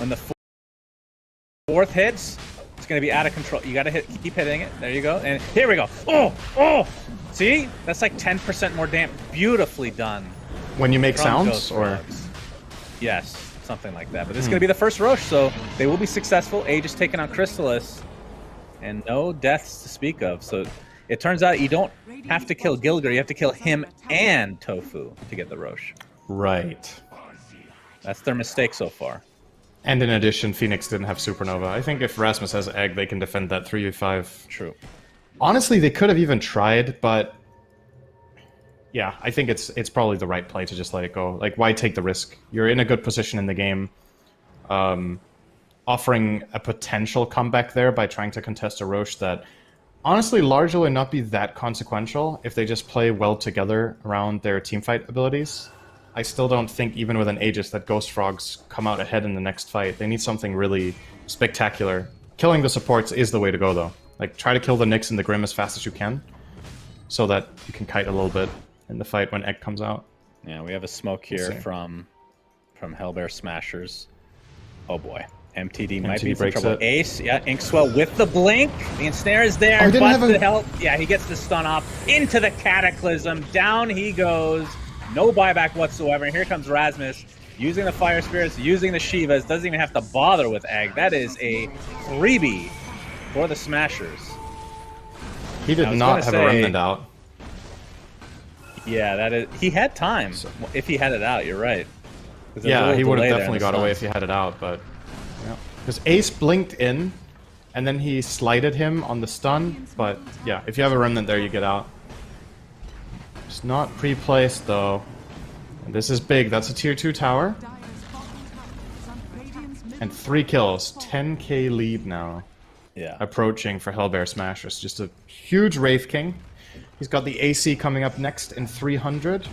When the fourth hits, it's going to be out of control. You got to keep hitting it. There you go. And here we go. Oh! See? That's like 10% more damage. Beautifully done. When you make sounds, or? Yes, something like that. But this is going to be the first Roche, so they will be successful. Age is taking on Chrysalis, and no deaths to speak of. So it turns out you don't have to kill Gilgar. You have to kill him and Tofu to get the Roche. Right. That's their mistake so far. And in addition, Phoenix didn't have Supernova. I think if Rasmus has Egg, they can defend that 3v5. True. Honestly, they could have even tried, but yeah, I think it's probably the right play to just let it go. Like, why take the risk? You're in a good position in the game. Offering a potential comeback there by trying to contest a Roche that honestly largely will not be that consequential if they just play well together around their teamfight abilities. I still don't think, even with an Aegis, that Ghost Frogs come out ahead in the next fight. They need something really spectacular. Killing the supports is the way to go, though. Like, try to kill the Nyx and the Grim as fast as you can, so that you can kite a little bit in the fight when Egg comes out. Yeah, we have a smoke here from Hellbear Smashers. Oh boy. MTD might be in trouble. Ace, yeah, Inkswell with the blink. The ensnare is there. Oh, Yeah, he gets the stun off into the Cataclysm. Down he goes. No buyback whatsoever. And here comes Rasmus using the Fire Spirits, using the Shivas. Doesn't even have to bother with Egg. That is a freebie for the Smashers. He did not have a Remnant out. Yeah, that is. He had time if he had it out. You're right. Yeah, he would have definitely got away if he had it out, but because Ace blinked in, and then he slided him on the stun. But yeah, if you have a Remnant there, you get out. It's not pre-placed though. And this is big. That's a tier 2 tower. And 3 kills. 10k lead now. Yeah. Approaching for Hellbear Smashers. Just a huge Wraith King. He's got the AC coming up next in 300.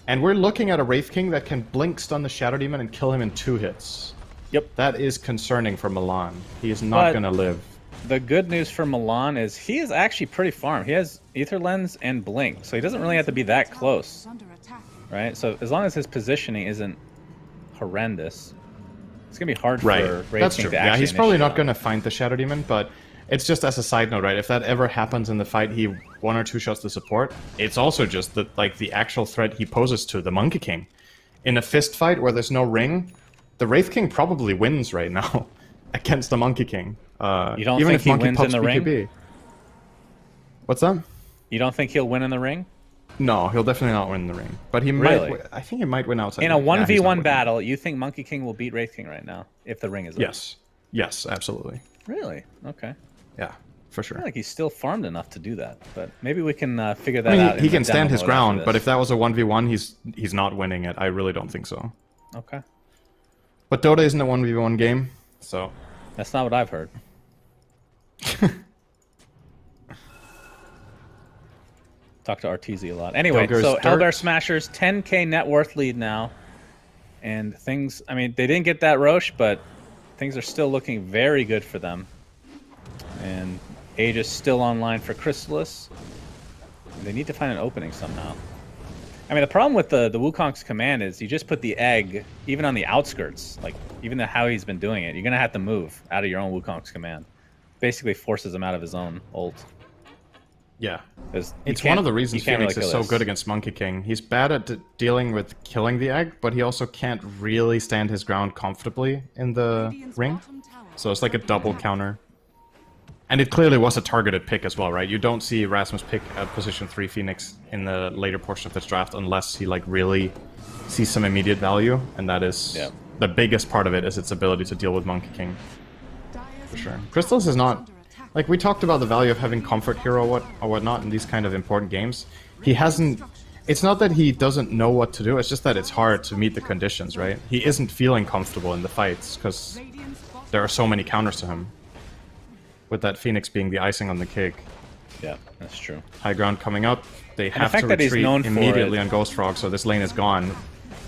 And we're looking at a Wraith King that can blink stun the Shadow Demon and kill him in 2 hits. Yep. That is concerning for Milan. He is not going to live. The good news for Milan is he is actually pretty farmed. He has Aether Lens and Blink, so he doesn't really have to be that close. Right? So as long as his positioning isn't horrendous, it's going to be hard for Wraith King to actually Yeah, he's probably not going to find the Shadow Demon, but it's just as a side note, right? If that ever happens in the fight, he 1 or 2 shots the support. It's also just the actual threat he poses to the Monkey King. In a fist fight where there's no ring, the Wraith King probably wins right now against the Monkey King. You don't think he wins in the ring? What's that? You don't think he'll win in the ring? No, he'll definitely not win in the ring. But he might. I think he might win outside. In a 1v1 battle, you think Monkey King will beat Wraith King right now if the ring is up? Yes. Yes, absolutely. Really? Okay. Yeah, for sure. I feel like he's still farmed enough to do that, but maybe we can figure that out. He can stand his ground, but if that was a 1v1, he's not winning it. I really don't think so. Okay. But Dota isn't a 1v1 game, so... That's not what I've heard. Talk to Arteezy a lot. Anyway, so Hellbear Smashers, 10k net worth lead now. And things, I mean, they didn't get that Roche, but things are still looking very good for them. And Age is still online for Chrysalis. They need to find an opening somehow. I mean, the problem with the Wukong's command is you just put the egg, even on the outskirts, like, even how he's been doing it, you're going to have to move out of your own Wukong's command. Basically forces him out of his own ult. Yeah. It's one of the reasons Phoenix is so good against Monkey King. He's bad at dealing with killing the egg, but he also can't really stand his ground comfortably in the ring. So it's like a double counter. And it clearly was a targeted pick as well, right? You don't see Rasmus pick a position 3 Phoenix in the later portion of this draft unless he like really sees some immediate value, and that is the biggest part of it is its ability to deal with Monkey King. For sure. Crystals is not... Like, we talked about the value of having Comfort Hero or whatnot in these kind of important games. He hasn't... It's not that he doesn't know what to do, it's just that it's hard to meet the conditions, right? He isn't feeling comfortable in the fights, because there are so many counters to him. With that Phoenix being the icing on the cake. Yeah, that's true. High ground coming up. They have to retreat immediately on Ghost Frog, so this lane is gone.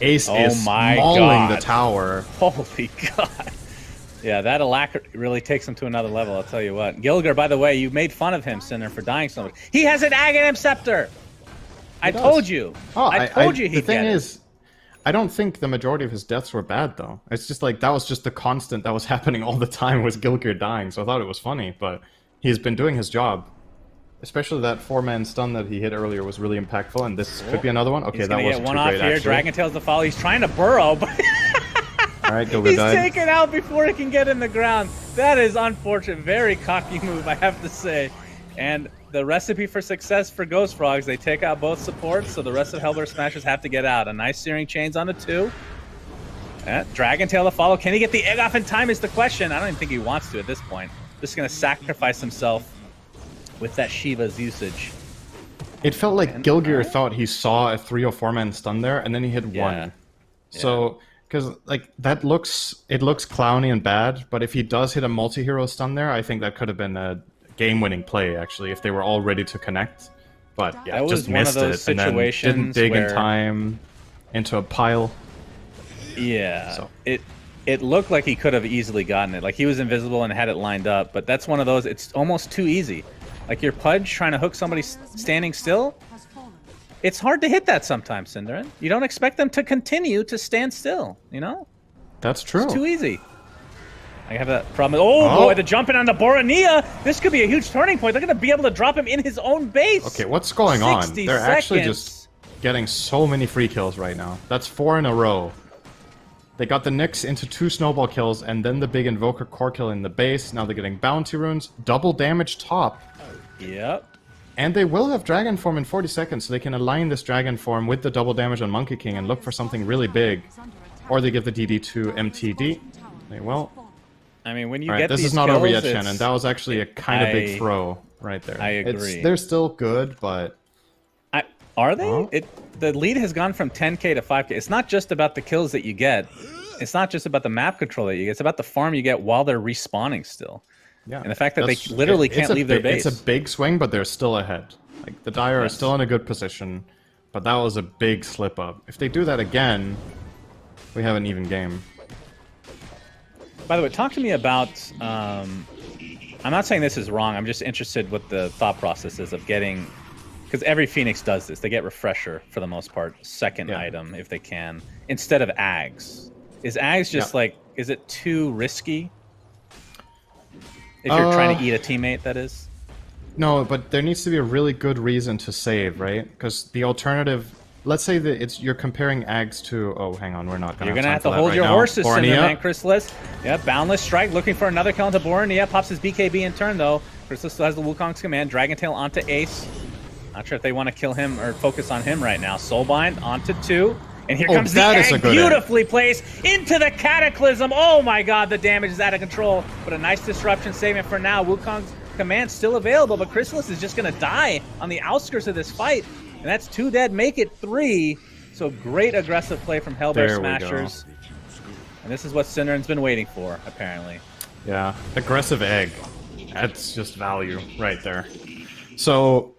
Ace is mauling the tower. Holy God. Yeah, that alacrity really takes him to another level, I'll tell you what. Gilgar, by the way, you made fun of him, Sinner, for dying so much. He has an Aghanim Scepter! I told you. Oh, I told you he'd The thing get is, I don't think the majority of his deaths were bad, though. It's just like, that was just the constant that was happening all the time, was Gilgir dying, so I thought it was funny, but he's been doing his job. Especially that 4-man stun that he hit earlier was really impactful, and this could be another one. Okay, that wasn't too great, actually. Dragon Tail's the follow. He's trying to burrow, but Alright, Gilgir he's died. taken out before he can get in the ground. That is unfortunate. Very cocky move, I have to say. And the recipe for success for Ghost Frogs, they take out both supports, so the rest of Hellbear Smashers have to get out. A nice Searing Chains on the 2. Dragon Tail to follow. Can he get the egg off in time is the question. I don't even think he wants to at this point. Just going to sacrifice himself with that Shiva's usage. It felt like Gilgir thought he saw a 3 or 4-man stun there, and then he hit 1. So, because like it looks clowny and bad, but if he does hit a multi-hero stun there, I think that could have been a game-winning play, actually, if they were all ready to connect. But yeah, just missed it, and then didn't dig in time into a pile. Yeah, so. It looked like he could have easily gotten it. Like, he was invisible and had it lined up, but that's one of those, it's almost too easy. Like, your Pudge trying to hook somebody standing still, it's hard to hit that sometimes, Synderen. You don't expect them to continue to stand still, you know? That's true. It's too easy. I have that problem. Oh boy, the jumping on the Borania. This could be a huge turning point. They're going to be able to drop him in his own base. Okay, what's going on? They're actually just getting so many free kills right now. That's 4 in a row. They got the Nyx into 2 snowball kills, and then the big Invoker core kill in the base. Now they're getting bounty runes, double damage top. Yep. And they will have Dragon Form in 40 seconds, so they can align this Dragon Form with the double damage on Monkey King and look for something really big. Or they give the DD to MTD. They will. I mean, when you get this these is not kills, over yet, Shannon. That was actually a kind of big throw right there. I agree. They're still good, but... Are they? The lead has gone from 10k to 5k. It's not just about the kills that you get. It's not just about the map control that you get. It's about the farm you get while they're respawning still. Yeah. And the fact that they literally can't leave their base. It's a big swing, but they're still ahead. Like, the Dire are still in a good position, but that was a big slip up. If they do that again, we have an even game. By the way, talk to me about... I'm not saying this is wrong. I'm just interested what the thought process is of getting... Because every Phoenix does this. They get Refresher, for the most part, second item, if they can, instead of Ags. Is Ags just like... Is it too risky? If you're trying to eat a teammate, that is? No, but there needs to be a really good reason to save, right? Because the alternative... Let's say that you're comparing Ags to... Oh, hang on, we're not going to You're going to have to hold your horses, Cinderman, Chrysalis. Yeah, Boundless Strike, looking for another kill into Borania. Pops his BKB in turn, though. Chrysalis still has the Wukong's command. Dragon Tail onto Ace. Not sure if they want to kill him or focus on him right now. Soulbind onto 2. And here comes the egg, beautifully placed into the Cataclysm. Oh my god, the damage is out of control. But a nice disruption saving for now. Wukong's command still available, but Chrysalis is just going to die on the outskirts of this fight. And that's 2 dead, make it 3. So great aggressive play from Hellbear Smashers. And this is what Cinderen's been waiting for, apparently. Yeah, aggressive egg. That's just value right there. So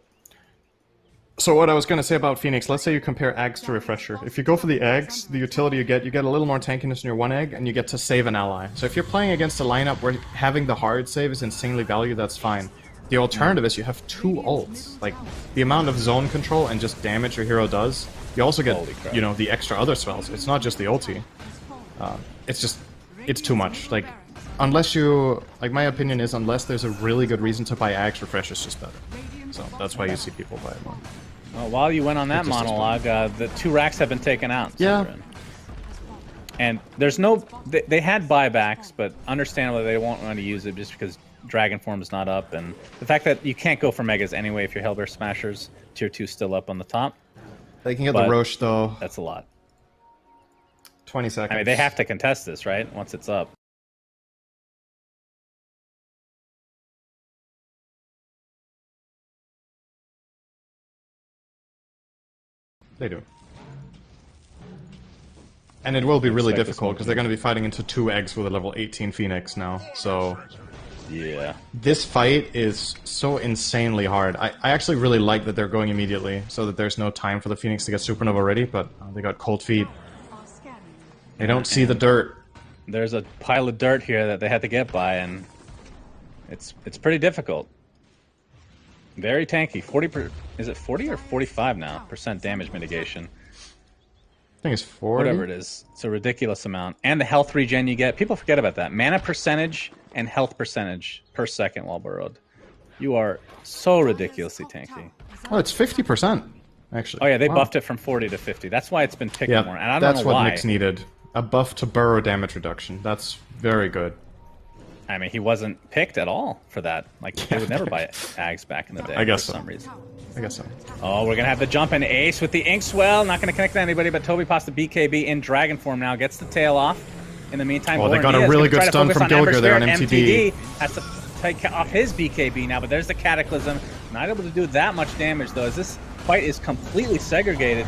what I was going to say about Phoenix, let's say you compare Eggs to Refresher. If you go for the Eggs, the utility you get a little more tankiness in your 1 egg, and you get to save an ally. So if you're playing against a lineup where having the hard save is insanely valued, that's fine. The alternative is you have 2 ults. Like, the amount of zone control and just damage your hero does, you also get, you know, the extra other spells. It's not just the ulti. It's too much. Like, unless you... Like, my opinion is, unless there's a really good reason to buy Eggs, Refresher's just better. So that's why you see people buy it more. Well, while you went on that monologue, the 2 racks have been taken out. Yeah. And there's no... They had buybacks, but understandably they won't want to use it just because Dragon Form is not up. And the fact that you can't go for Megas anyway if your Hellbear Smashers, Tier 2 still up on the top. They can get the Roche, though. That's a lot. 20 seconds. I mean, they have to contest this, right? Once it's up. They do. And it will be really difficult, because they're going to be fighting into 2 eggs with a level 18 Phoenix now, so... Yeah. This fight is so insanely hard. I actually really like that they're going immediately, so that there's no time for the Phoenix to get Supernova ready, but they got cold feet. They don't see the dirt. There's a pile of dirt here that they had to get by, and it's pretty difficult. Very tanky. 40 is it 40 or 45 now? % damage mitigation. I think it's 40. Whatever it is. It's a ridiculous amount. And the health regen you get. People forget about that. Mana percentage and health percentage per second while burrowed. You are so ridiculously tanky. Oh, it's 50%, actually. Oh, yeah, they buffed it from 40 to 50. That's why it's been picked more. And I don't know why. That's what Nyx needed. A buff to burrow damage reduction. That's very good. I mean, he wasn't picked at all for that. Like, they would never buy Ags back in the day I guess for some reason. I guess so. Oh, we're going to have the jump and Ace with the Inkswell. Not going to connect to anybody, but Toby pops the BKB in Dragon form now. Gets the tail off. In the meantime, they got a really good stun from Gilgir there on MTD. Has to take off his BKB now, but there's the Cataclysm. Not able to do that much damage, though, as this fight is completely segregated.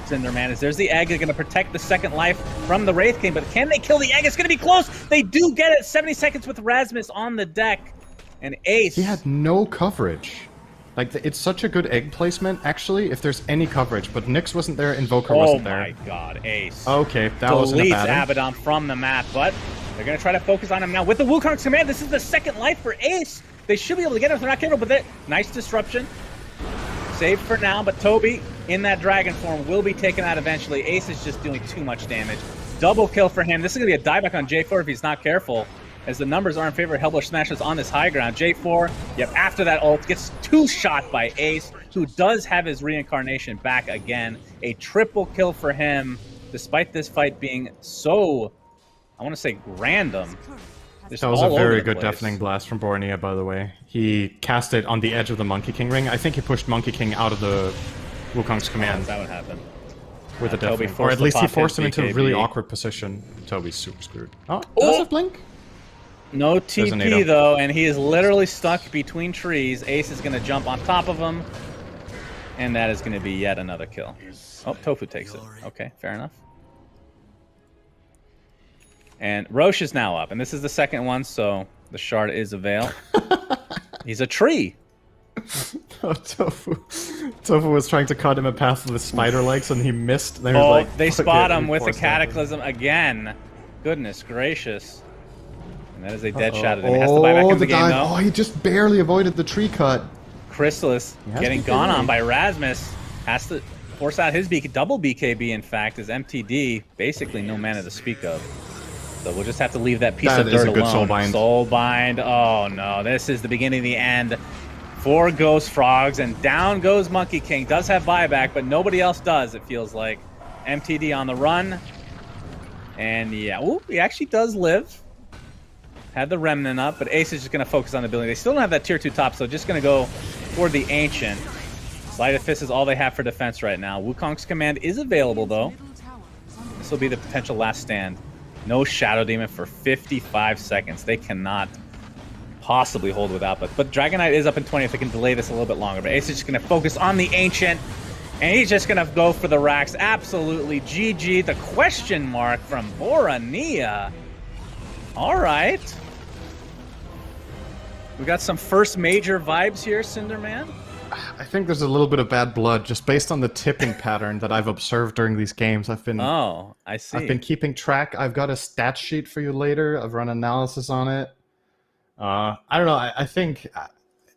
Cinderman, as there's the egg, they're going to protect the second life from the Wraith King, but can they kill the egg? It's going to be close. They do get it. 70 seconds with Rasmus on the deck, and Ace. He had no coverage. Like, it's such a good egg placement, actually, if there's any coverage, but Nyx wasn't there, Invoker wasn't there. Oh my god, Ace. Okay, that wasn't a bad one. Deletes Abaddon from the map, but they're going to try to focus on him now with the Wukong's command. This is the second life for Ace. They should be able to get him if they're not careful, but nice disruption. Saved for now, but Toby in that dragon form will be taken out eventually. Ace is just doing too much damage. Double kill for him. This is going to be a dieback on J4 if he's not careful, as the numbers are in favor of Hellblade Smashers on this high ground. J4, after that ult, gets two-shot by Ace, who does have his reincarnation back again. A triple kill for him, despite this fight being so, I want to say, random. That was a very good Deafening Blast from Bornea, by the way. He cast it on the edge of the Monkey King ring. I think he pushed Monkey King out of the Wukong's command. That would happen. With a Deafening. Or at least he forced him into a really awkward position. Toby's super screwed. Oh, does it blink? No TP, though, and he is literally stuck between trees. Ace is going to jump on top of him, and that is going to be yet another kill. Oh, Tofu takes it. Okay, fair enough. And Roche is now up, and this is the second one, so the shard is a veil. He's a tree. Oh, Tofu was trying to cut him a path with spider legs, and he missed. They spot him with the Cataclysm again. Goodness gracious. And that is a dead shot at him. He has to buy back in the game, though. Oh, he just barely avoided the tree cut. Chrysalis getting gone on by Rasmus. Has to force out his double BKB, in fact, is MTD. Basically no mana to speak of. So we'll just have to leave that piece of dirt alone. Soulbind. Oh no, this is the beginning of the end for Ghost Frogs, and down goes Monkey King. Does have buyback, but nobody else does, it feels like. MTD on the run. And yeah, he actually does live. Had the Remnant up, but Ace is just going to focus on the building. They still don't have that tier 2 top, so just going to go for the Ancient. Sleight of Fist is all they have for defense right now. Wukong's command is available, though. This will be the potential last stand. No Shadow Demon for 55 seconds. They cannot possibly hold without. But Dragon Knight is up in 20 if they can delay this a little bit longer. But Ace is just going to focus on the Ancient. And he's just going to go for the racks. Absolutely. GG. The question mark from Bornea. All right. We got some first major vibes here, Cinderman. I think there's a little bit of bad blood just based on the tipping pattern that I've observed during these games. I see. I've been keeping track. I've got a stat sheet for you later. I've run analysis on it. I don't know. I think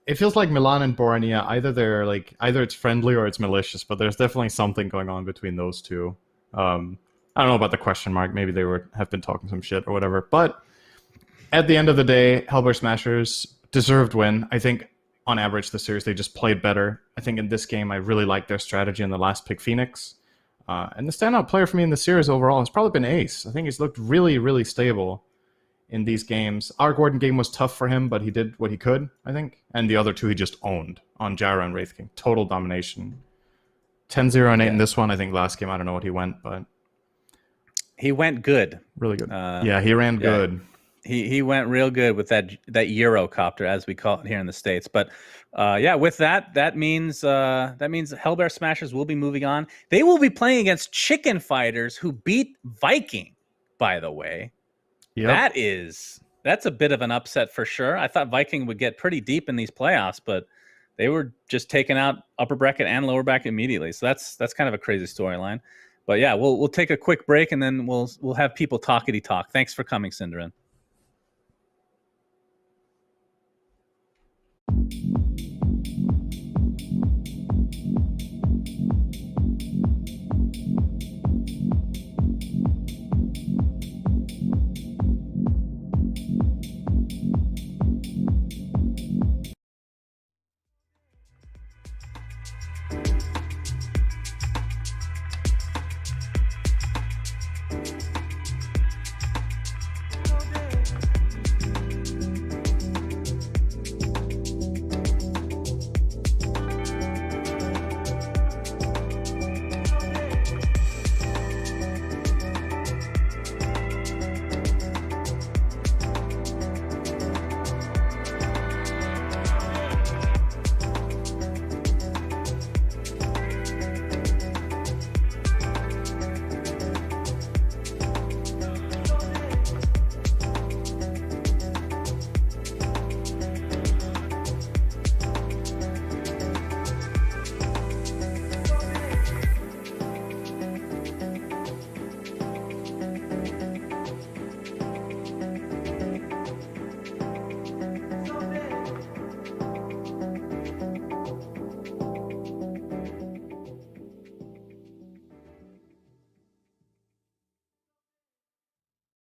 it feels like Milan and Bornea, either it's friendly or it's malicious, but there's definitely something going on between those two. I don't know about the question mark. Maybe they have been talking some shit or whatever. But at the end of the day, Hellblade Smashers deserved win. I think on average, the series, they just played better. I think in this game, I really liked their strategy in the last pick, Phoenix. And the standout player for me in the series overall has probably been Ace. I think he's looked really, really stable in these games. Our Gordon game was tough for him, but he did what he could, I think. And the other two he just owned on Gyro and Wraith King. Total domination. 10-0 and 8 in this one. I think last game, I don't know what he went, but... He went good. Really good. Yeah, he ran good. He went real good with that Eurocopter, as we call it here in the States. But with that means Hellbear Smashers will be moving on. They will be playing against Chicken Fighters, who beat Viking, by the way. Yep. That's a bit of an upset for sure. I thought Viking would get pretty deep in these playoffs, but they were just taking out upper bracket and lower bracket immediately. So that's kind of a crazy storyline. But yeah, we'll take a quick break and then we'll have people talkity talk. Thanks for coming, Cinderin.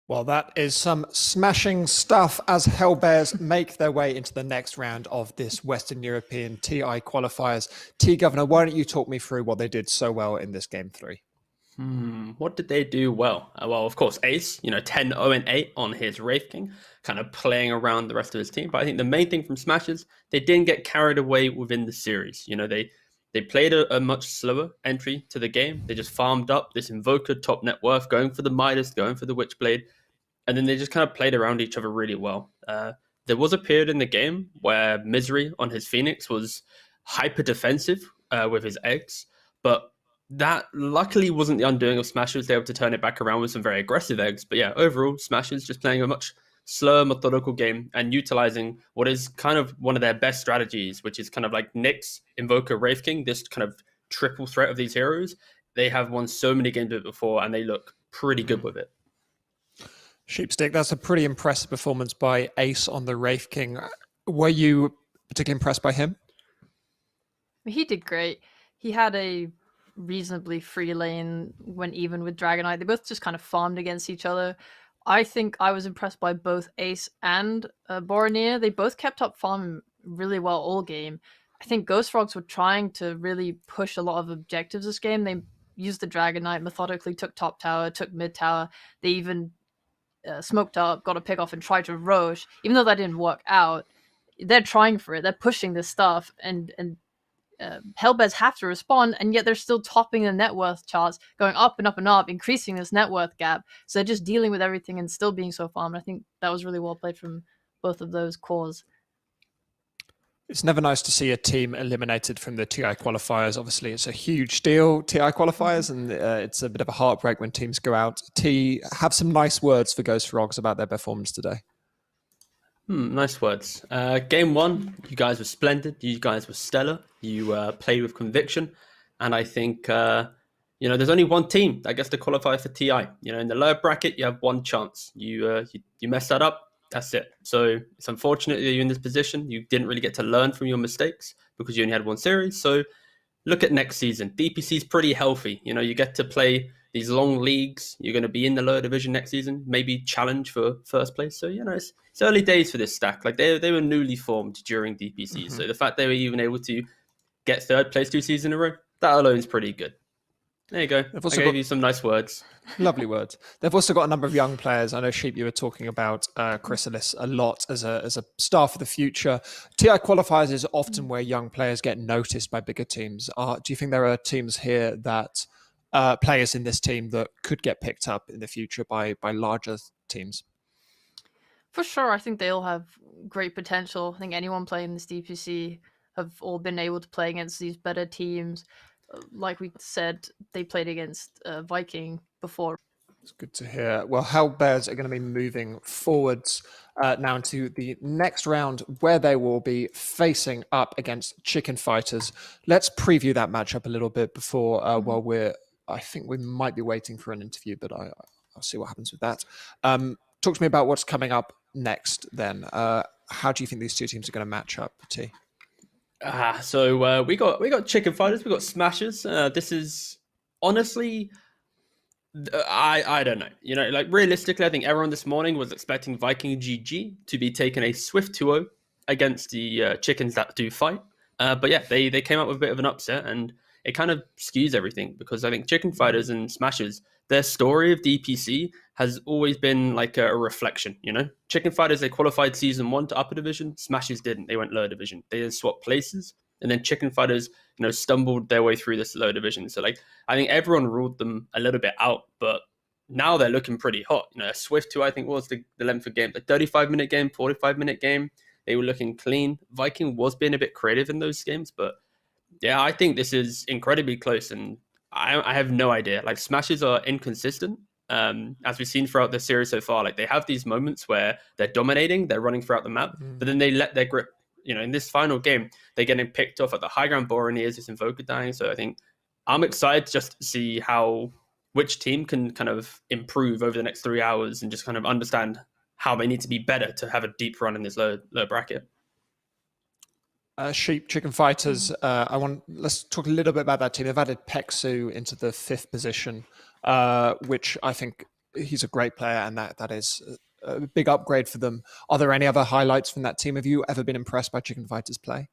Well, that is some smashing stuff as Hellbears make their way into the next round of this Western European TI qualifiers. Governor, why don't you talk me through what they did so well in this game 3? What did they do well? Well, of course, Ace, 10-0-8 on his Wraith King, kind of playing around the rest of his team. But I think the main thing from Smashers, they didn't get carried away within the series. They played a much slower entry to the game. They just farmed up this Invoker, top net worth, going for the Midas, going for the Witchblade. And then they just kind of played around each other really well. There was a period in the game where Misery on his Phoenix was hyper defensive with his eggs, but that luckily wasn't the undoing of Smashers. They were able to turn it back around with some very aggressive eggs. But yeah, overall, Smashers just playing a much slower, methodical game and utilizing what is kind of one of their best strategies, which is kind of like Nyx, Invoker, Wraith King, this kind of triple threat of these heroes. They have won so many games with it before, and they look pretty good with it. Sheepstick, that's a pretty impressive performance by Ace on the Wraith King. Were you particularly impressed by him? He did great. He had a reasonably free lane when even with Dragonite. They both just kind of farmed against each other. I think I was impressed by both Ace and Boromir. They both kept up farming really well all game. I think Ghost Frogs were trying to really push a lot of objectives this game. They used the Dragonite, methodically took top tower, took mid tower. They even smoked up, got a pick off, and tried to Roche. Even though that didn't work out, they're trying for it. They're pushing this stuff, and Hellbears have to respond, and yet they're still topping the net worth charts, going up and up and up, increasing this net worth gap. So they're just dealing with everything and still being so farmed. I think that was really well played from both of those cores. It's never nice to see a team eliminated from the TI qualifiers. Obviously, it's a huge deal, TI qualifiers, and it's a bit of a heartbreak when teams go out. Have some nice words for Ghost Frogs about their performance today. Nice words. Game 1, you guys were splendid. You guys were stellar. You played with conviction. And I think, there's only one team that gets to qualify for TI. In the lower bracket, you have one chance. You mess that up, that's it. So it's unfortunate that you're in this position. You didn't really get to learn from your mistakes because you only had one series. So look at next season. DPC is pretty healthy. You get to play these long leagues. You're going to be in the lower division next season, maybe challenge for first place. So, it's early days for this stack. Like they were newly formed during DPC. Mm-hmm. So the fact they were even able to get third place 2 seasons in a row, that alone is pretty good. There you go. I gave you some nice words. Lovely words. They've also got a number of young players. I know, Sheep, you were talking about Chrysalis a lot as a star for the future. TI qualifiers is often where young players get noticed by bigger teams. Do you think there are teams here that players in this team that could get picked up in the future by larger teams? For sure. I think they all have great potential. I think anyone playing this DPC have all been able to play against these better teams. Like we said, they played against Viking before. It's good to hear. Well, Hellbears are going to be moving forwards now into the next round where they will be facing up against Chicken Fighters. Let's preview that matchup a little bit before I think we might be waiting for an interview, but I'll see what happens with that. Talk to me about what's coming up next then. How do you think these two teams are going to match up, T? So we got Chicken Fighters, we got Smashers. This is honestly, I don't know. Realistically, I think everyone this morning was expecting Viking GG to be taking a swift 2-0 against the Chickens that do fight. But yeah, they came up with a bit of an upset, and it kind of skews everything because I think Chicken Fighters and Smashers, their story of DPC has always been like a reflection, Chicken Fighters, they qualified season 1 to upper division. Smashers didn't. They went lower division. They then swapped places. And then Chicken Fighters, stumbled their way through this lower division. So I think everyone ruled them a little bit out, but now they're looking pretty hot. A Swift 2, I think, was the length of game. A 35-minute game, 45-minute game. They were looking clean. Viking was being a bit creative in those games, but yeah, I think this is incredibly close, and I have no idea. Smashers are inconsistent, as we've seen throughout the series so far. They have these moments where they're dominating, they're running throughout the map, but then they let their grip. In this final game, they're getting picked off at the high ground. Boromir is this Invoker dying, so I think I'm excited just to see which team can kind of improve over the next 3 hours and just kind of understand how they need to be better to have a deep run in this low bracket. Sheep, Chicken Fighters, let's talk a little bit about that team. They've added Peksu into the 5th position, which I think he's a great player, and that is a big upgrade for them. Are there any other highlights from that team? Have you ever been impressed by Chicken Fighters' play?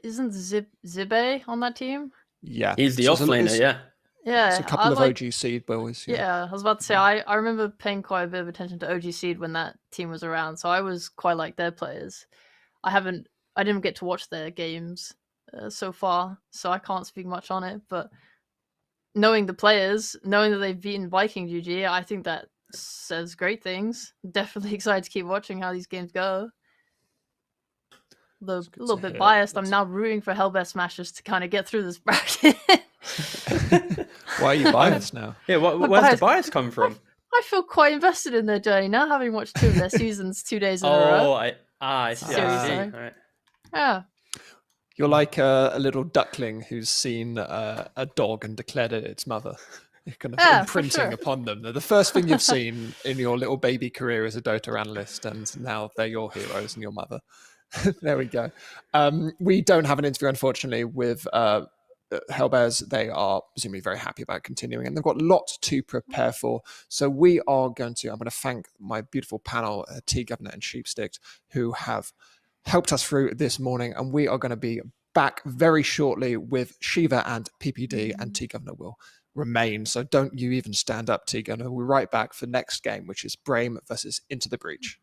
Isn't Zibe on that team? Yeah, he's the offlaner. Yeah. Yeah, it's a couple of OG Seed boys. Yeah, I was about to say I remember paying quite a bit of attention to OG Seed when that team was around, so I was quite like their players. I didn't get to watch their games so far, so I can't speak much on it. But knowing the players, knowing that they've beaten Viking GG, I think that says great things. Definitely excited to keep watching how these games go. A little bit biased. I'm now rooting for Hellbear Smashers to kind of get through this bracket. Why are you biased now? Yeah, where's the bias come from? I feel quite invested in their journey now, having watched 2 of their seasons 2 days in a row. I see. All right. Yeah. You're like a little duckling who's seen a dog and declared it its mother. You're kind of imprinting upon them. They're the first thing you've seen in your little baby career as a Dota analyst, and now they're your heroes and your mother. There we go. We don't have an interview, unfortunately, with Hellbears. They are presumably very happy about continuing, and they've got lots to prepare for. So I'm going to thank my beautiful panel, T Governor and Sheepstick, who have helped us through this morning, and we are going to be back very shortly with Shiva and PPD, and T Governor will remain. So don't you even stand up, T Governor. We're right back for next game, which is Brame versus Into the Breach.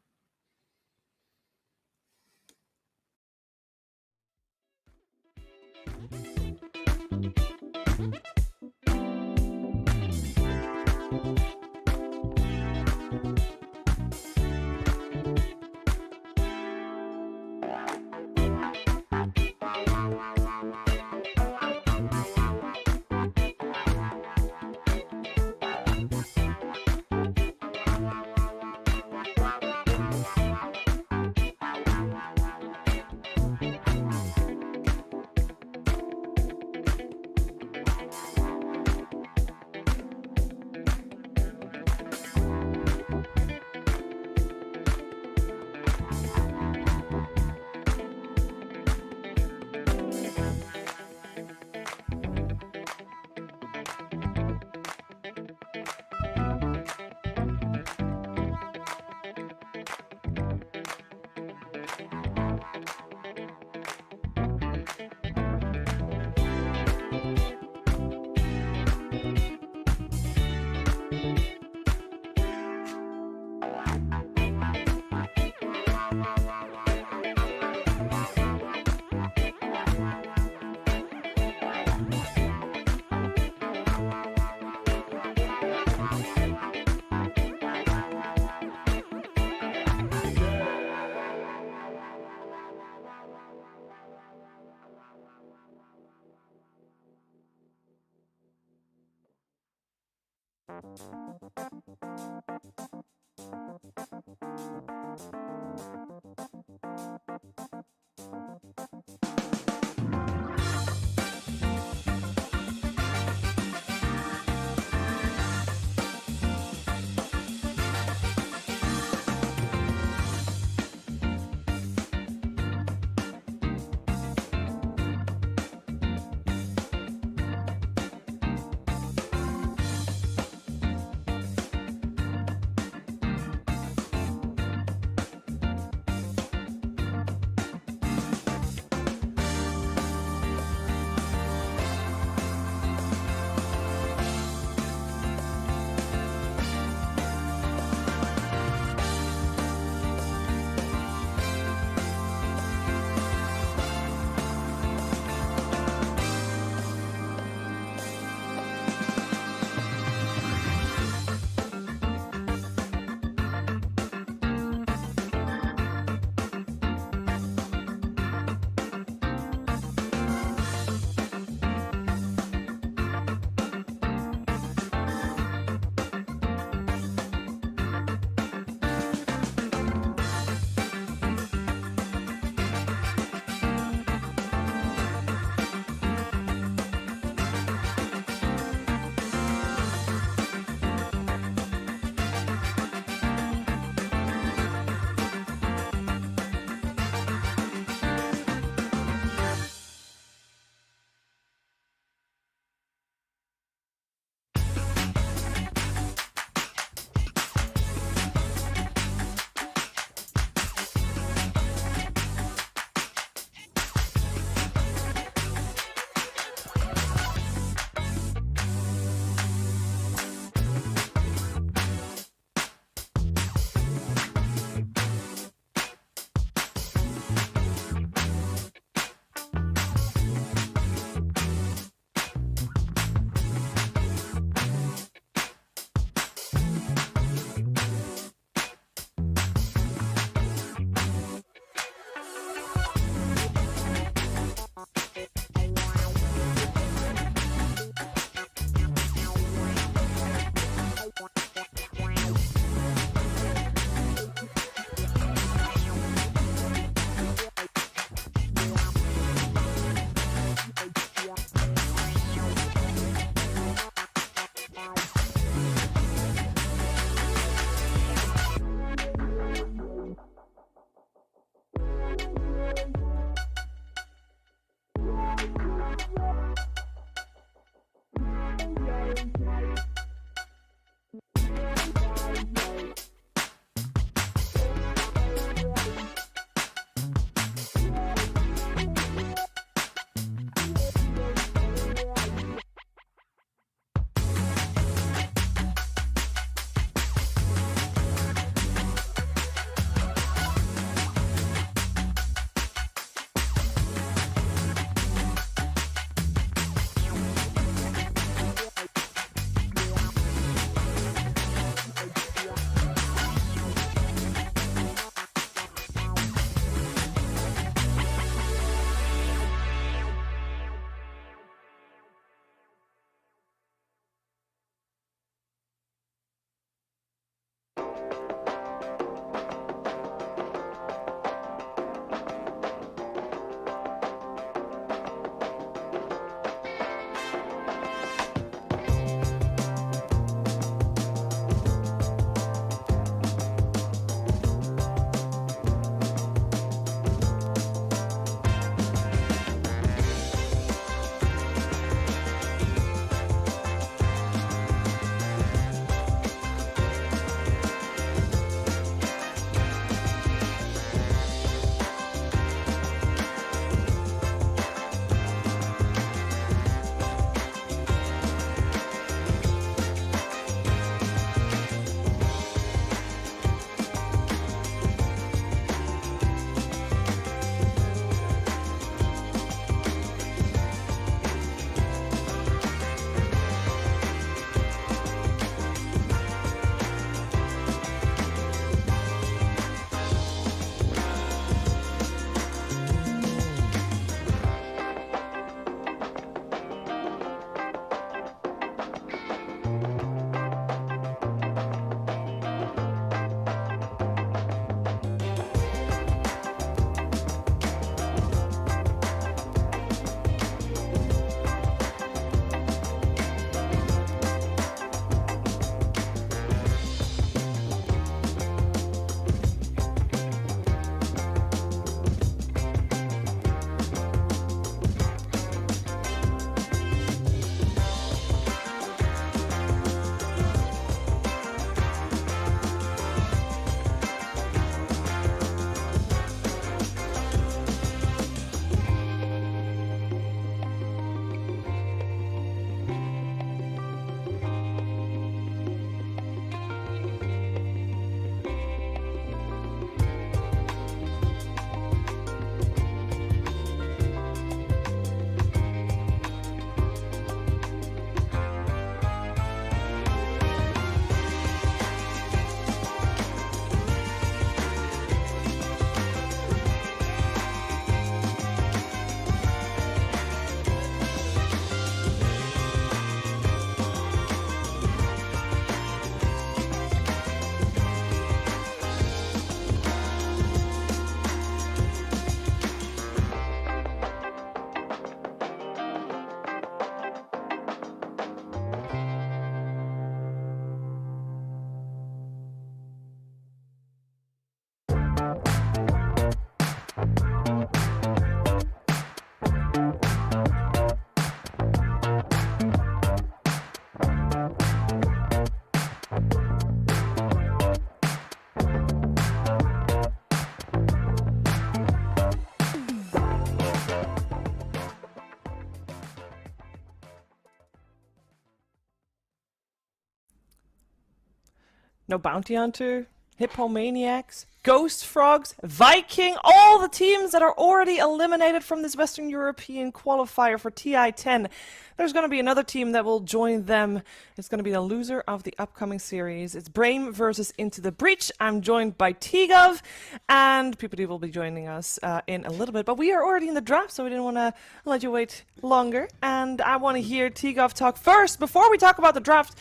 No Bounty Hunter, Hippomaniacs, Ghost Frogs, Viking, all the teams that are already eliminated from this Western European qualifier for TI10. There's going to be another team that will join them. It's going to be the loser of the upcoming series. It's Brame versus Into the Breach. I'm joined by T-Gov, and PPD will be joining us in a little bit. But we are already in the draft, so we didn't want to let you wait longer. And I want to hear T-Gov talk first. Before we talk about the draft,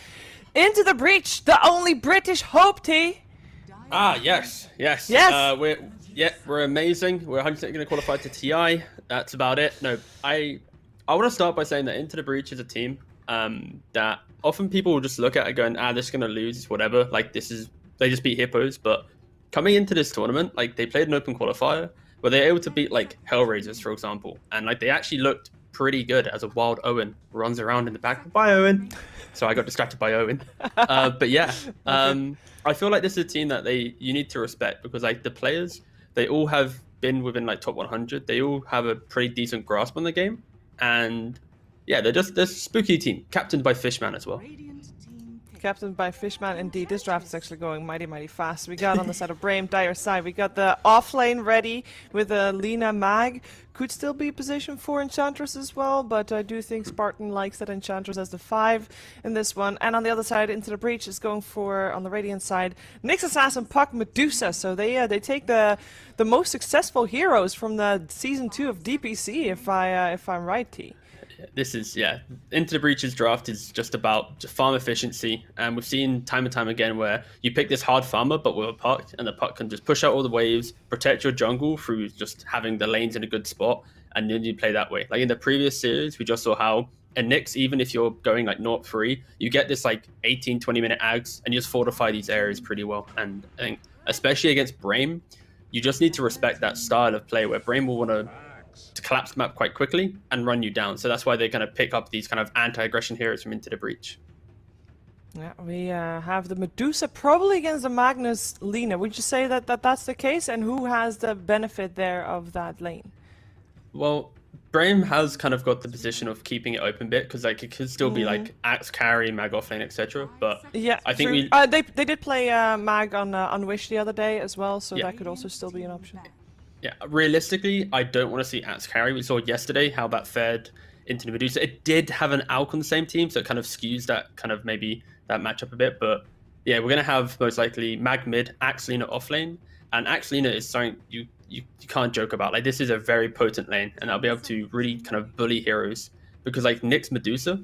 Into the Breach, the only British hope, T. Yes. We're amazing. We're 100% going to qualify to TI. That's about it. No, I want to start by saying that Into the Breach is a team that often people will just look at it going, this is going to lose, it's whatever. Like, they just beat Hippos. But coming into this tournament, like, they played an open qualifier where they were able to beat, like, Hellraisers, for example. And, like, they actually looked pretty good as a wild Owen runs around in the back. Bye, Owen. So I got distracted by Owen. But yeah, I feel like this is a team that you need to respect because, like, the players, they all have been within, like, top 100. They all have a pretty decent grasp on the game. And yeah, they're a spooky team, captained by Fishman as well. Captained by Fishman, indeed. This draft is actually going mighty, mighty fast. We got on the side of Brame, dire side. We got the offlane ready with a Lina Mag. Could still be position for Enchantress as well, but I do think Spartan likes that Enchantress as the 5 in this one. And on the other side, Into the Breach is going for, on the Radiant side, Nyx Assassin, Puck, Medusa. So they take the most successful heroes from the Season 2 of DPC, if I'm right, T. This is, Into the Breach's draft is just about farm efficiency, and we've seen time and time again where you pick this hard farmer but with a puck, and the puck can just push out all the waves, protect your jungle through just having the lanes in a good spot, and then you play that way. Like in the previous series, we just saw how in Nyx, even if you're going like 0-3, you get this like 18-20 minute ags and you just fortify these areas pretty well. And I think especially against Brame, you just need to respect that style of play where Brame will want to collapse the map quite quickly and run you down. So that's why they kind of pick up these kind of anti-aggression heroes from Into the Breach. Yeah, we have the Medusa probably against the Magnus Lina. Would you say that that's the case? And who has the benefit there of that lane? Well, Brame has kind of got the position of keeping it open bit because like it could still be like axe carry, mag offlane, etc. But yeah, I think they did play mag on Wish the other day as well, so that could also still be an option. Yeah, realistically, I don't want to see axe carry. We saw yesterday how that fared into the Medusa. It did have an Alk on the same team, so it kind of skews that kind of maybe that matchup a bit. But yeah, we're gonna have most likely mag mid, axe Lina offlane, and axe Lina is something you can't joke about. Like this is a very potent lane, and I'll be able to really kind of bully heroes because like Nyx Medusa,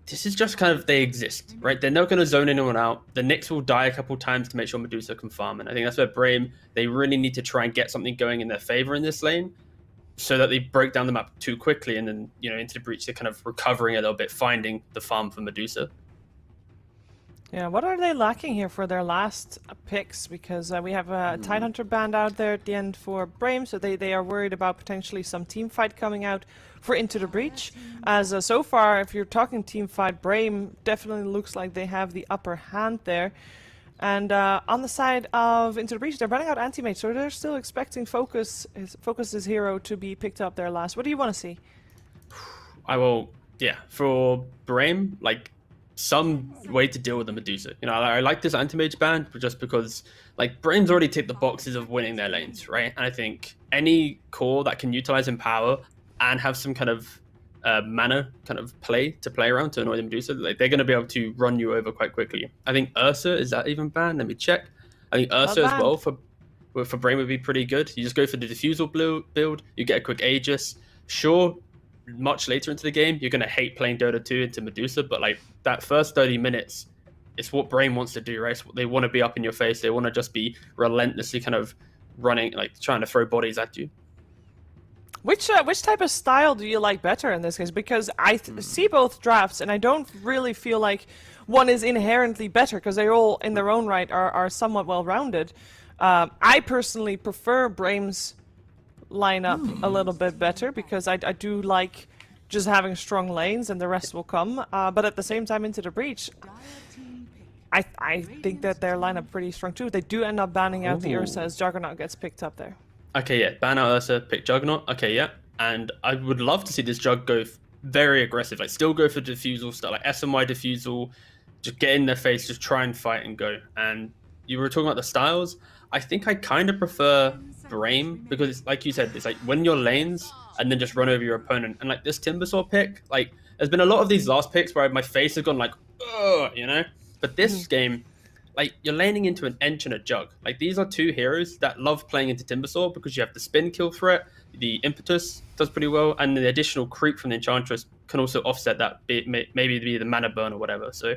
this is just kind of, they exist, right? They're not going to zone anyone out. The Nyx will die a couple times to make sure Medusa can farm. And I think that's where Brame, they really need to try and get something going in their favor in this lane so that they break down the map too quickly. And then, Into the Breach, they're kind of recovering a little bit, finding the farm for Medusa. Yeah, what are they lacking here for their last picks? Because we have a Tidehunter band out there at the end for Brame, so they are worried about potentially some team fight coming out for Into the Breach. As so far, if you're talking team fight, Brame definitely looks like they have the upper hand there. And on the side of Into the Breach, they're running out anti-mage, so they're still expecting Focus's hero to be picked up there last. What do you want to see? For Brame, like, some way to deal with the Medusa. I like this anti-mage ban just because like Brame's already ticked the boxes of winning their lanes, right? And I think any core that can utilize Empower and have some kind of mana kind of play around to annoy the Medusa, like they're going to be able to run you over quite quickly. I think Ursa, is that even banned? Let me check. I think Ursa as well for Brame would be pretty good. You just go for the Diffusal build, you get a quick Aegis. Sure, much later into the game, you're going to hate playing Dota 2 into Medusa, but like that first 30 minutes, it's what Brame wants to do, right? They want to be up in your face. They want to just be relentlessly kind of running, like trying to throw bodies at you. Which type of style do you like better in this case? Because I see both drafts, and I don't really feel like one is inherently better, because they all, in their own right, are somewhat well-rounded. I personally prefer Brame's lineup a little bit better, because I do like just having strong lanes, and the rest will come. But at the same time, Into the Breach, I think that their lineup pretty strong too. They do end up banning out the Ursa as Juggernaut gets picked up there. Okay, yeah, ban out Ursa, pick Juggernaut. Okay, yeah, and I would love to see this Jug go very aggressive, like still go for Diffusal stuff, like SMY Diffusal, just get in their face, just try and fight and go. And you were talking about the styles. I think I kind of prefer Brame because it's like you said, it's like win your lanes and then just run over your opponent. And like this Timbersaw pick, like there's been a lot of these last picks where my face has gone like, ugh, you know? But this game, like you're laning into an Ench and a Jug. Like these are two heroes that love playing into Timbersaw because you have the spin kill threat, the impetus does pretty well, and the additional creep from the Enchantress can also offset that, maybe be the mana burn or whatever. So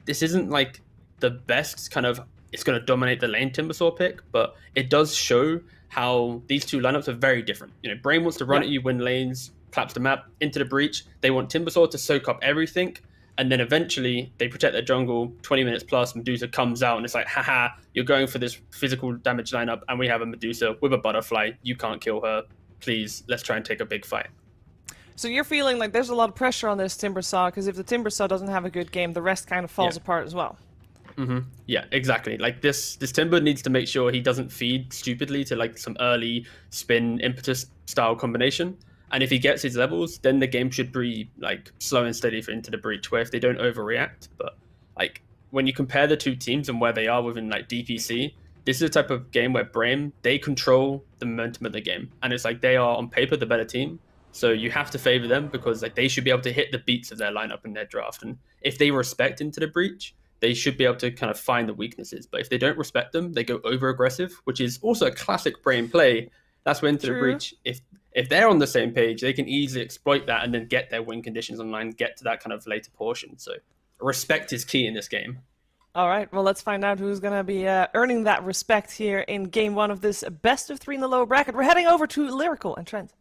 this isn't like the best kind of, it's going to dominate the lane Timbersaw pick, but it does show how these two lineups are very different. You know, Brame wants to run at you, win lanes, collapse the map into the breach. They want Timbersaw to soak up everything, and then eventually they protect their jungle. 20 minutes plus, Medusa comes out, and it's like, haha, you're going for this physical damage lineup, and we have a Medusa with a butterfly. You can't kill her. Please, let's try and take a big fight. So you're feeling like there's a lot of pressure on this Timbersaw, because if the Timbersaw doesn't have a good game, the rest kind of falls apart as well. Yeah, exactly. Like this Timber needs to make sure he doesn't feed stupidly to like some early spin impetus style combination. And if he gets his levels, then the game should be like slow and steady for Into the Breach, where if they don't overreact. But like when you compare the two teams and where they are within like DPC, this is a type of game where Brame, they control the momentum of the game. And it's like they are on paper the better team. So you have to favor them because like they should be able to hit the beats of their lineup in their draft. And if they respect Into the Breach, they should be able to kind of find the weaknesses. But if they don't respect them, they go over aggressive, which is also a classic Brame play. That's when Into the Breach, if they're on the same page, they can easily exploit that and then get their win conditions online, get to that kind of later portion. So respect is key in this game. All right, well, let's find out who's going to be earning that respect here in Game 1 of this best of 3 in the lower bracket. We're heading over to Lyrical and Trent.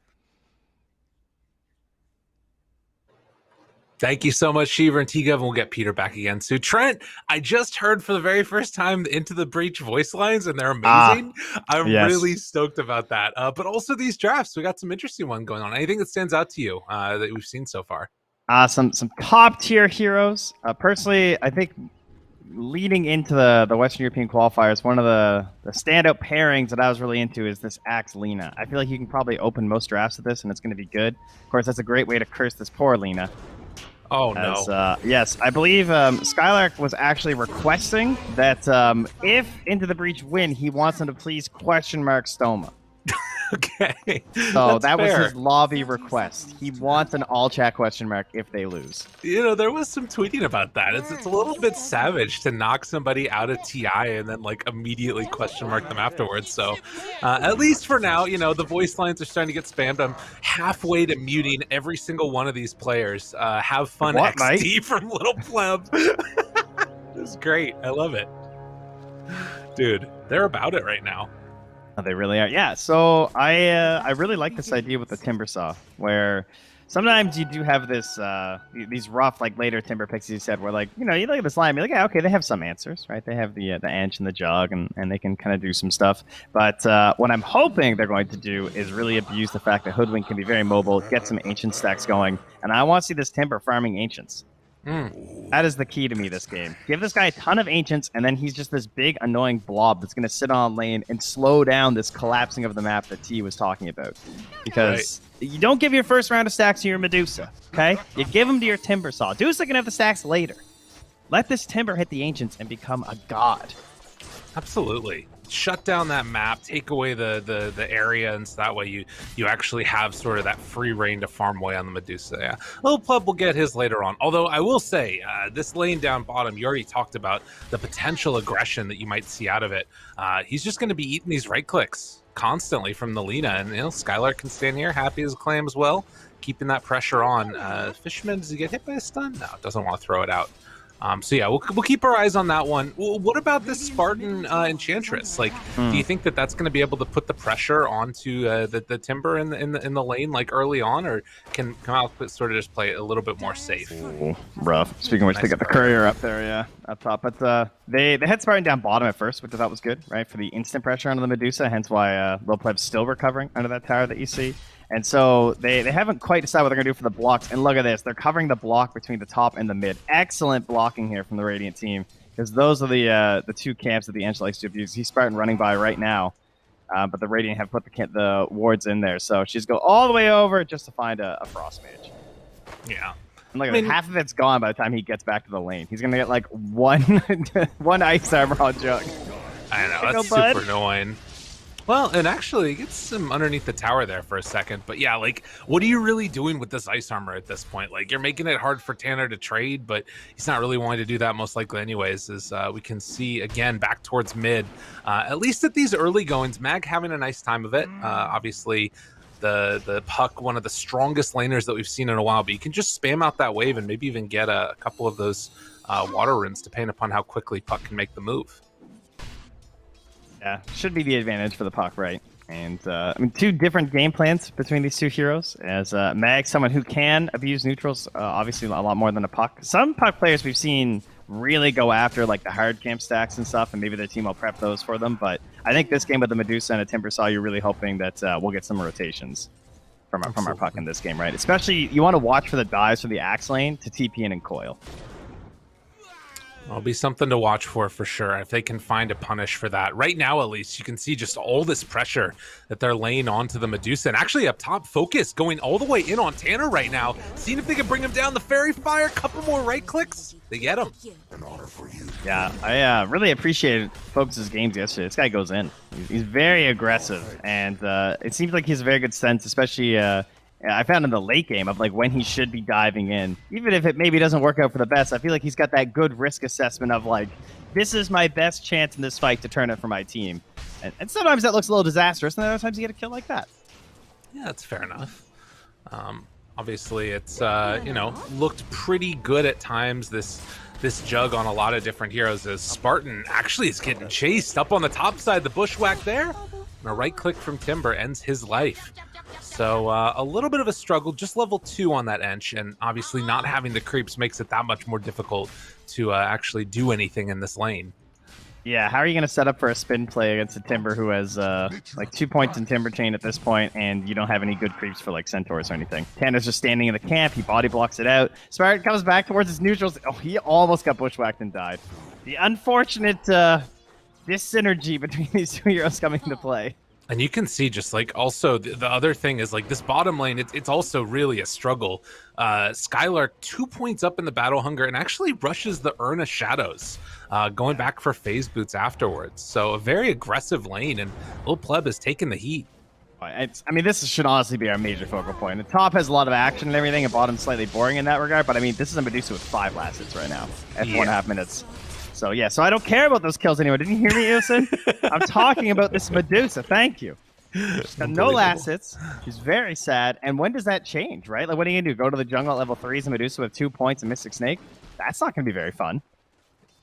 Thank you so much, Shiva and T-Gov, and we'll get Peter back again soon. Trent, I just heard for the very first time the Into the Breach voice lines, and they're amazing. I'm really stoked about that. But also these drafts, we got some interesting ones going on. Anything that stands out to you that we've seen so far? Some top tier heroes. Personally, I think leading into the Western European qualifiers, one of the standout pairings that I was really into is this Axe Lina. I feel like you can probably open most drafts of this, and it's going to be good. Of course, that's a great way to curse this poor Lina. Oh, no. Yes, I believe Skylark was actually requesting that if Into the Breach win, he wants him to please Stoma. Okay. So that was his lobby request. He wants an all chat ? If they lose. You know, there was some tweeting about that. It's a little bit savage to knock somebody out of TI and then like immediately them afterwards. So at least for now, you know, the voice lines are starting to get spammed. I'm halfway to muting every single one of these players. Have fun, XD Mike? From Little Pleb. It's great. I love it. Dude, they're about it right now. Oh, they really are. Yeah, so I really like this idea with the Timbersaw, where sometimes you do have this these rough, like later Timber picks you said, where like, you know, you look at this line, you're like, yeah, okay, they have some answers, right? They have the Ench and the Jug, and they can kind of do some stuff. But what I'm hoping they're going to do is really abuse the fact that Hoodwink can be very mobile, get some Ancient stacks going, and I want to see this Timber farming Ancients. That is the key to me this game. Give this guy a ton of Ancients, and then he's just this big, annoying blob that's going to sit on lane and slow down this collapsing of the map that T was talking about. Because you don't give your first round of stacks to your Medusa, okay? You give them to your Timbersaw. Medusa can have the stacks later. Let this Timber hit the Ancients and become a god. Absolutely. Shut down that map, take away the area, and so that way you actually have sort of that free reign to farm away on the Medusa. Yeah, Little Pleb will get his later on. Although I will say, this lane down bottom, you already talked about the potential aggression that you might see out of it. He's just going to be eating these right clicks constantly from the Lina, and you know, Skylark can stand here, happy as a clam as well, keeping that pressure on. Fisherman, does he get hit by a stun? No, doesn't want to throw it out. So yeah, we'll keep our eyes on that one. Well, what about this Spartan Enchantress? Like, do you think that that's going to be able to put the pressure onto the Timber in the lane like early on, or can Output sort of just play it a little bit more safe? Ooh, rough. Speaking of which, they got the courier up there, yeah, up top. But they had Spartan down bottom at first, which I thought was good, right, for the instant pressure onto the Medusa. Hence why Little Pleb's still recovering under that tower that you see. And so they haven't quite decided what they're going to do for the blocks. And look at this. They're covering the block between the top and the mid. Excellent blocking here from the Radiant team, because those are the two camps that the Ench likes to abuse. He's Spartan running by right now, but the Radiant have put the wards in there. So she's go all the way over just to find a Frost Mage. Yeah. And like half of it's gone by the time he gets back to the lane. He's gonna get like one ice armor on Jug. I know, that's super annoying. Well, and actually, he gets him underneath the tower there for a second. But yeah, like, what are you really doing with this ice armor at this point? Like, you're making it hard for Tanner to trade, but he's not really wanting to do that most likely anyways, as we can see, again, back towards mid. At least at these early goings, Mag having a nice time of it. Obviously, the Puck, one of the strongest laners that we've seen in a while, but you can just spam out that wave and maybe even get a couple of those water runes, depending upon how quickly Puck can make the move. Yeah, should be the advantage for the Puck, right? And I mean, two different game plans between these two heroes. As Mag, someone who can abuse neutrals, obviously a lot more than a Puck. Some Puck players we've seen really go after like the hard camp stacks and stuff, and maybe their team will prep those for them. But I think this game with the Medusa and a Timbersaw, you're really hoping that we'll get some rotations from our Puck in this game, right? Especially you want to watch for the dives from the Axe lane to TP in and coil. It'll be something to watch for sure, if they can find a punish for that. Right now, at least, you can see just all this pressure that they're laying onto the Medusa. And actually up top, Focus going all the way in on Tanner right now, seeing if they can bring him down. The Fairy Fire, couple more right clicks, they get him. Yeah, I really appreciated Focus's games yesterday. This guy goes in. He's very aggressive, and it seems like he has a very good sense, especially I found in the late game of like when he should be diving in. Even if it maybe doesn't work out for the best, I feel like he's got that good risk assessment of like, this is my best chance in this fight to turn it for my team. And sometimes that looks a little disastrous, and other times you get a kill like that. Yeah, that's fair enough. Obviously, it's you know, looked pretty good at times. This Jug on a lot of different heroes. As Spartan actually is getting chased up on the top side. The bushwhack there, and a right click from Timber ends his life. So a little bit of a struggle, just level 2 on that Ench, and obviously not having the creeps makes it that much more difficult to actually do anything in this lane. Yeah, how are you going to set up for a spin play against a Timber who has like 2 points in Timber Chain at this point, and you don't have any good creeps for like Centaurs or anything? Tanner's just standing in the camp, he body blocks it out. Spartan comes back towards his neutrals. Oh, he almost got bushwhacked and died. The unfortunate dis-synergy between these two heroes coming into play. And you can see just like also the other thing is like this bottom lane, it's also really a struggle. Skylark 2 points up in the battle hunger and actually rushes the Urn of Shadows, going back for phase boots afterwards. So a very aggressive lane, and Lil Pleb is taking the heat. I mean, this should honestly be our major focal point. The top has a lot of action and everything, and bottom's slightly boring in that regard, but I mean, this is a Medusa with 5 last hits right now at 4.5 minutes. So yeah, so I don't care about those kills anymore. Didn't you hear me, Ilson? I'm talking about this Medusa. Thank you. She's got no last hits. She's very sad. And when does that change, right? Like, what are you gonna do? Go to the jungle at level 3 as a Medusa with 2 points and Mystic Snake? That's not gonna be very fun.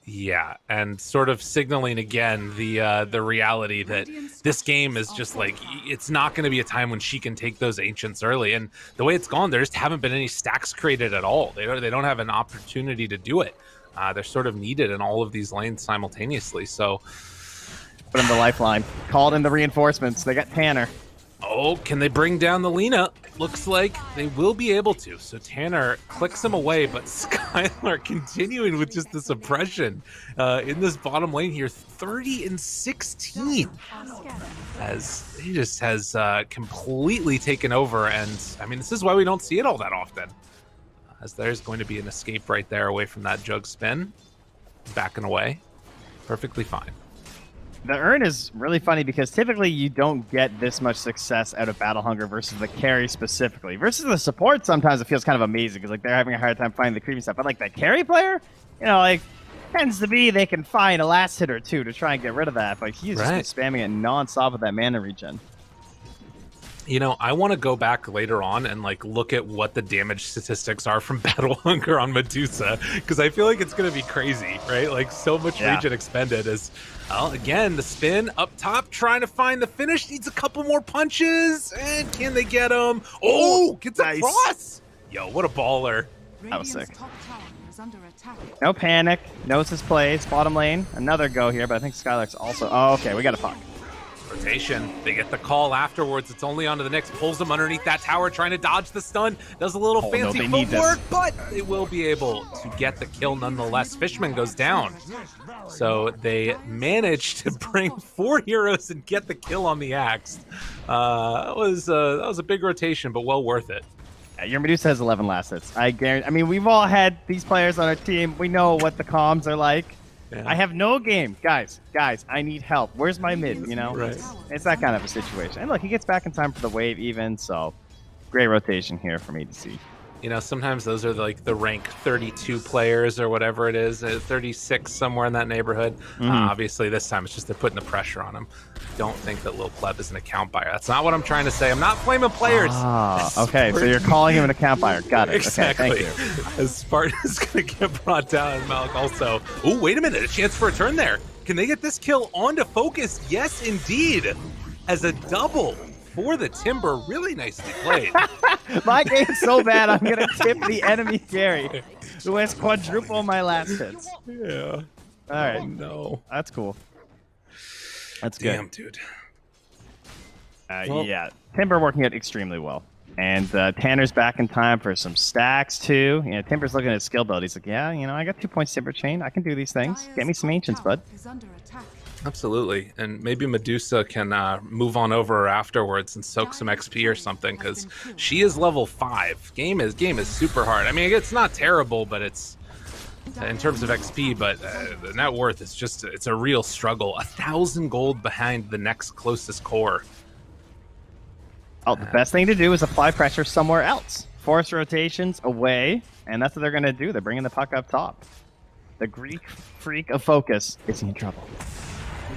Yeah, and sort of signaling again the reality that this game is just like, it's not going to be a time when she can take those ancients early. And the way it's gone, there just haven't been any stacks created at all. They don't have an opportunity to do it. They're sort of needed in all of these lanes simultaneously. So put in the lifeline, called in the reinforcements. They got Tanner. Oh, can they bring down the Lina? Looks like they will be able to. So Tanner clicks him away, but Skylar continuing with just this oppression in this bottom lane here, 30-16, as he just has completely taken over. And I mean, this is why we don't see it all that often, as there's going to be an escape right there away from that Jug spin, backing away, perfectly fine. The Urn is really funny because typically you don't get this much success out of Battle Hunger versus the carry specifically. Versus the support, sometimes it feels kind of amazing because like they're having a hard time finding the creepy stuff. But like the carry player, you know, like tends to be they can find a last hit or two to try and get rid of that. But he's just spamming it non-stop with that mana regen. You know, I want to go back later on and like look at what the damage statistics are from Battle Hunger on Medusa, because I feel like it's going to be crazy, right? Like so much regen expended as, well, again, the spin up top, trying to find the finish, needs a couple more punches, and can they get him? Oh, gets a cross! Yo, what a baller. That was sick. No panic, knows his plays, bottom lane, another go here, but I think Skylark's also, oh, okay, we got a Puck. Rotation. They get the call afterwards. It's only onto the next. Pulls them underneath that tower, trying to dodge the stun. Does a little fancy footwork, but they will be able to get the kill nonetheless. Fishman goes down. So they managed to bring 4 heroes and get the kill on the Axe. That was a big rotation, but well worth it. Your Medusa has 11 last hits. I guarantee. I mean, we've all had these players on our team. We know what the comms are like. Yeah. I have no game. Guys, I need help. Where's my mid, you know? Right. It's that kind of a situation. And look, he gets back in time for the wave even, so great rotation here for me to see. You know, sometimes those are like the rank 32 players or whatever it is, 36, somewhere in that neighborhood. Obviously, this time it's just they're putting the pressure on him. Don't think that Lil Pleb is an account buyer. That's not what I'm trying to say. I'm not flaming players. Okay, so you're calling him an account buyer. Got it. Exactly. Okay, thank you. As Spartan's going to get brought down, and Malik also. Oh, wait a minute. A chance for a turn there. Can they get this kill onto Focus? Yes, indeed. As a double for the Timber. Really nicely played. My game's so bad, I'm going to tip the enemy carry, who has quadruple my last hits. Yeah. All right. Oh, no. That's cool. That's Damn, good. dude. Well, yeah, Timber working out extremely well. And Tanner's back in time for some stacks, too. You know, Timber's looking at his skill build. He's like, yeah, you know, I got 2 points Timber Chain. I can do these things. Get me some Ancients, bud. Absolutely. And maybe Medusa can move on over afterwards and soak some XP or something, because she is level 5. Game is super hard. I mean, it's not terrible, but it's in terms of XP, but the net worth is just, it's a real struggle. 1,000 gold behind the next closest core. Oh, the best thing to do is apply pressure somewhere else. Force rotations away, and that's what they're going to do. They're bringing the puck up top. The Greek freak of Focus is in trouble.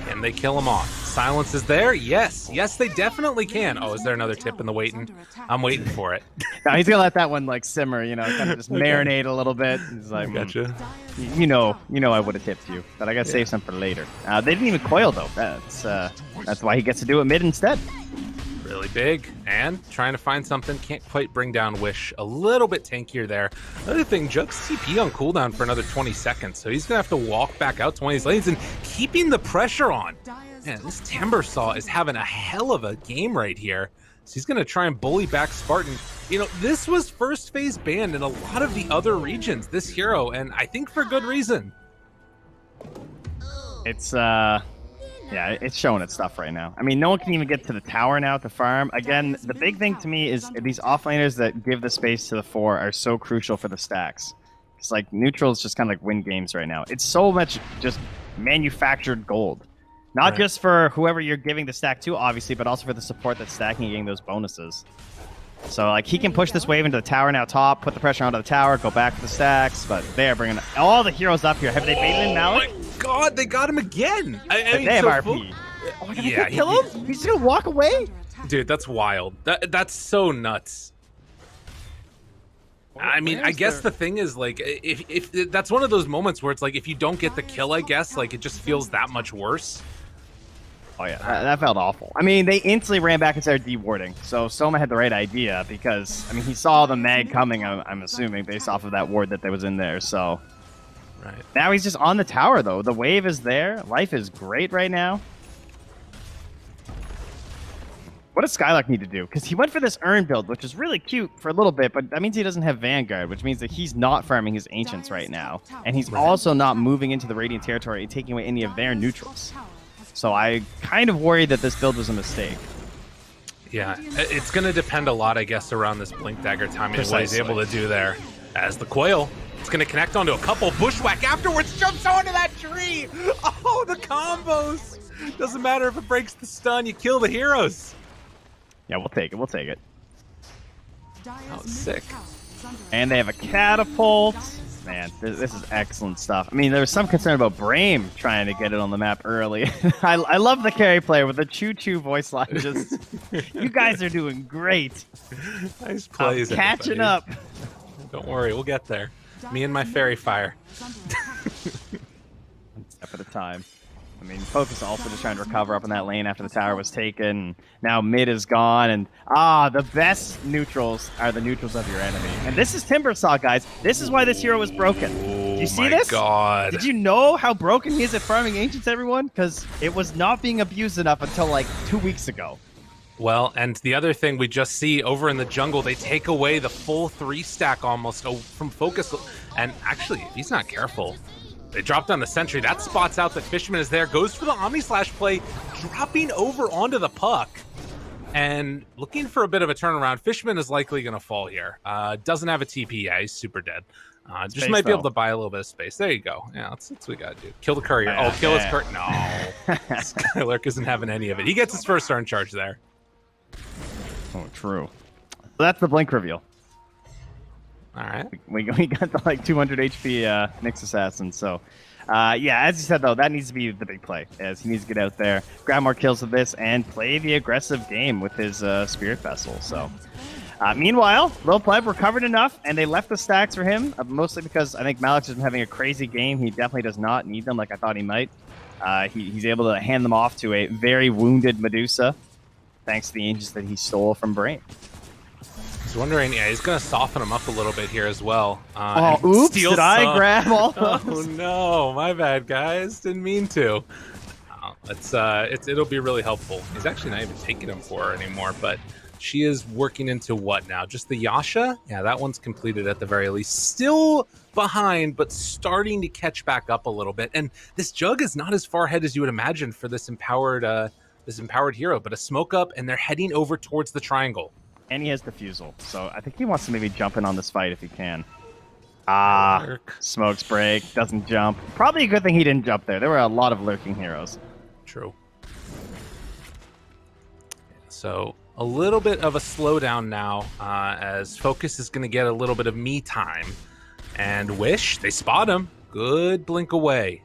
Can they kill him off? Silence is there? Yes. Yes, they definitely can. Oh, is there another tip in the waiting? I'm waiting for it. No, he's going to let that one, like, simmer, you know, kind of just marinate a little bit. He's like, gotcha. You know I would have tipped you, but I got to save some for later. They didn't even coil, though. That's why he gets to do it mid instead. Really big, and trying to find something. Can't quite bring down Wish. A little bit tankier there. Another thing, Jug's TP on cooldown for another 20 seconds, so he's going to have to walk back out 20 lanes and keeping the pressure on. Man, this Timbersaw is having a hell of a game right here. So he's going to try and bully back Spartan. You know, this was first phase banned in a lot of the other regions, this hero, and I think for good reason. Yeah, it's showing its stuff right now. I mean, no one can even get to the tower now to farm. Again, the big thing to me is these offlaners that give the space to the 4 are so crucial for the stacks. It's like neutrals just kind of like win games right now. It's so much just manufactured gold. Not just for whoever you're giving the stack to, obviously, but also for the support that's stacking and getting those bonuses. So, like, he can push this wave into the tower now top, put the pressure onto the tower, go back to the stacks, but they are bringing all the heroes up here. Have they baited him now? Oh my god, they got him again! I mean, they have RP. Oh my god, yeah, kill him? He's gonna walk away? Dude, that's wild. That's so nuts. I mean, I guess the thing is, like, if that's one of those moments where it's like, if you don't get the kill, I guess, like, it just feels that much worse. Oh yeah, that felt awful. I mean, they instantly ran back and started dewarding. So Soma had the right idea because, I mean, he saw the mag coming, I'm assuming, based off of that ward that was in there. So now he's just on the tower, though. The wave is there. Life is great right now. What does Skylark need to do? Because he went for this Urn build, which is really cute for a little bit, but that means he doesn't have Vanguard, which means that he's not farming his Ancients right now. And he's also not moving into the Radiant territory and taking away any of their neutrals. So I kind of worried that this build was a mistake. Yeah, it's going to depend a lot, I guess, around this Blink Dagger timing and what he's able to do there. As the Coil, it's going to connect onto a couple. Bushwhack afterwards jumps onto that tree. Oh, the combos. Doesn't matter if it breaks the stun. You kill the heroes. Yeah, we'll take it. We'll take it. Oh, sick. And they have a catapult. Man, this is excellent stuff. I mean, there was some concern about Brame trying to get it on the map early. I love the carry player with the choo-choo voice line. Just, you guys are doing great. Nice plays, catching up. Don't worry, we'll get there. Me and my fairy fire. One step at a time. I mean, Focus also just trying to recover up in that lane after the tower was taken. Now mid is gone, and the best neutrals are the neutrals of your enemy. And this is Timbersaw, guys. This is why this hero was broken. Did you see this? Oh my god. Did you know how broken he is at farming Ancients, everyone? Because it was not being abused enough until like 2 weeks ago. Well, and the other thing we just see over in the jungle, they take away the full 3-stack almost from Focus. And actually, if he's not careful, they drop down the sentry. That spots out that Fishman is there, goes for the Omni Slash play, dropping over onto the puck. And looking for a bit of a turnaround, Fishman is likely going to fall here. Doesn't have a TP. Yeah, he's super dead. Just Space, might be though. able to buy a little bit of space. There you go. Yeah, that's what we got to do. Kill the courier. Oh, kill his courier. No. Skylark isn't having any of it. He gets his first turn charge there. Oh, true. So that's the blink reveal. All right. We got the like 200 HP Nyx Assassin. So, yeah, as you said, though, that needs to be the big play, as he needs to get out there, grab more kills with this, and play the aggressive game with his Spirit Vessel. So, meanwhile, Lil Pleb recovered enough, and they left the stacks for him, mostly because I think Malix has been having a crazy game. He definitely does not need them like I thought he might. He's able to hand them off to a very wounded Medusa, thanks to the Aegis that he stole from Brame. I was wondering, yeah, he's going to soften him up a little bit here as well. Oops, did I grab all those? Oh, no, my bad, guys. Didn't mean to. It'll be really helpful. He's actually not even taking him for her anymore, but she is working into what now? Just the Yasha? Yeah, that one's completed at the very least. Still behind, but starting to catch back up a little bit. And this Jug is not as far ahead as you would imagine for this empowered hero, but a smoke up, and they're heading over towards the triangle. And he has Diffusal, so I think he wants to maybe jump in on this fight if he can. Smokes break, doesn't jump. Probably a good thing he didn't jump there. There were a lot of lurking heroes. True. So a little bit of a slowdown now, as Focus is going to get a little bit of me time. And Wish, they spot him. Good blink away.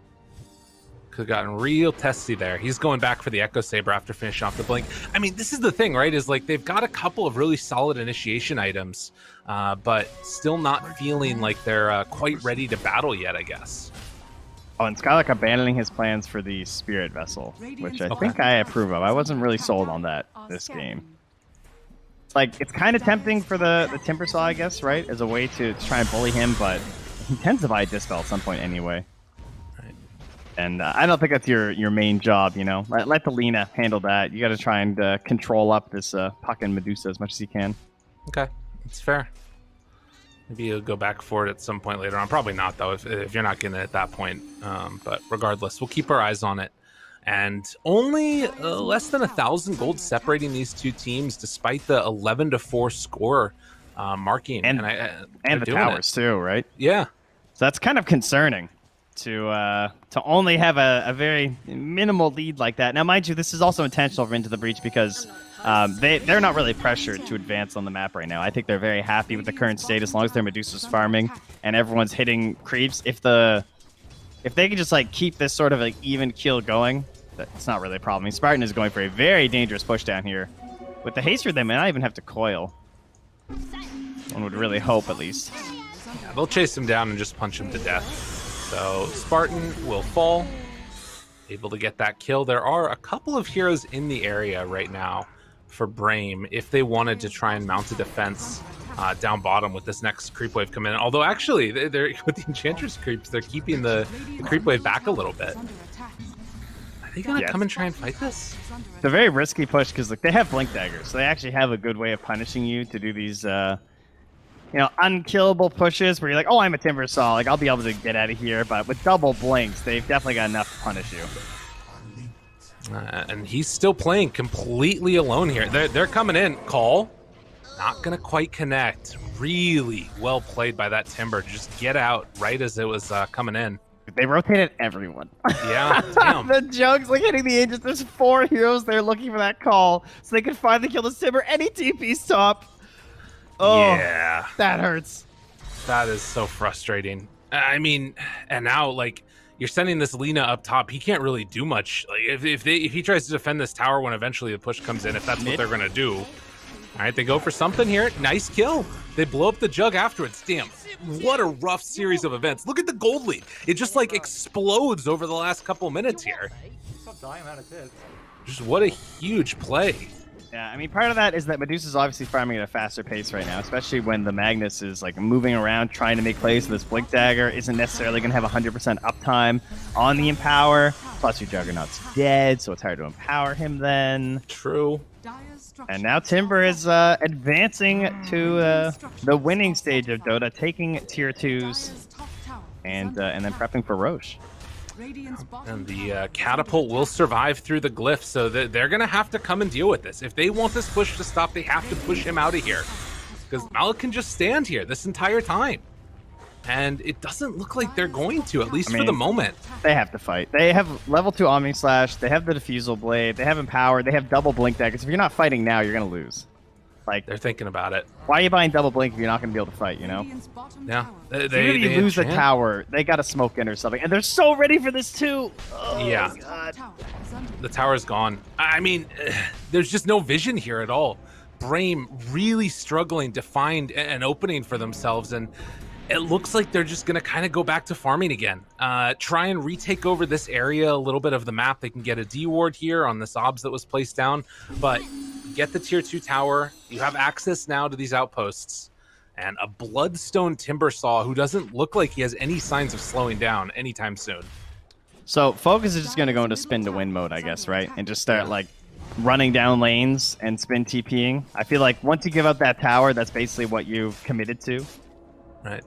Could have gotten real testy there. He's going back for the Echo Saber after finishing off the blink. I mean, this is the thing, right? Is like they've got a couple of really solid initiation items, but still not feeling like they're quite ready to battle yet, I guess. Oh, and Skylark abandoning his plans for the Spirit Vessel, which I think I approve of. I wasn't really sold on that this game. Like, it's kind of tempting for the Timbersaw, I guess, right? As a way to try and bully him, but he tends to buy a Dispel at some point anyway. And I don't think that's your main job, you know. Let the Lina handle that. You got to try and control up this Puck and Medusa as much as you can. Okay, that's fair. Maybe you'll go back for it at some point later on. Probably not, though, if you're not getting it at that point. But regardless, we'll keep our eyes on it. And only less than 1,000 gold separating these two teams, despite the 11-4 score marking. And the towers, too, right? Yeah. So that's kind of concerning. To only have a very minimal lead like that. Now, mind you, this is also intentional for Into the Breach because they're not really pressured to advance on the map right now. I think they're very happy with the current state as long as their Medusa's farming and everyone's hitting creeps. If they can just like keep this sort of like even keel going, that's not really a problem. I mean, Spartan is going for a very dangerous push down here. With the Haster, they may not even have to coil. One would really hope, at least. Yeah, they'll chase him down and just punch him to death. So Spartan will fall, able to get that kill. There are a couple of heroes in the area right now for Brame if they wanted to try and mount a defense down bottom with this next creep wave coming in. Although actually, they're with the Enchantress creeps, they're keeping the creep wave back a little bit. Are they gonna come and try and fight this? It's a very risky push because like they have Blink Daggers, so they actually have a good way of punishing you to do these unkillable pushes where you're like, oh, I'm a Timbersaw, like I'll be able to get out of here. But with double blinks, they've definitely got enough to punish you. And he's still playing completely alone here. They're coming in. Call. Not going to quite connect. Really well played by that Timber to just get out right as it was coming in. They rotated everyone. Yeah, damn. The Jugs like hitting the Aegis. There's 4 heroes there looking for that call so they can finally kill the Timber. Any TP's top. Oh, yeah. That hurts. That is so frustrating. I mean, and now, like, you're sending this Lina up top. He can't really do much. Like, if he tries to defend this tower when eventually the push comes in, if that's what they're going to do. All right, they go for something here. Nice kill. They blow up the Jug afterwards. Damn, what a rough series of events. Look at the gold lead. It just, like, explodes over the last couple minutes here. Just what a huge play. Yeah, I mean, part of that is that Medusa's obviously farming at a faster pace right now, especially when the Magnus is like moving around trying to make plays. So this Blink Dagger isn't necessarily going to have 100% uptime on the Empower. Plus, your Juggernaut's dead, so it's hard to empower him then. True. And now Timber is advancing to the winning stage of Dota, taking tier 2s and then prepping for Roche. And the catapult will survive through the glyph, so they're going to have to come and deal with this. If they want this push to stop, they have to push him out of here. Because Malik can just stand here this entire time. And it doesn't look like they're going to, at least for the moment. They have to fight. They have level 2 Omni Slash, they have the Diffusal Blade, they have Empower, they have double Blink daggers. If you're not fighting now, you're going to lose. Like, they're thinking about it. Why are you buying double Blink if you're not going to be able to fight, you know? Yeah. They lose the tower, they got to smoke in or something. And they're so ready for this too! Oh, yeah. God. The tower's gone. I mean, there's just no vision here at all. Brame really struggling to find an opening for themselves, and it looks like they're just going to kind of go back to farming again. Try and retake over this area, a little bit of the map. They can get a D ward here on this OBS that was placed down, but get the tier 2 tower. You have access now to these outposts, and a Bloodstone Timbersaw who doesn't look like he has any signs of slowing down anytime soon. So Focus is just going to go into spin to win mode, I guess, right? And just start like running down lanes and spin TPing. I feel like once you give up that tower, that's basically what you've committed to. Right.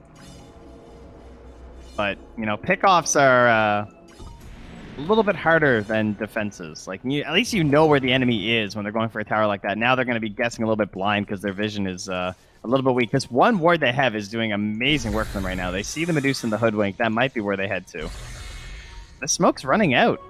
But, you know, pickoffs are a little bit harder than defenses. Like, at least you know where the enemy is when they're going for a tower like that. Now they're going to be guessing a little bit blind because their vision is a little bit weak. This one ward they have is doing amazing work for them right now. They see the Medusa and the Hoodwink. That might be where they head to. The smoke's running out.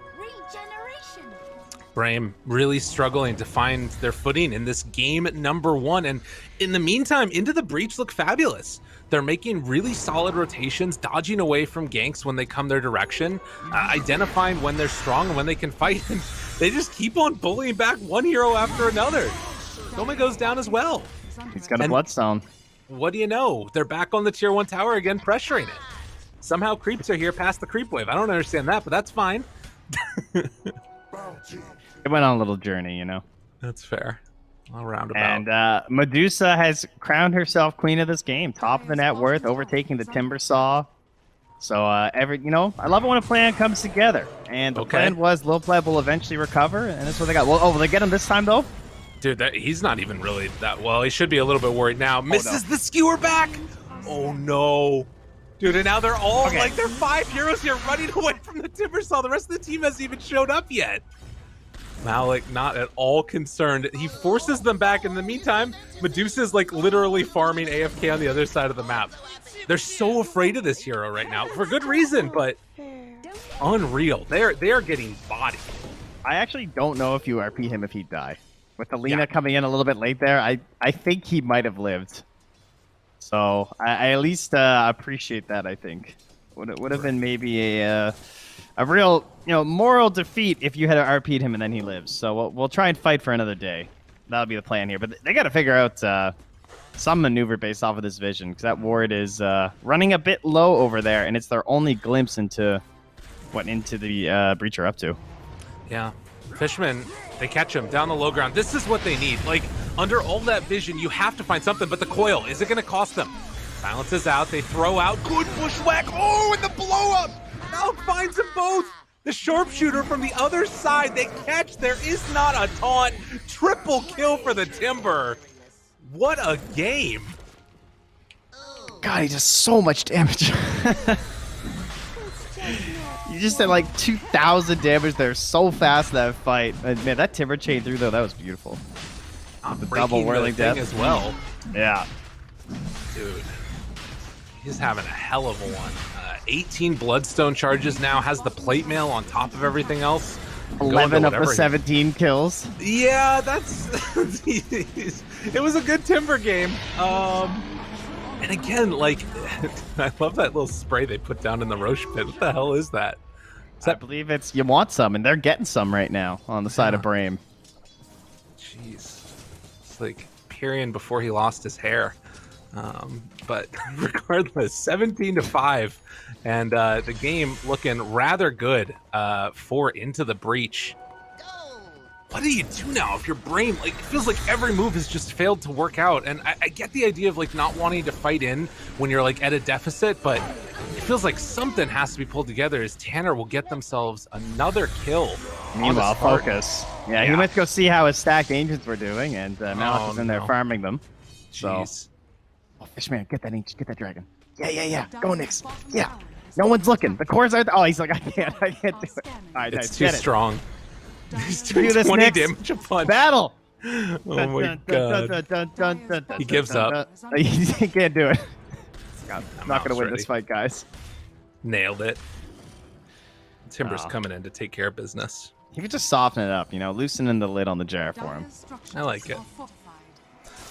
Brame really struggling to find their footing in this game number 1. And in the meantime, Into the Breach look fabulous. They're making really solid rotations, dodging away from ganks when they come their direction, identifying when they're strong and when they can fight. And they just keep on bullying back one hero after another. Doma goes down as well. He's got a Bloodstone. What do you know? They're back on the tier 1 tower again, pressuring it. Somehow creeps are here past the creep wave. I don't understand that, but that's fine. It went on a little journey, you know. That's fair. All roundabout. And Medusa has crowned herself queen of this game. Top of the net worth, overtaking the Timbersaw. So, you know, I love it when a plan comes together. And the plan was Lil Pleb will eventually recover, and that's what they got. Well, will they get him this time, though? Dude, he's not even really that well. He should be a little bit worried now. Misses the skewer back. Oh, no. Dude, and now they're all, like, they're 5 heroes here running away from the Timbersaw. The rest of the team hasn't even showed up yet. Malik not at all concerned. He forces them back. In the meantime, Medusa's like literally farming AFK on the other side of the map. They're so afraid of this hero right now for good reason, but unreal. They are getting bodied. I actually don't know if you RP him if he'd die. With the Lina coming in a little bit late there, I think he might have lived. So I at least appreciate that. I think would have been maybe a real, you know, moral defeat if you had RP'd him and then he lives. So we'll try and fight for another day. That'll be the plan here. But they got to figure out some maneuver based off of this vision, because that ward is running a bit low over there, and it's their only glimpse into what the breach are up to. Yeah, Fishmen, they catch him down the low ground. This is what they need. Like, under all that vision, you have to find something. But the coil, is it going to cost them? Silences out. They throw out. Good bushwhack. Oh, and the blow up. Malik finds them both. The sharpshooter from the other side. They catch. There is not a taunt. Triple kill for the Timber. What a game. God, he does so much damage. You just did like 2,000 damage there so fast in that fight. Man, that Timber chain through though, that was beautiful. The double whirling death as well. Yeah. Dude, he's having a hell of a one. 18 Bloodstone charges now, has the plate mail on top of everything else. 11 of the 17 kills. Yeah, that's... it was a good Timber game. And again, like, I love that little spray they put down in the Roche pit. What the hell is that? I believe it's you want some, and they're getting some right now on the side of Brame. Jeez. It's like Pyrian before he lost his hair. But regardless, 17-5. And the game looking rather good for Into the Breach. What do you do now if you're Brame? Like, it feels like every move has just failed to work out. And I get the idea of like not wanting to fight in when you're like at a deficit, but it feels like something has to be pulled together as Tanner will get themselves another kill. Meanwhile, Focus. Yeah, he went to go see how his stacked ancients were doing, and Malik is in there farming them. Jeez. Oh, Fishman, get that ancient, get that dragon. Yeah. Go, Nyx. Yeah. No one's looking. The cores are. Oh, he's like, I can't do it. All right, it's too strong. He's doing do this 20 next damage a punch. battle. Oh my god. He gives up. He can't do it. I'm not going to win this fight, guys. Nailed it. Timber's coming in to take care of business. He could just soften it up, you know, loosening the lid on the jar for him. I like it.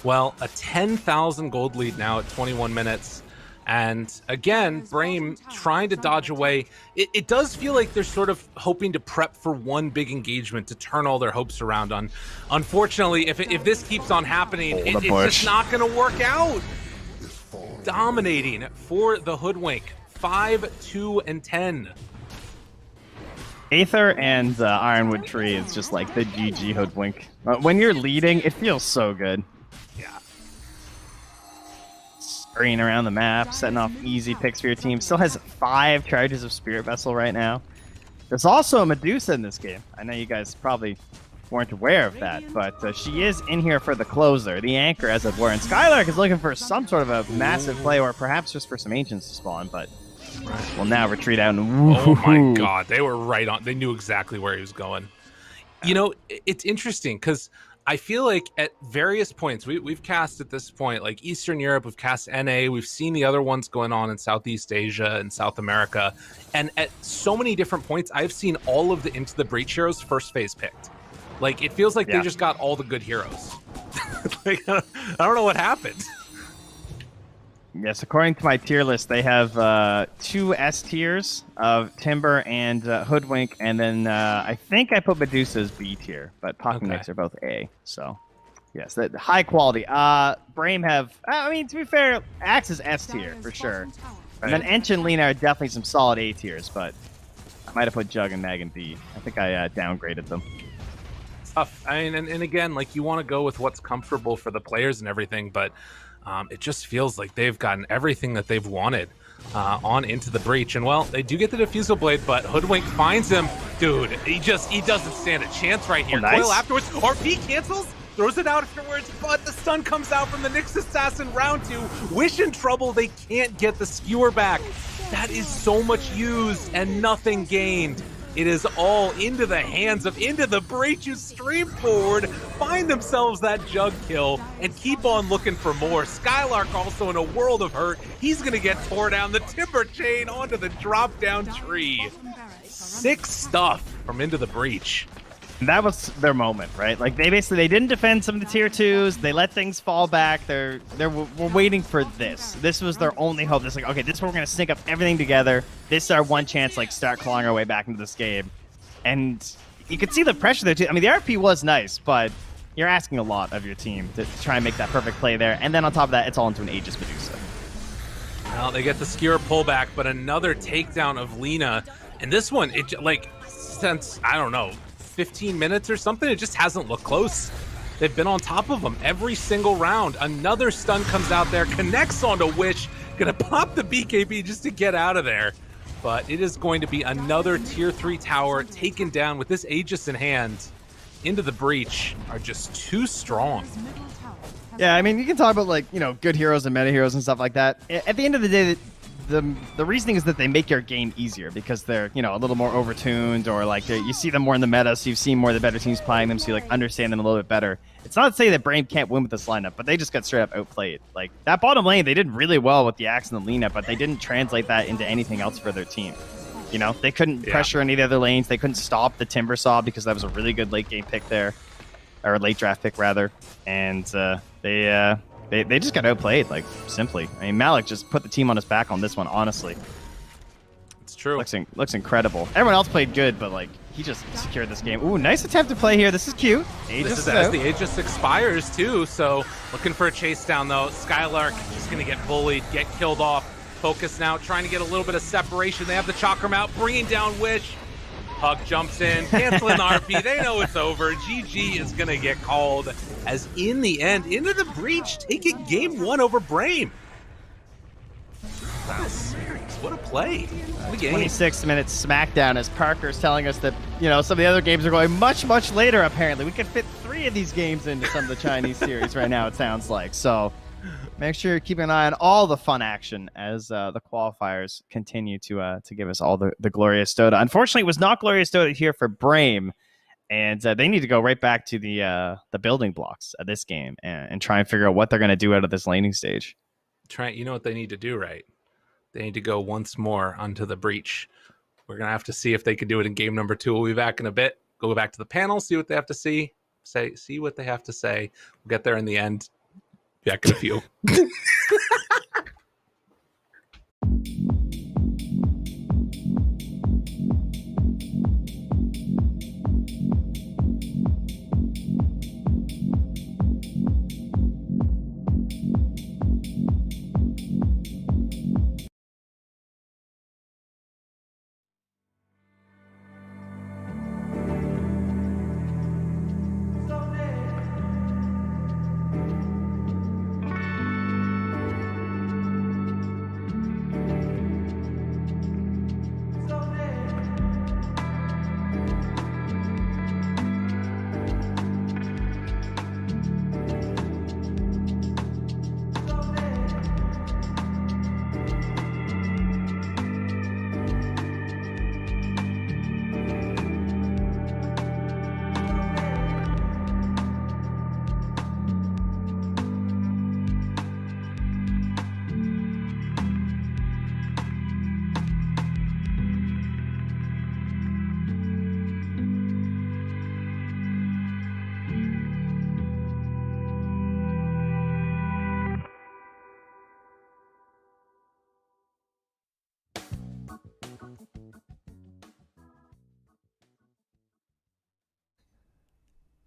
Well, a 10,000 gold lead now at 21 minutes. And again, Brame trying to dodge away. It does feel like they're sort of hoping to prep for one big engagement to turn all their hopes around on. Unfortunately, if this keeps on happening, it's just not going to work out. Dominating for the Hoodwink. 5, 2, and 10. Aether and Ironwood Tree is just like the GG Hoodwink. When you're leading, it feels so good. Yeah. Scurrying around the map, setting off easy picks for your team. Still has 5 charges of Spirit Vessel right now. There's also a Medusa in this game. I know you guys probably weren't aware of that, but she is in here for the closer, the anchor, as it were. And Skylark is looking for some sort of a massive play, or perhaps just for some Ancients to spawn, but will now retreat out and oh my god, they were right on. They knew exactly where he was going. You know, it's interesting because I feel like at various points, we've cast at this point, like Eastern Europe, we've cast NA, we've seen the other ones going on in Southeast Asia and South America. And at so many different points, I've seen all of the Into the Breach heroes first phase picked. Like, it feels like they just got all the good heroes. Like, I don't know what happened. Yes, according to my tier list, they have 2 S tiers of Timber and Hoodwink, and then I think I put Medusa as B tier, but Pocket Mix are both A. So, yes, the high quality. Brame have, I mean, to be fair, Axe is S tier for sure. And then Ench and Lena are definitely some solid A tiers, but I might have put Jug and Mag in B. I think I downgraded them. Tough. I mean, and again, like, you want to go with what's comfortable for the players and everything, but it just feels like they've gotten everything that they've wanted on Into the Breach. And, well, they do get the Diffusal Blade, but Hoodwink finds him. Dude, he doesn't stand a chance right here. Nice. Coil afterwards. RP cancels, throws it out afterwards, but the stun comes out from the Nyx Assassin round 2. Wish in trouble. They can't get the skewer back. That is so much used and nothing gained. It is all into the hands of Into the Breach, who stream forward, find themselves that Jug kill, and keep on looking for more. Skylark also in a world of hurt. He's going to get tore down the Timber Chain onto the drop-down tree. 6 stuff from Into the Breach. That was their moment, right? Like, they didn't defend some of the tier 2s. They let things fall back. We're waiting for this. This was their only hope. It's like, okay, this is where we're going to sync up everything together. This is our one chance, like, start clawing our way back into this game. And you could see the pressure there, too. I mean, the RP was nice, but you're asking a lot of your team to try and make that perfect play there. And then on top of that, it's all into an Aegis Medusa. Well, they get the skewer pullback, but another takedown of Lena. And this one, since, I don't know, 15 minutes or something, it just hasn't looked close. They've been on top of them every single round. Another stun comes out there, connects onto Wish, gonna pop the BKB just to get out of there. But it is going to be another tier 3 tower taken down with this Aegis in hand. Into the Breach are just too strong. Yeah, I mean, you can talk about, like, you know, good heroes and meta heroes and stuff like that. At the end of the day, the reasoning is that they make your game easier because they're, you know, a little more overtuned, or like you see them more in the meta, so you've seen more of the better teams playing them, so you like understand them a little bit better. It's not to say that Brame can't win with this lineup, but they just got straight up outplayed. Like, that bottom lane, they did really well with the Axe and the Lena, but they didn't translate that into anything else for their team. You know, they couldn't pressure any of the other lanes. They couldn't stop the Timber Saw because that was a really good late game pick there, or late draft pick rather, and They just got outplayed, like, simply. I mean, Malik just put the team on his back on this one, honestly. It's true. Looks incredible. Everyone else played good, but, like, he just secured this game. Ooh, nice attempt to play here. This is cute. This is as the Aegis expires, too, so looking for a chase down, though. Skylark just going to get bullied, get killed off. Focus now, trying to get a little bit of separation. They have the Chakram out, bringing down Wish. Puck jumps in, canceling the RP. They know it's over. GG is going to get called, as in the end, Into the Breach taking game 1 over Brame. Wow, series. What a play. What a game. 26 minutes SmackDown, as Parker's telling us that, you know, some of the other games are going much, much later, apparently. We could fit 3 of these games into some of the Chinese series right now, it sounds like. So, make sure you're keeping an eye on all the fun action as the qualifiers continue to give us all the glorious Dota. Unfortunately, it was not glorious Dota here for Brame, and they need to go right back to the building blocks of this game and try and figure out what they're going to do out of this laning stage. Trent, you know what they need to do, right? They need to go once more onto the breach. We're going to have to see if they can do it in game number 2. We'll be back in a bit. Go back to the panel, see what they have to see what they have to say. We'll get there in the end. Back in a few.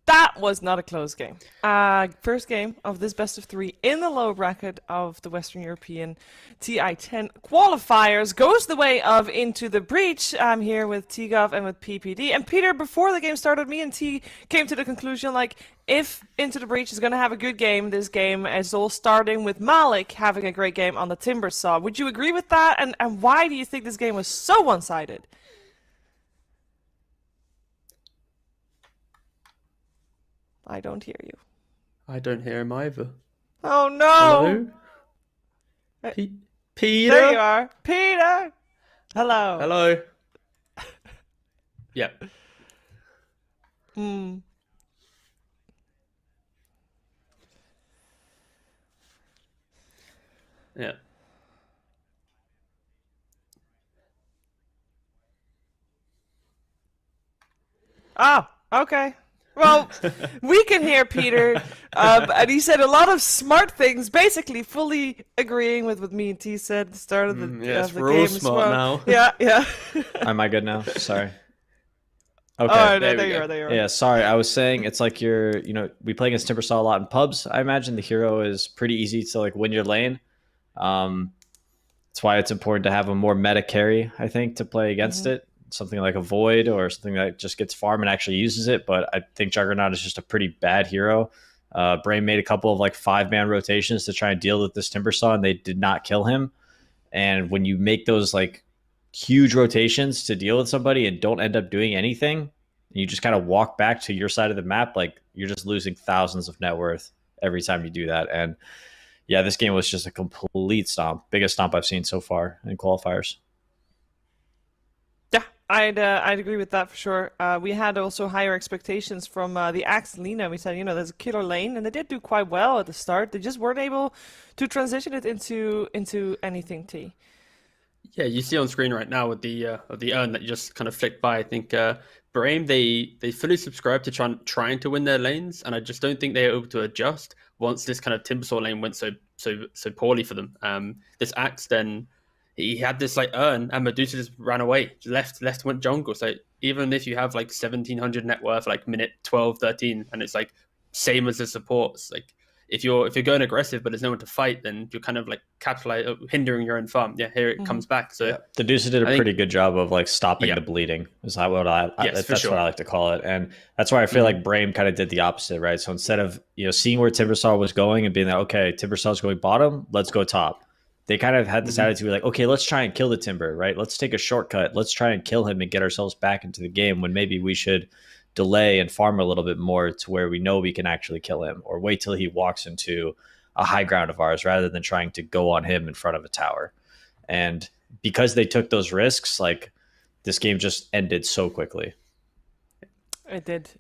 That was not a close game. First game of this best of 3 in the lower bracket of the Western European TI10 qualifiers goes the way of Into the Breach. I'm here with T-Gov and with PPD. And Peter, before the game started, me and T came to the conclusion, like, if Into the Breach is going to have a good game, this game is all starting with Malik having a great game on the Timber Saw. Would you agree with that? And why do you think this game was so one-sided? I don't hear you. I don't hear him either. Oh no! Hello? Peter? There you are. Peter! Hello. Hello. Yep. Yeah. Oh, okay. Well, we can hear Peter, and he said a lot of smart things, basically fully agreeing with what me and T said at the start of the, yes, the we're game all as smart well. now. Yeah. Am I good now? Sorry. Okay. Oh, there you are. Yeah, sorry. I was saying it's like we play against Timbersaw a lot in pubs. I imagine the hero is pretty easy to like win your lane. That's why it's important to have a more meta carry, I think, to play against it. Something like a Void or something that just gets farm and actually uses it. But I think Juggernaut is just a pretty bad hero. Brame made a couple of like 5-man rotations to try and deal with this Timbersaw, and they did not kill him. And when you make those like huge rotations to deal with somebody and don't end up doing anything, and you just kind of walk back to your side of the map, like you're just losing thousands of net worth every time you do that. And yeah, this game was just a complete stomp. Biggest stomp I've seen so far in qualifiers. I'd agree with that for sure. We had also higher expectations from the Axe and Lina. We said, there's a killer lane, and they did do quite well at the start. They just weren't able to transition it into anything. T. Yeah, you see on screen right now with the urn that you just kind of flicked by. I think Brame they fully subscribed to trying to win their lanes, and I just don't think they are able to adjust once this kind of Timbersaw lane went so poorly for them. This Axe then. He had this like urn, and Medusa just ran away, left went jungle. So even if you have like 1700 net worth, like minute 12, 13, and it's like same as the supports, like if you're going aggressive but there's no one to fight, then you're kind of like hindering your own farm. Yeah, here it comes back. So the Medusa did a pretty good job of like stopping the bleeding. Is that what that's sure. what I like to call it, and that's why I feel like Brame kind of did the opposite, right? So instead of seeing where Timbersaw was going and being like, okay, Timbersaw's going bottom, let's go top. They kind of had this attitude like, okay, let's try and kill the Timber, right? Let's take a shortcut. Let's try and kill him and get ourselves back into the game when maybe we should delay and farm a little bit more to where we know we can actually kill him, or wait till he walks into a high ground of ours rather than trying to go on him in front of a tower. And because they took those risks, like this game just ended so quickly. It did.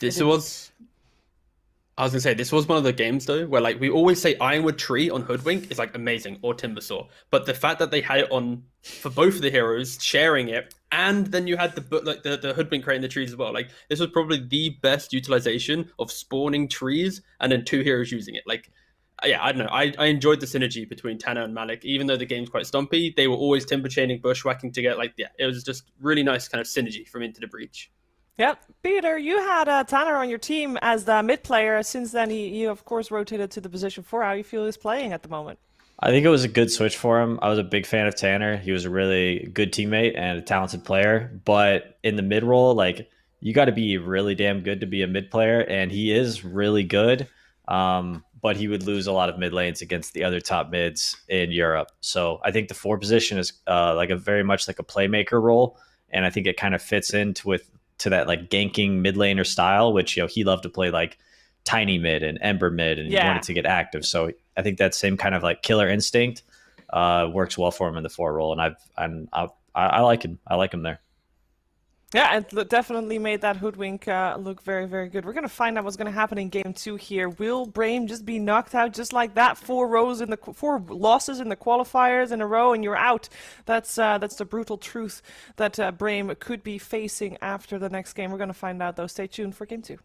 I was gonna say, this was one of the games though where like we always say Ironwood Tree on Hoodwink is like amazing, or Timbersaw, but the fact that they had it on for both of the heroes sharing it, and then you had the Hoodwink creating the trees as well. Like this was probably the best utilization of spawning trees and then two heroes using it. Like, yeah, I don't know. I enjoyed the synergy between Tanner and Malik, even though the game's quite stumpy. They were always timber chaining, bushwhacking together. Like, yeah, it was just really nice kind of synergy from Into the Breach. Yep. Peter, you had Tanner on your team as the mid player. Since then, he of course rotated to the position 4. How do you feel he's playing at the moment? I think it was a good switch for him. I was a big fan of Tanner. He was a really good teammate and a talented player. But in the mid role, like, you got to be really damn good to be a mid player, and he is really good. But he would lose a lot of mid lanes against the other top mids in Europe. So I think the 4 position is like a very much like a playmaker role, and I think it kind of fits into that like ganking mid laner style, which, you know, he loved to play like tiny mid and ember mid, and he wanted to get active. So I think that same kind of like killer instinct works well for him in the 4 role, and I like him. I like him there. Yeah, it definitely made that Hoodwink look very, very good. We're going to find out what's going to happen in game 2 here. Will Brame just be knocked out just like that? 4 losses in the qualifiers in a row, and you're out. That's the brutal truth that Brame could be facing after the next game. We're going to find out, though. Stay tuned for game 2.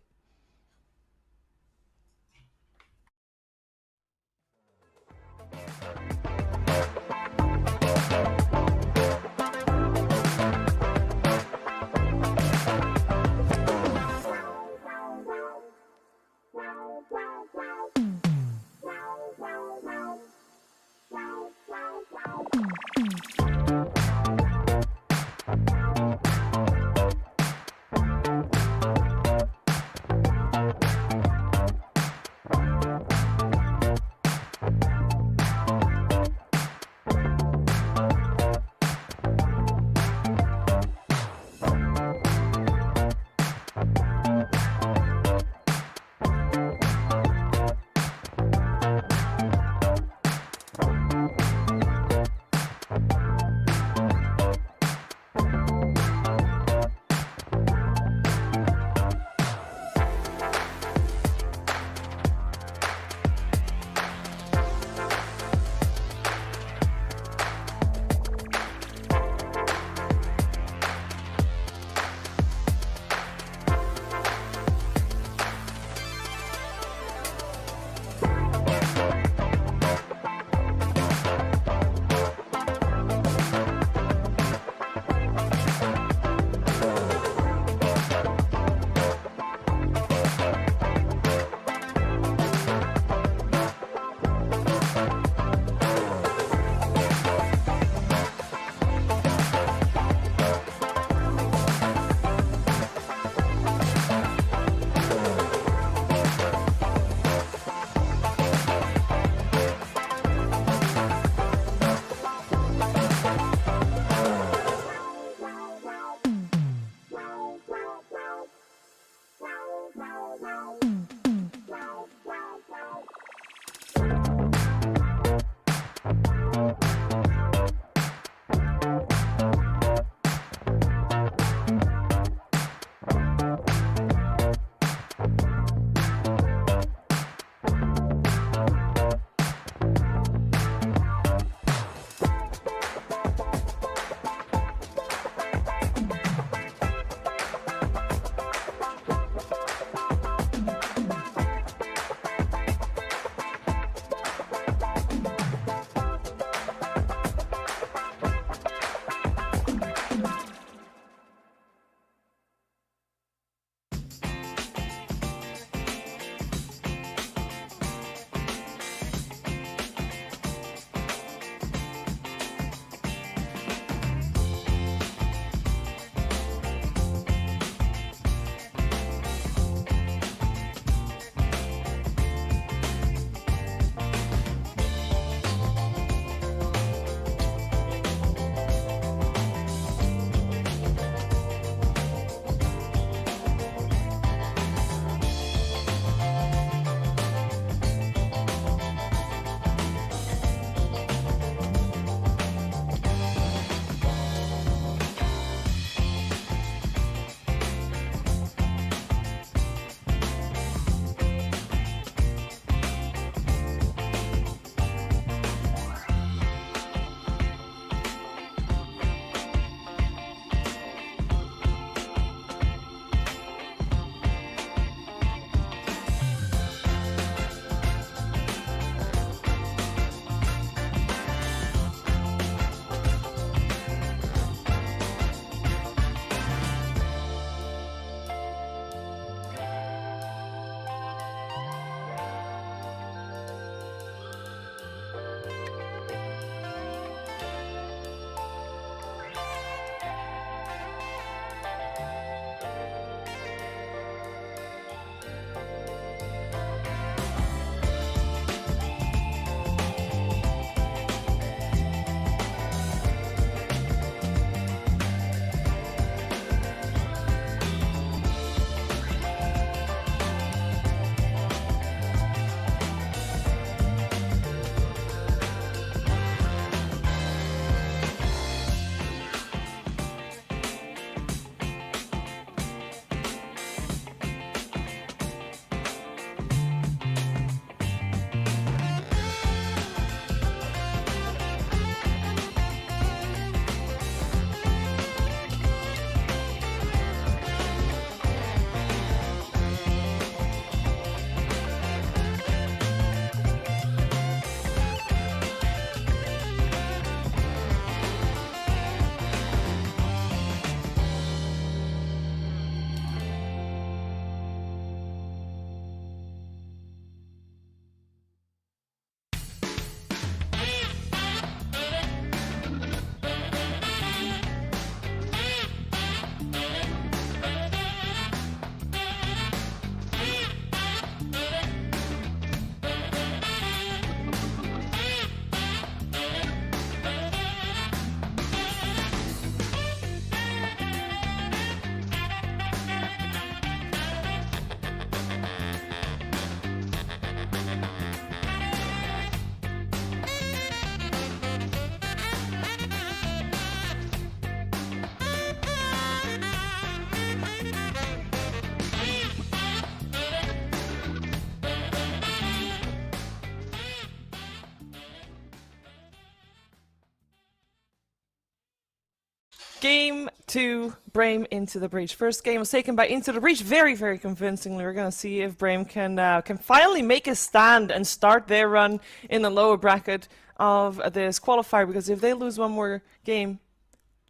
Game 2, Brame Into the Breach. First game was taken by Into the Breach very, very convincingly. We're going to see if Brame can finally make a stand and start their run in the lower bracket of this qualifier, because if they lose one more game,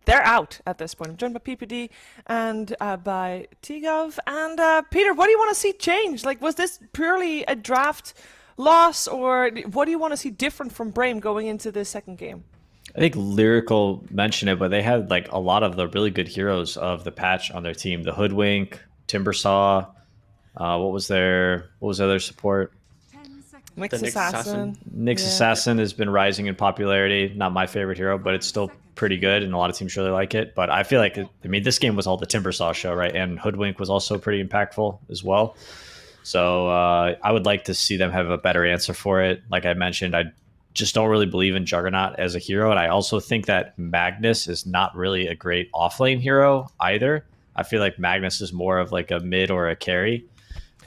they're out at this point. I'm joined by PPD and by Tigov. And Peter, what do you want to see change? Like, was this purely a draft loss, or what do you want to see different from Brame going into this second game? I think Lyrical mentioned it, but they had like a lot of the really good heroes of the patch on their team. The Hoodwink, Timbersaw. What was their other support? Nyx Assassin. Nyx Assassin has been rising in popularity. Not my favorite hero, but it's still pretty good, and a lot of teams really like it. But I feel like, this game was all the Timbersaw show, right? And Hoodwink was also pretty impactful as well. So I would like to see them have a better answer for it. Like I mentioned, I just don't really believe in Juggernaut as a hero. And I also think that Magnus is not really a great offlane hero either. I feel like Magnus is more of like a mid or a carry.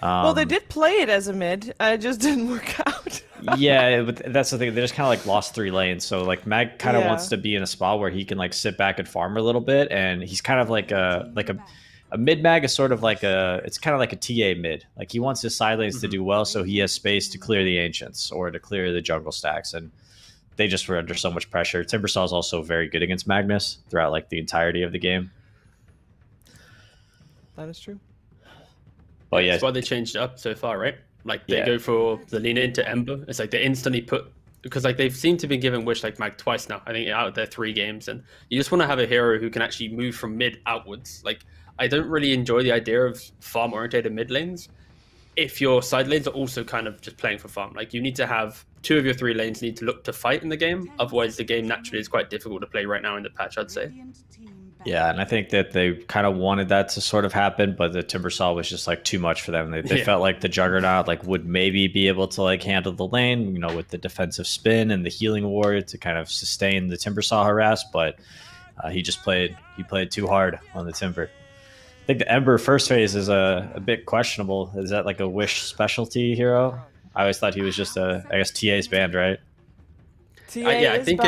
Well, they did play it as a mid. It just didn't work out. Yeah, but that's the thing. They just kind of like lost 3 lanes. So like Mag kind of wants to be in a spot where he can like sit back and farm a little bit. And he's kind of like a mid mag is sort of like it's kind of like a TA mid. Like he wants his side lanes to do well, so he has space to clear the ancients or to clear the jungle stacks. And they just were under so much pressure. Timbersaw is also very good against Magnus throughout like the entirety of the game. That is true. But yeah, that's why they changed it up so far, right? Like they go for the lean into Ember. It's like they instantly put, because like they've seemed to be giving Wish like Mag twice now. I think out of their 3 games, and you just want to have a hero who can actually move from mid outwards. Like I don't really enjoy the idea of farm oriented mid lanes if your side lanes are also kind of just playing for farm. Like you need to have 2 of your 3 lanes need to look to fight in the game. Otherwise, the game naturally is quite difficult to play right now in the patch, I'd say. Yeah, and I think that they kind of wanted that to sort of happen, but the Timbersaw was just like too much for them. They felt like the Juggernaut like would maybe be able to like handle the lane, with the defensive spin and the healing ward to kind of sustain the Timbersaw harass, but he played too hard on the Timber. I think the Ember first phase is a bit questionable. Is that like a Wish specialty hero? I always thought he was just I guess TA's banned, right? I think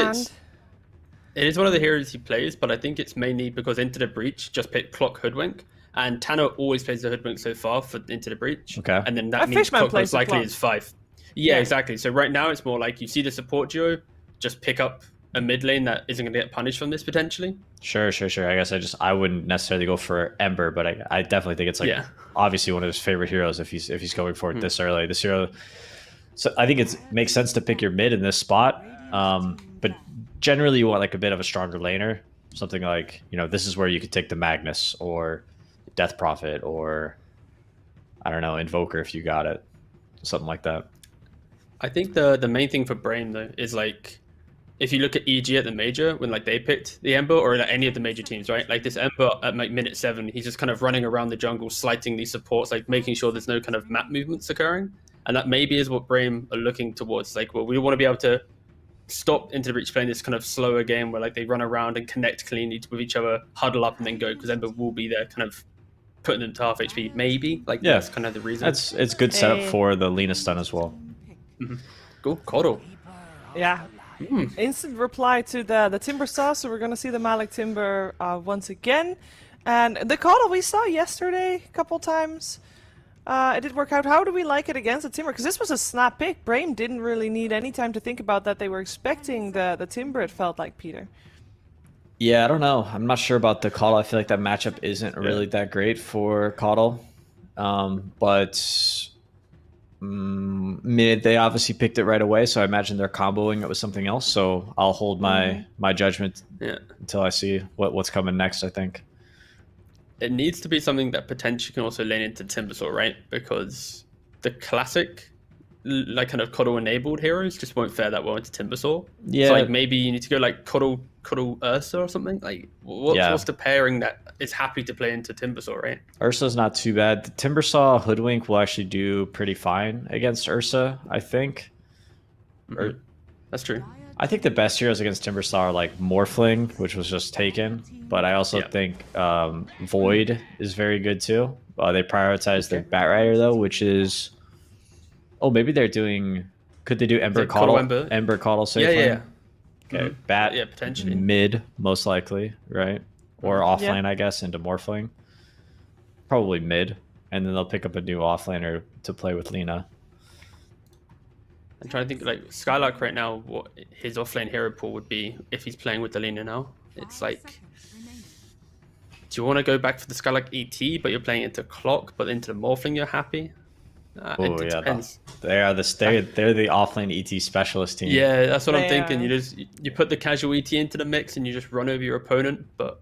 it is one of the heroes he plays, but I think it's mainly because Into the Breach just picked Clock Hoodwink, and Tanner always plays the Hoodwink so far for Into the Breach. Okay. And then that means Clock most likely is 5. Yeah, exactly. So right now it's more like you see the support duo just pick up a mid lane that isn't going to get punished from this potentially. Sure. I guess I wouldn't necessarily go for Ember, but I definitely think it's like obviously one of his favorite heroes if he's going for it this early. This hero, so I think it makes sense to pick your mid in this spot. But generally you want like a bit of a stronger laner, something like this is where you could take the Magnus or Death Prophet or I don't know, Invoker if you got it, something like that. I think the main thing for Brame though is like, if you look at EG at the major, when like they picked the Ember or like any of the major teams, right? Like this Ember at like minute 7, he's just kind of running around the jungle, slighting these supports, like making sure there's no kind of map movements occurring. And that maybe is what Brame are looking towards. Like, well, we want to be able to stop Into the Breach playing this kind of slower game where like they run around and connect cleanly with each other, huddle up and then go, because Ember will be there kind of putting them to half HP, maybe. Like that's kind of the reason. It's good setup for the Lina stun as well. Cool. Coddle. Yeah. Instant reply to the Timbersaw, so we're going to see the Malik Timber once again. And the Coddle we saw yesterday a couple times. It did work out. How do we like it against the Timber? Because this was a snap pick. Brame didn't really need any time to think about that. They were expecting the Timber, it felt like, Peter. Yeah, I don't know. I'm not sure about the Coddle. I feel like that matchup isn't really that great for Coddle. But mid, they obviously picked it right away, so I imagine they're comboing it with something else. So I'll hold my judgment until I see what's coming next, I think. It needs to be something that potentially can also lane into Timbersaw, right? Because the classic, like kind of Coddle enabled heroes just won't fare that well into Timbersaw. Yeah. So like maybe you need to go like Coddle Ursa or something. Like what's the pairing that is happy to play into Timbersaw, right? Ursa's not too bad. The Timbersaw Hoodwink will actually do pretty fine against Ursa, I think. That's true. I think the best heroes against Timbersaw are like Morphling, which was just taken, but I also think Void is very good too. They prioritize their Batrider though, which is maybe they're doing. Could they do Ember Coddle? Ember Coddle safe lane? Yeah. Okay, Bat potentially mid most likely, right? or offlane, I guess, into Morphling. Probably mid, and then they'll pick up a new offlaner to play with Lina. I'm trying to think, like, Skylark right now, what his offlane hero pool would be if he's playing with the Lina now. It's like, do you want to go back for the Skylark ET, but you're playing into Clock, but into the Morphling you're happy? Oh yeah, they're the offlane ET specialist team. Yeah, that's what I'm thinking. You put the casual ET into the mix and you just run over your opponent, but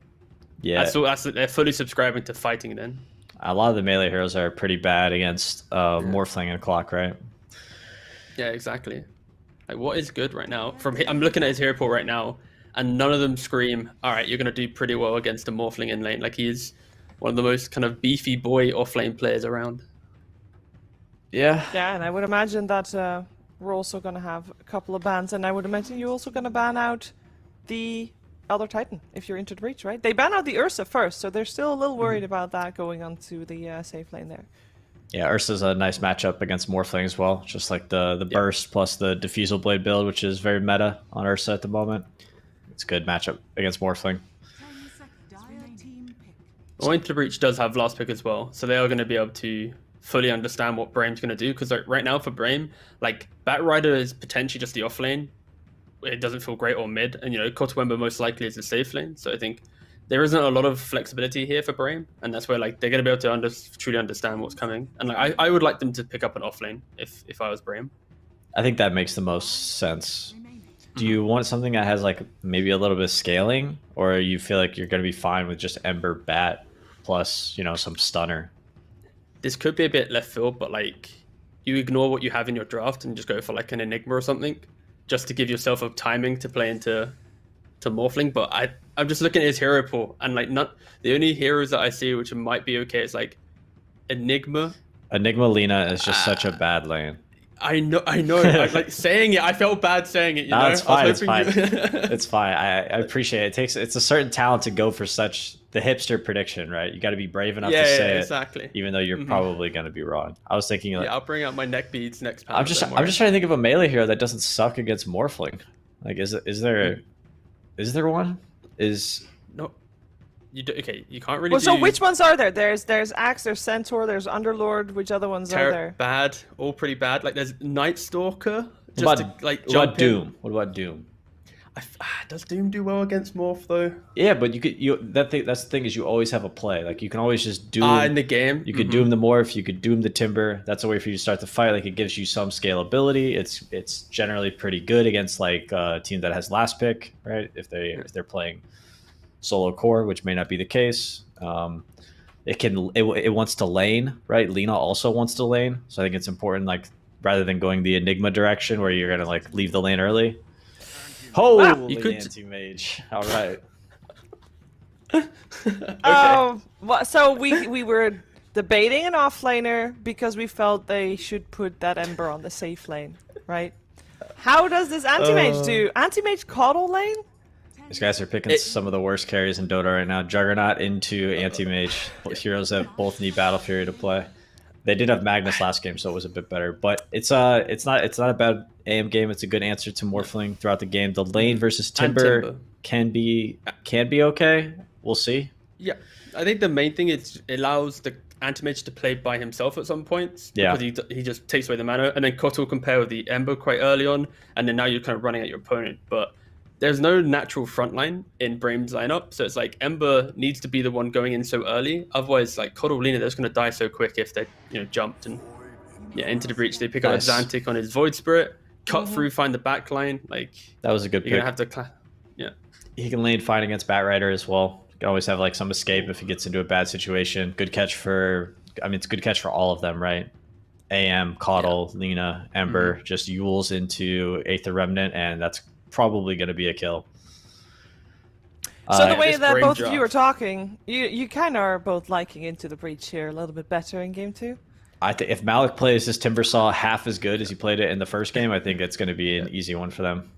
yeah, they're fully subscribing to fighting then. A lot of the melee heroes are pretty bad against Morphling and Clock, right? Yeah, exactly. Like, what is good right now? I'm looking at his hero pool right now, and none of them scream, all right, you're going to do pretty well against a Morphling in lane. Like, he's one of the most kind of beefy boy offlane players around. Yeah. Yeah, and I would imagine that we're also going to have a couple of bans, and I would imagine you're also going to ban out the Elder Titan if you're into the breach, right? They ban out the Ursa first, so they're still a little worried about that going on to the safe lane there. Yeah, Ursa's a nice matchup against Morphling as well. Just like the burst plus the Diffusal Blade build, which is very meta on Ursa at the moment. It's a good matchup against Morphling. Well, Into the Breach does have last pick as well, so they are going to be able to fully understand what Brame's going to do, because like, right now for Brame, like, Batrider is potentially just the off lane. It doesn't feel great, or mid, and Kotowemba most likely is the safe lane, so I think there isn't a lot of flexibility here for Brame, and that's where like they're going to be able to truly understand what's coming. And like I would like them to pick up an off lane if I was Brame. I think that makes the most sense. Do you want something that has like maybe a little bit of scaling, or you feel like you're going to be fine with just Ember Bat plus some stunner? This could be a bit left field, but like you ignore what you have in your draft and just go for like an Enigma or something, just to give yourself a timing to play into Morphling. But I'm just looking at his hero pool, and like the only heroes that I see which might be okay is like Enigma. Lina is just such a bad lane. I know. I like saying it. I felt bad saying it. No, it's fine. It's fine. It's fine. I appreciate it. It's a certain talent to go for such the hipster prediction, right? You got to be brave enough to say exactly. it, even though you're probably going to be wrong. I was thinking, like, I'll bring out my neck beads next time. I'm just trying to think of a melee hero that doesn't suck against Morphling. Like, is there one? No. You can't really. Well, so which ones are there? There's Axe, there's Centaur, there's Underlord. Which other ones are there? Bad, all pretty bad. Like there's Night Stalker. What about Doom? What about Doom? Does Doom do well against Morph though? Yeah, but that's the thing is you always have a play. Like you can always just Doom in the game. You could Doom the Morph, you could Doom the Timber. That's a way for you to start the fight. Like it gives you some scalability. It's generally pretty good against like a team that has last pick, right? If they're playing solo core, which may not be the case. It wants to lane, right? Lina also wants to lane, so I think it's important, like rather than going the Enigma direction where you're gonna like leave the lane early. Holy anti-mage! All right. Okay. So we were debating an offlaner because we felt they should put that Ember on the safe lane, right? How does this anti-mage do? Anti-mage Coddle lane? These guys are picking some of the worst carries in Dota right now. Juggernaut into anti-mage. Heroes that both need Battle Fury to play. They did have Magnus last game, so it was a bit better. But it's not a bad AM game. It's a good answer to Morphling throughout the game. The lane versus Timber can be okay. We'll see. Yeah, I think the main thing is it allows the anti-mage to play by himself at some points. Yeah. Because he just takes away the mana, and then Koto will compare with the Ember quite early on, and then now you're kind of running at your opponent. But there's no natural frontline in Brame's lineup, so it's like Ember needs to be the one going in so early. Otherwise, like Koddle Lina, they're just going to die so quick if they jumped and into the breach. They pick up Xantic on his Void Spirit, cut through, find the back line. Like that was a good pick. You're gonna have to, He can lane fine against Batrider as well. You can always have like some escape if he gets into a bad situation. Good catch it's a good catch for all of them, right? AM, Coddle, Lina, Ember, just Yules into Aether Remnant, and that's probably going to be a kill. So the way that both of you are talking, you kind of are both liking Into the Breach here a little bit better in game 2. I think if Malik plays this Timbersaw half as good as he played it in the first game, I think it's going to be an easy one for them.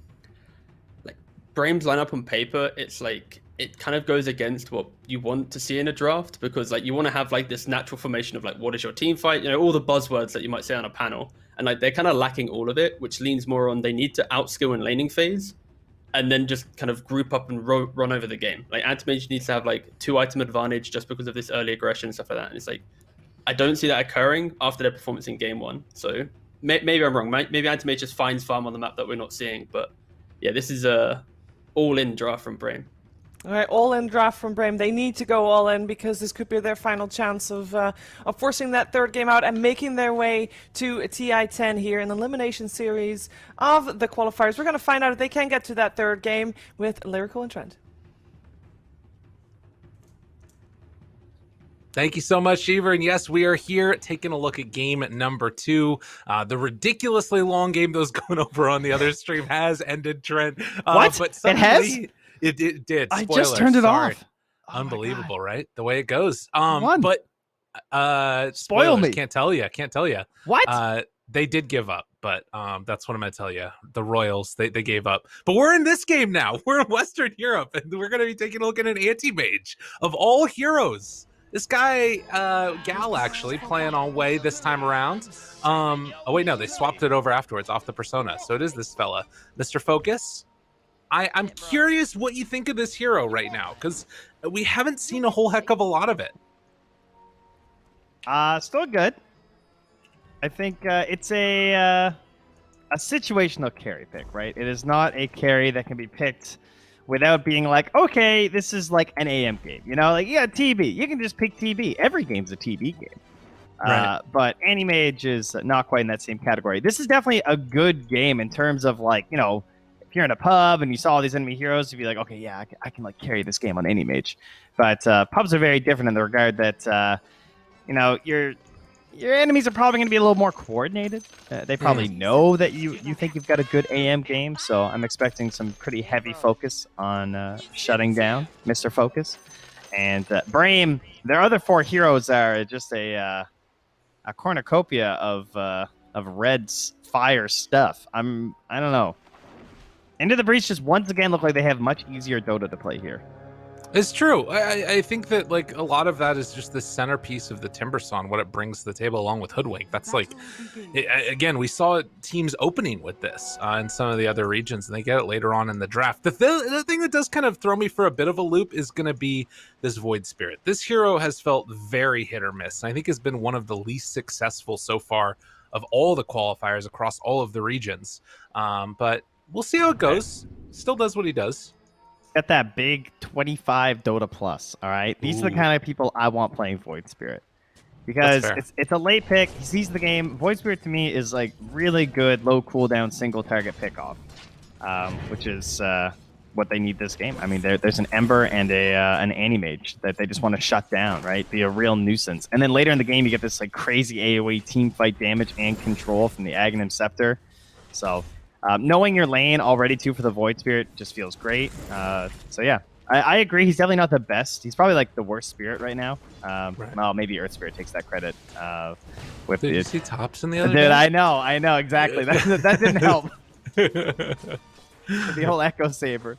Like Brame's lineup on paper, it's like it kind of goes against what you want to see in a draft, because like you want to have like this natural formation of like what is your team fight, all the buzzwords that you might say on a panel. And like they're kind of lacking all of it, which leans more on they need to outskill in laning phase and then just kind of group up and run over the game. Like Anti-Mage needs to have like 2-item advantage just because of this early aggression and stuff like that. And it's like, I don't see that occurring after their performance in game 1. So maybe I'm wrong. Maybe Anti-Mage just finds farm on the map that we're not seeing. But yeah, this is a all-in draft from Brame. All right, all-in draft from Brame. They need to go all in because this could be their final chance of forcing that third game out and making their way to a TI-10 here in the elimination series of the qualifiers. We're going to find out if they can get to that third game with Lyrical and Trent. Thank you so much, Shiver. And yes, we are here taking a look at game number 2. The ridiculously long game that was going over on the other stream has ended, Trent. What? But it has? It did. I Spoiler, just turned it off. Oh Unbelievable, right? The way it goes. What? But Spoil me. Can't tell you. What? They did give up, but that's what I'm going to tell you. The Royals, they gave up. But we're in this game now. We're in Western Europe, and we're going to be taking a look at an anti-mage of all heroes. This guy, Gal, actually, playing on Way this time around. Oh, wait, no, they swapped it over afterwards off the persona. So it is this fella, Mr. Focus. I'm curious what you think of this hero right now, because we haven't seen a whole heck of a lot of it. Still good. I think it's a situational carry pick, right? It is not a carry that can be picked without being like, okay, this is like an AM game. You know, like, yeah, TB. You can just pick TB. Every game's a TB game. Right. But Anti-Mage is not quite in that same category. This is definitely a good game in terms of, like, you know, if you're in a pub and you saw all these enemy heroes, you'd be like, okay, yeah, I can like carry this game on Anti-Mage. But pubs are very different in the regard that, you know, your enemies are probably going to be a little more coordinated. They probably know that you think you've got a good AM game, so I'm expecting some pretty heavy focus on shutting down Mr. Focus. And Brame, their other 4 heroes are just a cornucopia of Red's fire stuff. I don't know. Into the Breach just once again look like they have much easier Dota to play here. It's true. I think that like a lot of that is just the centerpiece of the Timbersaw, what it brings to the table along with Hoodwink. That's like, again, we saw teams opening with this in some of the other regions, and they get it later on in the draft. The thing that does kind of throw me for a bit of a loop is going to be this Void Spirit. This hero has felt very hit or miss, and I think has been one of the least successful so far of all the qualifiers across all of the regions. But we'll see how it goes. Still does what he does. Got that big 25 Dota plus, all right? These are the kind of people I want playing Void Spirit. Because it's a late pick. He sees the game. Void Spirit to me is like really good, low cooldown, single target pickoff, which is what they need this game. I mean, there's an Ember and an Anti-Mage that they just want to shut down, right? Be a real nuisance. And then later in the game, you get this like crazy AoE team fight damage and control from the Aghanim Scepter. So knowing your lane already too for the Void Spirit just feels great. So yeah, I agree. He's definitely not the best. He's probably like the worst Spirit right now. Right. Well, maybe Earth Spirit takes that credit. With Did you see Tops in the other Dude, game? I know exactly. That didn't help. The whole Echo Saber.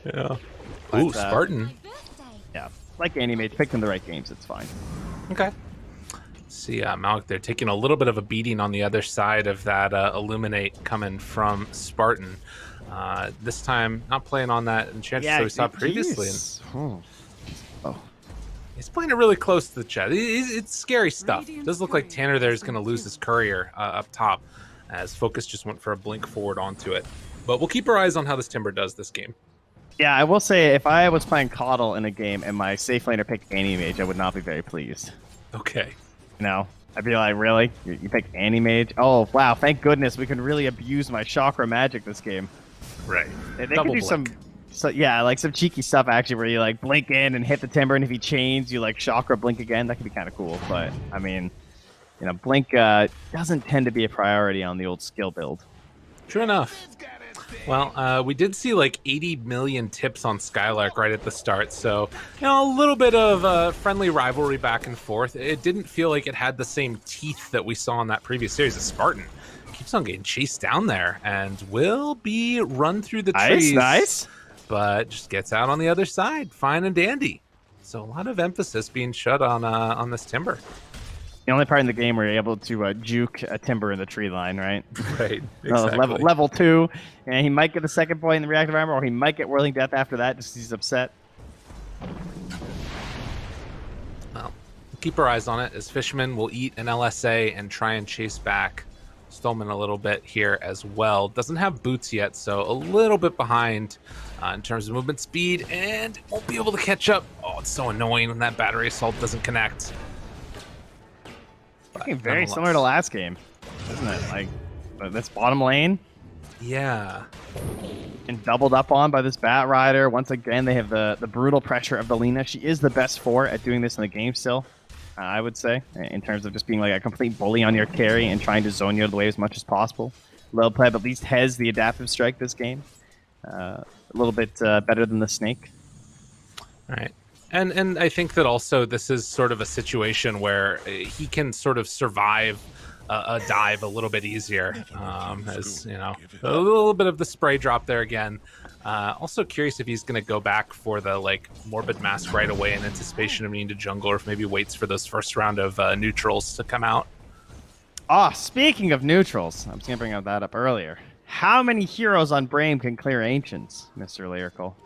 Yeah. But, Ooh, Spartan. Yeah, like Anti-Mage, picked in the right games. It's fine. Okay. See, Malik, they're taking a little bit of a beating on the other side of that Illuminate coming from Spartan. This time, not playing on that Enchantress that we saw previously. He's playing it really close to the chest. It's scary stuff. It does look like Tanner there is going to lose his courier up top, as Focus just went for a blink forward onto it. But we'll keep our eyes on how this Timber does this game. Yeah, I will say, if I was playing Coddle in a game and my safe laner picked Anti-Mage, I would not be very pleased. Okay. You know, I'd be like, really? You picked Anti-Mage? Oh, wow, thank goodness we can really abuse my Chakra magic this game. Right. They can do some cheeky stuff, actually, where you, like, blink in and hit the Timber, and if he chains, you, like, Chakra blink again. That could be kind of cool, but, I mean, you know, blink doesn't tend to be a priority on the old skill build. True enough. Well, we did see like 80 million tips on Skylark right at the start, so you know, a little bit of friendly rivalry back and forth. It didn't feel like it had the same teeth that we saw in that previous series. Of Spartan keeps on getting chased down there and will be run through the trees. Nice. But just gets out on the other side, fine and dandy. So a lot of emphasis being shut on this Timber. the only part in the game where you're able to juke a Timber in the tree line, right? Right, exactly. Level 2, and he might get the second point in the reactive armor, or he might get Whirling Death after that, just 'cause he's upset. Well, keep our eyes on it, as Fishman will eat an LSA and try and chase back Stolman a little bit here as well. Doesn't have boots yet, so a little bit behind in terms of movement speed, and won't be able to catch up. Oh, it's so annoying when that battery assault doesn't connect. Very similar to last game, isn't it? Like, this bottom lane. Yeah. And doubled up on by this Bat Rider. Once again, they have the brutal pressure of the Lina. She is the best 4 at doing this in the game still, I would say, in terms of just being like a complete bully on your carry and trying to zone you out of the way as much as possible. Lil Pleb at least has the adaptive strike this game. A little bit better than the Snake. All right. And I think that also this is sort of a situation where he can sort of survive a dive a little bit easier, as you know, a little bit of the spray drop there again. Also curious if he's going to go back for the like Morbid Mask right away in anticipation of needing to jungle, or if maybe waits for those first round of neutrals to come out. Speaking of neutrals, I was going to bring that up earlier. How many heroes on Brame can clear Ancients, Mr. Lyrical?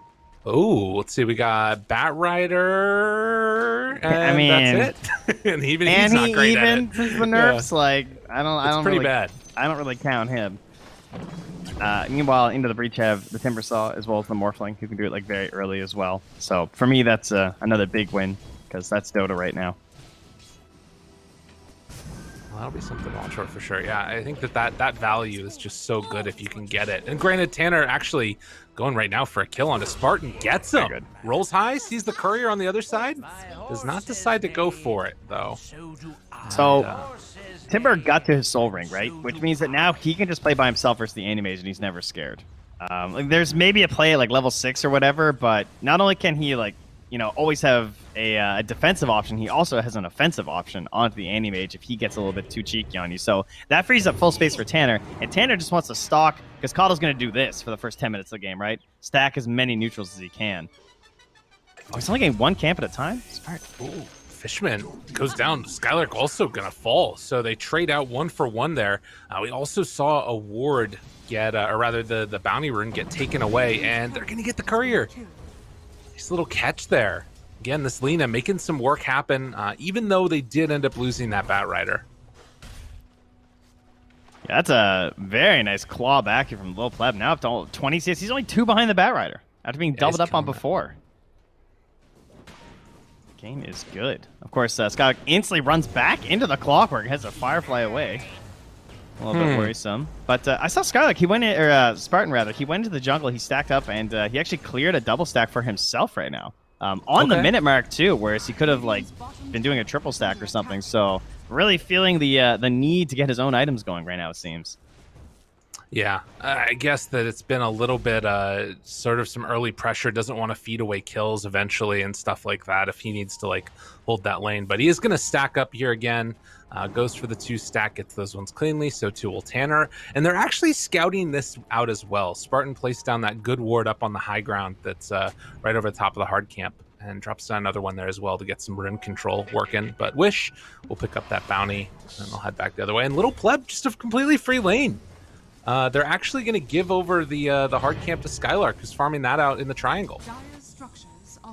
Oh, let's see. We got Bat Rider, and that's it. And even he's not great at it. Since the nerfs, like I don't pretty really, bad. I don't really count him. Meanwhile, Into the Breach have the Timbersaw as well as the Morphling, who can do it like very early as well. So for me, that's another big win, because that's Dota right now. Well, that'll be something to watch for sure. Yeah, I think that value is just so good if you can get it. And granted, Tanner actually going right now for a kill on a Spartan, gets him. Good. Rolls high, sees the courier on the other side, does not decide to go for it though. So Timber got to his Soul Ring, right? Which means that now he can just play by himself versus the Animage, and he's never scared. Like there's maybe a play at like level 6 or whatever, but not only can he like, you know, always have a defensive option, he also has an offensive option onto the Animage if he gets a little bit too cheeky on you. So that frees up full space for Tanner, and Tanner just wants to stalk, because Coddle's going to do this for the first 10 minutes of the game, right? Stack as many neutrals as he can. Oh, he's only getting 1 camp at a time? Smart. Ooh, Fishman goes down. Skylark also going to fall, so they trade out 1 for 1 there. We also saw a ward get, or rather the bounty rune get taken away, and they're going to get the courier. Nice little catch there. Again, this Lina making some work happen, even though they did end up losing that Bat Rider. Yeah, that's a very nice claw back here from Lil Pleb. Now up to 20 CS. He's only 2 behind the Bat Rider after being doubled up on before. Game is good. Of course, Skylark instantly runs back into the Clockwork, has a Firefly away. A little bit worrisome. But I saw Skylark, he went in, or Spartan rather, he went into the jungle, he stacked up, and he actually cleared a double stack for himself right now. On the minute mark too, whereas he could have like been doing a triple stack or something. So really feeling the need to get his own items going right now, it seems. Yeah, I guess that it's been a little bit sort of some early pressure. Doesn't want to feed away kills eventually and stuff like that if he needs to like hold that lane. But he is going to stack up here again. Goes for the 2 stack, gets those ones cleanly, so too will Tanner. And they're actually scouting this out as well. Spartan placed down that good ward up on the high ground that's right over the top of the hard camp, and drops down another one there as well to get some rune control working. But Wish will pick up that bounty, and they'll head back the other way. And Little Pleb, just a completely free lane. They're actually going to give over the hard camp to Skylark, who's farming that out in the triangle.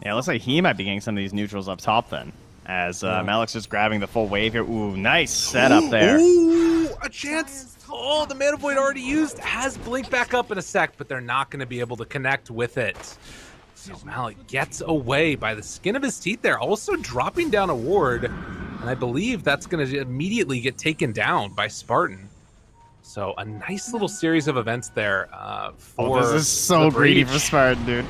Yeah, it looks like he might be getting some of these neutrals up top then. As Malik's just grabbing the full wave here. Ooh, nice setup there. Ooh, a chance. Oh, the Mana Void already used. Has Blink back up in a sec, but they're not going to be able to connect with it. So Malik gets away by the skin of his teeth there. Also dropping down a ward. And I believe that's going to immediately get taken down by Spartan. So a nice little series of events there for this is so greedy for Spartan, dude.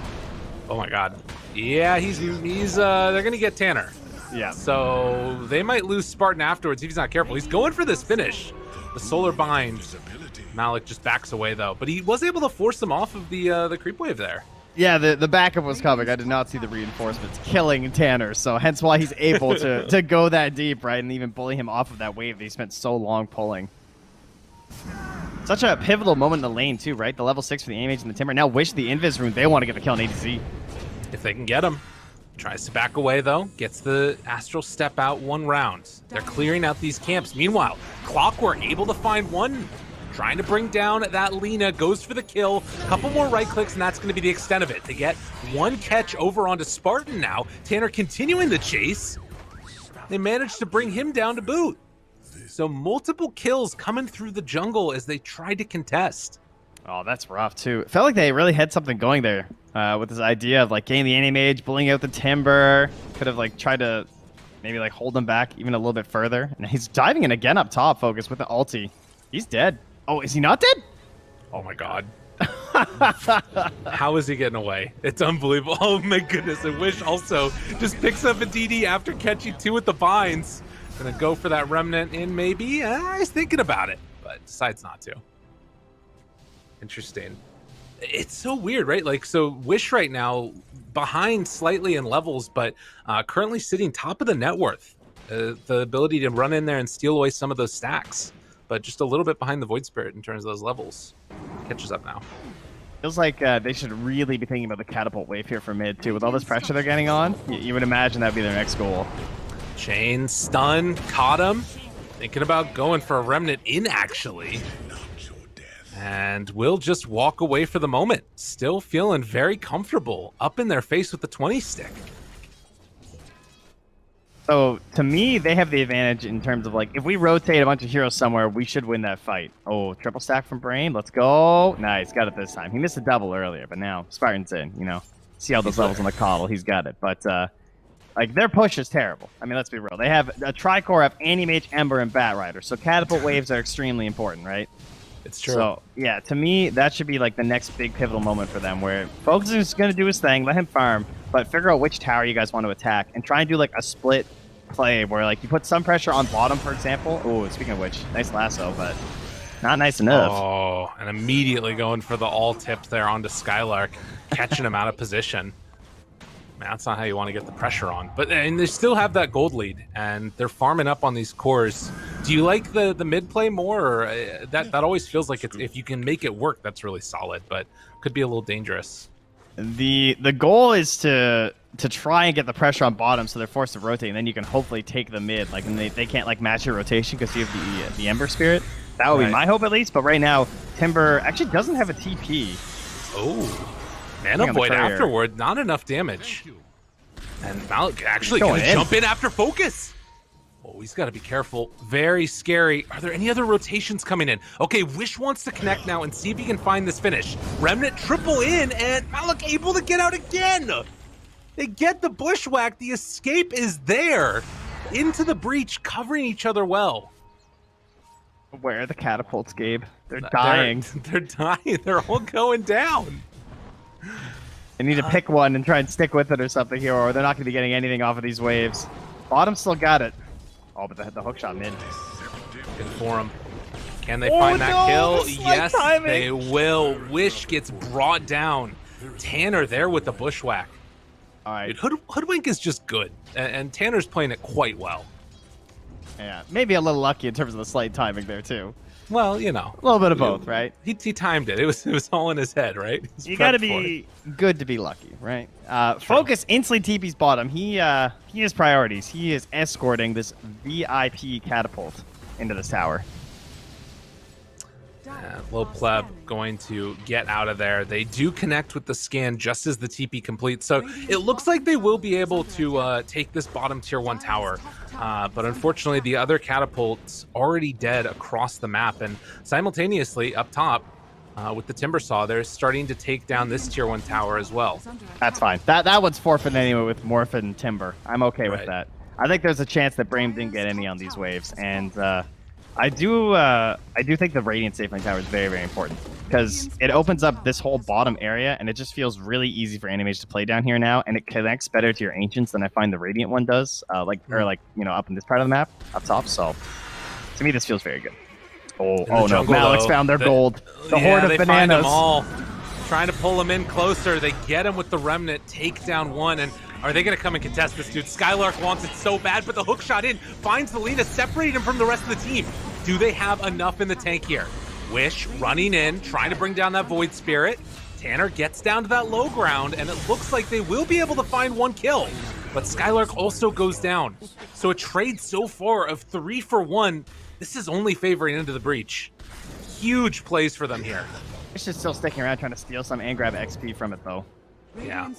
Oh my god. Yeah, he's they're going to get Tanner. Yeah. So they might lose Spartan afterwards if he's not careful. He's going for this finish. The Solar Bind. Malik just backs away though, but he was able to force them off of the creep wave there. Yeah, the backup was coming. I did not see the reinforcements killing Tanner, so hence why he's able to go that deep, right, and even bully him off of that wave that he spent so long pulling. Such a pivotal moment in the lane too, right? The level 6 for the Animage and the Timber. Now Wish the Invis rune. They want to get the kill on ADC. If they can get him. Tries to back away, though. Gets the Astral Step out 1 round. They're clearing out these camps. Meanwhile, Clockwork able to find one. Trying to bring down that Lina. Goes for the kill. Couple more right clicks, and that's going to be the extent of it. They get 1 catch over onto Spartan now. Tanner continuing the chase. They managed to bring him down to boot. So multiple kills coming through the jungle as they tried to contest. Oh, that's rough, too. It felt like they really had something going there with this idea of, like, getting the Anti-Mage, bullying out the Timber. Could have, like, tried to maybe, like, hold them back even a little bit further. And he's diving in again up top, Focus, with the ulti. He's dead. Oh, is he not dead? Oh, my God. How is he getting away? It's unbelievable. Oh, my goodness. And Wish also just picks up a DD after catching 2 with the vines. Gonna go for that Remnant in, maybe. He's thinking about it, but decides not to. Interesting. It's so weird, right? Like, so Wish right now behind slightly in levels, but currently sitting top of the net worth. The ability to run in there and steal away some of those stacks, but just a little bit behind the Void Spirit in terms of those levels. Catches up now. Feels like they should really be thinking about the catapult wave here for mid, too. With all this pressure they're getting on, you would imagine that'd be their next goal. Chain, stun, caught him. Thinking about going for a Remnant in, actually. And will just walk away for the moment. Still feeling very comfortable up in their face with the 20 stick. So, to me, they have the advantage in terms of, like, if we rotate a bunch of heroes somewhere, we should win that fight. Oh, triple stack from Brame. Let's go. Nice. Got it this time. He missed a double earlier, but now Spartan's in, you know. See all those levels on the coddle. He's got it. But, like, their push is terrible. I mean, let's be real. They have a Tricore of Anti-Mage, Ember, and Bat Rider. So catapult waves are extremely important, right? It's true. So, yeah, to me, that should be, like, the next big pivotal moment for them, where Focus is going to do his thing, let him farm, but figure out which tower you guys want to attack, and try and do, like, a split play where, like, you put some pressure on bottom, for example. Oh, speaking of which, nice lasso, but not nice enough. Oh, and immediately going for the all tip there onto Skylark, catching him out of position. Man, that's not how you want to get the pressure on. But and they still have that gold lead, and they're farming up on these cores. Do you like the mid play more? Or that always feels like it's, if you can make it work, that's really solid, but could be a little dangerous. The goal is to try and get the pressure on bottom so they're forced to rotate, and then you can hopefully take the mid. Like, and they can't, like, match your rotation because you have the Ember Spirit. That would be my hope, at least. But right now, Timber actually doesn't have a TP. Oh. Mana Void afterward, not enough damage. And Malik actually gonna jump in after Focus. Oh, he's got to be careful. Very scary. Are there any other rotations coming in? Okay, Wish wants to connect now and see if he can find this finish. Remnant triple in, and Malik able to get out again. They get the bushwhack. The escape is there. Into the breach, covering each other well. Where are the catapults, Gabe? They're dying. They're dying. They're all going down. They need to pick one and try and stick with it or something here, or they're not going to be getting anything off of these waves. Bottom still got it. Oh, but the hook shot mid. Good for him. Can they find that kill? Yes, they will. Wish gets brought down. Tanner there with the bushwhack. All right. Dude, Hoodwink is just good, and Tanner's playing it quite well. Yeah, maybe a little lucky in terms of the slight timing there, too. Well, you know. A little bit of both, right? He timed it. It was all in his head, right? You got to be good to be lucky, right? Focus instantly TP's bottom. He has priorities. He is escorting this VIP catapult into this tower. Low pleb going to get out of there. They do connect with the scan just as the TP completes. So it looks like they will be able to take this bottom tier 1 tower. But unfortunately, the other catapult's already dead across the map. And simultaneously, up top, with the Timber Saw, they're starting to take down this tier 1 tower as well. That's fine. That one's forfeit anyway with Morphin and Timber. I'm okay with that. I think there's a chance that Brame didn't get any on these waves. And I do think the Radiant Safe Lane Tower is very, very important because it opens up this whole bottom area, and it just feels really easy for Anti-Mage to play down here now, and it connects better to your Ancients than I find the Radiant one does, up in this part of the map, up top. So to me, this feels very good. Oh no, Malik's found their gold. The horde of bananas. Find them all. Trying to pull them in closer. They get him with the Remnant, take down one, and are they going to come and contest this, dude? Skylark wants it so bad, but the hook shot in finds the Lina, separating him from the rest of the team. Do they have enough in the tank here? Wish running in, trying to bring down that Void Spirit. Tanner gets down to that low ground, and it looks like they will be able to find 1 kill. But Skylark also goes down. So a trade so far of 3 for 1. This is only favoring Into the Breach. Huge plays for them here. It's just still sticking around trying to steal some and grab XP from it, though. Yeah.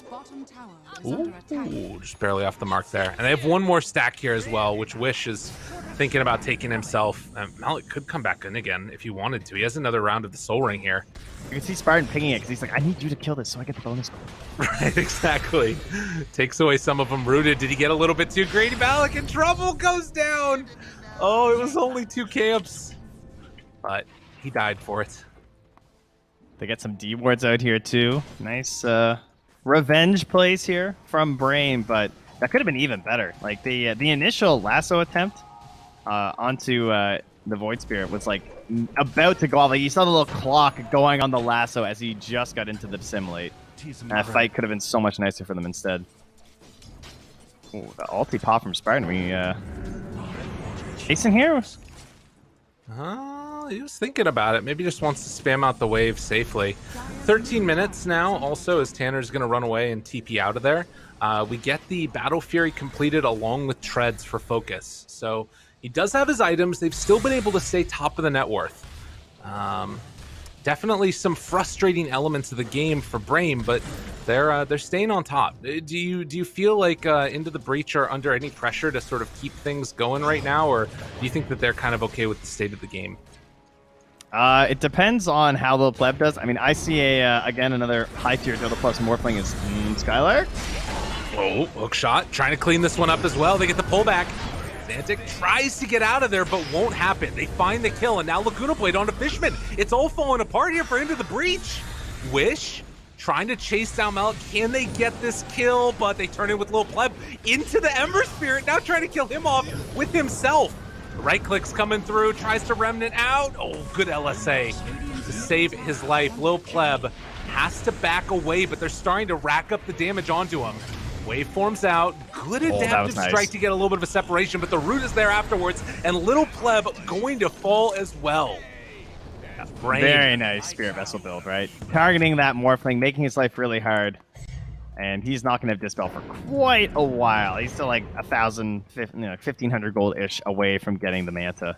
Ooh, just barely off the mark there. And they have 1 more stack here as well, which Wish is thinking about taking himself. Malik could come back in again if he wanted to. He has another round of the Soul Ring here. You can see Spartan pinging it because he's like, I need you to kill this so I get the bonus goal. Right, exactly. Takes away some of them rooted. Did he get a little bit too greedy? Malik in trouble, goes down. Oh, it was only 2 camps. But he died for it. They get some D wards out here too. Nice revenge plays here from Brame, but that could have been even better. Like the initial lasso attempt onto the Void Spirit was like about to go off. Like you saw the little clock going on the lasso as he just got into the dissimulate. That fight could have been so much nicer for them instead. Ooh, the ulti pop from Spartan. We chasing here? He was thinking about it. Maybe just wants to spam out the wave safely. 13 minutes now also as Tanner's going to run away and TP out of there. We get the Battle Fury completed along with Treads for focus. So he does have his items. They've still been able to stay top of the net worth. Definitely some frustrating elements of the game for Brame, but they're staying on top. Do you feel like Into the Breach are under any pressure to sort of keep things going right now, or do you think that they're kind of okay with the state of the game? It depends on how the pleb does. I mean, I see again another high tier Dota Plus Morphling is Skylark. Oh, hook shot, trying to clean this one up as well. They get the pullback. Xantic tries to get out of there, but won't happen. They find the kill, and now Laguna Blade onto Fishman. It's all falling apart here for Into the Breach. Wish trying to chase down Malik. Can they get this kill? But they turn in with Lil Pleb into the Ember Spirit, now trying to kill him off with himself. Right click's coming through, tries to Remnant out. Oh, good LSA to save his life. Lil Pleb has to back away, but they're starting to rack up the damage onto him. Waveforms out, good adaptive strike to get a little bit of a separation, but the root is there afterwards, and Little Pleb going to fall as well. Very nice Spirit Vessel build, right? Targeting that Morphling, making his life really hard. And he's not going to have Dispel for quite a while. He's still like 1,500 gold-ish away from getting the Manta.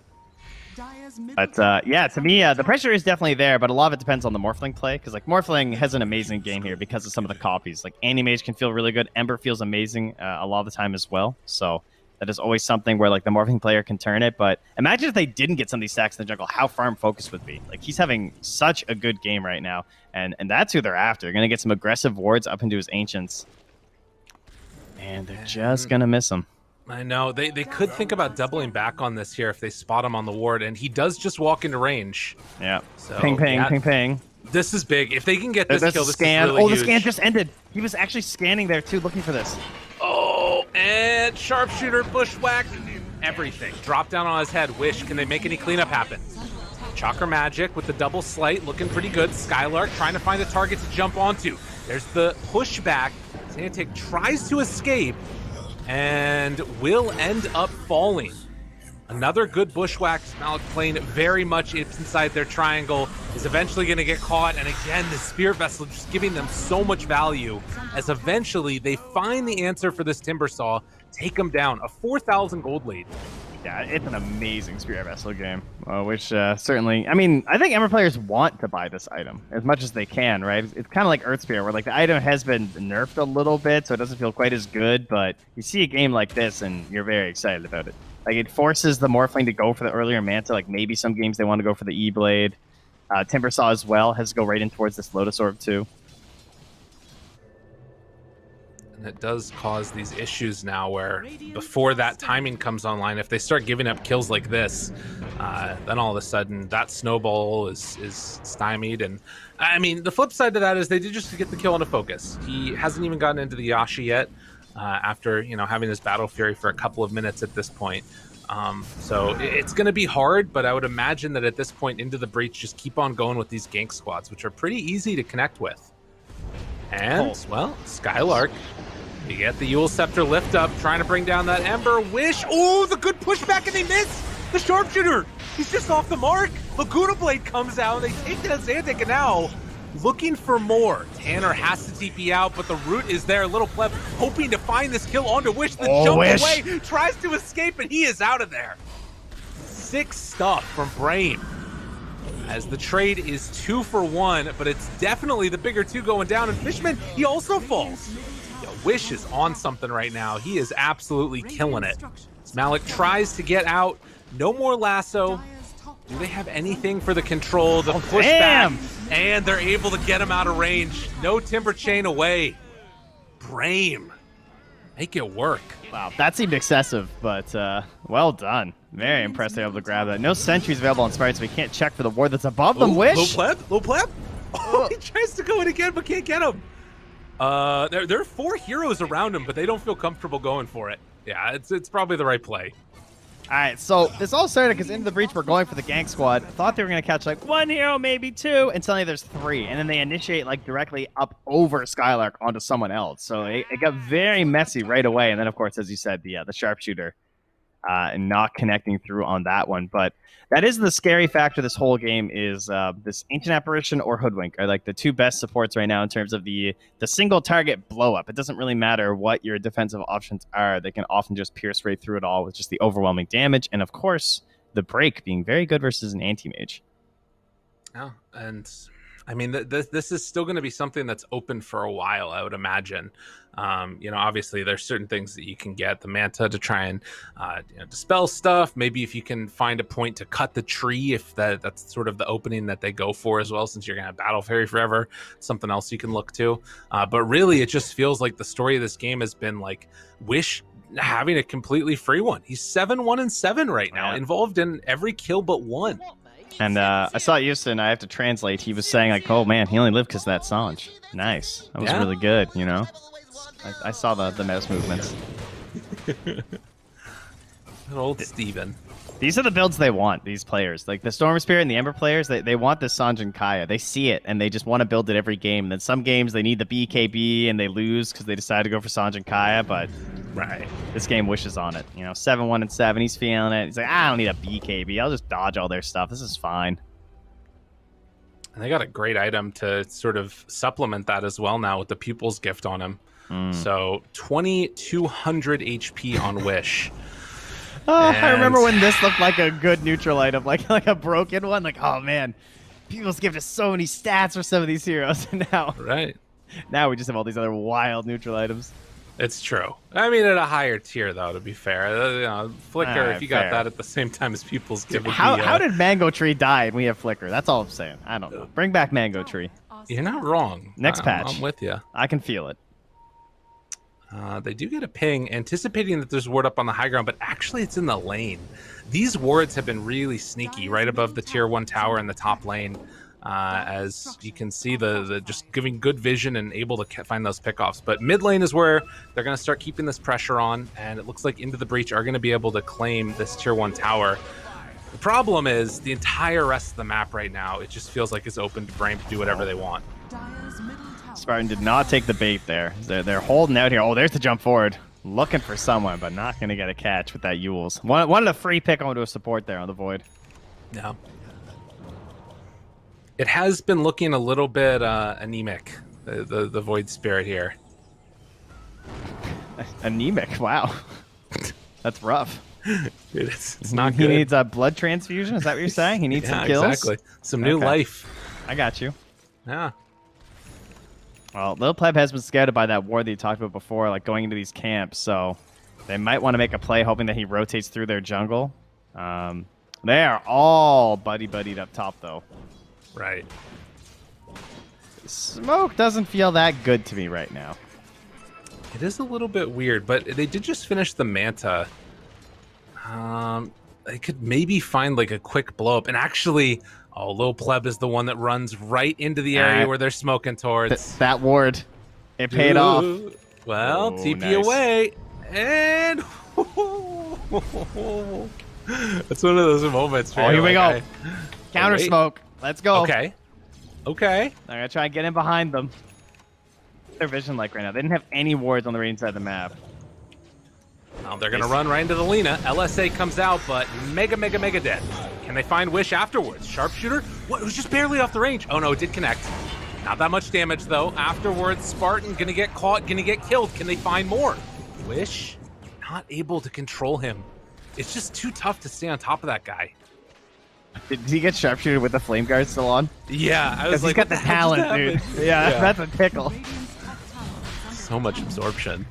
But yeah, to me, the pressure is definitely there, but a lot of it depends on the Morphling play, because like Morphling has an amazing game here because of some of the copies. Like Anti-Mage can feel really good, Ember feels amazing a lot of the time as well. So that is always something where like the Morphling player can turn it. But imagine if they didn't get some of these stacks in the jungle, how farm focus would be. Like he's having such a good game right now, and that's who they're after. They're gonna get some aggressive wards up into his Ancients, and they're just gonna miss him. I know. They could think about doubling back on this here if they spot him on the ward, and he does just walk into range. Yeah. So, ping, ping, ping, ping. This is big. If they can get this kill, this scan. is really huge. The scan just ended. He was actually scanning there, too, looking for this. Oh, and Sharpshooter, Bushwhack, everything. Drop down on his head. Wish, can they make any cleanup happen? Chakra Magic with the double slight, looking pretty good. Skylark trying to find a target to jump onto. There's the pushback. Xantic tries to escape and will end up falling. Another good Bushwhack. Malik playing very much inside their triangle, is eventually going to get caught, and again the Spirit Vessel just giving them so much value as eventually they find the answer for this Timbersaw, take them down. A 4,000 gold lead. Yeah, it's an amazing Spirit Vessel game, which certainly, I mean, I think Ember players want to buy this item as much as they can, right? It's kind of like Earth Spirit, where like the item has been nerfed a little bit, so it doesn't feel quite as good, but you see a game like this and you're very excited about it. Like, it forces the Morphling to go for the earlier Manta, like maybe some games they want to go for the E-Blade. Timbersaw as well has to go right in towards this Lotus Orb too. And it does cause these issues now where before that timing comes online, if they start giving up kills like this, then all of a sudden that snowball is stymied. And I mean, the flip side to that is they did just get the kill into focus. He hasn't even gotten into the Yasha yet after, you know, having his Battle Fury for a couple of minutes at this point. So it's going to be hard, but I would imagine that at this point Into the Breach just keep on going with these gank squads, which are pretty easy to connect with. And, well, Skylark, you get the Yule Scepter lift up, trying to bring down that Ember. Wish, oh, the good pushback, and they miss! The Sharpshooter, he's just off the mark! Laguna Blade comes out, and they take it as Xantic, and now looking for more. Tanner has to TP out, but the root is there. Little Pleb hoping to find this kill onto Wish. The jump away, tries to escape, and he is out of there. 6 stuff from Brame. As the trade is 2 for 1, but it's definitely the bigger 2 going down. And Fishman, he also falls. Yo, Wish is on something right now. He is absolutely killing it. Malik tries to get out. No more lasso. Do they have anything for the control, the pushback? And they're able to get him out of range. No Timber Chain away. Brame, make it work. Wow, that seemed excessive, but well done. Very impressed they're able to grab that. No sentries available on Smahers, so we can't check for the ward that's above them. Wish. Low pleb. Oh, he tries to go in again, but can't get him. There are 4 heroes around him, but they don't feel comfortable going for it. Yeah, it's probably the right play. All right, so this all started because into the breach we're going for the gank squad. Thought they were going to catch like 1 hero, maybe 2, and suddenly there's 3. And then they initiate like directly up over Skylark onto someone else. So it got very messy right away. And then, of course, as you said, the sharpshooter and not connecting through on that one. But that is the scary factor this whole game is this Ancient Apparition or Hoodwink are like the 2 best supports right now in terms of the single target blow up. It doesn't really matter what your defensive options are. They can often just pierce right through it all with just the overwhelming damage. And of course, the break being very good versus an anti-mage. Yeah, and I mean, this is still going to be something that's open for a while, I would imagine. Obviously there's certain things that you can get the Manta to try and dispel stuff. Maybe if you can find a point to cut the tree, if that's sort of the opening that they go for as well, since you're going to battle Fairy forever, something else you can look to. But really, it just feels like the story of this game has been like Wish having a completely free one. He's 7-1-7 right now, involved in every kill but 1. And I saw Houston, I have to translate, he was saying like, oh man, he only lived because of that Sanj. Nice. That was really good, I saw the mouse movements. Good old Steven. These are the builds they want, these players. Like the Storm Spirit and the Ember players, they want the Sanj and Kaya. They see it, and they just want to build it every game. And then some games, they need the BKB, and they lose because they decide to go for Sanj and Kaya, but this game wishes on it. 7-1-7, he's feeling it. He's like, I don't need a BKB. I'll just dodge all their stuff. This is fine. And they got a great item to sort of supplement that as well now with the Pupil's Gift on him. So 2,200 HP on Wish. I remember when this looked like a good neutral item, like a broken one. Like, oh man, People's Gift us so many stats for some of these heroes. And now we just have all these other wild neutral items. It's true. I mean, at a higher tier, though, to be fair. Flicker, if you got that at the same time as People's Gift. How did Mango Tree die and we have Flicker? That's all I'm saying. I don't know. Bring back Mango Tree. You're not wrong. Next patch. I'm with you. I can feel it. They do get a ping, anticipating that there's ward up on the high ground, but actually it's in the lane. These wards have been really sneaky right above the tier 1 tower in the top lane. As you can see, the just giving good vision and able to find those pickoffs. But mid lane is where they're going to start keeping this pressure on, and it looks like Into the Breach are going to be able to claim this tier 1 tower. The problem is the entire rest of the map right now, it just feels like it's open to Brame to do whatever they want. Spartan did not take the bait there. They're holding out here. Oh, there's the jump forward. Looking for someone, but not going to get a catch with that Yules. Wanted a free pick onto a support there on the Void. No. It has been looking a little bit anemic, the Void Spirit here. Anemic? Wow. That's rough. It's not good. He needs a blood transfusion? Is that what you're saying? He needs some kills? Exactly. Some new life. I got you. Yeah. Well, Lil Pleb has been scouted by that ward that you talked about before, like going into these camps, so they might want to make a play hoping that he rotates through their jungle. They are all buddy-buddied up top, though. Right. Smoke doesn't feel that good to me right now. It is a little bit weird, but they did just finish the Manta. They could maybe find like a quick blow up, and actually, Lil Pleb is the one that runs right into the area where they're smoking towards. That ward, it paid off. Well, TP away, and that's one of those moments. Here we go. Counter smoke. Let's go. Okay. I'm gonna try and get in behind them. Their vision like right now. They didn't have any wards on the right side of the map. Well, they're gonna run right into the Lina. LSA comes out, but mega dead. Can they find Wish afterwards? Sharpshooter? What? It was just barely off the range. Oh no, it did connect. Not that much damage, though. Afterwards, Spartan gonna get caught, gonna get killed. Can they find more? Wish, not able to control him. It's just too tough to stay on top of that guy. Did he get sharpshooter with the flame guard still on? Yeah, I was like, he's got the talent, dude. Yeah, that's a tickle. So much absorption.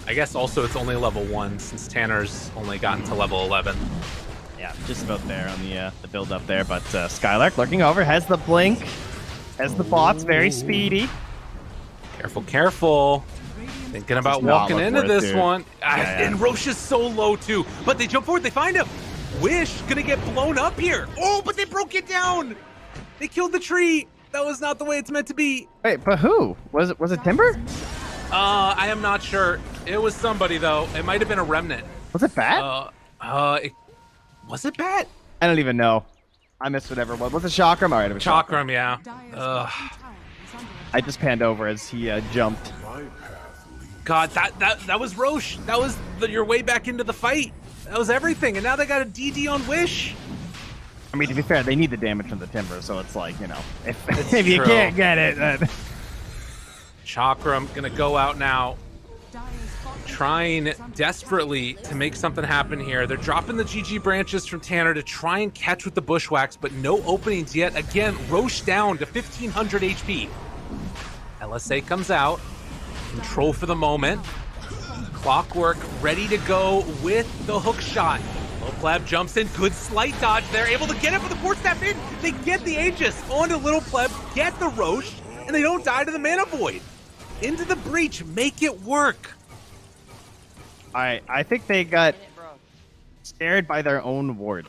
I guess also it's only level 1 since Tanner's only gotten to level 11. Yeah, just about there on the build up there. But Skylark looking over, has the blink, has the bots, very speedy. Careful, careful. Thinking about walking into this one. Yeah. And Roche is so low too. But they jump forward, they find him. Wish gonna get blown up here. Oh, but they broke it down. They killed the tree. That was not the way it's meant to be. Wait, but who? Was it Timber? I am not sure. It was somebody though. It might have been a remnant. Was it Bat? Was it Bat? I don't even know. I missed whatever it was. Was it Chakram? All right, it was Chakram, yeah. I just panned over as he jumped. God, that was Roche. That was your way back into the fight. That was everything, and now they got a DD on Wish. I mean, to be fair, they need the damage from the Timber, so it's like, you know, if you can't get it, then... Chakram gonna go out now, trying desperately to make something happen here. They're dropping the GG branches from Tanner to try and catch with the bushwhacks, but no openings yet. Again, Roche down to 1500 HP. LSA comes out, control for the moment. Clockwork ready to go with the hook shot. Little Pleb jumps in, good slight dodge. They're able to get it for the Force Staff in. They get the Aegis onto Little Pleb, get the Roche, and they don't die to the Mana Void. Into the breach, make it work. I think they got scared by their own ward.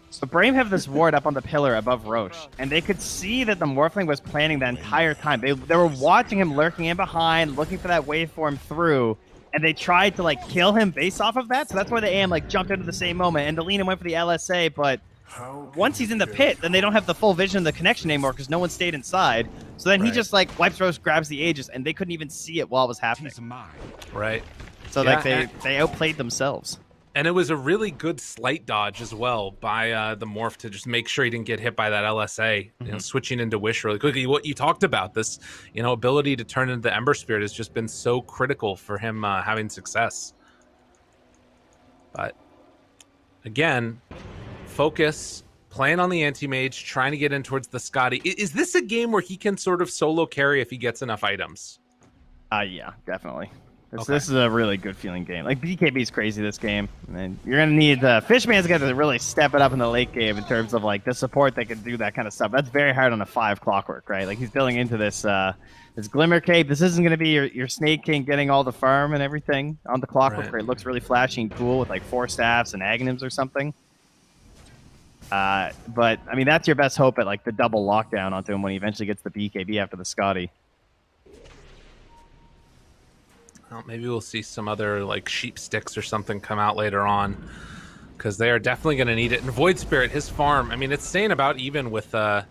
So Brame have this ward up on the pillar above Roche, and they could see that the Morphling was planning the entire time. They were watching him lurking in behind, looking for that waveform through, and they tried to like kill him based off of that. So that's why the AM like jumped into the same moment, and Delina went for the LSA, but once he's in the pit, then they don't have the full vision of the connection anymore because no one stayed inside. So then he just like wipes Roche, grabs the Aegis, and they couldn't even see it while it was happening. Right. So like they outplayed themselves. And it was a really good slight dodge as well by the Morph to just make sure he didn't get hit by that LSA. You know, switching into Wish really quickly. What you talked about, this ability to turn into the Ember Spirit has just been so critical for him having success. But again, focus, playing on the anti-mage, trying to get in towards the Scotty. Is this a game where he can sort of solo carry if he gets enough items? Yeah, definitely. This is a really good feeling game. Like, BKB is crazy this game. And you're going to need... Fishman's got to really step it up in the late game in terms of, like, the support that can do that kind of stuff. That's very hard on a 5 Clockwork, right? Like, he's building into this this Glimmer Cape. This isn't going to be your Snake King getting all the farm and everything on the Clockwork, where it looks really flashy and cool with, like, 4 staffs and Aghanims or something. But, I mean, that's your best hope at, like, the double lockdown onto him when he eventually gets the BKB after the Scotty. Well, maybe we'll see some other like sheep sticks or something come out later on, because they are definitely going to need it. And Void Spirit, his farm, I mean, it's staying about even with the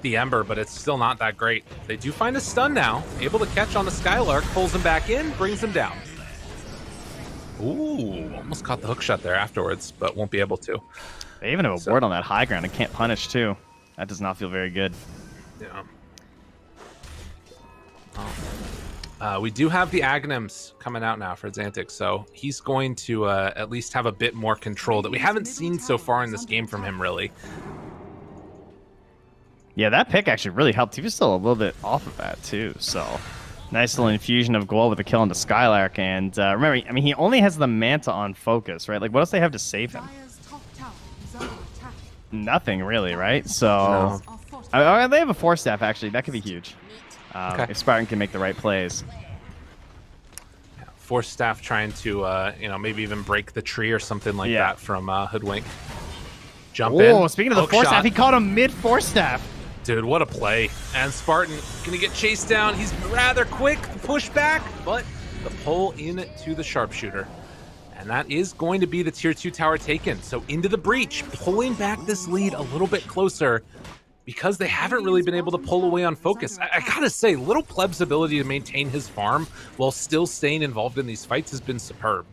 Ember, but it's still not that great. They do find a stun now, able to catch on the Skylark, pulls him back in, brings him down. Ooh, almost caught the hook shot there afterwards, but won't be able to. They even have a ward on that high ground and can't punish too. That does not feel very good. Yeah. We do have the Aghanims coming out now for Xantix, so he's going to at least have a bit more control that we haven't seen so far in this game from him, really. Yeah, that pick actually really helped. He was still a little bit off of that, too, so... Nice little infusion of gold with a kill on the Skylark, and remember, I mean, he only has the Manta on focus, right? Like, what else do they have to save him? Nothing, really, right? So... No. They have a 4-staff, actually. That could be huge. If Spartan can make the right plays. Force Staff trying to, maybe even break the tree or something like that from Hoodwink. Jump in. Oh, speaking of the Force Staff, he caught him mid-Force Staff. Dude, what a play. And Spartan going to get chased down. He's rather quick, push back, but the pull into the Sharpshooter. And that is going to be the Tier 2 tower taken. So into the breach, pulling back this lead a little bit closer, because they haven't really been able to pull away on focus. I gotta say, Little Pleb's ability to maintain his farm while still staying involved in these fights has been superb.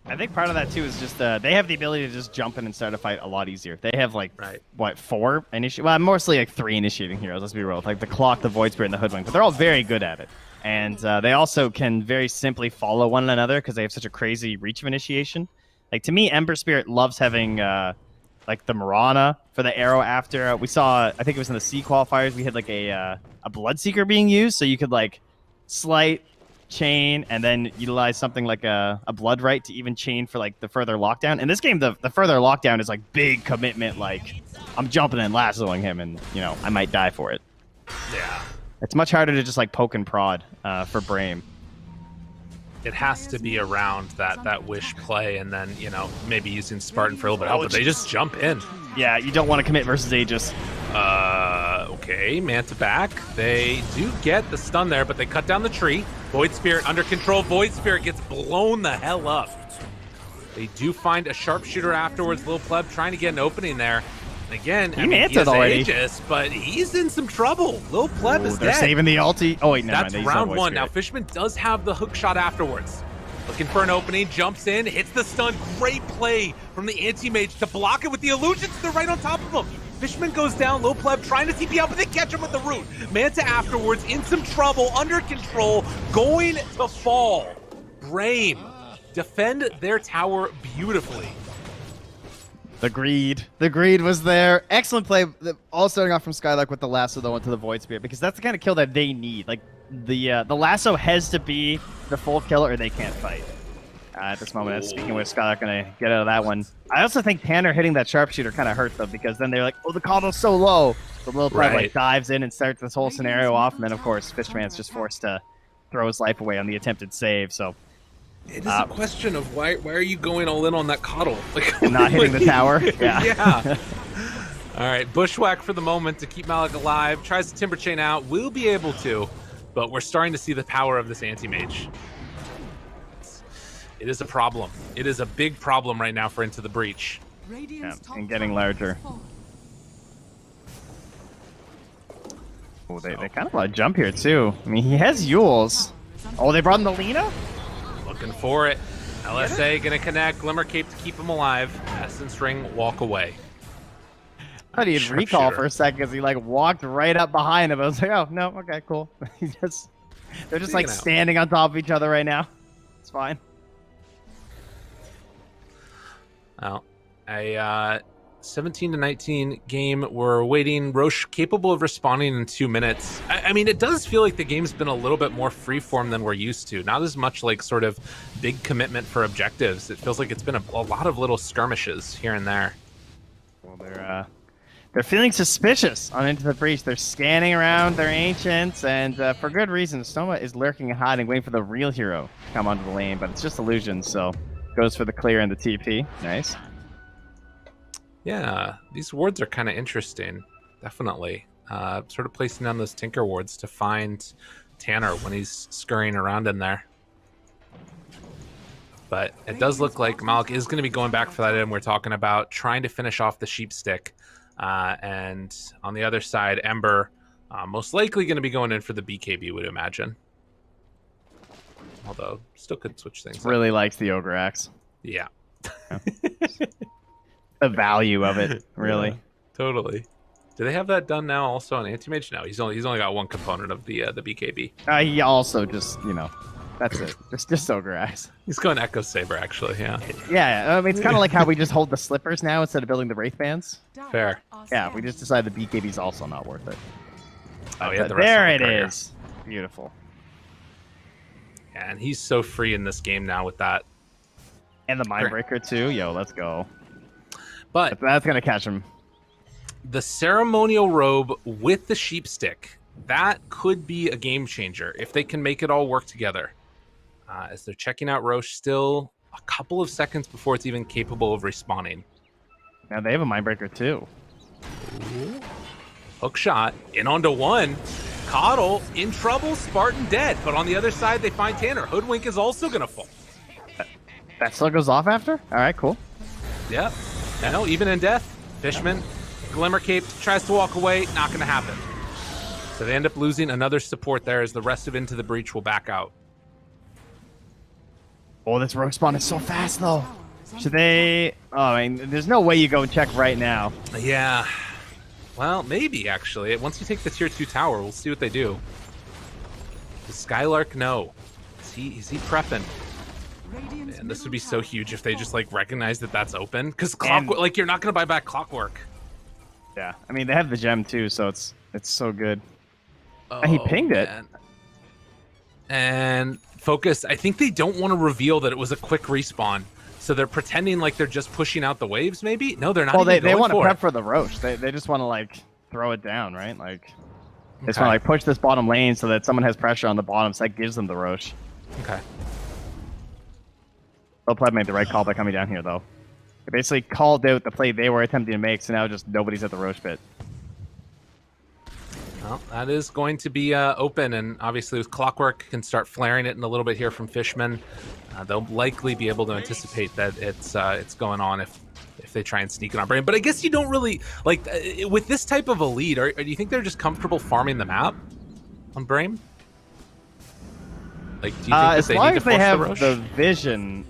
I think part of that too is just they have the ability to just jump in and start a fight a lot easier. They have like what 4 initiating? Well, mostly like 3 initiating heroes. Let's be real, like the Clock, the Void Spirit, and the Hoodwink. But they're all very good at it, and they also can very simply follow one another because they have such a crazy reach of initiation. Like to me, Ember Spirit loves having like the Mirana for the arrow after. We saw, I think it was in the C qualifiers, we had like a Bloodseeker being used, so you could like slight, chain, and then utilize something like a Blood Right to even chain for like the further lockdown. In this game, the further lockdown is like big commitment, like I'm jumping and lassoing him and, you know, I might die for it. Yeah. It's much harder to just like poke and prod for Brame. It has to be around that wish play, and then, you know, maybe using Spartan for a little bit of help, but they just jump in. Yeah, you don't want to commit versus Aegis. Okay, Manta back. They do get the stun there, but they cut down the tree. Void Spirit under control. Void Spirit gets blown the hell up. They do find a sharpshooter afterwards. Lil Pleb trying to get an opening there. Again, he has Aegis, but he's in some trouble. Lil Pleb is they're dead. saving the ulti. Oh, wait, no. That's round 1. Now, Fishman does have the hook shot afterwards. Looking for an opening, jumps in, hits the stun. Great play from the anti-mage to block it with the illusions. They're right on top of him. Fishman goes down, Lil Pleb trying to TP out, but they catch him with the root. Manta afterwards, in some trouble, under control, going to fall. Brame defend their tower beautifully. The greed was there. Excellent play. All starting off from Skylark with the lasso though into the Void Spirit, because that's the kind of kill that they need. Like the lasso has to be the full kill or they can't fight. At this moment, speaking with Skylark, gonna get out of that one. I also think Tanner hitting that sharpshooter kind of hurt them, because then they're like, oh, the coddle's so low. The little Pleb like dives in and starts this whole scenario off, and then of course Fishman's just forced to throw his life away on the attempted save. So. It is a question of why are you going all in on that coddle? Like, and not hitting the tower? Yeah. All right, Bushwhack for the moment to keep Malik alive. Tries to Timber Chain out. Will be able to, but we're starting to see the power of this anti-mage. It is a problem. It is a big problem right now for Into the Breach. Yeah, and getting larger. Oh, they kind of want to jump here, too. I mean, he has Yules. Oh, they brought in the Lina? Looking for it. LSA gonna connect. Glimmer Cape to keep him alive. Essence Ring walk away. I thought he had recall for a second because he like walked right up behind him. I was like, oh no, okay, cool. They're just like standing on top of each other right now. It's fine. Well, a 17-19 game. We're waiting. Roche capable of responding in 2 minutes. I mean, it does feel like the game's been a little bit more freeform than we're used to. Not as much like sort of big commitment for objectives. It feels like it's been a lot of little skirmishes here and there. Well, they're feeling suspicious on Into the Breach. They're scanning around their ancients, and for good reason. Stoma is lurking and hiding, waiting for the real hero to come onto the lane, but it's just illusions, so goes for the clear and the TP. Nice. Yeah, these wards are kind of interesting, definitely. Sort of placing down those Tinker wards to find Tanner when he's scurrying around in there. But it does look like Malik is going to be going back for that item we're talking about, trying to finish off the Sheep Stick. And on the other side, Ember most likely going to be going in for the BKB, would imagine. Although, still could switch things. Really likes the Ogre Axe. Yeah. The value of it, really. Yeah, totally. Do they have that done now also on Anti-Mage? No, he's only got one component of the BKB. He also just, you know, that's it. Just Ogre Axe. He's going Echo Saber, actually, yeah. Yeah, I mean, it's kind of like how we just hold the slippers now instead of building the Wraith Bands. Fair. Yeah, we just decided the BKB's also not worth it. Oh, yeah, there it is. Beautiful. Yeah, and he's so free in this game now with that. And the Mindbreaker, too. Yo, let's go. But that's going to catch him. The ceremonial robe with the sheep stick, that could be a game changer if they can make it all work together. As they're checking out Roche, still a couple of seconds before it's even capable of respawning. Now they have a Mindbreaker too. Ooh. Hook shot in onto one. Coddle in trouble, Spartan dead. But on the other side, they find Tanner. Hoodwink is also going to fall. That still goes off after? All right, cool. Yep. No, even in death, Fishman, Glimmer Cape tries to walk away, not going to happen. So they end up losing another support there as the rest of Into the Breach will back out. Oh, this rogue spawn is so fast, though. Should they... Oh, I mean, there's no way you go and check right now. Yeah. Well, maybe, actually. Once you take the tier 2 tower, we'll see what they do. Does Skylark know? Is he prepping? Man, this would be so huge if they just, like, recognize that that's open. Because Clockwork... Like, you're not going to buy back Clockwork. Yeah. I mean, they have the gem, too, so it's so good. And he pinged it. And Focus, I think they don't want to reveal that it was a quick respawn. So they're pretending like they're just pushing out the waves, maybe? No, they're not. Well, they want to prep for the Roche. They just want to, like, throw it down, right? Like, they just want to, like, push this bottom lane so that someone has pressure on the bottom, so that gives them the Roche. Okay. They'll made the right call by coming down here, though. They basically called out the play they were attempting to make, so now just nobody's at the Roche pit. Well, that is going to be open, and obviously with Clockwork, can start flaring it in a little bit here from Fishman. They'll likely be able to anticipate that it's going on if they try and sneak it on Brame. But I guess you don't really like with this type of a lead. Do you think they're just comfortable farming the map on Brame? Like, do you think as that long need as to they force have the vision,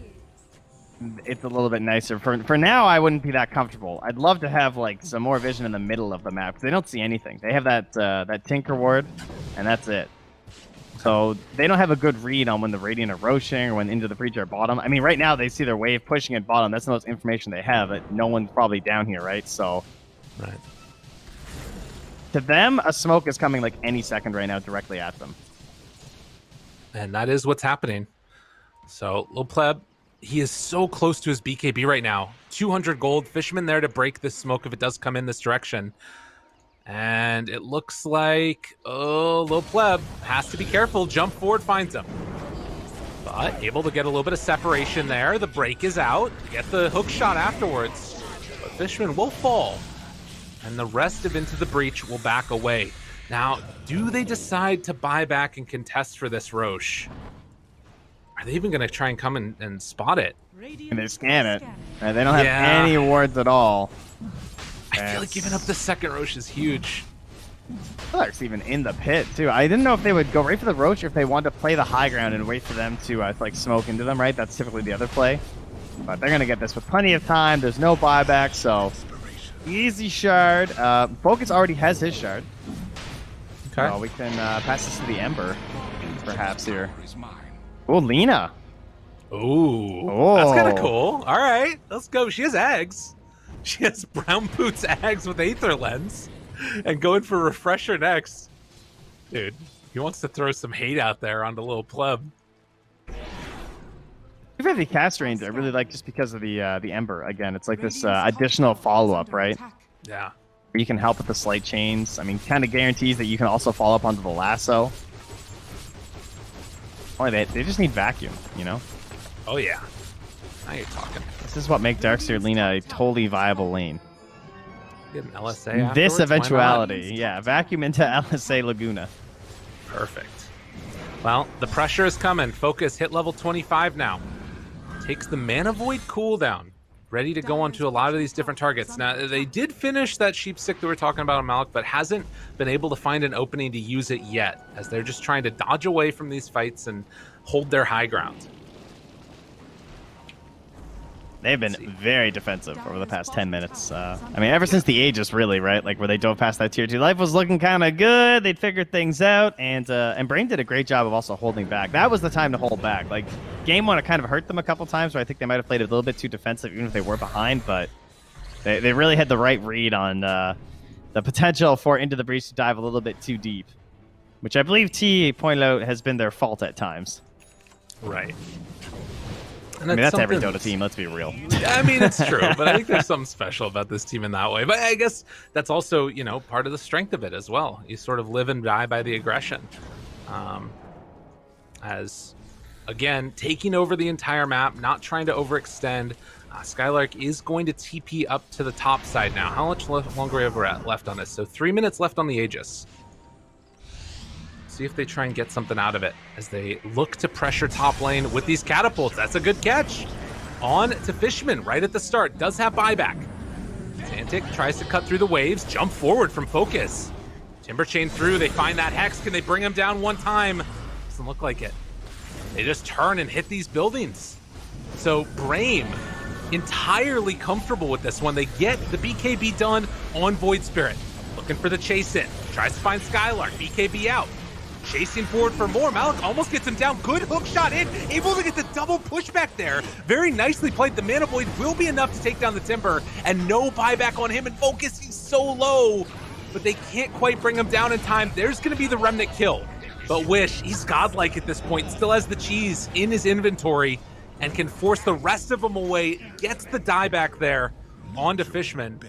it's a little bit nicer. For now, I wouldn't be that comfortable. I'd love to have like some more vision in the middle of the map because they don't see anything. They have that Tinker Ward, and that's it. So they don't have a good read on when the Radiant are roaching or when Into the Breach are bottom. I mean, right now they see their wave pushing at bottom. That's the most information they have. That no one's probably down here, right? So, right. To them, a smoke is coming like any second right now, directly at them. And that is what's happening. So, Lil Pleb, he is so close to his BKB right now. 200 gold. Fisherman there to break this smoke if it does come in this direction. And it looks like, Lil Pleb has to be careful. Jump forward finds him. But able to get a little bit of separation there. The break is out. Get the hook shot afterwards. But Fisherman will fall. And the rest of Into the Breach will back away. Now, do they decide to buy back and contest for this Roche? Are they even going to try and come and spot it? And they scan it. They don't have any wards at all. I feel like giving up the second Roche is huge. It's even in the pit, too. I didn't know if they would go right for the Roche or if they wanted to play the high ground and wait for them to like smoke into them, right? That's typically the other play. But they're going to get this with plenty of time. There's no buyback, so easy shard. Focus already has his shard. Okay. So we can pass this to the Ember, perhaps, here. Oh, Lina. Ooh. Oh. That's kind of cool. All right, let's go. She has eggs. She has Brown Boots eggs with Aether Lens. And going for Refresher next. Dude, he wants to throw some hate out there on the Little Pleb. Even if the cast range, I really like just because of the Ember. Again, it's like this additional follow-up, right? Yeah. Where you can help with the slight chains. I mean, kind of guarantees that you can also follow up onto the lasso. Only they just need vacuum, you know? Oh, yeah. Now you're talking. This is what makes Darkseer Lina a totally viable lane. Get an LSA this eventuality, yeah. Vacuum into LSA Laguna. Perfect. Well, the pressure is coming. Focus hit level 25 now. Takes the Mana Void cooldown. Ready to go onto a lot of these different targets. Now, they did finish that Sheep Stick that we were talking about on Malik, but hasn't been able to find an opening to use it yet, as they're just trying to dodge away from these fights and hold their high ground. They've been very defensive over the past 10 minutes. I mean, ever since the Aegis, really, right? Like, where they dove past that tier 2. Life was looking kind of good. They'd figured things out, and Brame did a great job of also holding back. That was the time to hold back. Like, game 1, it kind of hurt them a couple times, where I think they might have played a little bit too defensive, even if they were behind, but they really had the right read on the potential for Into the Breach to dive a little bit too deep, which I believe T pointed out has been their fault at times. Right. I mean, that's every Dota team, let's be real. I mean, it's true, but I think there's something special about this team in that way. But I guess that's also, you know, part of the strength of it as well. You sort of live and die by the aggression. As, again, taking over the entire map, not trying to overextend. Skylark is going to TP up to the top side now. How much longer we have left on this? So 3 minutes left on the Aegis. See if they try and get something out of it as they look to pressure top lane with these catapults. That's a good catch. On to Fishman right at the start. Does have buyback. Tantic tries to cut through the waves. Jump forward from Focus. Timber chain through. They find that Hex. Can they bring him down one time? Doesn't look like it. They just turn and hit these buildings. So Brame entirely comfortable with this one. They get the BKB done on Void Spirit. Looking for the chase in. Tries to find Skylark. BKB out. Chasing forward for more. Malik almost gets him down. Good hook shot in. Able to get the double pushback there. Very nicely played. The Mana Void will be enough to take down the Timber. And no buyback on him. And Focus, he's so low. But they can't quite bring him down in time. There's going to be the Remnant kill. But Wish, he's godlike at this point. Still has the cheese in his inventory. And can force the rest of them away. Gets the dieback there onto Fishman.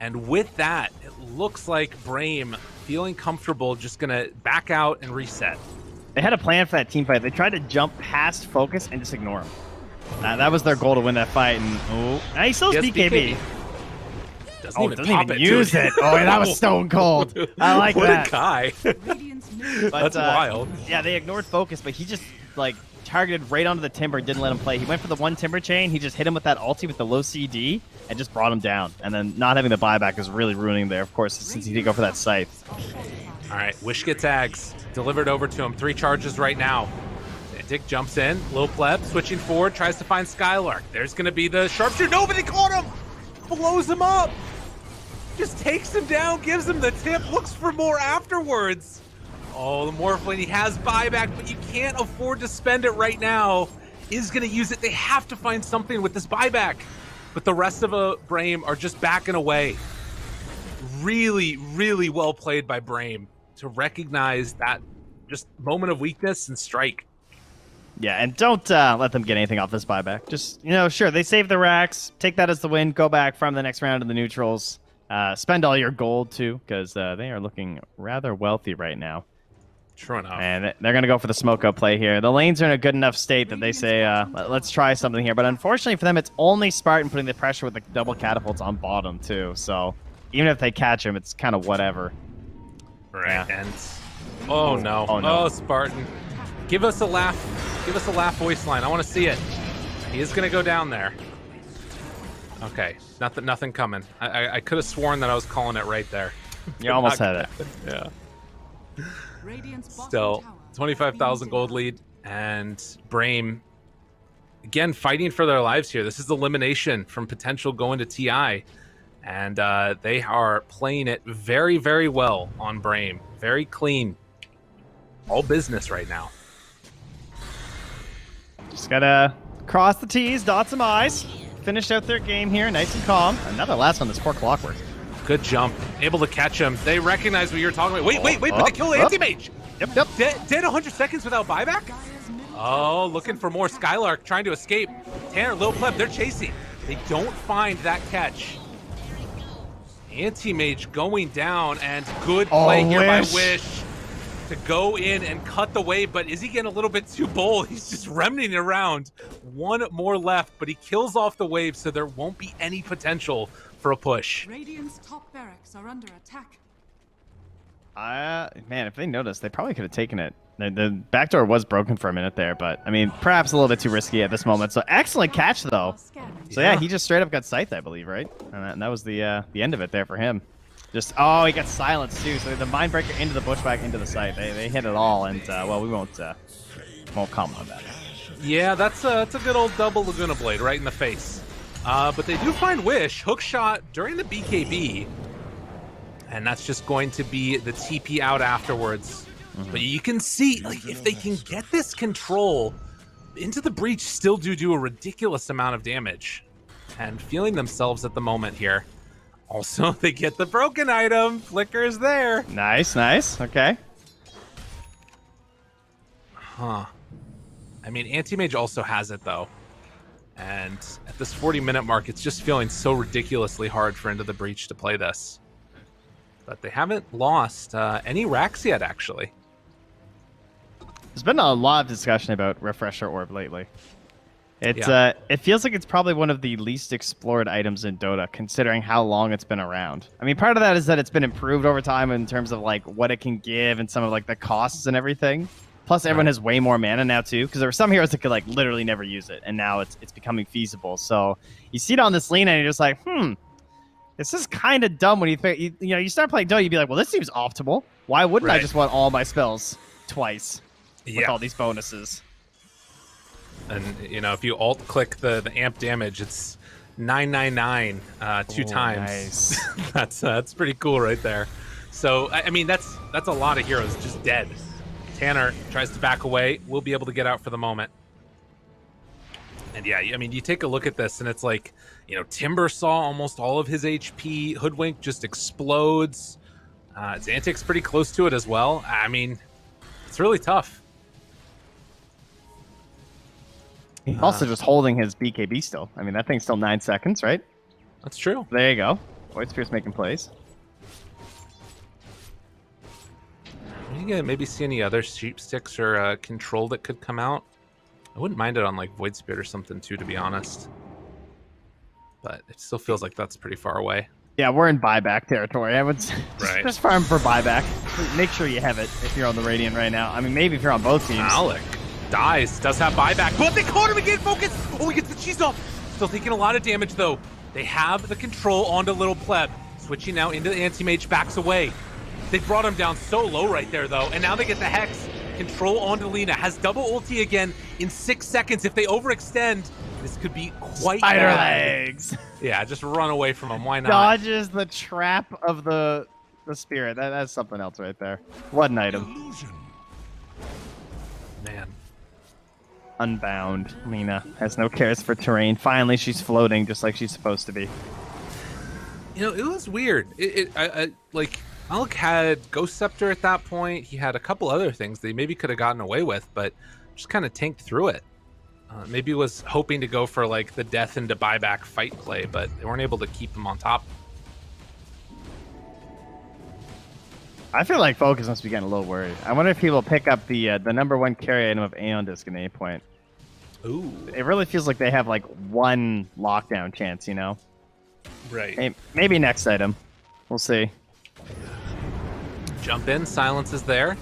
And with that, it looks like Brame, feeling comfortable, just going to back out and reset. They had a plan for that team fight. They tried to jump past Focus and just ignore him. That was their goal to win that fight. And now he still has BKB. Doesn't even use it. Oh, that was stone cold. I like that. What a guy. That's wild. Yeah, they ignored Focus, but he just, like, targeted right onto the Timber, didn't let him play. He went for the one Timber chain. He just hit him with that ulti with the low CD and just brought him down. And then not having the buyback is really ruining there, of course, since he did go for that scythe. All right, Wish gets Ags. Delivered over to him. 3 charges right now. Dick jumps in. Low pleb, switching forward, tries to find Skylark. There's going to be the sharpshooter. Nobody caught him! Blows him up! Just takes him down, gives him the tip, looks for more afterwards. Oh, the Morphling, he has buyback, but you can't afford to spend it right now. Is going to use it. They have to find something with this buyback. But the rest of Brame are just backing away. Really, really well played by Brame to recognize that just moment of weakness and strike. Yeah, and don't let them get anything off this buyback. Just, sure, they save the racks, take that as the win, go back from the next round to the neutrals. Spend all your gold, too, because they are looking rather wealthy right now. True enough. And they're going to go for the smoke-up play here. The lanes are in a good enough state that they say, let's try something here. But unfortunately for them, it's only Spartan putting the pressure with the double catapults on bottom, too. So even if they catch him, it's kind of whatever. Right, yeah. And... Oh, no. Oh, Spartan. Give us a laugh. Give us a laugh voice line. I want to see it. He is going to go down there. Okay. Nothing coming. I could have sworn that I was calling it right there. You almost had it. Yeah. Still, 25,000 gold lead, and Brame, again, fighting for their lives here. This is elimination from potential going to TI, and they are playing it very, very well on Brame. Very clean. All business right now. Just gotta cross the T's, dot some I's. Finished out their game here, nice and calm. Another last one, this poor Clockwork. Good jump. Able to catch him. They recognize what you're talking about. Wait, but they kill Anti-Mage. Yep. Dead 100 seconds without buyback? Oh, looking for more. Skylark trying to escape. Tanner, Lil Pleb, they're chasing. They don't find that catch. Anti-Mage going down, and good play here by Wish to go in and cut the wave, but is he getting a little bit too bold? He's just remnanting around. One more left, but he kills off the wave, so there won't be any potential for a push. Radiant's top barracks are under attack. Man, if they noticed, they probably could have taken it. The backdoor was broken for a minute there, but I mean, perhaps a little bit too risky at this moment. So excellent catch, though. So yeah, he just straight up got scythed, I believe, right? And that was the end of it there for him. Just he got silenced too. So the Mindbreaker into the Bushwhack into the site. They hit it all, and well, we won't comment on that. Yeah, that's a good old double Laguna Blade right in the face. But they do find Wish, hook shot during the BKB, and that's just going to be the TP out afterwards. Mm-hmm. But you can see, like, if they can get this control, Into the Breach still do a ridiculous amount of damage, and feeling themselves at the moment here. Also, they get the broken item. Flicker's there. Nice. Okay. Huh. I mean, Anti-Mage also has it, though. And at this 40-minute mark, it's just feeling so ridiculously hard for Into the Breach to play this. But they haven't lost any racks yet, actually. There's been a lot of discussion about Refresher Orb lately. It feels like it's probably one of the least explored items in Dota, considering how long it's been around. I mean, part of that is that it's been improved over time in terms of like what it can give and some of like the costs and everything. Plus, everyone has way more mana now too, because there were some heroes that could like literally never use it, and now it's becoming feasible. So you see it on this lane, and you're just like, this is kind of dumb when you start playing Dota, you'd be like, well, this seems optimal. Why wouldn't I just want all my spells twice with all these bonuses? And, you know, if you alt-click the amp damage, it's 999 two times. Nice. That's pretty cool right there. So, I mean, that's a lot of heroes just dead. Tanner tries to back away. We'll be able to get out for the moment. And yeah, I mean, you take a look at this, and it's like, you know, Timber saw almost all of his HP. Hoodwink just explodes. Xantic's pretty close to it as well. I mean, it's really tough. He's also just holding his BKB still. I mean, that thing's still 9 seconds, right? That's true. There you go. Void Spear's making plays. You can maybe see any other sheep sticks or control that could come out. I wouldn't mind it on like Void Spirit or something too, to be honest. But it still feels like that's pretty far away. Yeah, we're in buyback territory. I would just farm for buyback. Make sure you have it if you're on the Radiant right now. I mean, maybe if you're on both teams. Alec dies, does have buyback, but they caught him again. Focus. Oh, he gets the cheese off. Still taking a lot of damage though. They have the control onto Little Pleb. Switching now into the Anti-Mage, backs away. They brought him down so low right there though, and now they get the Hex. Control onto Lina, has double ulti again in 6 seconds. If they overextend, this could be quite Spider bad. legs. Yeah, just run away from him. Why not? Dodges the trap of the spirit. That's something else right there. What an item. Illusion. Man. Unbound. Lina has no cares for terrain. Finally, she's floating just like she's supposed to be. You know, it was weird. Like, Alec had Ghost Scepter at that point. He had a couple other things they maybe could have gotten away with, but just kind of tanked through it. Maybe was hoping to go for like the death into buyback fight play, but they weren't able to keep him on top. I feel like Focus must be getting a little worried. I wonder if he will pick up the #1 carry item of Aeon Disc at any point. Ooh. It really feels like they have like one lockdown chance, you know? Right. Maybe next item. We'll see. Jump in, silence is there.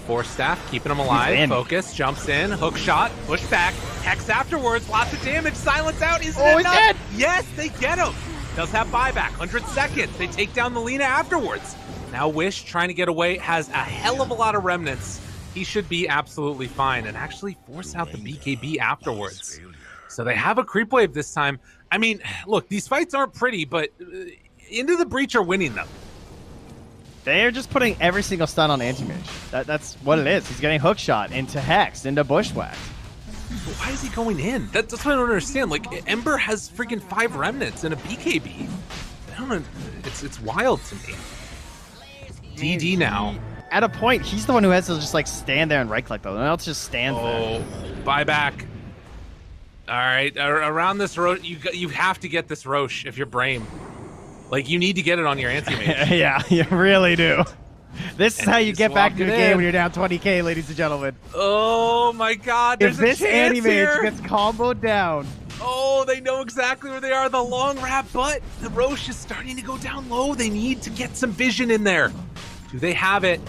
Force staff, keeping him alive. Focus, jumps in, hook shot, push back, Hex afterwards, lots of damage, silence out, isn't it enough? Dead. Yes, they get him. Does have buyback, 100 seconds. They take down the Lina afterwards. Now Wish, trying to get away, has a hell of a lot of remnants. He should be absolutely fine and actually force out the BKB afterwards. So they have a creep wave this time. I mean, look, these fights aren't pretty, but Into the Breach are winning them. They're just putting every single stun on Anti-Mage. That's what it is. He's getting hookshot into Hex, into Bushwhack. But why is he going in? That's what I don't understand. Like, Ember has freaking 5 remnants and a BKB. I don't know. It's wild to me. DD now. At a point, he's the one who has to just like stand there and right-click though. No one else just stands there. Buyback. All right, around this Roche, you have to get this Roche if you're Brame. Like, you need to get it on your Anti-Mage. Yeah, you really do. This is how you get back to the game when you're down 20k, ladies and gentlemen. Oh my god, there's if this a chance Anti-Mage here. gets comboed down. Oh, they know exactly where they are. The long wrap, but the Roche is starting to go down low. They need to get some vision in there. Do they have it?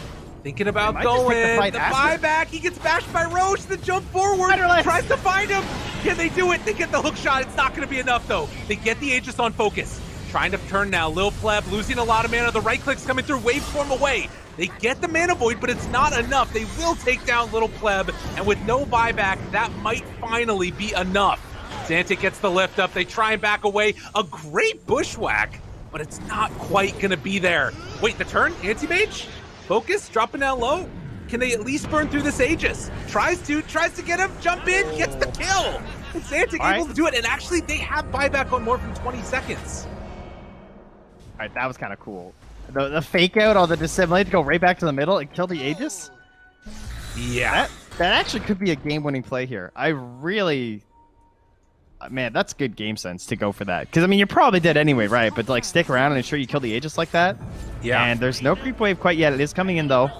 Thinking about going. The buyback. He gets bashed by Roche. The jump forward. Tries to find him. Can they do it? They get the hook shot. It's not going to be enough, though. They get the Aegis on focus. Trying to turn now. Lil Pleb losing a lot of mana. The right click's coming through. Waveform away. They get the mana void, but it's not enough. They will take down Little Pleb, and with no buyback, that might finally be enough. Xantic gets the lift up. They try and back away. A great bushwhack, but it's not quite going to be there. Wait, the turn? Anti-Mage? Focus, dropping down low. Can they at least burn through this Aegis? Tries to get him, jump in, gets the kill. And Xantic able to do it, and actually they have buyback on more than 20 seconds. All right, that was kind of cool. The fake out on the dissimulate to go right back to the middle and kill the Aegis? Yeah. That actually could be a game-winning play here. I really... Man, that's good game sense to go for that. Because, I mean, you're probably dead anyway, right? But, like, stick around and ensure you kill the Aegis like that. Yeah. And there's no creep wave quite yet. It is coming in, though.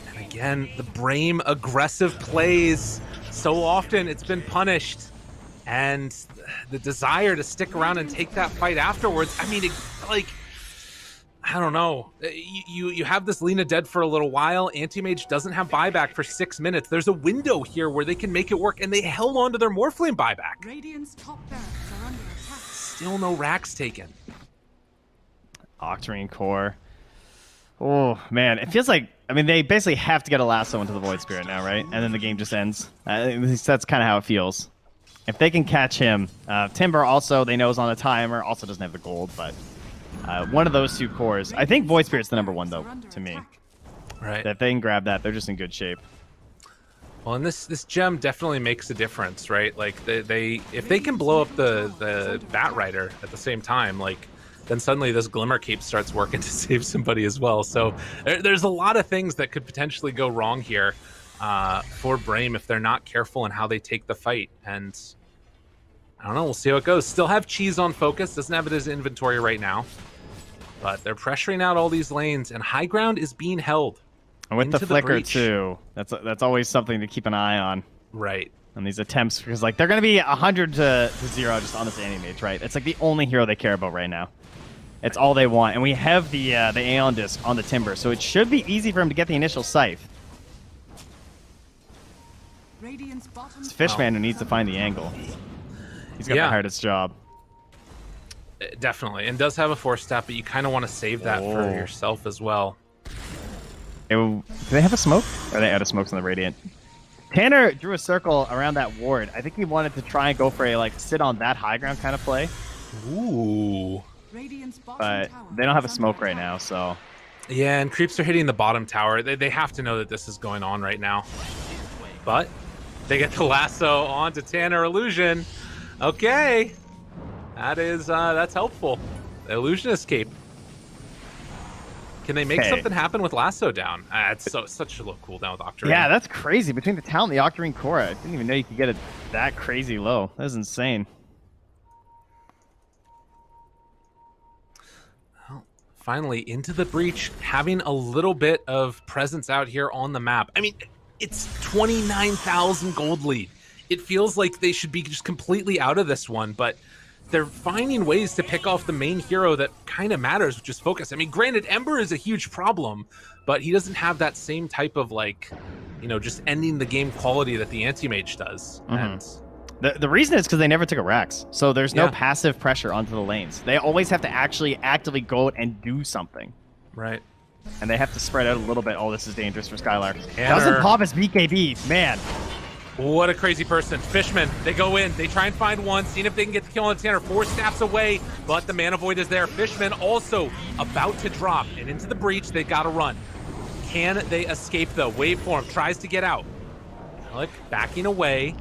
And again, the Brame aggressive plays. So often it's been punished. And the desire to stick around and take that fight afterwards. I mean, I don't know. You have this Lina dead for a little while. Anti-Mage doesn't have buyback for 6 minutes. There's a window here where they can make it work, and they held on to their Morphling buyback. Radiant's top barracks are under attack. Still no racks taken. Octarine Core. Oh, man. It feels like, I mean, they basically have to get a lasso into the Void Spirit now, right? And then the game just ends. At least that's kind of how it feels. If they can catch him, Timber also, they know is on the timer, also doesn't have the gold, but one of those two cores. I think Void Spirit's the #1, though, to me. Right. If they can grab that, they're just in good shape. Well, and this gem definitely makes a difference, right? Like, if they can blow up the Bat Rider at the same time, like, then suddenly this Glimmer Cape starts working to save somebody as well. So there's a lot of things that could potentially go wrong here for Brame if they're not careful in how they take the fight. And I don't know, we'll see how it goes. Still have Cheese on focus, doesn't have it in his inventory right now. But they're pressuring out all these lanes, and high ground is being held. And with the flicker, too, that's always something to keep an eye on. Right. On these attempts, because like they're going to be 100 to 0 just on this Anti-Mage, right? It's like the only hero they care about right now. It's all they want. And we have the Aeon Disc on the Timber, so it should be easy for him to get the initial Scythe. It's Fishman who needs to find the angle. He's got the hardest job. Definitely. And does have a 4-step, but you kind of want to save that for yourself as well. Do they have a smoke? Or are they out of smokes on the Radiant? Tanner drew a circle around that ward. I think he wanted to try and go for a like sit on that high ground kind of play. Ooh. But they don't have a smoke right now, so... Yeah, and creeps are hitting the bottom tower. They have to know that this is going on right now. But they get the lasso onto Tanner Illusion. Okay. That's helpful. The Illusion escape. Can they make something happen with lasso down? It's such a low cooldown with Octarine. Yeah, that's crazy. Between the talent and the Octarine core, I didn't even know you could get it that crazy low. That was insane. Well, finally, into the breach, having a little bit of presence out here on the map. I mean, it's 29,000 gold lead. It feels like they should be just completely out of this one, but they're finding ways to pick off the main hero that kind of matters, which is focus. I mean, granted, Ember is a huge problem, but he doesn't have that same type of, like, you know, just ending the game quality that the Anti-Mage does. And the reason is because they never took a Rax, so there's no passive pressure onto the lanes. They always have to actually actively go out and do something. Right. And they have to spread out a little bit. Oh, this is dangerous for Skylar. Doesn't pop his BKB, man. What a crazy person. Fishman, they go in. They try and find one, seeing if they can get the kill on Tanner. 4 snaps away, but the Mana Void is there. Fishman also about to drop, and into the breach, they got to run. Can they escape, though? Waveform tries to get out. Alec backing away.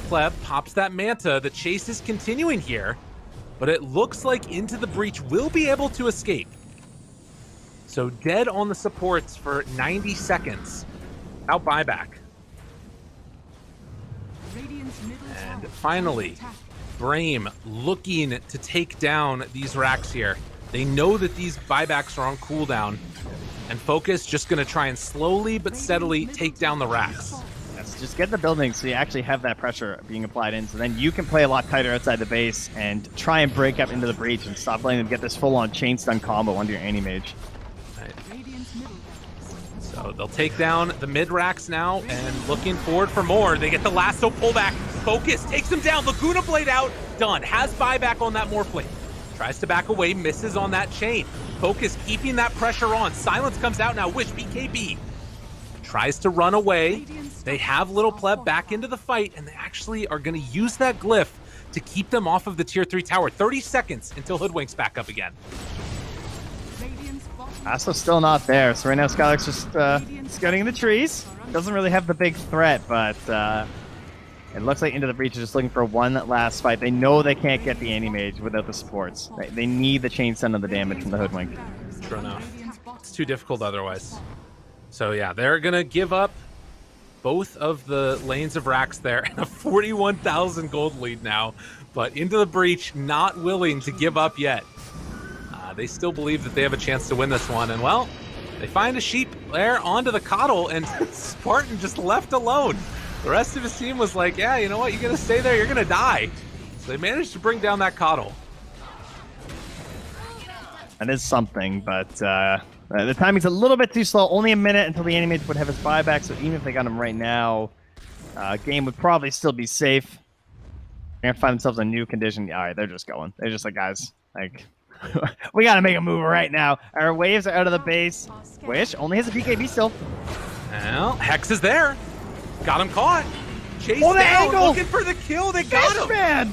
Pleb pops that Manta. The chase is continuing here, but it looks like Into the Breach will be able to escape. So dead on the supports for 90 seconds. Out buyback. And finally, Brame looking to take down these racks here. They know that these buybacks are on cooldown, and Focus just going to try and slowly but steadily take down the racks. Yes, just get the building so you actually have that pressure being applied in, so then you can play a lot tighter outside the base and try and break up into the breach and stop letting them get this full-on chain stun combo under your Anti-Mage. So they'll take down the mid racks now, and looking forward for more. They get the lasso pullback. Focus takes him down. Laguna Blade out. Done. Has buyback on that Morphblade. Tries to back away. Misses on that chain. Focus keeping that pressure on. Silence comes out now. Wish BKB. Tries to run away. They have Little Pleb back into the fight, and they actually are going to use that glyph to keep them off of the tier 3 tower. 30 seconds until Hoodwink's back up again. Lasso's still not there, so right now Skylar's just scouting in the trees. Doesn't really have the big threat, but it looks like Into the Breach is just looking for one last fight. They know they can't get the Anti-Mage without the supports. They need the chain stun of the damage from the Hoodwink. True enough. It's too difficult otherwise. So yeah, they're going to give up both of the lanes of racks there, and a 41,000 gold lead now. But Into the Breach not willing to give up yet. They still believe that they have a chance to win this one, and well, they find a sheep there onto the Coddle, and Spartan just left alone. The rest of his team was like, yeah, you know what, you're going to stay there, you're going to die. So they managed to bring down that Coddle. That is something, but the timing's a little bit too slow. Only a minute until the Anti-Mage would have his buyback, so even if they got him right now, game would probably still be safe. They're going to find themselves a new condition. All right, they're just going. They're just like, guys, like... We got to make a move right now. Our waves are out of the base. Wish only has a BKB still. Well, Hex is there. Got him caught. Chase the down, angle! looking for the kill. They got him. Man.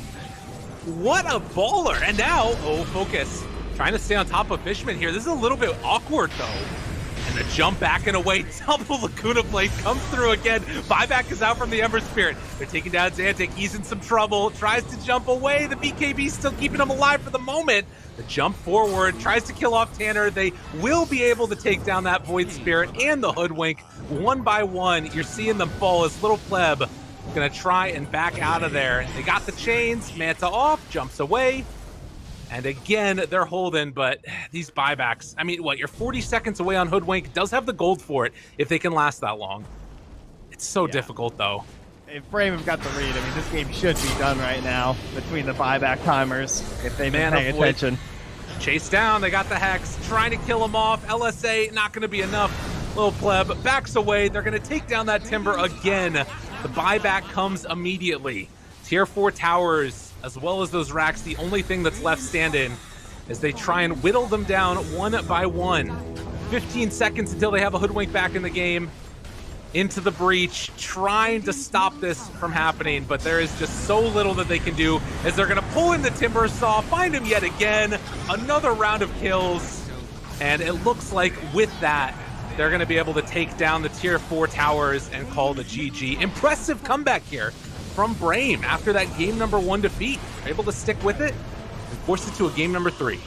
What a baller. And now, focus. Trying to stay on top of Fishman here. This is a little bit awkward, though. And the jump back and away. Double Lacuna Blade comes through again. Buyback is out from the Ember Spirit. They're taking down Xantic. He's in some trouble. Tries to jump away. The BKB still keeping him alive for the moment. The jump forward. Tries to kill off Tanner. They will be able to take down that Void Spirit and the Hoodwink. One by one, you're seeing them fall as Little Pleb gonna try and back out of there. They got the chains. Manta off. Jumps away. And again, they're holding, but these buybacks, I mean, what, you're 40 seconds away on Hoodwink, does have the gold for it if they can last that long. It's so difficult, though. If Brame have got the lead, I mean, this game should be done right now between the buyback timers, if they've been paying attention. Chase down, they got the Hex, trying to kill him off. LSA, not going to be enough. Little Pleb backs away. They're going to take down that Timber again. The buyback comes immediately. Tier 4 towers, as well as those racks, the only thing that's left standing as they try and whittle them down one by one. 15 seconds until they have a Hoodwink back in the game. Into the breach, trying to stop this from happening, but there is just so little that they can do as they're going to pull in the Timber Saw, find him yet again. Another round of kills, and it looks like with that, they're going to be able to take down the Tier 4 towers and call the GG. Impressive comeback here from Brame after that game number 1 defeat. They're able to stick with it and force it to a game number 3.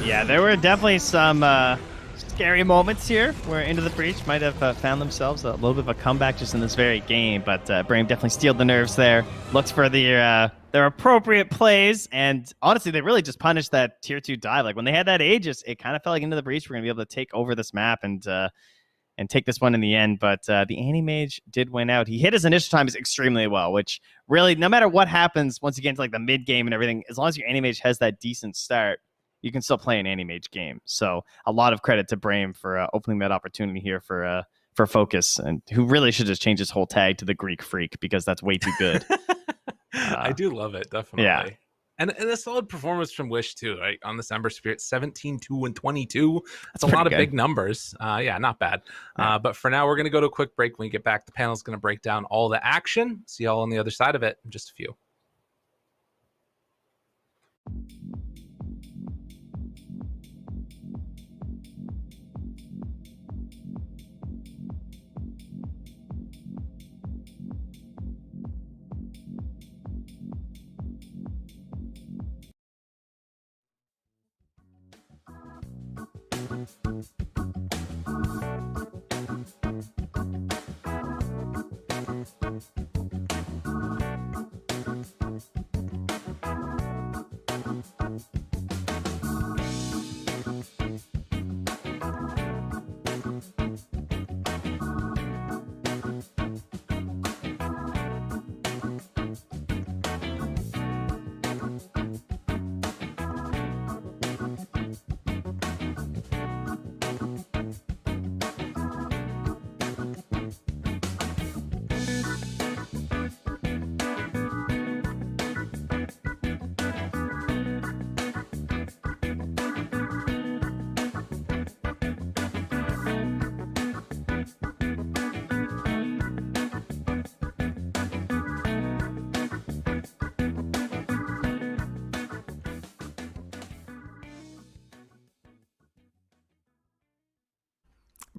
Yeah, there were definitely some scary moments here where Into the Breach might have found themselves a little bit of a comeback just in this very game, but Brame definitely steeled the nerves there. Looks for their appropriate plays, and honestly, they really just punished that Tier 2 dive. Like when they had that Aegis, it kind of felt like Into the Breach were going to be able to take over this map and take this one in the end, but the Anti-Mage did win out. He hit his initial times extremely well, which really, no matter what happens, once you get into like the mid-game and everything, as long as your Anti-Mage has that decent start, you can still play an Anti-Mage game. So a lot of credit to Brame for opening that opportunity here for Focus, and who really should just change his whole tag to the Greek Freak, because that's way too good. I do love it, definitely. Yeah. And a solid performance from Wish, too, right? On this Ember Spirit, 17, 2, and 22. That's a lot of big numbers. Yeah, not bad. Yeah. But for now, we're going to go to a quick break. When we get back, the panel's going to break down all the action. See y'all on the other side of it in just a few.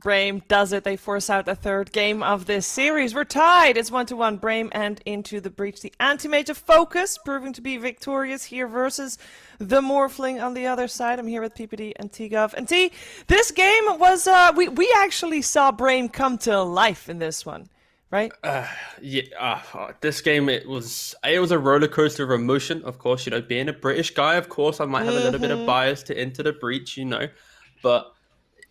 Brame does it. They force out the third game of this series. We're tied. It's 1-1. Brame and Into the Breach. The Anti-Mage of Focus proving to be victorious here versus the Morphling on the other side. I'm here with PPD and T-Gov. And T, this game was, we actually saw Brame come to life in this one, right? This game, it was a roller coaster of emotion. Of course, being a British guy, of course, I might have a little bit of bias to Into the Breach, but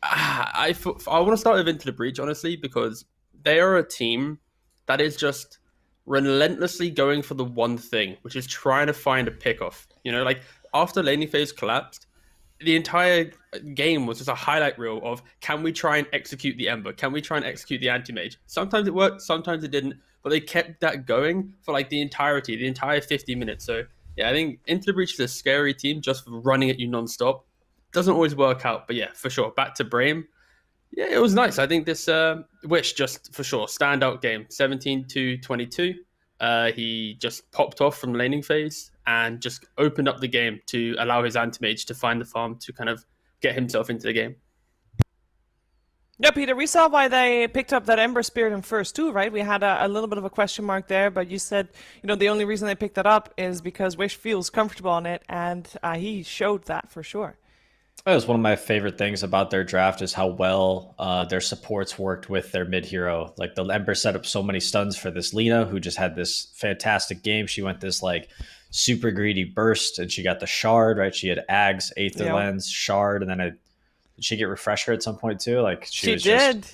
I want to start with Into the Breach, honestly, because they are a team that is just relentlessly going for the one thing, which is trying to find a pickoff. Like after laning phase collapsed, the entire game was just a highlight reel of, can we try and execute the Ember? Can we try and execute the Anti-Mage? Sometimes it worked, sometimes it didn't, but they kept that going for like the entire 50 minutes. So yeah, I think Into the Breach is a scary team just for running at you non-stop. doesn't always work out. But yeah, for sure. Back to Brame. Yeah, it was nice. I think this Wish just for sure standout game. 17-22. He just popped off from laning phase and just opened up the game to allow his anti-mage to find the farm to kind of get himself into the game. Yeah, Peter, we saw why they picked up that Ember Spirit in first too, right? We had a little bit of a question mark there, but you said, the only reason they picked that up is because Wish feels comfortable on it, and he showed that for sure. That was one of my favorite things about their draft is how well their supports worked with their mid hero. Like the Ember set up so many stuns for this Lina, who just had this fantastic game. She went this like super greedy burst, and she got the shard, right? She had Ags, Aether Lens, shard, and then did she get refresher at some point too? Like she did.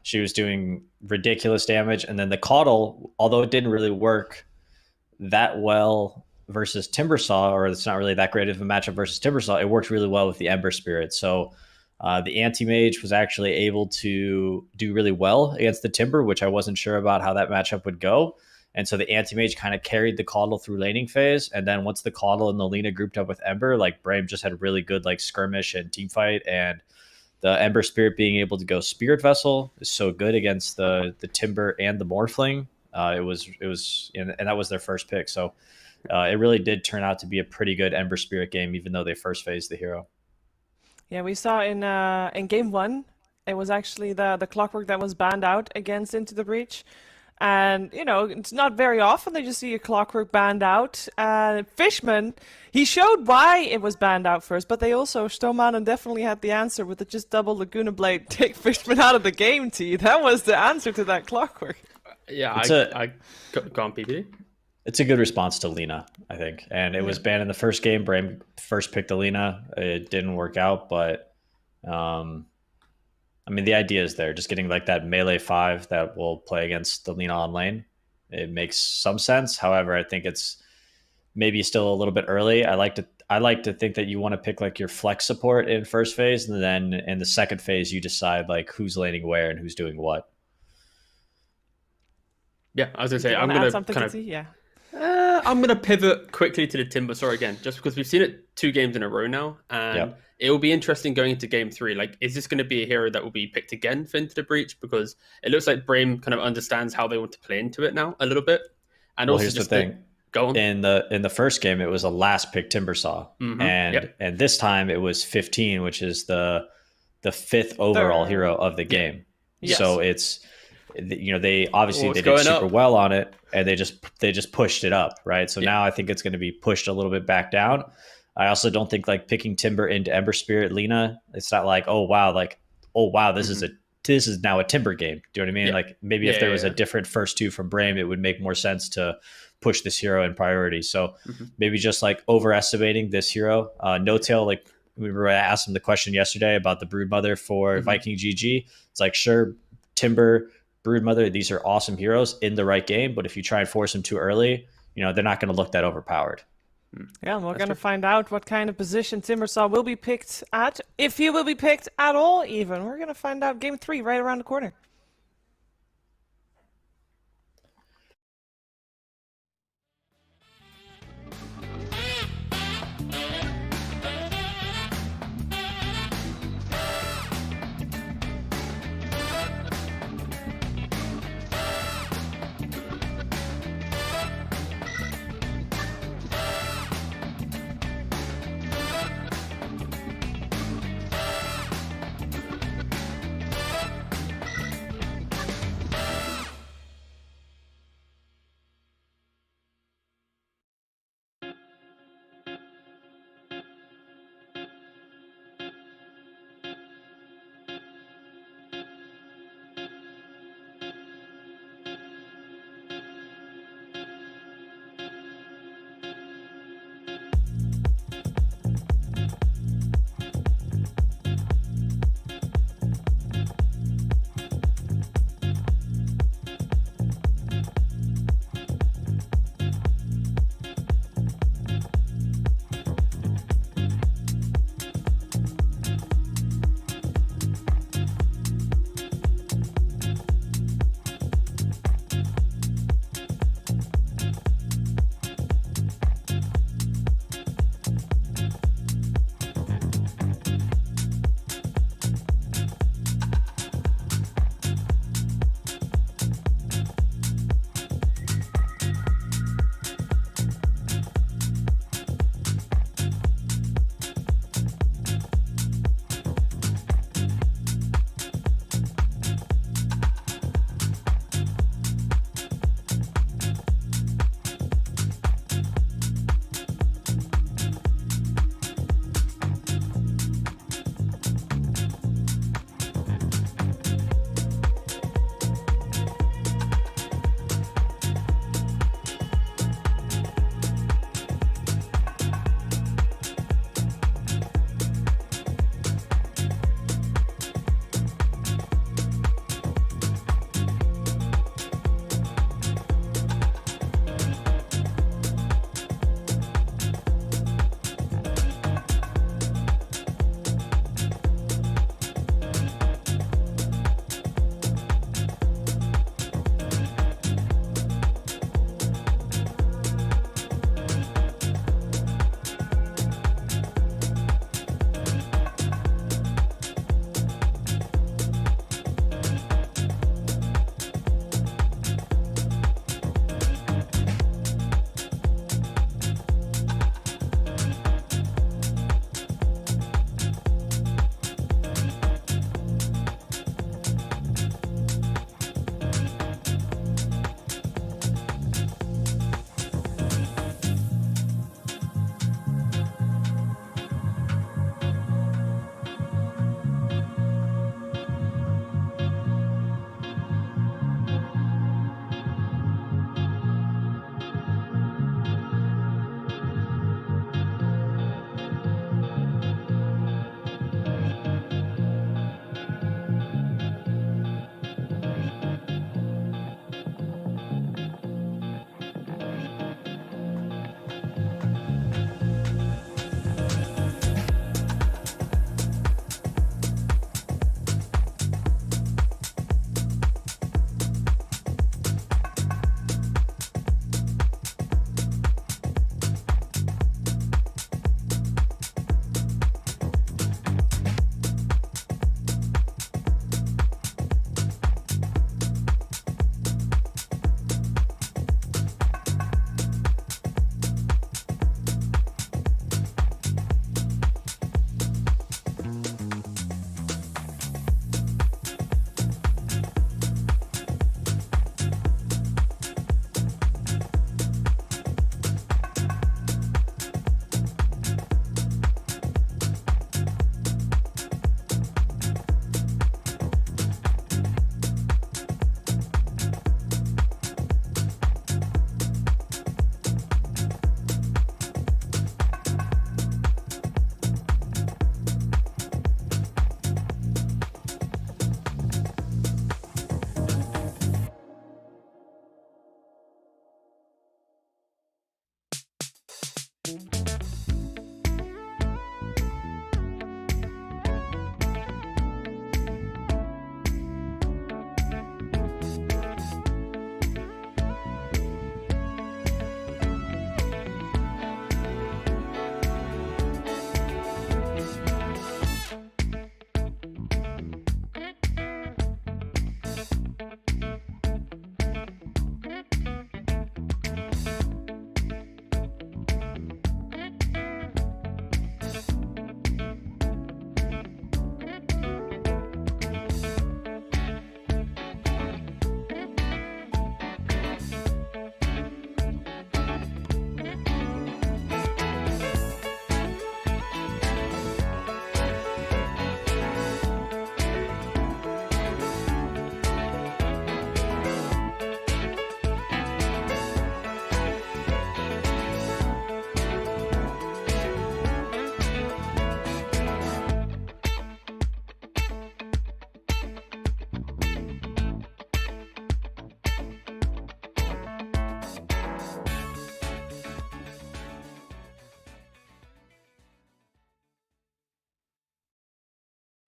She was doing ridiculous damage, and then the Caudle, although it didn't really work that well versus Timbersaw, or it's not really that great of a matchup versus Timbersaw, it worked really well with the Ember Spirit. So the anti-mage was actually able to do really well against the Timber, which I wasn't sure about how that matchup would go. And so the anti-mage kind of carried the Caudle through laning phase. And then once the Caudle and the Lina grouped up with Ember, like Brame just had really good like skirmish and team fight. And the Ember Spirit being able to go Spirit Vessel is so good against the Timber and the Morphling. It was, and that was their first pick. So it really did turn out to be a pretty good Ember Spirit game, even though they first phased the hero. Yeah, we saw in game one, it was actually the Clockwork that was banned out against Into the Breach. And, it's not very often that you see a Clockwork banned out. Fishman, he showed why it was banned out first, but they also, Stoneman definitely had the answer with the just double Laguna Blade, take Fishman out of the game, T. That was the answer to that Clockwork. Yeah, I go on, PPD. It's a good response to Lina, I think. And it was banned in the first game. Brame first picked Lina. It didn't work out, but the idea is there. Just getting like that melee 5 that will play against the Lina on lane. It makes some sense. However, I think it's maybe still a little bit early. I like to think that you want to pick like your flex support in first phase, and then in the second phase you decide like who's laning where and who's doing what. Yeah, I was gonna say I'm gonna pivot quickly to the Timbersaw again, just because we've seen it 2 games in a row now, and it will be interesting going into game 3. Like, is this going to be a hero that will be picked again for Into the Breach? Because it looks like Brame kind of understands how they want to play into it now a little bit. And also, here's the thing: go on. In the first game, it was a last pick Timbersaw, and this time it was 15, which is the 5th overall hero of the game. Yes. So it's they obviously they did super well on it, and they just pushed it up, right? So now I think it's going to be pushed a little bit back down. I also don't think like picking Timber into Ember Spirit Lina, it's not like this is now a Timber game. Do you know what I mean? Yeah. Like maybe if there was a different first 2 from Brame, it would make more sense to push this hero in priority. So maybe just like overestimating this hero. No Tail, like we were asked him the question yesterday about the Broodmother for Viking GG. It's like, sure, Timber, Broodmother, these are awesome heroes in the right game, but if you try and force them too early, they're not going to look that overpowered. Yeah, and we're going to find out what kind of position Timbersaw will be picked at, if he will be picked at all even. We're going to find out game 3 right around the corner.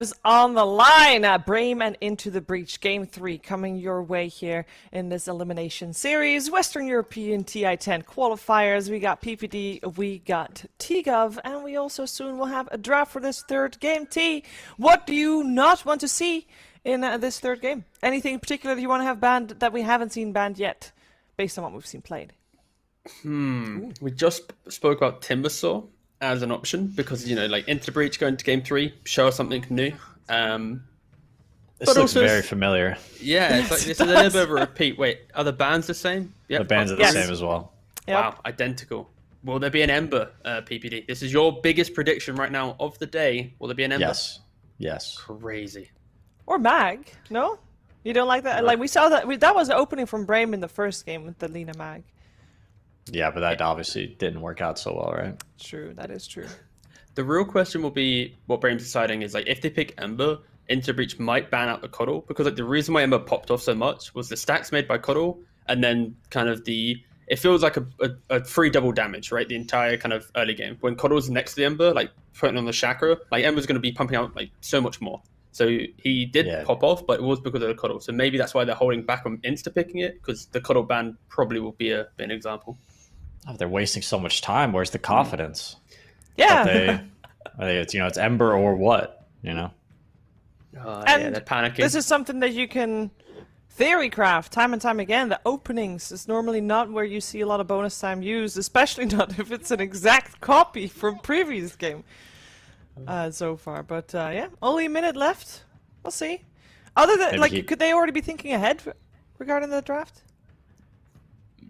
is on the line. Brame and Into the Breach, Game 3 coming your way here in this elimination series. Western European TI-10 qualifiers. We got PPD, we got TGov, and we also soon will have a draft for this third game. T, what do you not want to see in this third game? Anything in particular that you want to have banned that we haven't seen banned yet, based on what we've seen played? We just spoke about Timbersaw as an option because, you know, like Into the Breach going to Game 3, show us something new. This but looks also, very familiar. Yeah, it's like this is a little bit of a repeat. Wait, are the bands the same? Yep. The bands are the same as well. Yep. Wow, identical. Will there be an Ember, PPD? This is your biggest prediction right now of the day. Will there be an Ember? Yes. Yes. Crazy. Or Mag? No, you don't like that? No. Like we saw that that was the opening from Brame in the first game with the Lena Mag. Yeah, but that obviously didn't work out so well, right? True, that is true. The real question will be what Brame's deciding is, like, if they pick Ember, Into Breach might ban out the Coddle, because like the reason why Ember popped off so much was the stacks made by Coddle, and then kind of it feels like a free double damage, right? The entire kind of early game. When Coddle's next to the Ember, like putting on the chakra, like Ember's going to be pumping out like so much more. So he did pop off, but it was because of the Coddle. So maybe that's why they're holding back on insta picking it, because the Coddle ban probably will be an example. Oh, they're wasting so much time. Where's the confidence? Yeah. It's Ember or what, you know? And they're panicking. This is something that you can theory craft time and time again. The openings is normally not where you see a lot of bonus time used, especially not if it's an exact copy from previous game so far. But yeah, only a minute left. We'll see. Other than, could they already be thinking ahead regarding the draft?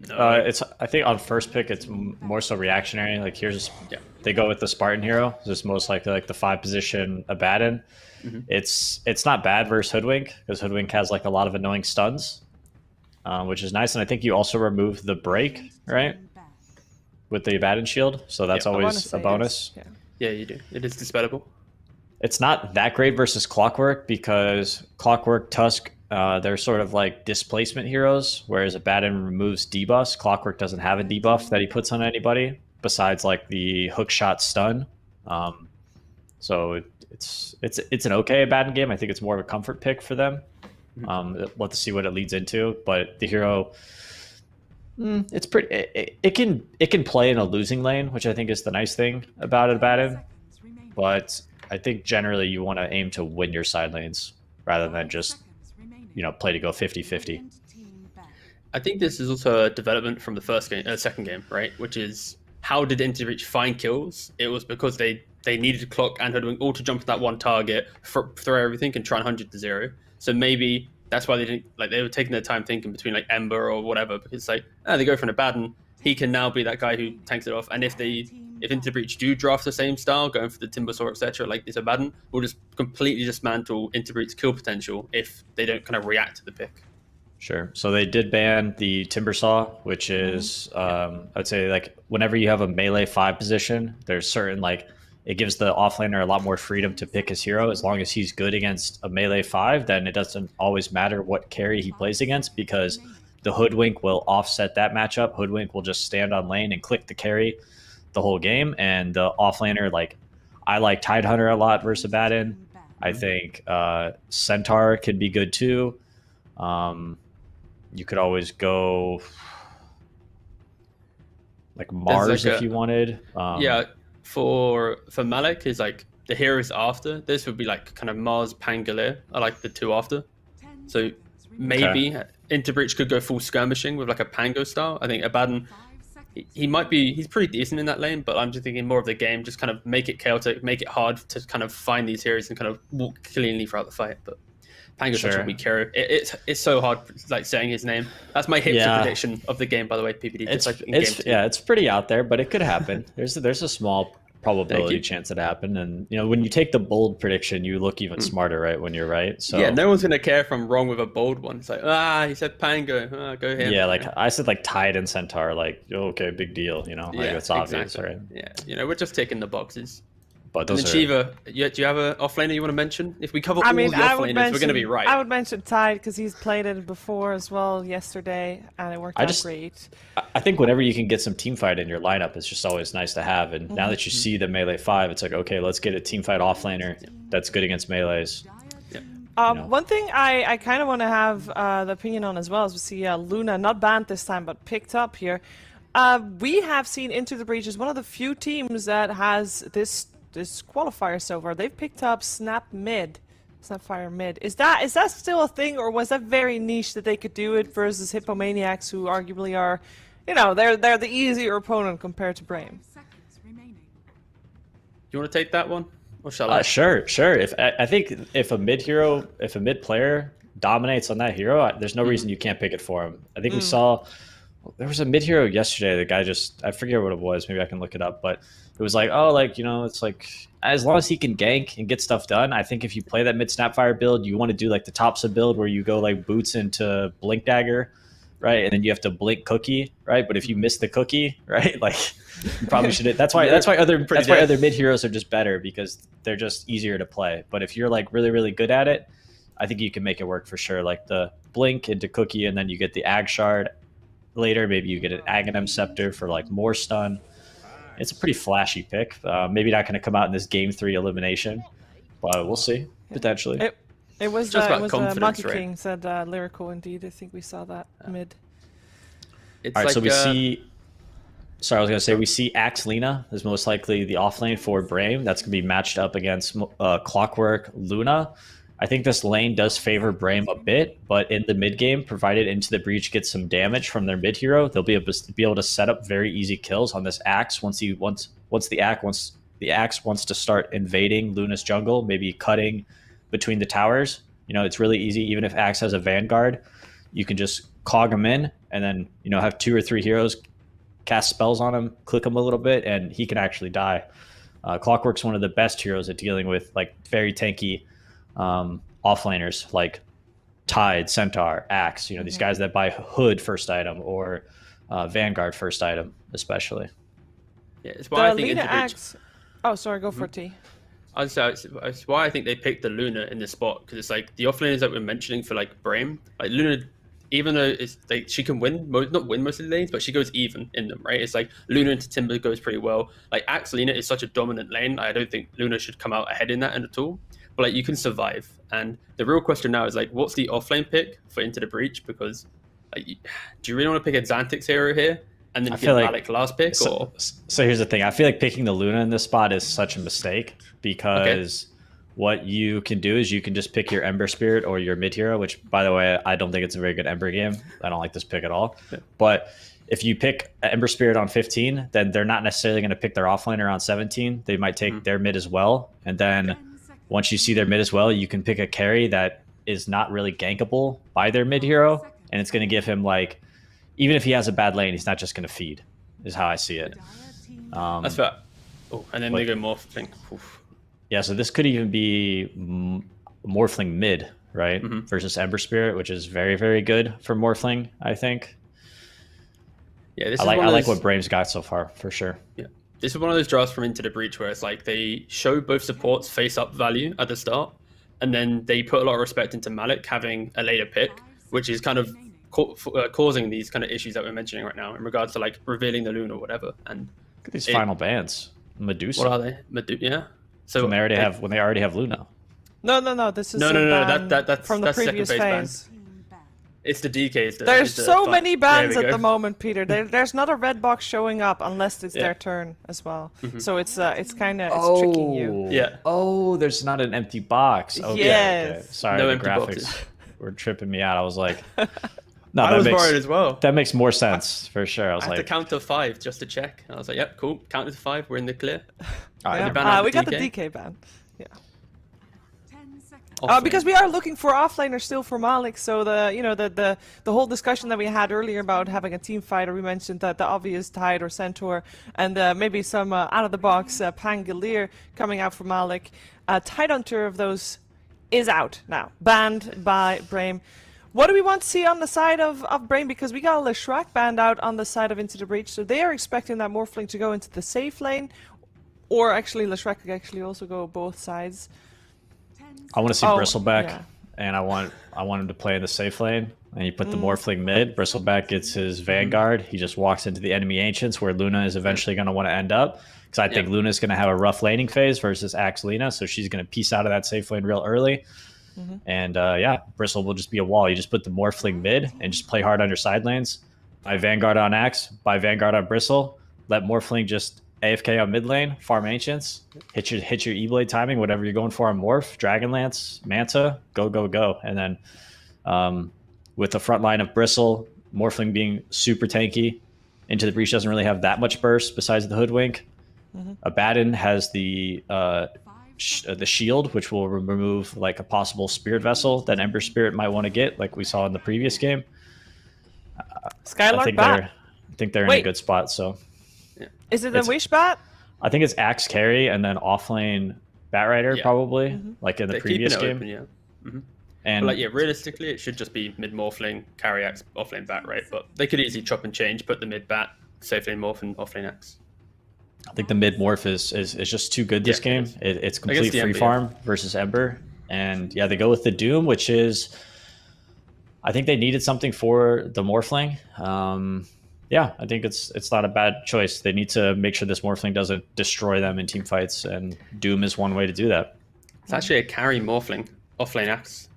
No. I think on first pick it's more so reactionary. Like they go with the Spartan hero. It's most likely like the 5 position Abaddon. Mm-hmm. It's not bad versus Hoodwink, because Hoodwink has like a lot of annoying stuns, which is nice. And I think you also remove the break, right, with the Abaddon shield. So that's always a bonus. Yes. Yeah, you do. It is dispellable. It's not that great versus Clockwork, because Clockwork, Tusk, they're sort of like displacement heroes, whereas Abaddon removes debuffs. Clockwork doesn't have a debuff that he puts on anybody besides like the hook shot stun. So it's an okay Abaddon game. I think it's more of a comfort pick for them. We'll have to see what it leads into, but the hero, it's pretty. It can play in a losing lane, which I think is the nice thing about Abaddon. But I think generally you want to aim to win your side lanes rather than just play to go 50-50. I think this is also a development from the second game, right? Which is, how did Into Reach find kills? It was because they needed to clock and Hoodwink all to jump to that one target, throw everything, and try and 100 to 0. So maybe that's why they didn't, like, they were taking their time thinking between like Ember or whatever, because it's like, they go for an Abaddon, he can now be that guy who tanks it off. And if Into Breach do draft the same style, going for the Timbersaw, etc., like this Abaddon, will just completely dismantle Into Breach's kill potential if they don't kind of react to the pick. Sure. So they did ban the Timbersaw, which is, I'd say, like, whenever you have a melee 5 position, there's certain, like, it gives the offlaner a lot more freedom to pick his hero. As long as he's good against a melee 5, then it doesn't always matter what carry he plays against, because the Hoodwink will offset that matchup. Hoodwink will just stand on lane and click the carry the whole game. And the offlaner, like, I like Tidehunter a lot versus Abaddon. I think Centaur could be good too. You could always go like Mars if you wanted. For Malik is like the heroes after. This would be like kind of Mars, Pangolier. I like the 2 after. So maybe Into Breach could go full skirmishing with like a Pango style. I think Abaddon, he's pretty decent in that lane, but I'm just thinking more of the game, just kind of make it chaotic, make it hard to kind of find these heroes and kind of walk cleanly throughout the fight. But Pango's such a weak hero. It's so hard, like, saying his name. That's my hipster prediction of the game, by the way, PPD. It's pretty out there, but it could happen. There's a small probability chance it happened, and when you take the bold prediction, you look even smarter, right? When you're right. So yeah, no one's gonna care if I'm wrong with a bold one. It's like, he said Pango, go here. Yeah, like I said, like Tide and Centaur, like, okay, big deal. Like, it's obvious, right? Yeah, we're just ticking the boxes. But and those then Shiva, do you have an offlaner you want to mention? If we cover all the offlaners, we're going to be right. I would mention Tide because he's played it before as well yesterday, and it worked out great. I think whenever you can get some team fight in your lineup, it's just always nice to have. And now that you see the melee 5, it's like, okay, let's get a team fight offlaner that's good against melees. One thing I kind of want to have the opinion on as well is we see Luna not banned this time, but picked up here. We have seen Into the Breach as one of the few teams that has this qualifier so far. They've picked up Snapfire mid. Is that still a thing, or was that very niche that they could do it versus Hippomaniacs, who arguably are, they're the easier opponent compared to Brame? You want to take that one, or shall I? Sure. I think if a mid player dominates on that hero, there's no reason you can't pick it for him. I think we saw there was a mid hero yesterday. The guy I forget what it was. Maybe I can look it up, but it was like, it's like as long as he can gank and get stuff done. I think if you play that mid Snapfire build, you want to do like the Topsa build where you go like boots into Blink Dagger, right? And then you have to blink cookie, right? But if you miss the cookie, right, like you probably should. That's why other mid heroes are just better, because they're just easier to play. But if you're like really, really good at it, I think you can make it work for sure. Like the blink into cookie, and then you get the Ag Shard later. Maybe you get an Aghanim Scepter for like more stun. It's a pretty flashy pick. Maybe not going to come out in this game 3 elimination, but we'll see, potentially. It was just about confidence, Monkey right? King said lyrical indeed. I think we saw that mid. It's all right, like, so we see... Sorry, I was going to say we see Axe Lina is most likely the offlane for Brame. That's going to be matched up against Clockwork Luna. I think this lane does favor Brame a bit, but in the mid game, provided Into the Breach gets some damage from their mid hero, they'll be able to set up very easy kills on this Axe once the Axe wants to start invading Luna's jungle, maybe cutting between the towers. It's really easy. Even if Axe has a Vanguard, you can just cog him in and then have 2 or 3 heroes cast spells on him, click him a little bit, and he can actually die. Clockwork's one of the best heroes at dealing with like very tanky offlaners like Tide, Centaur, Axe, these guys that buy Hood first item or Vanguard first item, especially. Yeah, it's why I think Lina Axe. Oh, sorry, go for it, T. It's why I think they picked the Luna in this spot, because it's like the offlaners that we're mentioning for like Brame, like Luna, even though it's like she can not win most of the lanes, but she goes even in them, right? It's like Luna into Timber goes pretty well. Like Axe Lina is such a dominant lane. I don't think Luna should come out ahead in that end at all. But like you can survive, and the real question now is like, what's the offlane pick for Into the Breach? Because like, do you really want to pick a Xantix hero here and then get Malik last pick? So here's the thing: I feel like picking the Luna in this spot is such a mistake, because what you can do is you can just pick your Ember Spirit or your mid hero, which, by the way, I don't think it's a very good Ember game. I don't like this pick at all. Yeah. But if you pick Ember Spirit on 15, then they're not necessarily going to pick their offlaner on 17. They might take their mid as well, and then once you see their mid as well, you can pick a carry that is not really gankable by their mid hero, and it's going to give him, like, even if he has a bad lane, he's not just going to feed, is how I see it. That's fair. Oh, and then they go Morphling. Oof. Yeah, so this could even be Morphling mid, right? Versus Ember Spirit, which is very, very good for Morphling, I think. Yeah, this I like what Brame's got so far, for sure. Yeah. This is one of those drafts from Into the Breach where it's like they show both supports face-up value at the start, and then they put a lot of respect into Malik having a later pick, which is kind of causing these kind of issues that we're mentioning right now in regards to like revealing the Luna or whatever. And look at these final bans. Medusa. What are they? Yeah. So when they already have Luna. No. This is that's from the previous phase. It's the DKs. There's so many bans at the moment, Peter. There's not a red box showing up unless it's their turn as well. So it's kind of tricking you. Yeah. Oh, there's not an empty box. Okay. Yes. Okay. Sorry, no the empty graphics boxes. Were tripping me out. I was like, no, I was worried as well. That makes more sense for sure. I was I had to count to 5 just to check. I was like, yep, cool. Count to 5. We're in the clear. All right, we got the DK ban. Yeah. Because we are looking for offlaner still for Malik, so the whole discussion that we had earlier about having a team fighter, we mentioned that the obvious Tide or Centaur, and maybe some out of the box Pangolier coming out for Malik. Tidehunter of those is out now, banned by Brame. What do we want to see on the side of Brame? Because we got a Leshrac banned out on the side of Into the Breach, so they are expecting that Morphling to go into the safe lane. Or actually, Leshrac could actually also go both sides. I want to see Bristleback, and I want him to play in the safe lane. And you put the Morphling mid. Bristleback gets his Vanguard. He just walks into the enemy Ancients, where Luna is eventually going to want to end up. Because I think Luna's going to have a rough laning phase versus Axe Lina, so she's going to piece out of that safe lane real early. And Bristle will just be a wall. You just put the Morphling mid and just play hard on your side lanes. Buy Vanguard on Axe, buy Vanguard on Bristle. Let Morphling just AFK on mid lane, farm Ancients, hit your E-Blade timing, whatever you're going for on Morph, Dragonlance, Manta, go. And then with the front line of Bristle, Morphling being super tanky, Into the Breach doesn't really have that much burst besides the Hoodwink. Abaddon has the shield, which will remove like a possible Spirit Vessel that Ember Spirit might want to get, like we saw in the previous game. Skylark I think they're in a good spot. So, is it a Wish Bat? I think it's Axe Carry and then offlane Batrider probably, like in the previous game. Open, And but realistically, it should just be mid Morphling, carry Axe, offlane Bat, right? But they could easily chop and change, put the mid Bat, safe lane Morph, and offlane Axe. I think the mid Morph is just too good this game. It's complete free farm versus Ember. And they go with the Doom, which is, I think they needed something for the Morphling. I think it's not a bad choice. They need to make sure this Morphling doesn't destroy them in team fights, and Doom is one way to do that. It's actually a carry Morphling, offlane Axe.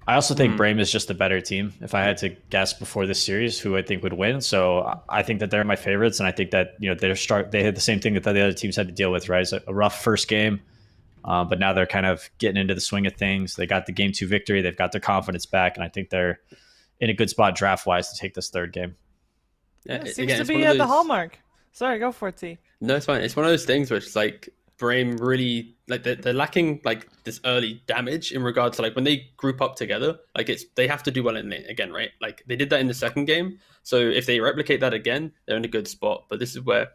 I also think Brame is just a better team. If I had to guess before this series who I think would win, so I think that they're my favorites, and I think that they had the same thing that the other teams had to deal with, right? It's a rough first game, but now they're kind of getting into the swing of things. They got the game 2 victory, they've got their confidence back, and I think they're in a good spot draft wise to take this third game. It seems to be the hallmark. Sorry, go for it, T. No, it's fine. It's one of those things where it's like Brame really like they're lacking like this early damage in regards to like when they group up together, like they have to do well in lane again, right? Like they did that in the second game, so if they replicate that again, they're in a good spot. But this is where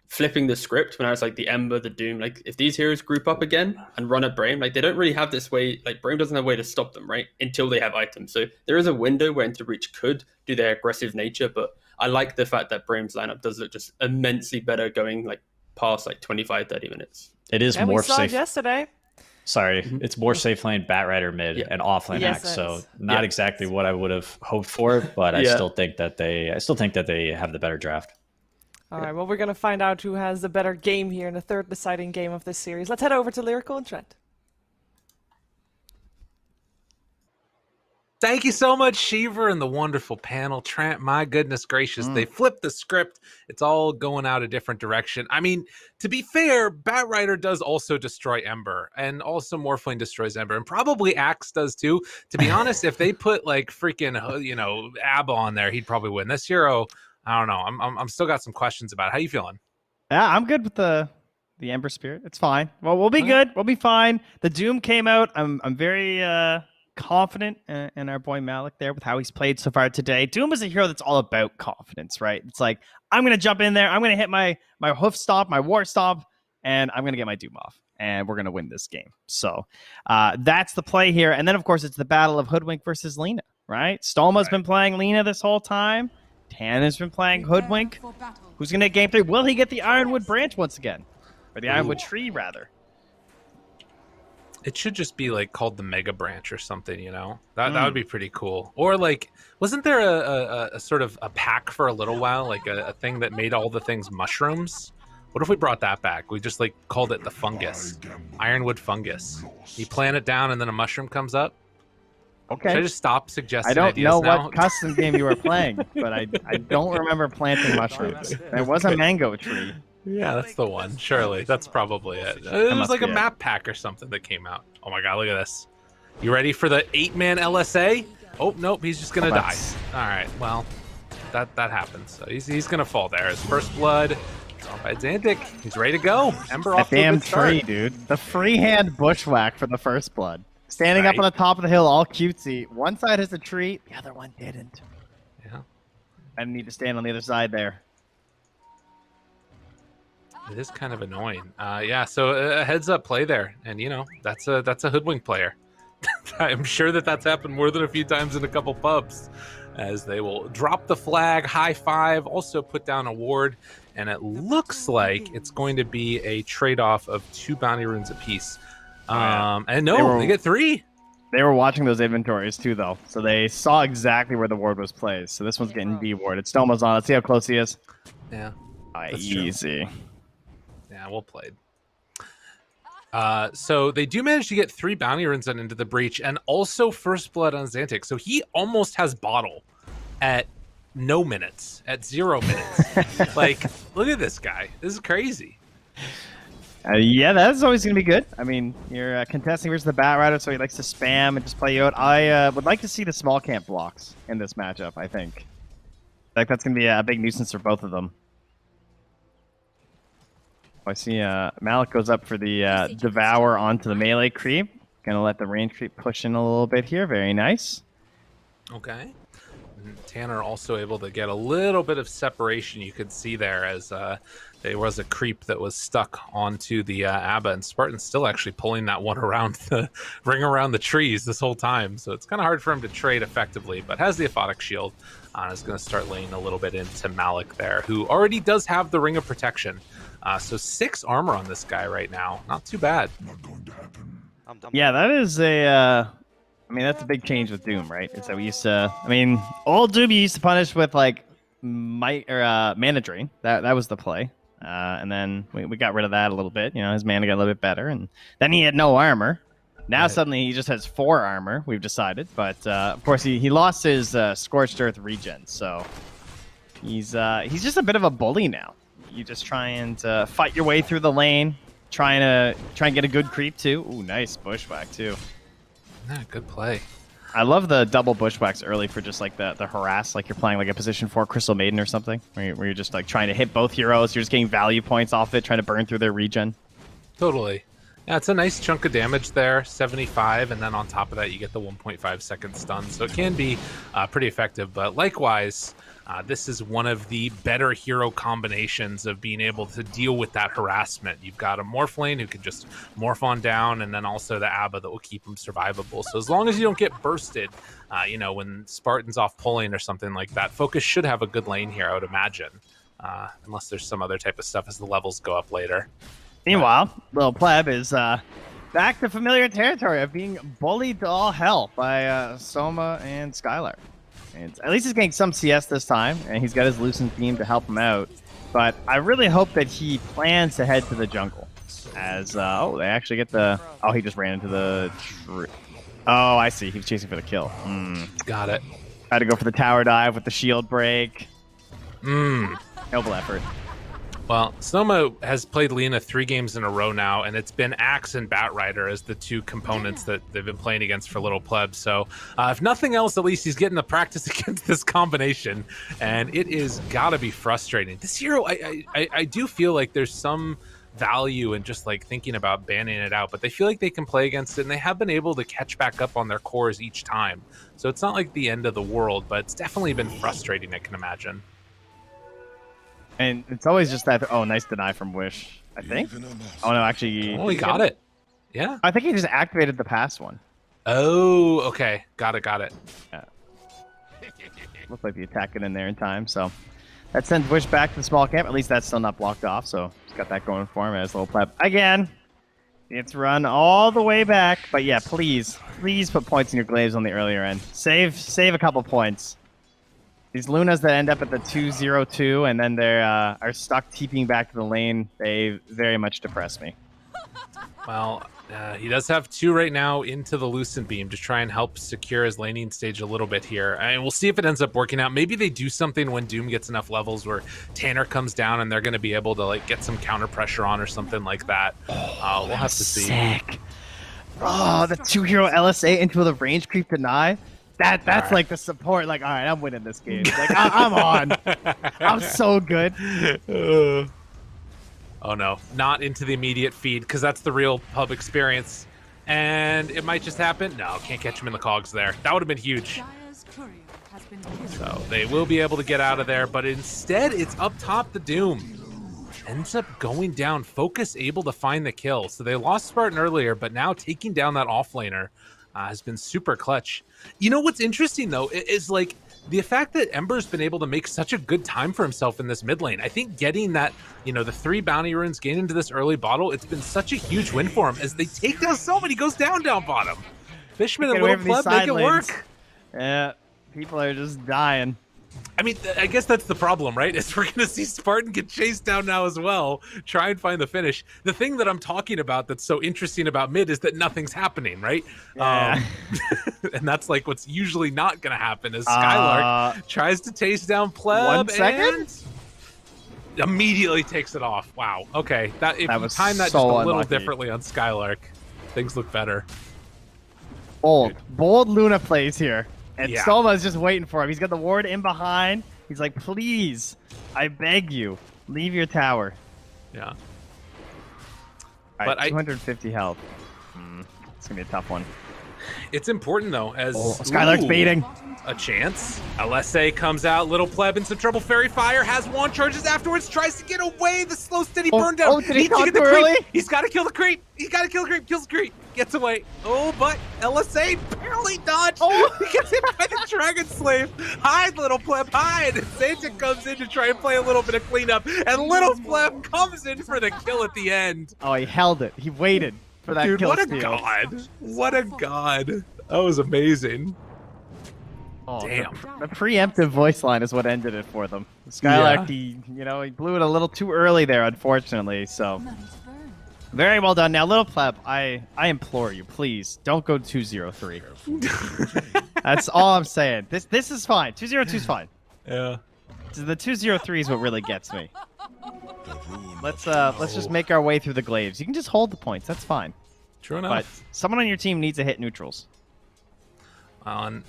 flipping the script, when I was like the Ember, the Doom, like if these heroes group up again and run at Brame, like they don't really have this way, like Brame doesn't have a way to stop them, right? Until they have items. So there is a window where Into Reach could do their aggressive nature, but I like the fact that Brame's lineup does look just immensely better going like past like 25-30 minutes. It is more safe yesterday. Sorry, it's more safe lane Batrider mid and offlane Axe, so not exactly what I would have hoped for, but I still think that they have the better draft. All right, well, we're going to find out who has the better game here in the third deciding game of this series. Let's head over to Lyrical and Trent. Thank you so much, Shiver, and the wonderful panel. Trent, my goodness gracious, they flipped the script. It's all going out a different direction. I mean, to be fair, Batrider does also destroy Ember, and also Morphling destroys Ember, and probably Axe does too. To be honest, if they put like freaking, Abba on there, he'd probably win. This hero, I don't know. I'm still got some questions about it. How you feeling? Yeah, I'm good with the Ember Spirit. It's fine. Well, we'll be good. We'll be fine. The Doom came out. I'm very confident in our boy Malik there with how he's played so far today. Doom is a hero that's all about confidence, right? It's like, I'm going to jump in there. I'm going to hit my hoof stomp, my war stomp, and I'm going to get my Doom off. And we're going to win this game. So that's the play here. And then, of course, it's the battle of Hoodwink versus Lina, right? Stoma's been playing Lina this whole time. Tan has been playing Hoodwink. Who's going to get game 3? Will he get the Ironwood branch once again? Or the Ironwood tree, rather? It should just be like called the Mega Branch or something, That would be pretty cool. Or like, wasn't there a sort of a pack for a little while, like a thing that made all the things mushrooms? What if we brought that back? We just like called it the fungus, Ironwood fungus. You plant it down and then a mushroom comes up. Okay. Should I just stop suggesting I don't ideas know now? what custom game you were playing, but I don't remember planting mushrooms. There was a mango tree. Yeah, that's the one. Surely, that's probably it. It was like a map pack or something that came out. Oh my god, look at this. You ready for the 8-man LSA? Oh, nope, he's just gonna die. All right, well, that happens. So he's gonna fall there. His first blood. Drawn by Xantic. He's ready to go. Ember off that damn tree, dude. The freehand bushwhack for the first blood. Standing up on the top of the hill, all cutesy. One side has a tree, the other one didn't. Yeah. I need to stand on the other side there. It is kind of annoying. So a heads up play there, and that's a Hoodwink player. I'm sure that's happened more than a few times in a couple pubs, as they will drop the flag, high five, also put down a ward, and it looks like it's going to be a trade-off of 2 bounty runes apiece. And no, they get 3. They were watching those inventories too, though, so they saw exactly where the ward was placed. So this one's getting B-warded. Stoma's on. Let's see how close he is. Yeah. Easy. True. Yeah, well played. So they do manage to get 3 bounty runes into the breach, and also first blood on Xantic. So he almost has bottle at no minutes, at 0 minutes. Like, look at this guy. This is crazy. Yeah, that's always going to be good. I mean, you're contesting versus the Bat Rider, so he likes to spam and just play you out. I would like to see the small camp blocks in this matchup, I think. Like, that's going to be a big nuisance for both of them. I see Malik goes up for the Devour onto the melee creep. Going to let the range creep push in a little bit here. Very nice. Okay. Tanner also able to get a little bit of separation. You could see there as there was a creep that was stuck onto the Abba, and Spartan's still actually pulling that one around the ring around the trees this whole time. So it's kind of hard for him to trade effectively, but has the Aphotic Shield. Is going to start laying a little bit into Malik there, who already does have the Ring of Protection. So 6 armor on this guy right now. Not too bad. Yeah, that is a... I mean, that's a big change with Doom, right? Is that we used to... I mean, old Doom you used to punish with, like, Mana Drain. That was the play. And then we got rid of that a little bit. You know, his mana got a little bit better. And then he had no armor. Now suddenly he just has 4 armor, we've decided. But, of course, he lost his Scorched Earth regen. So he's just a bit of a bully now. You just try and fight your way through the lane. Try and get a good creep, too. Ooh, nice bushwhack, too. Yeah, good play. I love the double bushwhacks early for just like the harass, like you're playing like a position 4 Crystal Maiden or something, where you're just like trying to hit both heroes. You're just getting value points off it, trying to burn through their regen. Totally. Yeah, it's a nice chunk of damage there, 75, and then on top of that you get the 1.5 second stun, so it can be pretty effective. But likewise, this is one of the better hero combinations of being able to deal with that harassment. You've got a Morph lane who can just morph on down, and then also the Abba that will keep him survivable. So as long as you don't get bursted, you know, when Spartan's off pulling or something like that, Focus should have a good lane here, I would imagine. Unless there's some other type of stuff as the levels go up later. Meanwhile, Little Pleb is back to familiar territory of being bullied to all hell by Soma and Skylar. And at least he's getting some CS this time, and he's got his Lucent Beam to help him out. But I really hope that he plans to head to the jungle. As, they actually get the... Oh, he just ran into the... Oh, I see. He was chasing for the kill. Got it. Had to go for the tower dive with the shield break. Noble effort. Well, Soma has played Lina 3 games in a row now, and it's been Axe and Bat Rider as the 2 components that they've been playing against for Little Pleb. So, if nothing else, at least he's getting the practice against this combination, and it is gotta be frustrating. This hero, I do feel like there's some value in just like thinking about banning it out, but they feel like they can play against it, and they have been able to catch back up on their cores each time. So it's not like the end of the world, but it's definitely been frustrating, I can imagine. And it's always just that... Oh, nice deny from Wish, I think. Oh, no, actually... Oh, he got it. Yeah. I think he just activated the past one. Oh, okay. Got it. Yeah. Looks like the attack got in there in time, so... That sends Wish back to the small camp. At least that's still not blocked off, so he's got that going for him as Little Pleb. Again! It's run all the way back. But yeah, please put points in your glaives on the earlier end. Save a couple points. These Lunas that end up at the 2-0-2 and then they are stuck TPing back to the lane, they very much depress me. Well, he does have 2 right now into the Lucent Beam to try and help secure his laning stage a little bit here. And we'll see if it ends up working out. Maybe they do something when Doom gets enough levels where Tanner comes down and they're going to be able to like get some counter pressure on or something like that. We'll have to see. Sick. Oh, the 2-hero LSA into the range creep deny. That's right. Like the support. Like, all right, I'm winning this game. Like, I'm on. I'm so good. Oh no, not into the immediate feed because that's the real pub experience, and it might just happen. No, can't catch him in the cogs there. That would have been huge. So they will be able to get out of there, but instead it's up top. The Doom ends up going down. Focus able to find the kill. So they lost Spartan earlier, but now taking down that offlaner. has been super clutch. You know what's interesting though is like the fact that Ember's been able to make such a good time for himself in this mid lane. I think getting that, you know, the 3 bounty runes, getting into this early bottle, it's been such a huge win for him as they take down so many, goes down bottom. Fishman and Little Pleb make it work. Yeah, people are just dying. I mean, I guess that's the problem, right? Is we're going to see Spartan get chased down now as well, try and find the finish. The thing that I'm talking about that's so interesting about mid is that nothing's happening, right? Yeah. And that's like what's usually not going to happen is Skylark tries to chase down Pleb 1 second? and immediately takes it off. Wow. Okay. If you time that so just a little unlucky. differently on Skylark, things look better. Bold Luna plays here. And Yeah. Soma's just waiting for him. He's got the ward in behind. He's like, please, I beg you, leave your tower. Yeah. All But right, 250 health. It's going to be a tough one. It's important, though, as... Skylark's baiting. A chance. LSA comes out. Little Pleb in some trouble. Fairy Fire has wand charges afterwards. Tries to get away. The slow, steady burn down. Did he Needs to talk get the too creep. early? He's got to kill the creep. He's got to kill the creep. Kills the creep. Gets away. Oh, but LSA barely dodged. He gets hit by the Dragon Slave. Hide, Little Pleb, hide. Santa comes in to try and play a little bit of cleanup. And Little Pleb comes in for the kill at the end. Oh, he held it. He waited for that Dude, kill what a steal. god. What a god. That was amazing. Oh, Damn. The preemptive voice line is what ended it for them. Skylark, he blew it a little too early there, unfortunately. So, very well done. Now, Little Pleb, I implore you, please don't go 203. That's all I'm saying. This is fine. 202 is fine. Yeah. The 203 is what really gets me. Let's just make our way through the glaives. You can just hold the points. That's fine. True enough. But someone on your team needs to hit neutrals.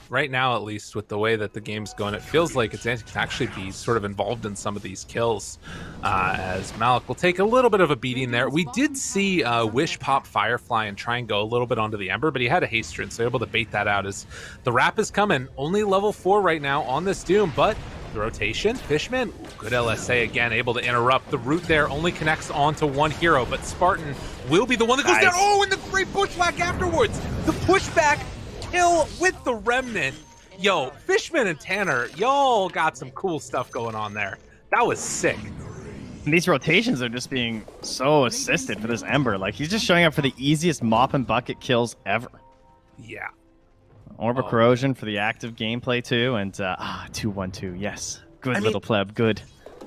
Right now, at least, with the way that the game's going, it feels like it's can actually be sort of involved in some of these kills, as Malik will take a little bit of a beating there. We did see Wish pop Firefly and try and go a little bit onto the Ember, but he had a haste rune, so able to bait that out as the wrap is coming. Only level 4 right now on this Doom, but the rotation, Fishman, good LSA again, able to interrupt. The root there only connects onto one hero, but Spartan will be the one that goes down. Oh, and the great pushback afterwards. The pushback kill with the remnant. Yo, Fishman and Tanner, y'all got some cool stuff going on there. That was sick. And these rotations are just being so assisted for this Ember. Like, he's just showing up for the easiest mop and bucket kills ever. Yeah. Orb of Corrosion for the active gameplay too, and 2-1-2, yes. Good Little Pleb, good.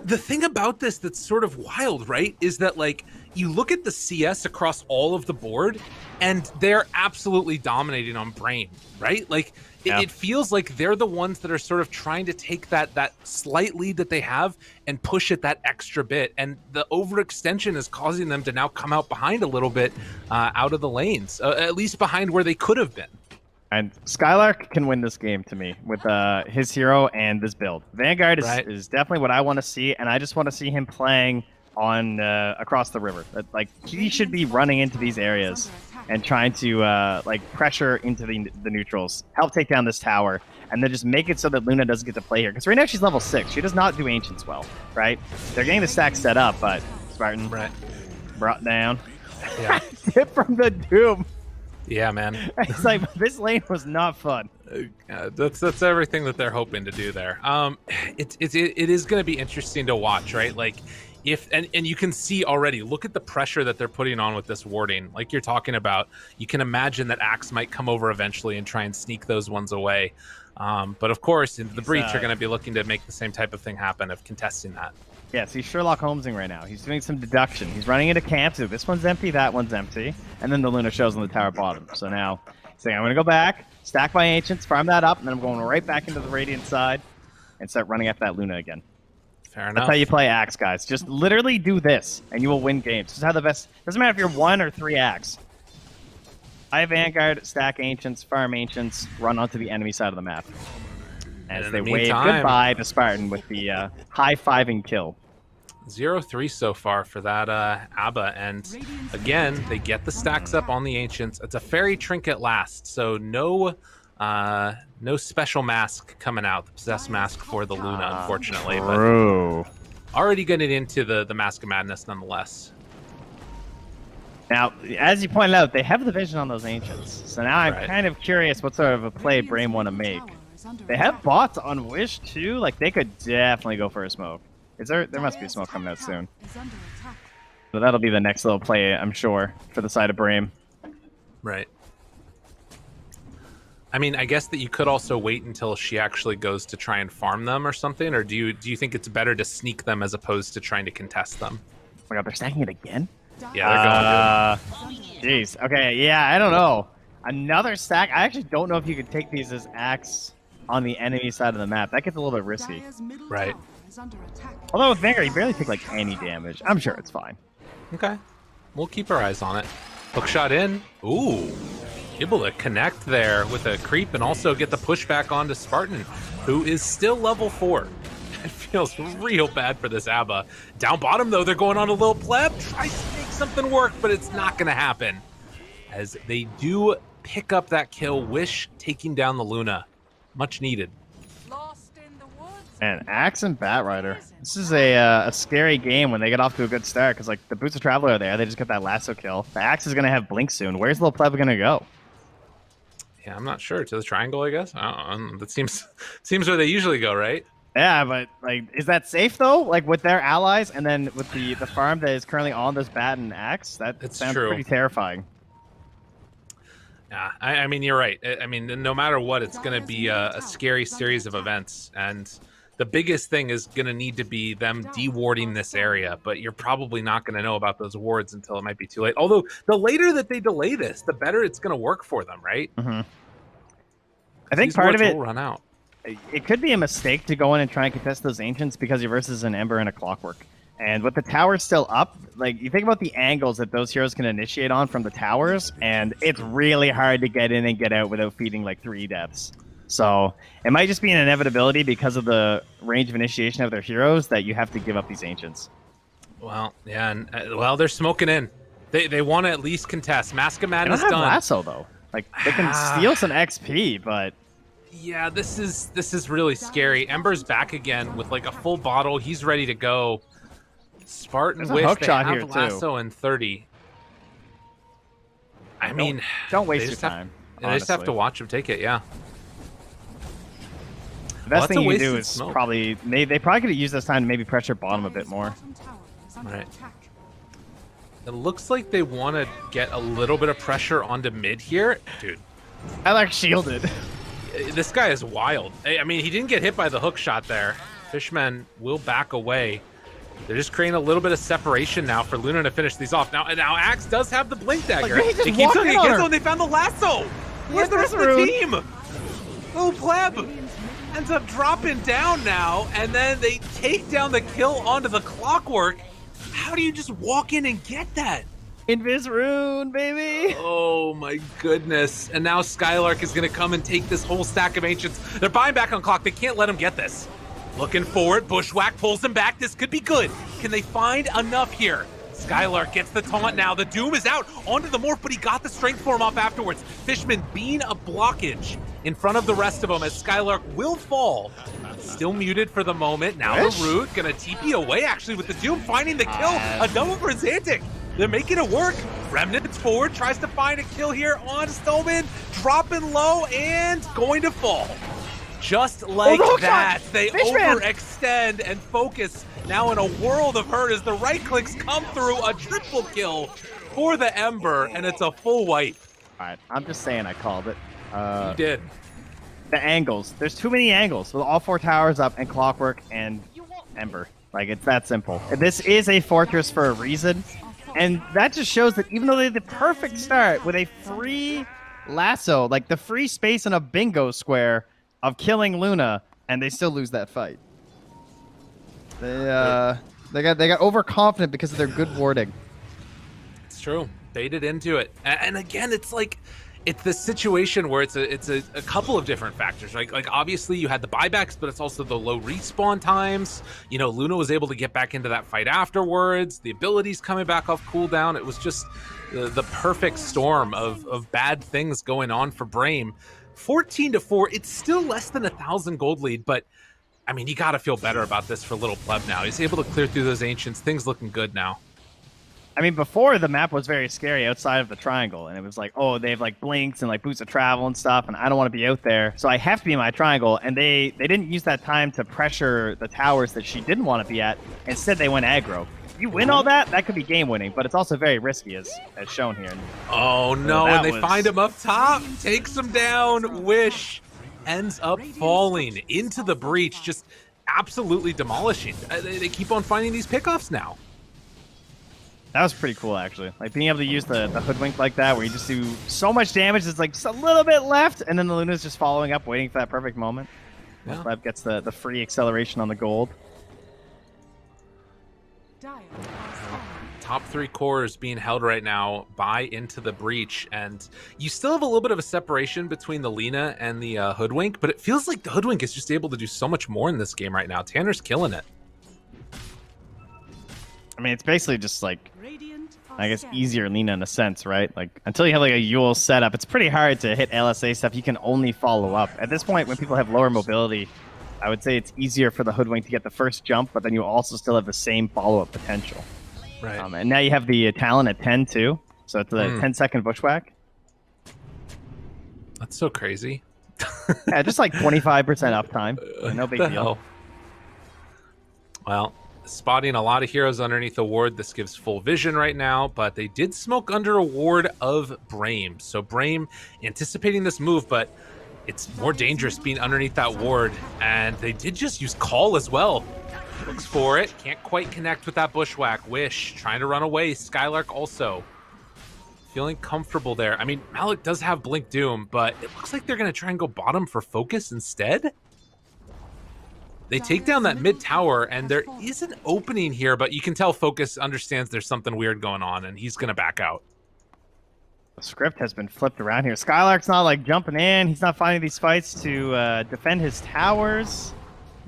The thing about this that's sort of wild, right, is that, like, you look at the CS across all of the board, and they're absolutely dominating on Brame, right? Like, it feels like they're the ones that are sort of trying to take that slight lead that they have and push it that extra bit, and the overextension is causing them to now come out behind a little bit out of the lanes, at least behind where they could have been. And Skylark can win this game to me with his hero and this build. Vanguard is definitely what I want to see, and I just want to see him playing on across the river. Like, he should be running into these areas and trying to like pressure into the neutrals, help take down this tower, and then just make it so that Luna doesn't get to play here. Because right now she's level 6. She does not do Ancients well, right? They're getting the stack set up, but Spartan brought down. Yeah. Tip from the Doom. Yeah, man. It's like, this lane was not fun. That's everything that they're hoping to do there. It is going to be interesting to watch, right? Like, and you can see already, look at the pressure that they're putting on with this warding. Like you're talking about, you can imagine that Axe might come over eventually and try and sneak those ones away. But of course, in the Breach are going to be looking to make the same type of thing happen of contesting that. Yes, he's Sherlock Holmesing right now. He's doing some deduction. He's running into camps. So this one's empty, that one's empty. And then the Luna shows on the tower bottom. So now he's saying, I'm going to go back, stack my Ancients, farm that up, and then I'm going right back into the Radiant side and start running after that Luna again. Fair enough. That's how you play Axe, guys. Just literally do this, and you will win games. This is how the best... Doesn't matter if you're 1 or 3 Axe. I Vanguard, stack Ancients, farm Ancients, run onto the enemy side of the map. As they wave goodbye to Spartan with the high-fiving kill. 0-3 so far for that ABBA, and again, they get the stacks up on the Ancients. It's a Fairy Trinket last, so no special mask coming out, the Possessed Mask for the Luna, unfortunately. But already getting into the Mask of Madness nonetheless. Now, as you pointed out, they have the vision on those Ancients. So now I'm kind of curious what sort of a play Brame want to make. They have bots on Wish, too. Like, they could definitely go for a smoke. There must be a smoke coming out soon. So that'll be the next little play, I'm sure, for the side of Brame. Right. I mean, I guess that you could also wait until she actually goes to try and farm them or something, or do you think it's better to sneak them as opposed to trying to contest them? Oh my god, they're stacking it again? Yeah, they're going good. Jeez. Okay, yeah, I don't know. Another stack? I actually don't know if you could take these as axe on the enemy side of the map. That gets a little bit risky. Right. Although with Vanguard, you barely take like any damage. I'm sure it's fine. Okay. We'll keep our eyes on it. Hookshot in. Ooh. Able to connect there with a creep and also get the pushback onto Spartan, who is still level 4. It feels real bad for this ABBA. Down bottom, though, they're going on a little pleb. Tries to make something work, but it's not going to happen. As they do pick up that kill, Wish taking down the Luna. Much needed. And Axe and Batrider. This is a scary game when they get off to a good start, because like the Boots of Traveler are there. They just got that lasso kill. The Axe is going to have Blink soon. Where's Little Pleb going to go? Yeah, I'm not sure. To the triangle, I guess. I don't know. That seems where they usually go, right? Yeah, but like, is that safe though? Like with their allies, and then with the farm that is currently on this Bat and Axe, that sounds pretty terrifying. Yeah, I mean, you're right. I mean, no matter what, it's going to be a scary series of events, and the biggest thing is going to need to be them dewarding this area, but you're probably not going to know about those wards until it might be too late. Although, the later that they delay this, the better it's going to work for them, right? Mm-hmm. I think part of it will run out. It could be a mistake to go in and try and contest those Ancients because you're versus an Ember and a Clockwork. And with the towers still up, like, you think about the angles that those heroes can initiate on from the towers, and it's really hard to get in and get out without feeding, like, 3 deaths. So it might just be an inevitability because of the range of initiation of their heroes that you have to give up these Ancients. Well, yeah, and well, they're smoking in. They want to at least contest. Mask of Madness done. Done. Lasso though, like they can steal some XP, but yeah, this is really scary. Ember's back again with like a full bottle. He's ready to go. Spartan There's a hook shot have here lasso too. in 30. I mean, don't waste your time. They just have to watch him take it. Yeah. The best thing you can do is probably they probably could have used this time to maybe pressure bottom a bit more. Right. It looks like they want to get a little bit of pressure onto mid here, dude. I like shielded. This guy is wild. I mean, he didn't get hit by the hook shot there. Fishmen will back away. They're just creating a little bit of separation now for Luna to finish these off. Now Axe does have the blink dagger. Like, he keeps on against them. They found the lasso. Where's the rest of the team? Oh, pleb ends up dropping down now, and then they take down the kill onto the Clockwork. How do you just walk in and get that? Invis rune, baby. Oh my goodness. And now Skylark is going to come and take this whole stack of Ancients. They're buying back on clock. They can't let him get this. Looking forward, Bushwhack pulls him back. This could be good. Can they find enough here? Skylark gets the taunt now. The Doom is out onto the Morph, but he got the strength form off afterwards. Fishman being a blockage in front of the rest of them as Skylark will fall. Still muted for the moment. Now the Root gonna TP away actually with the Doom finding the kill. A double for Xantic. They're making it work. Remnant's forward, tries to find a kill here on Stolman. Dropping low and going to fall. Just like that, they overextend and focus now in a world of hurt as the right clicks come through. A triple kill for the Ember, and it's a full wipe. All right, I'm just saying I called it. You did. The angles. There's too many angles with all 4 towers up and Clockwork and Ember. Like, it's that simple. This is a fortress for a reason, and that just shows that even though they had the perfect start with a free lasso, like the free space in a bingo square of killing Luna, and they still lose that fight. They got overconfident because of their good warding. It's true. Baited into it, and again, it's like it's the situation where it's a couple of different factors, right? Like obviously you had the buybacks, but it's also the low respawn times. You know, Luna was able to get back into that fight afterwards. The abilities coming back off cooldown. It was just the perfect storm of bad things going on for Brame. 14-4, it's still less than 1,000 gold lead, but I mean, you got to feel better about this for Little Pleb now. He's able to clear through those Ancients. Things looking good now. I mean, before the map was very scary outside of the triangle, and it was like, oh, they have like blinks and like boots of travel and stuff, and I don't want to be out there, so I have to be in my triangle. And they didn't use that time to pressure the towers that she didn't want to be at. Instead, they went aggro. If you win all that, that could be game winning, but it's also very risky, as shown here. Oh no! And they find him up top, takes him down. Wish ends up falling into the breach, just absolutely demolishing. They keep on finding these pickoffs now. That was pretty cool, actually. Like, being able to use the hoodwink like that, where you just do so much damage, it's like just a little bit left, and then the Luna's just following up, waiting for that perfect moment. Yeah. Lev gets the free acceleration on the gold. Top 3 cores being held right now by Into the Breach, and you still have a little bit of a separation between the Lina and the Hoodwink, but it feels like the Hoodwink is just able to do so much more in this game right now. Tanner's killing it. I mean, it's basically just like, I guess, easier Lina in a sense, right? Like, until you have like a Yule setup, it's pretty hard to hit LSA stuff. You can only follow up. At this point, when people have lower mobility, I would say it's easier for the Hoodwink to get the first jump, but then you also still have the same follow-up potential. Right. And now you have the talent at 10 too, so it's a 10-second bushwhack. That's so crazy. Yeah, just like 25% uptime. No big deal. Well, spotting a lot of heroes underneath a ward. This gives full vision right now, but they did smoke under a ward of Brame. So Brame anticipating this move, but it's more dangerous being underneath that ward. And they did just use Call as well. Looks for it. Can't quite connect with that bushwhack. Wish trying to run away. Skylark also feeling comfortable there. I mean, Malik does have Blink Doom, but it looks like they're going to try and go bottom for focus instead. They take down that mid tower, and there is an opening here, but you can tell Focus understands there's something weird going on, and he's going to back out. The script has been flipped around here. Skylark's not like jumping in. He's not finding these fights to defend his towers.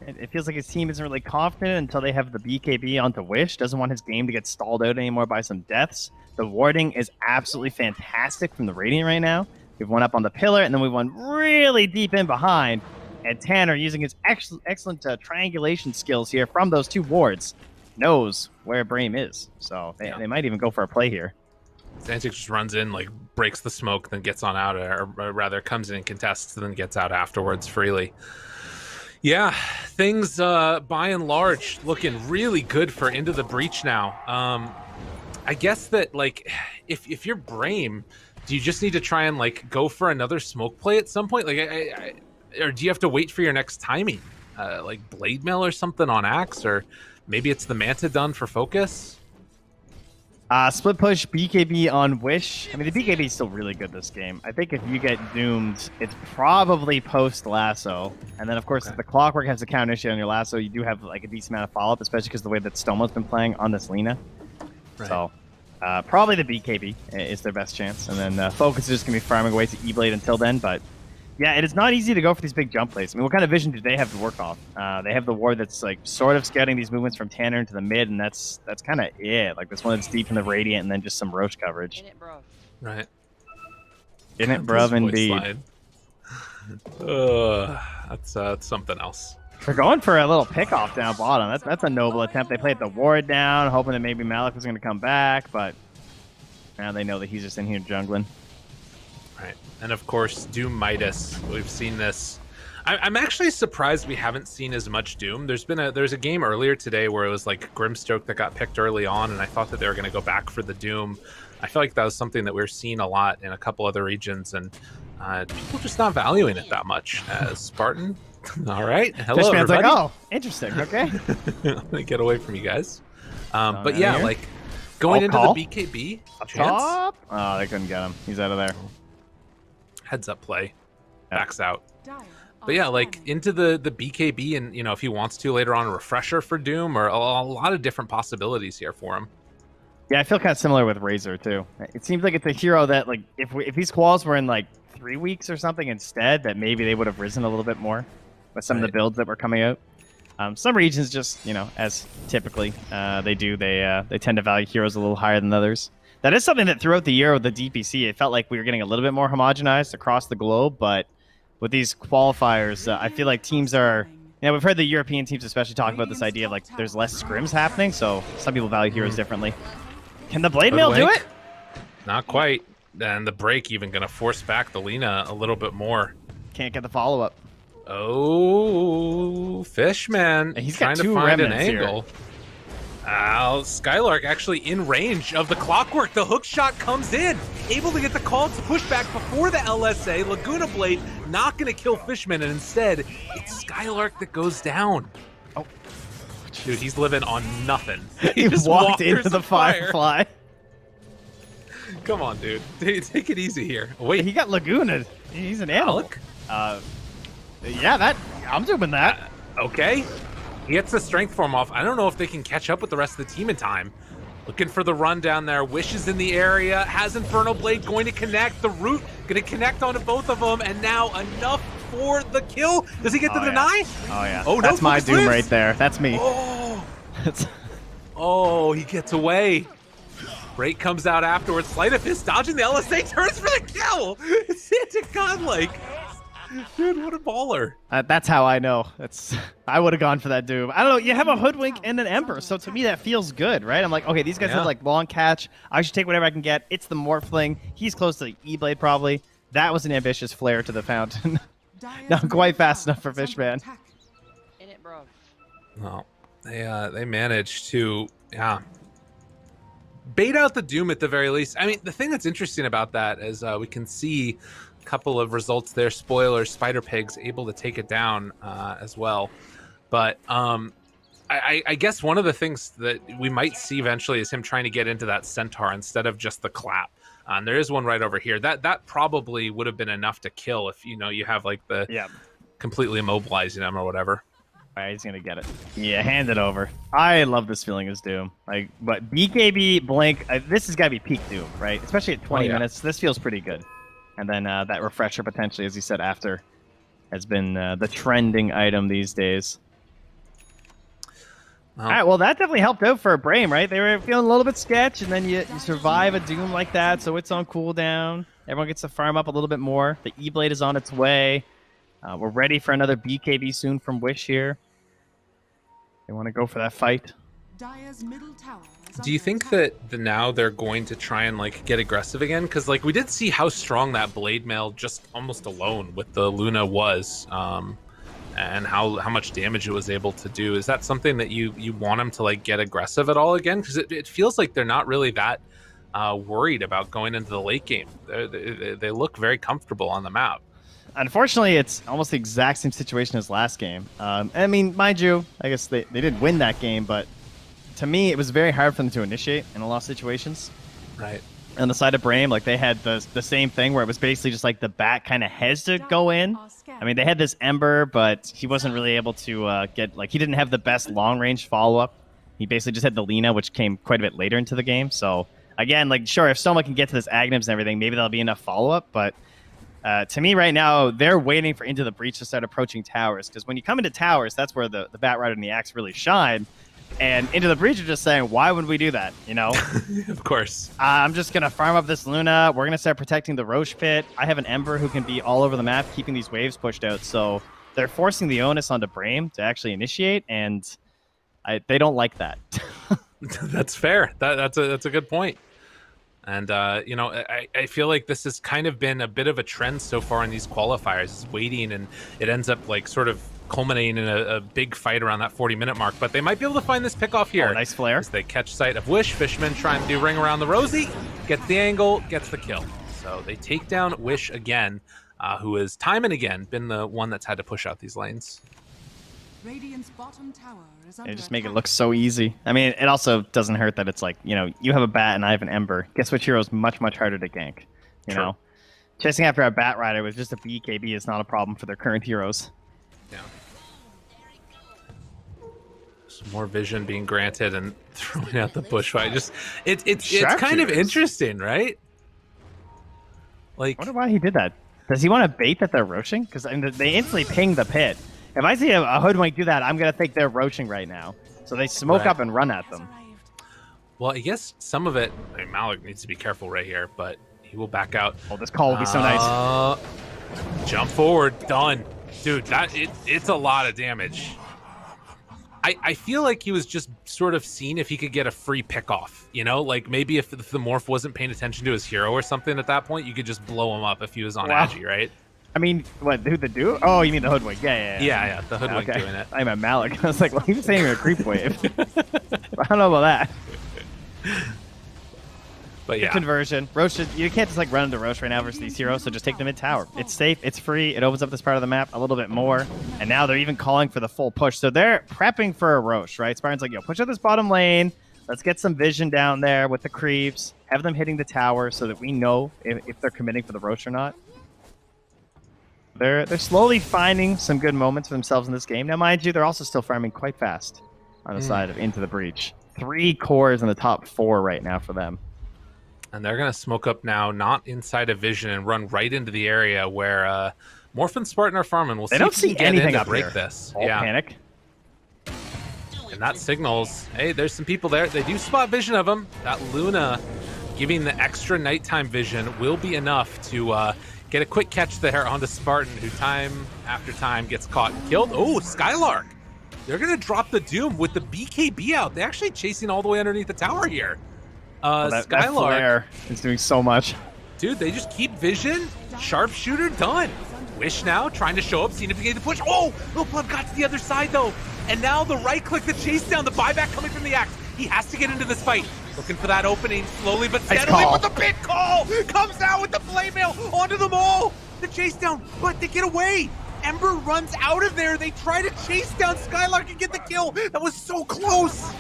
It feels like his team isn't really confident until they have the BKB onto Wish. Doesn't want his game to get stalled out anymore by some deaths. The warding is absolutely fantastic from the Radiant right now. We've won up on the pillar, and then we won really deep in behind. And Tanner, using his excellent triangulation skills here from those 2 wards, knows where Brame is. So they might even go for a play here. Xantic just runs in, like, breaks the smoke, then gets on out, or rather comes in and contests, and then gets out afterwards freely. Yeah, things by and large looking really good for Into the Breach now. I guess that, like, if you're Brame, do you just need to try and, like, go for another smoke play at some point? Like, or do you have to wait for your next timing? Like Blade Mail or something on Axe, or maybe it's the Manta done for focus? Split push BKB on Wish. I mean, the BKB is still really good this game. I think if you get doomed, it's probably post lasso. And then, of course, if the Clockwork has a counter issue on your lasso, you do have like a decent amount of follow-up, especially because the way that Stoma's been playing on this Lina. Right. So probably the BKB is their best chance. And then Focus is just going to be farming away to E-Blade until then, but yeah, it is not easy to go for these big jump plays. I mean, what kind of vision do they have to work off? They have the ward that's like sort of scouting these movements from Tanner into the mid, and that's kind of it. Like this one that's deep in the Radiant, and then just some Roche coverage. In it, bro. Right. In it, bruv, indeed. That's something else. They're going for a little pick-off down bottom. That's a noble attempt. They played the ward down, hoping that maybe Malik was going to come back, but now they know that he's just in here jungling. Right. And of course, Doom Midas. We've seen this. I'm actually surprised we haven't seen as much Doom. There's a game earlier today where it was like Grimstroke that got picked early on, and I thought that they were going to go back for the Doom. I feel like that was something that we were seeing a lot in a couple other regions, and people just not valuing it that much. As Spartan, all right. Hello, Fishman's everybody. like, oh, interesting. Okay. Let me get away from you guys. But yeah, like going into the BKB. Top. Oh, they couldn't get him. He's out of there. Heads up play, backs out. But yeah, like into the BKB, and you know, if he wants to later on, a refresher for Doom, or a lot of different possibilities here for him. Yeah, I feel kind of similar with Razor too. It seems like it's a hero that, like, if these quals were in like 3 weeks or something instead, that maybe they would have risen a little bit more with some of the builds that were coming out. Some regions just, you know, as typically they do, they tend to value heroes a little higher than others. That is something that throughout the year with the DPC, it felt like we were getting a little bit more homogenized across the globe. But with these qualifiers, I feel like teams are... You know, we've heard the European teams especially talk about this idea of, like, there's less scrims happening, so some people value heroes differently. Can the blade mail do it? Not quite. And the break even going to force back the Lina a little bit more. Can't get the follow-up. Oh, Fishman. He's trying got two to find an remnants angle. Skylark actually in range of the clockwork. The hook shot comes in, able to get the call to push back before the LSA. Laguna Blade not going to kill Fishman, and instead it's Skylark that goes down. Oh, dude, he's living on nothing. He just walked into the Firefly. Come on, dude. Take it easy here. Wait, he got Laguna. He's an animal. Yeah, I'm doing that. Okay. He gets the strength form off. I don't know if they can catch up with the rest of the team in time. Looking for the run down there. Wish is in the area. Has Inferno Blade going to connect. The root going to connect onto both of them. And now enough for the kill. Does he get the deny? Oh, yeah. Oh, that's no, my doom right there. That's me. Oh. Oh, he gets away. Break comes out afterwards. Sleight of Fist dodging the LSA. Turns for the kill. It's Santa Godlike. Dude, what a baller. That's how I know. I would have gone for that Doom. I don't know. You have a Hoodwink and an Ember, so to me that feels good, right? I'm like, okay, these guys have like long catch. I should take whatever I can get. It's the Morphling. He's close to the E-Blade probably. That was an ambitious flare to the fountain. Not quite fast enough for Fishman. In it, bro. Well, they managed to, bait out the Doom at the very least. I mean, the thing that's interesting about that is we can see couple of results there. Spoilers, Spider Pig's able to take it down as well. But I guess one of the things that we might see eventually is him trying to get into that Centaur instead of just the clap. And there is one right over here. That probably would have been enough to kill if you have like the completely immobilizing him or whatever. All right, he's gonna get it. Yeah, hand it over. I love this feeling as Doom. But BKB Blink, this has got to be peak Doom, right? Especially at 20 minutes. This feels pretty good. And then that refresher potentially, as you said, after has been the trending item these days. All right, well, that definitely helped out for Brame, right? They were feeling a little bit sketch, and then you survive a Doom like that, so it's on cooldown. Everyone gets to farm up a little bit more. The E-Blade is on its way. We're ready for another BKB soon from Wish here. They want to go for that fight. Do you think that now they're going to try and get aggressive again? Because we did see how strong that blade mail just almost alone with the Luna was, and how much damage it was able to do. Is that something that you want them to get aggressive at all again? Because it feels like they're not really that worried about going into the late game. They look very comfortable on the map. Unfortunately, it's almost the exact same situation as last game. I mean, mind you, I guess they did win that game, but to me, it was very hard for them to initiate in a lot of situations. Right. On the side of Brame, they had the same thing where it was basically just the bat kind of has to go in. I mean, they had this Ember, but he wasn't really able to get, he didn't have the best long-range follow-up. He basically just had the Lina, which came quite a bit later into the game. So, again, sure, if someone can get to this Aghanim's and everything, maybe that'll be enough follow-up, but to me right now, they're waiting for Into the Breach to start approaching towers, because when you come into towers, that's where the Bat Rider and the Axe really shine. And Into the Breach are just saying, why would we do that, Of course. I'm just going to farm up this Luna. We're going to start protecting the Roche Pit. I have an Ember who can be all over the map, keeping these waves pushed out. So they're forcing the onus onto Brame to actually initiate, and they don't like that. That's fair. That's a good point. And, I feel like this has kind of been a bit of a trend so far in these qualifiers. It's waiting, and it ends up sort of culminating in a big fight around that 40-minute mark. But they might be able to find this pick off here. Oh, nice flare. As they catch sight of Wish. Fishman trying to do ring around the Rosie. Gets the angle, gets the kill. So they take down Wish again, who has time and again been the one that's had to push out these lanes. Radiant's bottom tower is They just make it look so easy. I mean, it also doesn't hurt that it's you have a Bat and I have an Ember. Guess which hero's much, much harder to gank, you know? Chasing after a Bat Rider with just a BKB is not a problem for their current heroes. Yeah. Some more vision being granted and throwing out the bushfire. It's kind of interesting, right? I wonder why he did that. Does he want to bait that they're roaching? Because they instantly ping the pit. If I see a Hoodwink do that, I'm going to think they're roaching right now. So they smoke up and run at them. Well, I guess some of it... Malik needs to be careful right here, but he will back out. Oh, this call will be so nice. Jump forward. Done. Dude, it's a lot of damage. I feel like he was just sort of seeing if he could get a free pickoff, you know? Like maybe if the Morph wasn't paying attention to his hero or something at that point, you could just blow him up if he was on Agi, right? I mean, what, who the do? Oh, you mean the Hoodwink. Yeah, the Hoodwink doing it. I'm a Malik. I was like, well, he was saying a creep wave. I don't know about that. But yeah. Conversion. Roche, you can't just like run into Roche right now versus these heroes, so just take them in tower. It's safe, it's free, it opens up this part of the map a little bit more, and now they're even calling for the full push. So they're prepping for a Roche, right? Spartan's like, yo, push out this bottom lane, let's get some vision down there with the creeps, have them hitting the tower so that we know if they're committing for the Roche or not. They're slowly finding some good moments for themselves in this game. Now, mind you, they're also still farming quite fast on the side of Into the Breach. 3 cores in the top 4 right now for them. And they're going to smoke up now, not inside of vision, and run right into the area where Morph and Spartan are farming. We'll they don't see anything up break here. This. All panic. And that signals, hey, there's some people there. They do spot vision of them. That Luna giving the extra nighttime vision will be enough to get a quick catch there onto Spartan, who time after time gets caught and killed. Oh, Skylark. They're going to drop the Doom with the BKB out. They're actually chasing all the way underneath the tower here. That Skylark flare is doing so much. Dude, they just keep vision. Sharpshooter done. Wish now trying to show up, seeing if he can get the push. Oh, Little Pleb got to the other side though. And now the right click, the chase down, the buyback coming from the axe. He has to get into this fight. Looking for that opening slowly but steadily. But the big call comes out with the flame mail onto them all. The chase down, but they get away. Ember runs out of there. They try to chase down Skylark and get the kill. That was so close.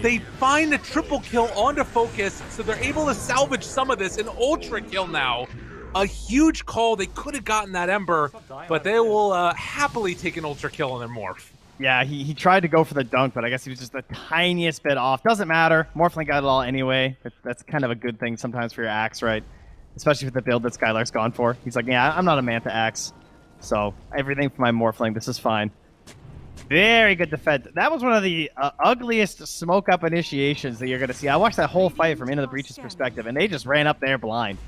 They find a triple kill onto Focus, so they're able to salvage some of this. An ultra kill now. A huge call. They could have gotten that Ember, but they will happily take an ultra kill on their Morph. Yeah, he tried to go for the dunk, but I guess he was just the tiniest bit off. Doesn't matter. Morphling got it all anyway. That's kind of a good thing sometimes for your axe, right? Especially with the build that Skylark's gone for. He's like, yeah, I'm not a Manta axe, so everything for my Morphling, this is fine. Very good defense. That was one of the ugliest smoke-up initiations that you're going to see. I watched that whole fight from Into the Breach's perspective, and they just ran up there blind.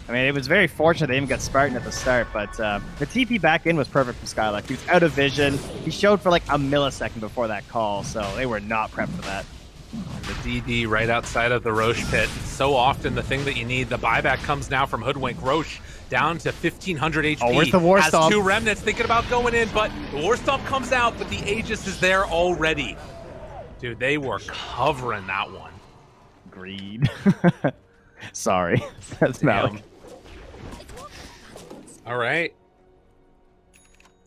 I mean, it was very fortunate they even got Spartan at the start, but the TP back in was perfect for Skylark. He was out of vision. He showed for like a millisecond before that call, so they were not prepped for that. The DD right outside of the Roche pit. So often the thing that you need. The buyback comes now from Hoodwink. Roche down to 1500 HP. Oh, where's the War Stomp? Has 2 remnants thinking about going in, but the War Stomp comes out, but the Aegis is there already. Dude, they were covering that one. Greed. Sorry. That's Malik. All right.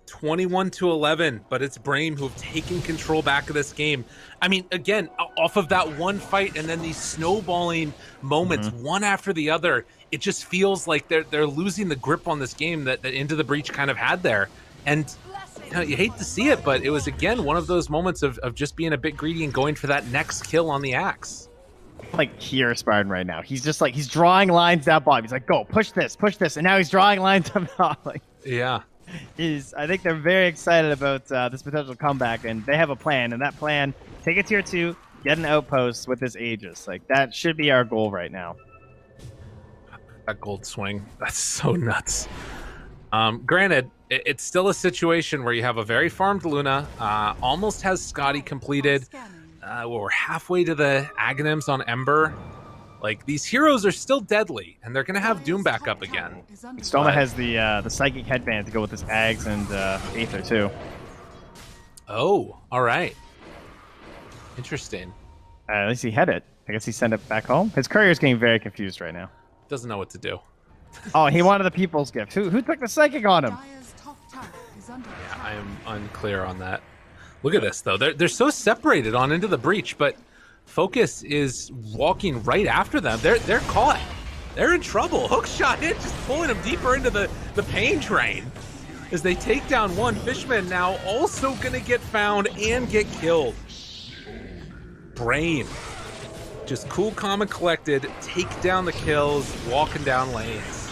21-11, but it's Brame who have taken control back of this game. I mean, again, off of that one fight and then these snowballing moments, one after the other, it just feels like they're losing the grip on this game that Into the Breach kind of had there. And you know, you hate to see it, but it was, again, one of those moments of just being a bit greedy and going for that next kill on the axe. Like here, Spartan right now. He's just like, he's drawing lines down bottom. He's like, go, push this, and now he's drawing lines down bottom. Like, yeah. I think they're very excited about this potential comeback, and they have a plan, and that plan, take a tier 2, get an outpost with this Aegis. Like, that should be our goal right now. That gold swing, that's so nuts. Granted, it's still a situation where you have a very farmed Luna, almost has Scotty completed. We're halfway to the Aghanims on Ember. Like, these heroes are still deadly, and they're going to have Doom back up again. Stoma has the Psychic Headband to go with his Ags and Aether, too. Oh, all right. Interesting. At least he had it. I guess he sent it back home. His courier's getting very confused right now. Doesn't know what to do. Oh, he wanted the People's Gift. Who took the Psychic on him? Yeah, I am unclear on that. Look at this, though. They're so separated on Into the Breach, but Focus is walking right after them. They're caught. They're in trouble. Hookshot hit, just pulling them deeper into the pain train. As they take down one, Fishman now also going to get found and get killed. Brame, just cool, calm, and collected, take down the kills, walking down lanes.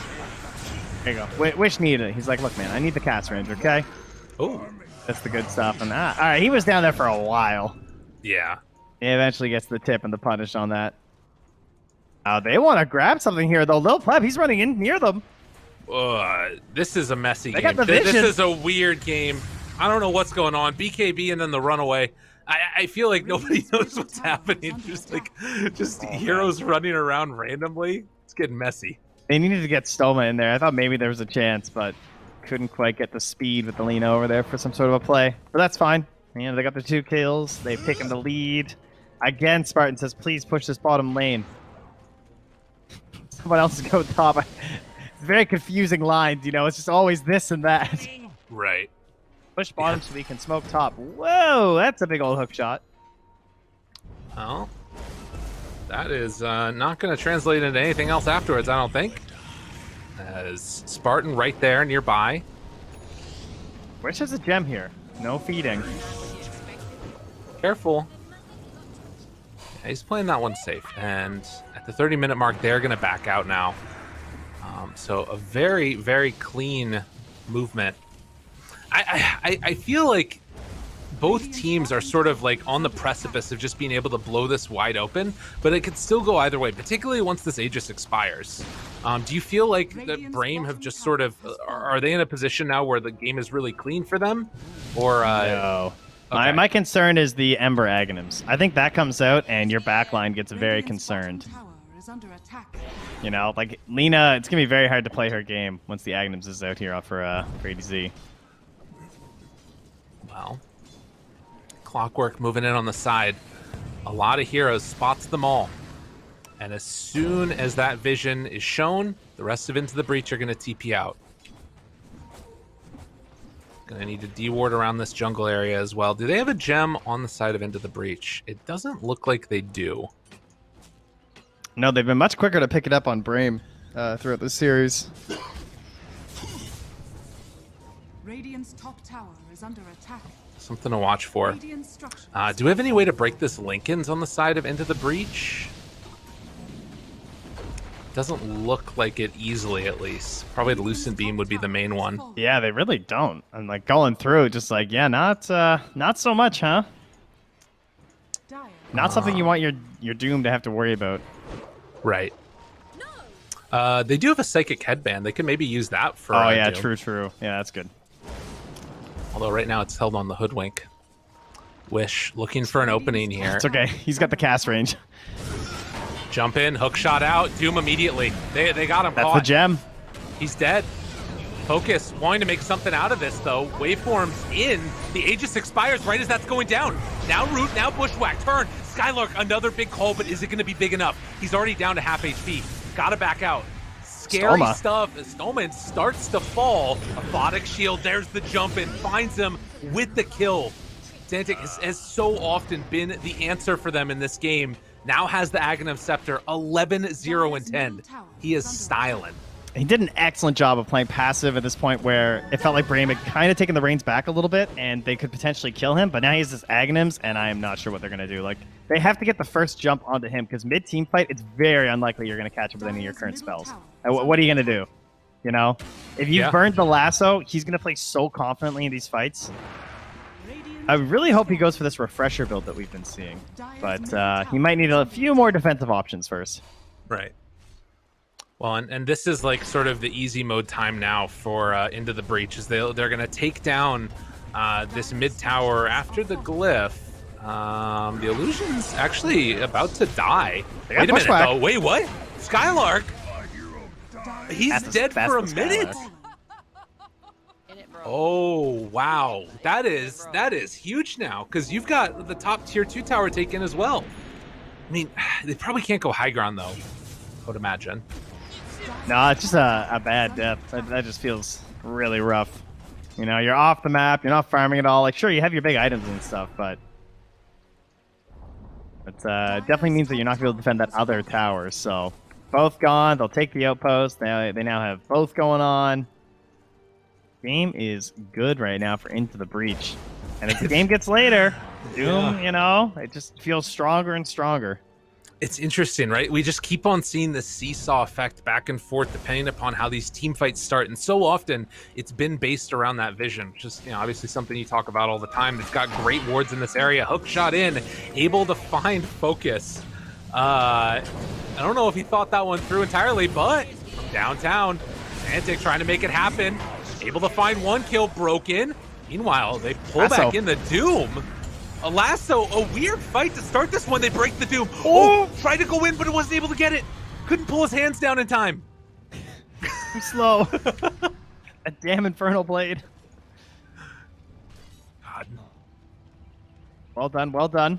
There you go. Wish needed it. He's like, look, man, I need the cast range, okay? Oh. That's the good stuff. And all right, he was down there for a while. Yeah. He eventually gets the tip and the punish on that. They want to grab something here, though. Lil Pleb, he's running in near them. This is a messy They game. got the vision. This is a weird game. I don't know what's going on. BKB and then the runaway. I feel like nobody knows what's happening. Just heroes running around randomly. It's getting messy. They needed to get Stoma in there. I thought maybe there was a chance, but couldn't quite get the speed with the Lina over there for some sort of a play. But that's fine. You know, they got the 2 kills. They pick him the lead. Again, Spartan says, please push this bottom lane. Someone else go top. It's very confusing lines, you know. It's just always this and that. Right. Push bottom so we can smoke top. Whoa, that's a big old hook shot. Well, that is not going to translate into anything else afterwards, I don't think. As Spartan right there nearby. Wish has a gem here. No feeding. Careful. Yeah, he's playing that one safe. And at the 30-minute mark, they're going to back out now. So a very, very clean movement. I feel like both teams are sort of like on the precipice of just being able to blow this wide open, but it could still go either way, particularly once this Aegis expires. Do you feel like that Brame have just sort of, are they in a position now where the game is really clean for them? Or no. Okay. My concern is the Ember Aghanims. I think that comes out and your backline gets very concerned. You know, like Lina, it's going to be very hard to play her game once the Aghanims is out here for ADZ. Well, Clockwork moving in on the side. A lot of heroes, spots them all. And as soon as that vision is shown, the rest of Into the Breach are going to TP out. Going to need to D-ward around this jungle area as well. Do they have a gem on the side of Into the Breach? It doesn't look like they do. No, they've been much quicker to pick it up on Brame throughout this series. Radiant's top tower is under attack. Something to watch for. Do we have any way to break this Linken's on the side of Into the Breach? Doesn't look like it easily, at least. Probably the Lucent Beam would be the main one. Yeah, they really don't. And like going through, just like, yeah, not so much, huh? Not something you want your Doom to have to worry about. Right. They do have a Psychic Headband. They could maybe use that for oh, yeah, Doom. true. Yeah, that's good. Although right now it's held on the Hoodwink. Wish looking for an opening here. It's okay. He's got the cast range. Jump in, hook shot out, Doom immediately. They got him That's caught. the gem. He's dead. Focus, wanting to make something out of this, though. Waveforms in. The Aegis expires right as that's going down. Now Root, now Bushwhack. Turn. Skylark, another big call, but is it going to be big enough? He's already down to half HP. Gotta back out. Scary stuff. Stoma starts to fall. Aphotic Shield, there's the jump in. Finds him with the kill. Xantic has so often been the answer for them in this game. Now has the Aghanim Scepter, 11-0 and 10. He is styling. He did an excellent job of playing passive at this point where it felt like Brame had kind of taken the reins back a little bit and they could potentially kill him, but now he has this Aghanims and I am not sure what they're going to do. Like, they have to get the first jump onto him because mid-team fight, it's very unlikely you're going to catch him with any of your current spells. What are you going to do? You know? If you've burned the lasso, he's going to play so confidently in these fights. I really hope he goes for this refresher build that we've been seeing, but he might need a few more defensive options first. Right. Well, and this is like sort of the easy mode time now for Into the Breach, is they're going to take down this mid tower after the glyph. The illusion's actually about to die. Wait a minute, though. Wait, what? Skylark? He's dead for a minute? Oh, wow. That is huge now, because you've got the top tier 2 tower taken as well. I mean, they probably can't go high ground, though, I would imagine. No, it's just a bad death. That just feels really rough. You know, you're off the map, you're not farming at all. Like, sure, you have your big items and stuff, but it definitely means that you're not going to be able to defend that other tower. So, both gone. They'll take the outpost. They now have both going on. Game is good right now for Into the Breach. And as the game gets later, Doom, you know, it just feels stronger and stronger. It's interesting, right? We just keep on seeing this seesaw effect back and forth depending upon how these team fights start. And so often it's been based around that vision, which is, you know, obviously something you talk about all the time. It's got great wards in this area. Hook shot in, able to find focus. I don't know if he thought that one through entirely, but from downtown, Xantic trying to make it happen. Able to find one kill, broken. Meanwhile, they pull back in the Doom. Lasso, a weird fight to start this one. They break the Doom. Oh, tried to go in, but it wasn't able to get it. Couldn't pull his hands down in time. Too slow. A damn Infernal Blade. God. Well done, well done.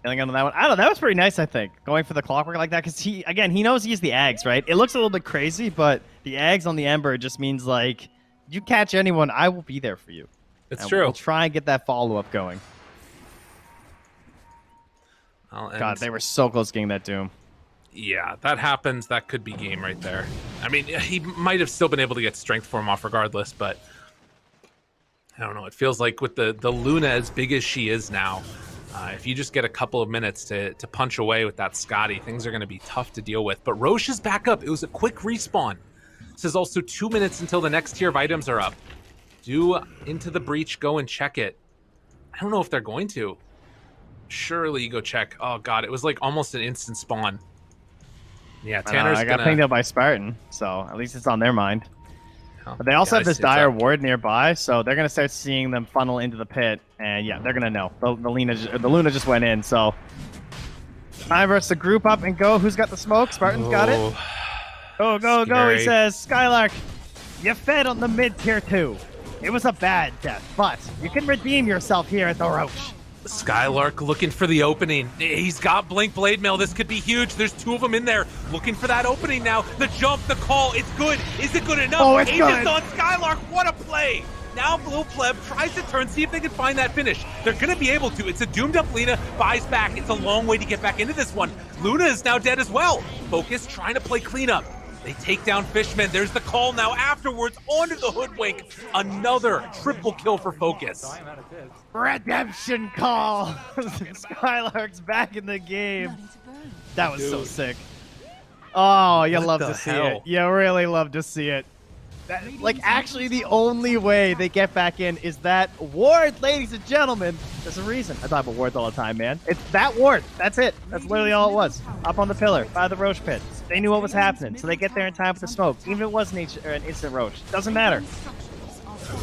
Killing on that one. I don't know, that was pretty nice, I think. Going for the clockwork like that, because he knows he used the Ags, right? It looks a little bit crazy, but the Ags on the Ember just means, like, you catch anyone, I will be there for you. It's and true. We'll try and get that follow-up going. Well, God, they were so close getting that Doom. Yeah, that happens. That could be game right there. I mean, he might have still been able to get strength form off regardless, but I don't know. It feels like with the Luna as big as she is now, if you just get a couple of minutes to punch away with that Scotty, things are going to be tough to deal with. But Roche is back up. It was a quick respawn. This is also 2 minutes until the next tier of items are up. Do into the breach, go and check it. I don't know if they're going to. Surely you go check. Oh god, it was like almost an instant spawn. Yeah, Tanner's I got pinged up by Spartan, so at least it's on their mind. But they also have this dire ward nearby, so they're gonna start seeing them funnel into the pit, and yeah, they're gonna know. The Luna just went in, so time for us to group up and go. Who's got the smoke? Spartan's got it. Go, go, go! He says, Skylark, you fed on the mid tier 2. It was a bad death, but you can redeem yourself here at the Roche. Skylark looking for the opening. He's got Blink Blade Mail. This could be huge. There's 2 of them in there looking for that opening now. The jump, the call, it's good. Is it good enough? Oh, it's Agents good. on Skylark. What a play. Now Blue Pleb tries to turn, see if they can find that finish. They're going to be able to. It's a doomed up Lina, buys back. It's a long way to get back into this one. Luna is now dead as well. Focus trying to play cleanup. They take down Fishman. There's the call now afterwards onto the Hoodwink. Another triple kill for Focus. Redemption call. Skylark's back in the game. That was so sick. Oh, you love to see it. You really love to see it. Like, actually, the only way they get back in is that ward, ladies and gentlemen. There's a reason I talk about wards all the time, man. It's that ward. That's it. That's literally all it was. Up on the pillar by the Roche pit. They knew what was happening, so they get there in time with the smoke. Even if it was an instant Roche. Doesn't matter.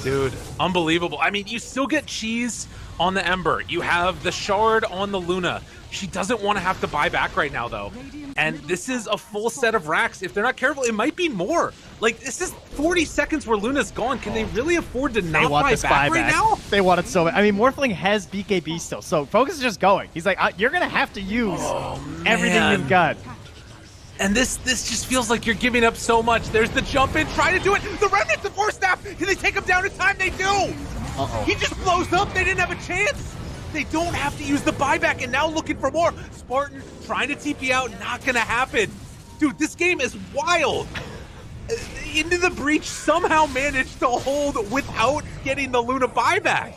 Dude, unbelievable. I mean, you still get cheese on the Ember. You have the shard on the Luna. She doesn't want to have to buy back right now, though. And this is a full set of racks. If they're not careful, it might be more. Like, this is 40 seconds where Luna's gone. Can they really afford to not buy back right now? They want it so bad. I mean, Morphling has BKB still, so Focus is just going. He's like, you're going to have to use everything you've got. And this just feels like you're giving up so much. There's the jump in, try to do it. The Remnants of Force Staff, can they take him down in time? They do. He just blows up. They didn't have a chance. They don't have to use the buyback, and now looking for more. Spartan trying to TP out, not gonna happen. Dude, this game is wild. Into the breach somehow managed to hold without getting the Luna buyback.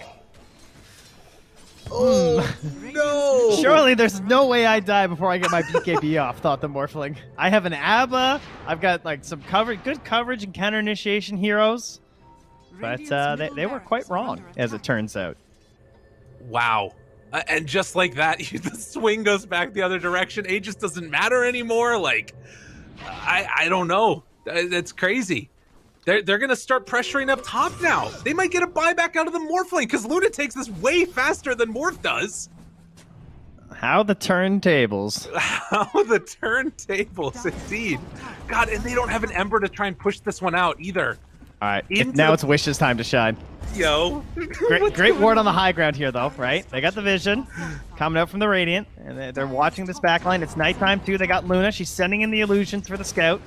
Oh, no. Surely there's no way I die before I get my BKB off, thought the Morphling. I have an ABBA. I've got like some good coverage and counter initiation heroes. But they were quite wrong, as it turns out. Wow. And just like that, the swing goes back the other direction. It just doesn't matter anymore. Like, I don't know. That's crazy. They're going to start pressuring up top now. They might get a buyback out of the Morphling because Luna takes this way faster than Morph does. How the turntables. How the turntables, indeed. God, and they don't have an Ember to try and push this one out either. All right, now it's Wish's time to shine. Yo. Great ward on the high ground here, though, right? They got the vision coming out from the Radiant, and they're watching this backline. It's nighttime, too. They got Luna. She's sending in the illusions for the scout.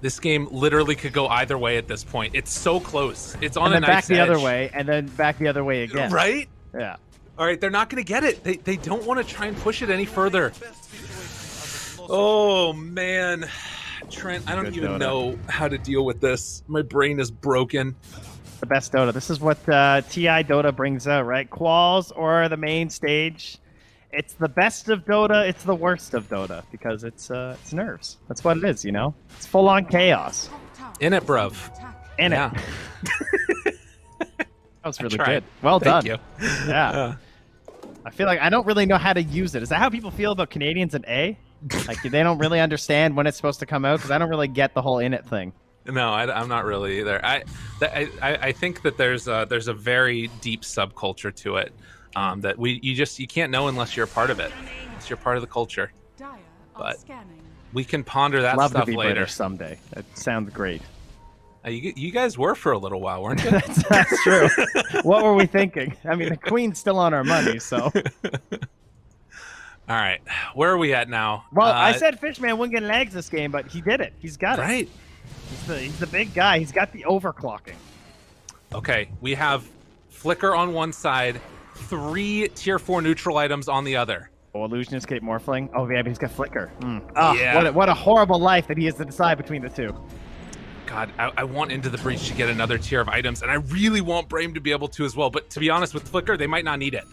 This game literally could go either way at this point. It's so close. It's on a nice back the other way, and then back the other way again. Right? Yeah. All right, they're not going to get it. They don't want to try and push it any further. Oh, man. Trent, I don't even know how to deal with this. My brain is broken. The best Dota. This is what TI Dota brings out, right? Quals or the main stage. It's the best of Dota. It's the worst of Dota because it's nerves. That's what it is, you know? It's full-on chaos. In it, bruv. In it. That was really good. Well done. Thank you. Yeah. I feel like I don't really know how to use it. Is that how people feel about Canadians in A? Like, they don't really understand when it's supposed to come out? Because I don't really get the whole in it thing. No, I'm not really either. I think that there's a very deep subculture to it that you can't know unless you're a part of it. Unless you're part of the culture. But we can ponder that Love stuff to be later British someday. That sounds great. You guys were for a little while, weren't you? That's true. What were we thinking? I mean, the Queen's still on our money, so. All right, where are we at now? Well, I said Fishman wouldn't get legs this game, but he did it. He's got it. Right. He's the big guy. He's got the overclocking. Okay, we have Flicker on one side, 3 tier 4 neutral items on the other. Oh, Illusion Escape Morphling. Oh, yeah, but he's got Flicker. Yeah. What a horrible life that he has to decide between the two. God, I want Into the Breach to get another tier of items, and I really want Brame to be able to as well, but to be honest, with Flicker, they might not need it.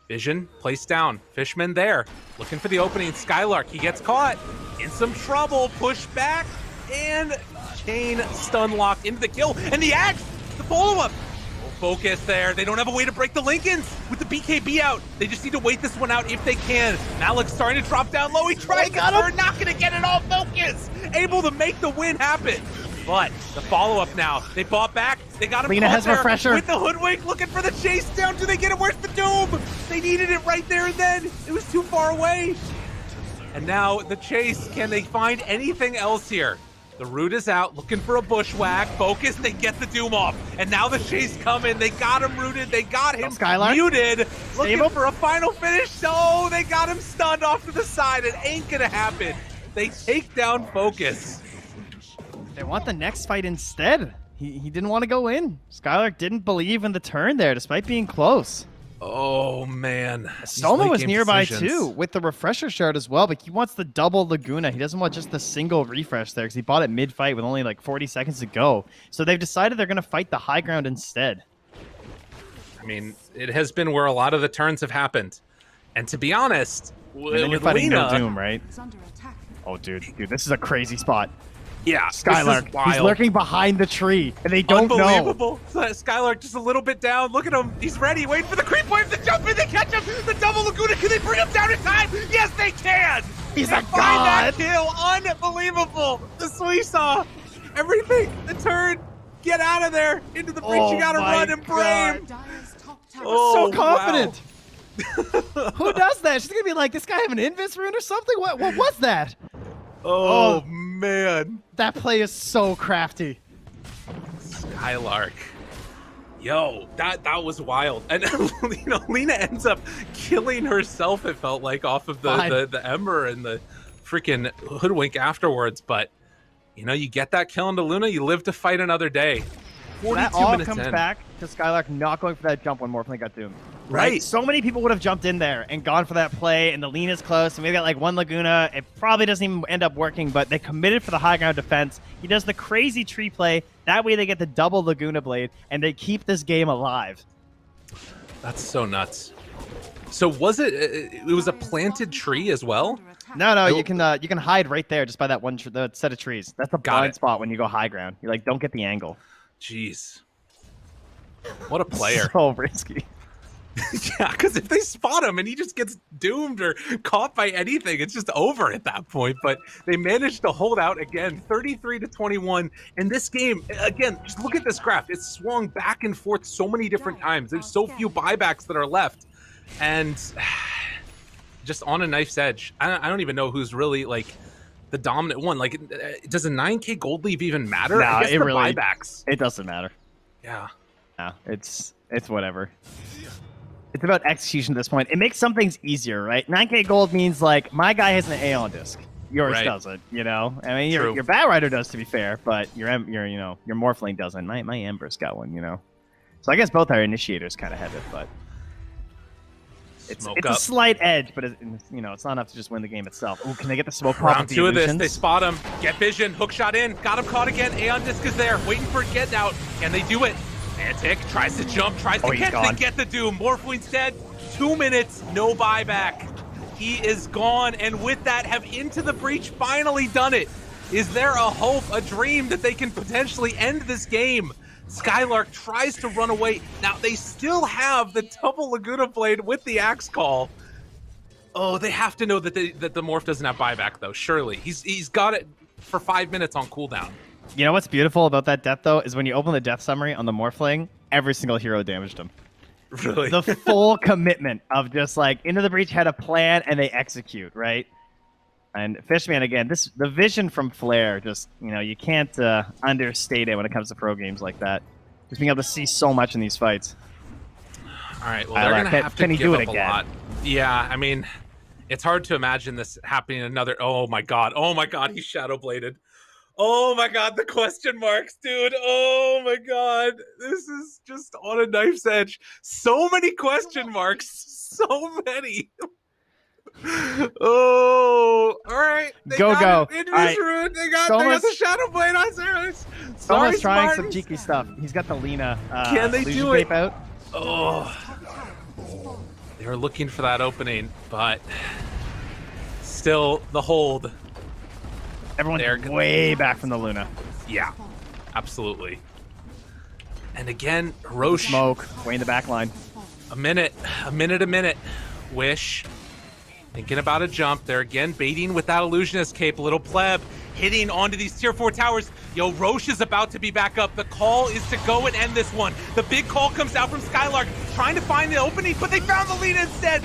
Vision, placed down. Fishman there, looking for the opening. Skylark, he gets caught. In some trouble, push back, and chain stun locked into the kill. And the axe, the follow-up. No focus there. They don't have a way to break the Lincolns with the BKB out. They just need to wait this one out if they can. Malik's starting to drop down low. He tries to turn, not going to get it all focus. Able to make the win happen. But the follow-up now, they bought back, they got him Lina has there refresher. with the hoodwink, looking for the chase down. Do they get it? Where's the doom? They needed it right there and then. It was too far away. And now the chase, can they find anything else here? The root is out, looking for a bushwhack. Focus, they get the doom off. And now the chase coming, they got him rooted, they got him muted. Looking for a final finish. No, they got him stunned off to the side. It ain't gonna happen. They take down Focus. They want the next fight instead. He didn't want to go in. Skylark didn't believe in the turn there, despite being close. Oh, man. Soma was nearby, too, with the refresher shard as well, but he wants the double Laguna. He doesn't want just the single refresh there, because he bought it mid-fight with only like 40 seconds to go. So they've decided they're going to fight the high ground instead. I mean, it has been where a lot of the turns have happened. And to be honest, you're fighting no Doom, right? Oh, dude, this is a crazy spot. Yeah, Skylark, he's lurking behind the tree, and they don't know. Skylark just a little bit down. Look at him. He's ready. Waiting for the creep wave to jump in. They catch him. The double Laguna. Can they bring him down in time? Yes, they can. He's a god. That kill. Unbelievable. The Suisa. Everything. The turn. Get out of there. Into the breach. You got to run and Brame. So confident. Wow. Who does that? She's going to be like, this guy have an Invis rune or something? What was that? Oh, man. That play is so crafty. Skylark. Yo, that was wild. And Lina ends up killing herself, it felt like, off of the Ember and the freaking hoodwink afterwards. But, you get that kill into Luna, you live to fight another day. 42 that all minutes comes in. back to Skylark not going for that jump when Morphling got doomed. Right. So many people would have jumped in there and gone for that play, and the lean is close, and we've got like one Laguna. It probably doesn't even end up working, but they committed for the high ground defense. He does the crazy tree play. That way they get the double Laguna blade, and they keep this game alive. That's so nuts. So was it was a planted tree as well? No, you can hide right there just by that one the set of trees. That's a blind spot when you go high ground. You don't get the angle. Jeez. What a player. So risky. Yeah, because if they spot him and he just gets doomed or caught by anything, it's just over at that point. But they managed to hold out again, 33-21. And this game, again, just look at this graph. It's swung back and forth so many different times. There's so few buybacks that are left. And just on a knife's edge. I don't even know who's really, the dominant one. Does a 9K gold leave even matter? Nah, I guess buybacks. It doesn't matter. Yeah. No, it's whatever. It's about execution at this point. It makes some things easier, right? 9K gold means my guy has an Aeon disc. Yours doesn't, I mean, your Bat Rider does, to be fair, but your Morphling doesn't. My Ember's got one, So I guess both our initiators kind of have it, but it's a slight edge, but it's not enough to just win the game itself. Ooh, can they get the smoke pop? Round 2 of this, they spot him, get vision, hook shot in, got him caught again. Aeon disc is there, waiting for it get out. Can they do it? Mantic tries to jump, tries to get the doom. Morphwing's dead. 2 minutes, no buyback. He is gone, and with that, have Into the Breach finally done it? Is there a hope, a dream that they can potentially end this game? Skylark tries to run away. Now, they still have the double Laguna blade with the axe call. Oh, they have to know that the Morph doesn't have buyback, though, surely. He's got it for 5 minutes on cooldown. You know what's beautiful about that death, though, is when you open the death summary on the Morphling, every single hero damaged him. Really? The full commitment of just like Into the Breach had a plan and they execute, right? And Fishman, again, the vision from Flair, just, you can't understate it when it comes to pro games like that. Just being able to see so much in these fights. All right, well, they're going to have to give up a lot. Yeah, I mean, it's hard to imagine this happening another... Oh, my God, he's Shadowbladed. Oh, my God, the question marks, dude. Oh, my God. This is just on a knife's edge. So many question marks. So many. Oh, all right. Go. All right. They got the Shadow Blade on Zeros. Someone's trying some cheeky stuff. He's got the Lina. Can they do it? Out. Oh, they were looking for that opening, but still the hold. Everyone's way back from the Luna. Yeah, absolutely. And again, Roche. Smoke, way in the back line. A minute. Wish. Thinking about a jump. They're again baiting with that illusionist cape. Little pleb hitting onto these tier 4 towers. Yo, Roche is about to be back up. The call is to go and end this one. The big call comes out from Skylark, trying to find the opening, but they found the lead instead.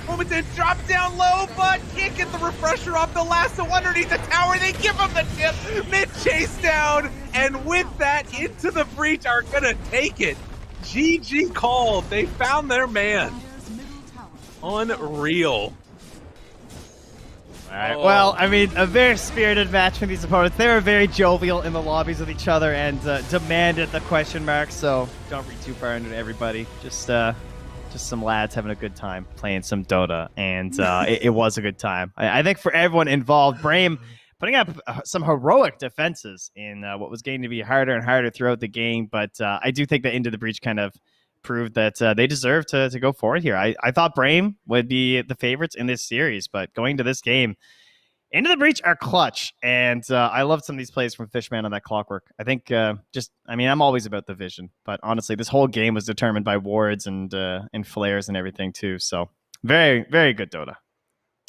Momentum drops down low, but can't get the refresher off the lasso underneath the tower. They give him the tip. Mid chase down, and with that, Into the Breach are gonna take it. GG called. They found their man. Unreal. All right. Oh. Well, I mean, a very spirited match from these opponents. They were very jovial in the lobbies with each other and demanded the question marks. So don't read too far into everybody. Just some lads having a good time playing some Dota, and it was a good time. I think for everyone involved, Brame putting up some heroic defenses in what was going to be harder and harder throughout the game. But I do think that Into the Breach kind of proved that they deserve to go forward here. I thought Brame would be the favorites in this series, but going to this game, Into the Breach are clutch, and I love some of these plays from Fishman on that clockwork. I think I'm always about the vision, but honestly, this whole game was determined by wards and flares and everything too. So very, very good Dota.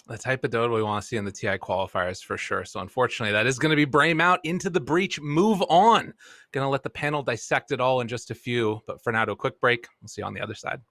The type of Dota we want to see in the TI qualifiers for sure. So unfortunately, that is going to be Brame out. Into the Breach, move on. Going to let the panel dissect it all in just a few. But for now, to a quick break. We'll see you on the other side.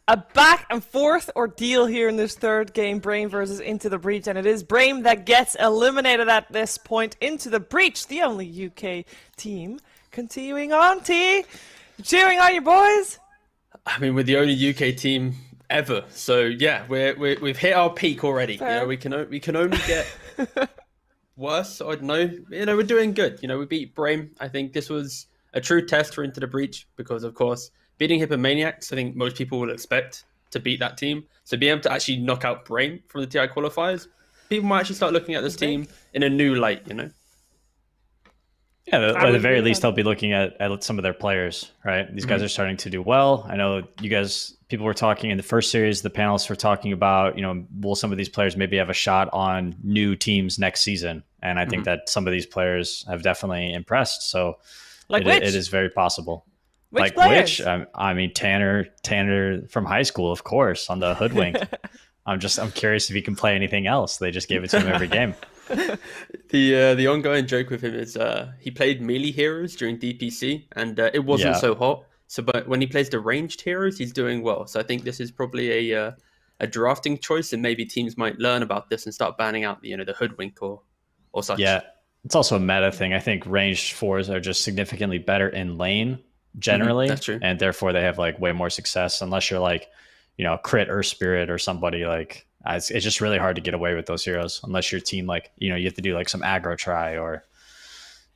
A back and forth ordeal here in this third game, Brame versus Into the Breach, and it is Brame that gets eliminated at this point. Into the Breach, the only UK team. Continuing on, T. Cheering on your boys. I mean, we're the only UK team ever, so yeah, we've hit our peak already. Fair. You know, we can only get worse. I don't know. You know, we're doing good. You know, we beat Brame. I think this was a true test for Into the Breach because, of course, beating Hippomaniacs, I think most people will expect to beat that team. So being able to actually knock out Brame from the TI qualifiers, people might actually start looking at this team in a new light, you know? Yeah, at the very least, they'll be looking at some of their players, right? These guys are starting to do well. I know you guys, people were talking in the first series, the panelists were talking about, will some of these players maybe have a shot on new teams next season? And I think that some of these players have definitely impressed. So it is very possible. Which? I mean, Tanner from high school, of course, on the Hoodwink. I'm curious if he can play anything else. They just gave it to him every game. The ongoing joke with him is he played melee heroes during DPC, and it wasn't so hot. So, but when he plays the ranged heroes, he's doing well. So I think this is probably a drafting choice, and maybe teams might learn about this and start banning out the Hoodwink or such. Yeah, it's also a meta thing. I think ranged fours are just significantly better in lane generally, that's true. And therefore they have like way more success. Unless you're like, Crit or Spirit or somebody like. It's just really hard to get away with those heroes unless your team like you have to do like some aggro try or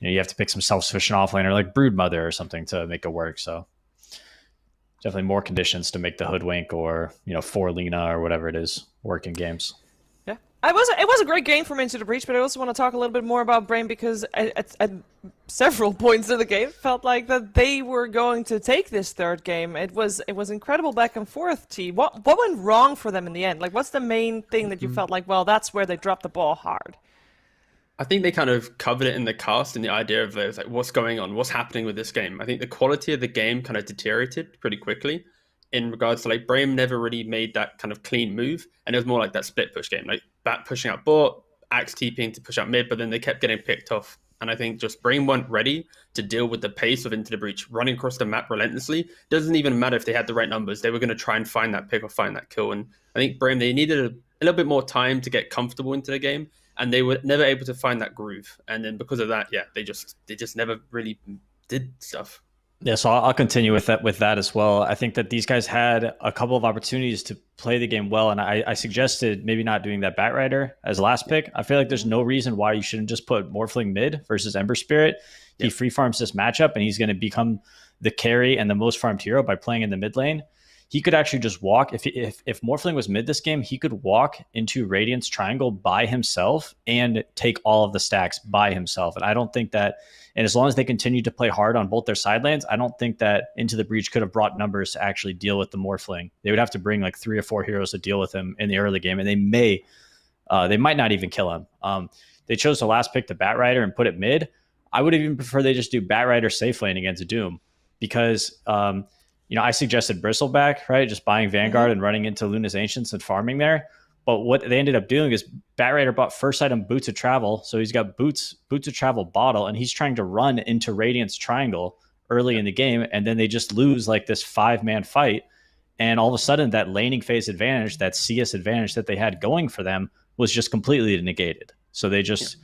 you have to pick some self-sufficient offlaner like Broodmother or something to make it work. So definitely more conditions to make the Hoodwink or for Lena or whatever it is work in games. Yeah, it was a great game from Into the Breach, but I also want to talk a little bit more about Brame because at several points in the game felt like that they were going to take this third game. It was incredible back and forth. T, what went wrong for them in the end? Like, what's the main thing that you felt like? Well, that's where they dropped the ball hard. I think they kind of covered it in the cast and the idea of like what's going on, what's happening with this game. I think the quality of the game kind of deteriorated pretty quickly in regards to like Brame never really made that kind of clean move, and it was more like that split push game, like bat pushing out bot, Axe TPing to push out mid, but then they kept getting picked off. And I think just Brame weren't ready to deal with the pace of Into the Breach, running across the map relentlessly. Doesn't even matter if they had the right numbers. They were going to try and find that pick or find that kill. And I think Brame, they needed a little bit more time to get comfortable into the game. And they were never able to find that groove. And then because of that, they just never really did stuff. Yeah, so I'll continue with that as well. I think that these guys had a couple of opportunities to play the game well, and I suggested maybe not doing that Batrider as last pick. I feel like there's no reason why you shouldn't just put Morphling mid versus Ember Spirit. He free farms this matchup, and he's going to become the carry and the most farmed hero by playing in the mid lane. He could actually just walk. If Morphling was mid this game, he could walk into Radiant's Triangle by himself and take all of the stacks by himself. And I don't think that, and as long as they continue to play hard on both their side lanes, I don't think that Into the Breach could have brought numbers to actually deal with the Morphling. They would have to bring like 3 or 4 heroes to deal with him in the early game, and they might not even kill him. They chose to last pick the Batrider and put it mid. I would even prefer they just do Batrider safe lane against Doom, because I suggested Bristleback, right? Just buying Vanguard and running into Luna's Ancients and farming there. But what they ended up doing is Batrider bought first item Boots of Travel. So he's got Boots of Travel bottle, and he's trying to run into Radiant's Triangle early in the game. And then they just lose like this 5-man fight. And all of a sudden that laning phase advantage, that CS advantage that they had going for them was just completely negated. So they just...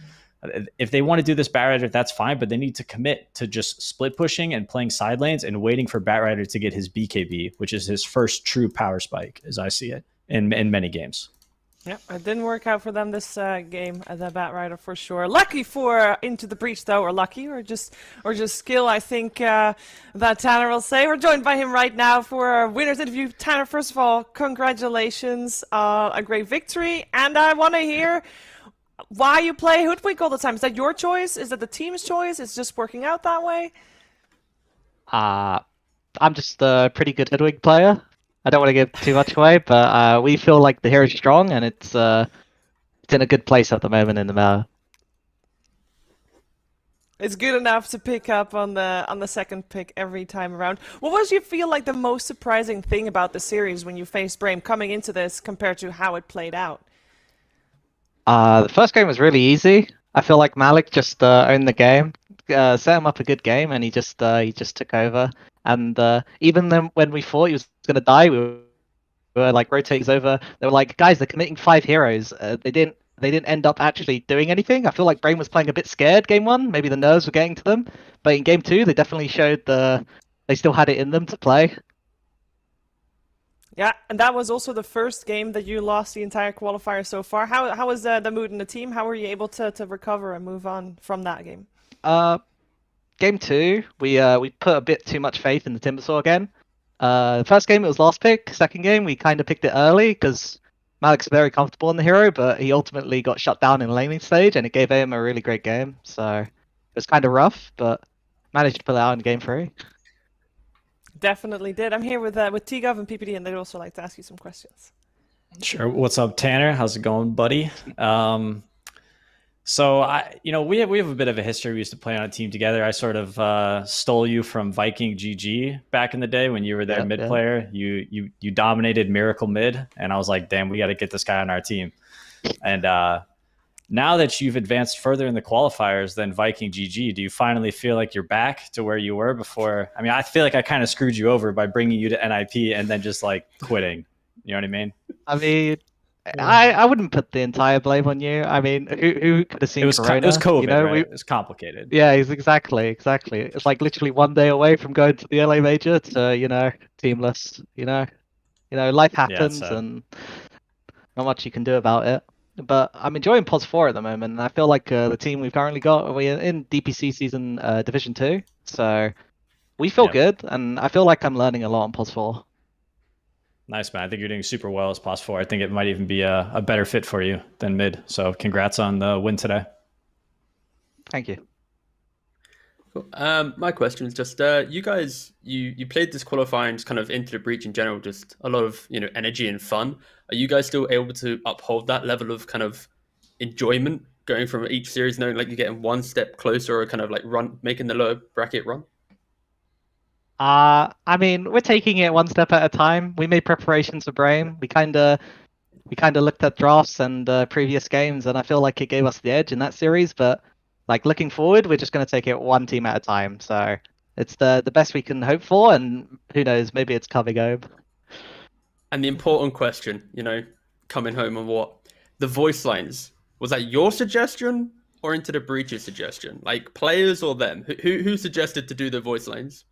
If they want to do this Batrider, that's fine, but they need to commit to just split pushing and playing side lanes and waiting for Batrider to get his BKB, which is his first true power spike, as I see it, in many games. Yeah, it didn't work out for them this game, the Batrider for sure. Lucky for Into the Breach though, or just skill, I think that Tanner will say. We're joined by him right now for our winner's interview. Tanner, first of all, congratulations on a great victory, and I want to hear why you play Hoodwink all the time. Is that your choice? Is that the team's choice? Is it just working out that way? I'm just a pretty good Hoodwink player. I don't want to give too much away, but we feel like the hero's strong, and it's in a good place at the moment in the meta. It's good enough to pick up on the second pick every time around. What was you feel like the most surprising thing about the series when you faced Brame coming into this compared to how it played out? The first game was really easy. I feel like Malik just owned the game, set him up a good game, and he just took over. And even then, when we thought he was going to die, we were like rotating over. They were like, guys, they're committing 5 heroes. They didn't end up actually doing anything. I feel like Brame was playing a bit scared game 1. Maybe the nerves were getting to them. But in game 2, they definitely showed they still had it in them to play. Yeah, and that was also the first game that you lost the entire qualifier so far. How was the mood in the team? How were you able to recover and move on from that game? Game 2, we put a bit too much faith in the Timbersaw again. The first game it was last pick. Second game we kind of picked it early because Malik's very comfortable in the hero, but he ultimately got shut down in the laning stage, and it gave him a really great game. So it was kind of rough, but managed to pull it out in game 3. Definitely did. I'm here with T-Gov and PPD, and they'd also like to ask you some questions. Sure. What's up, Tanner? How's it going, buddy? So we have a bit of a history. We used to play on a team together. I sort of stole you from Viking GG back in the day when you were their mid player. You dominated Miracle mid, and I was like, damn, we got to get this guy on our team. And now that you've advanced further in the qualifiers than Viking GG, do you finally feel like you're back to where you were before? I mean, I feel like I kind of screwed you over by bringing you to NIP and then just like quitting. You know what I mean? I mean, I wouldn't put the entire blame on you. I mean, who could have seen Corona? It was COVID, right? It was complicated. Yeah, exactly. It's like literally one day away from going to the LA Major to, teamless. Life happens and not much you can do about it. But I'm enjoying POS 4 at the moment, and I feel like the team we've currently got, we're in DPC season Division 2, so we feel good, and I feel like I'm learning a lot on POS 4. Nice, man. I think you're doing super well as POS 4. I think it might even be a better fit for you than mid, so congrats on the win today. Thank you. Cool. My question is just, you guys, you played this qualifying just kind of into the breach in general, just a lot of energy and fun. Are you guys still able to uphold that level of kind of enjoyment going from each series, knowing like you're getting one step closer, or kind of like making the lower bracket run? I mean, we're taking it one step at a time. We made preparations for Brame. We kind of looked at drafts and previous games, and I feel like it gave us the edge in that series. But like looking forward, we're just going to take it one team at a time. So it's the best we can hope for, and who knows, maybe it's coming home. And the important question, coming home and what? The voice lines. Was that your suggestion or into the breach's suggestion? Like players or them? Who suggested to do the voice lines?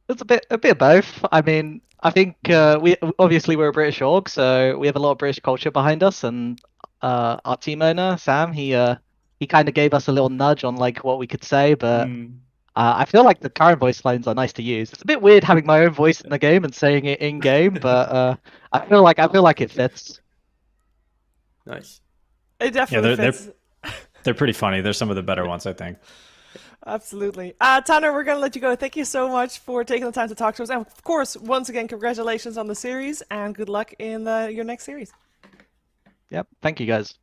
It's a bit of both. I mean, I think we're a British org, so we have a lot of British culture behind us, and our team owner Sam, he kind of gave us a little nudge on like what we could say, but I feel like the current voice lines are nice to use. It's a bit weird having my own voice in the game and saying it in game, but I feel like it fits. Nice. It definitely fits. They're pretty funny. They're some of the better ones, I think. Absolutely. Tanner, we're going to let you go. Thank you so much for taking the time to talk to us. And of course, once again, congratulations on the series and good luck in your next series. Yep. Thank you, guys.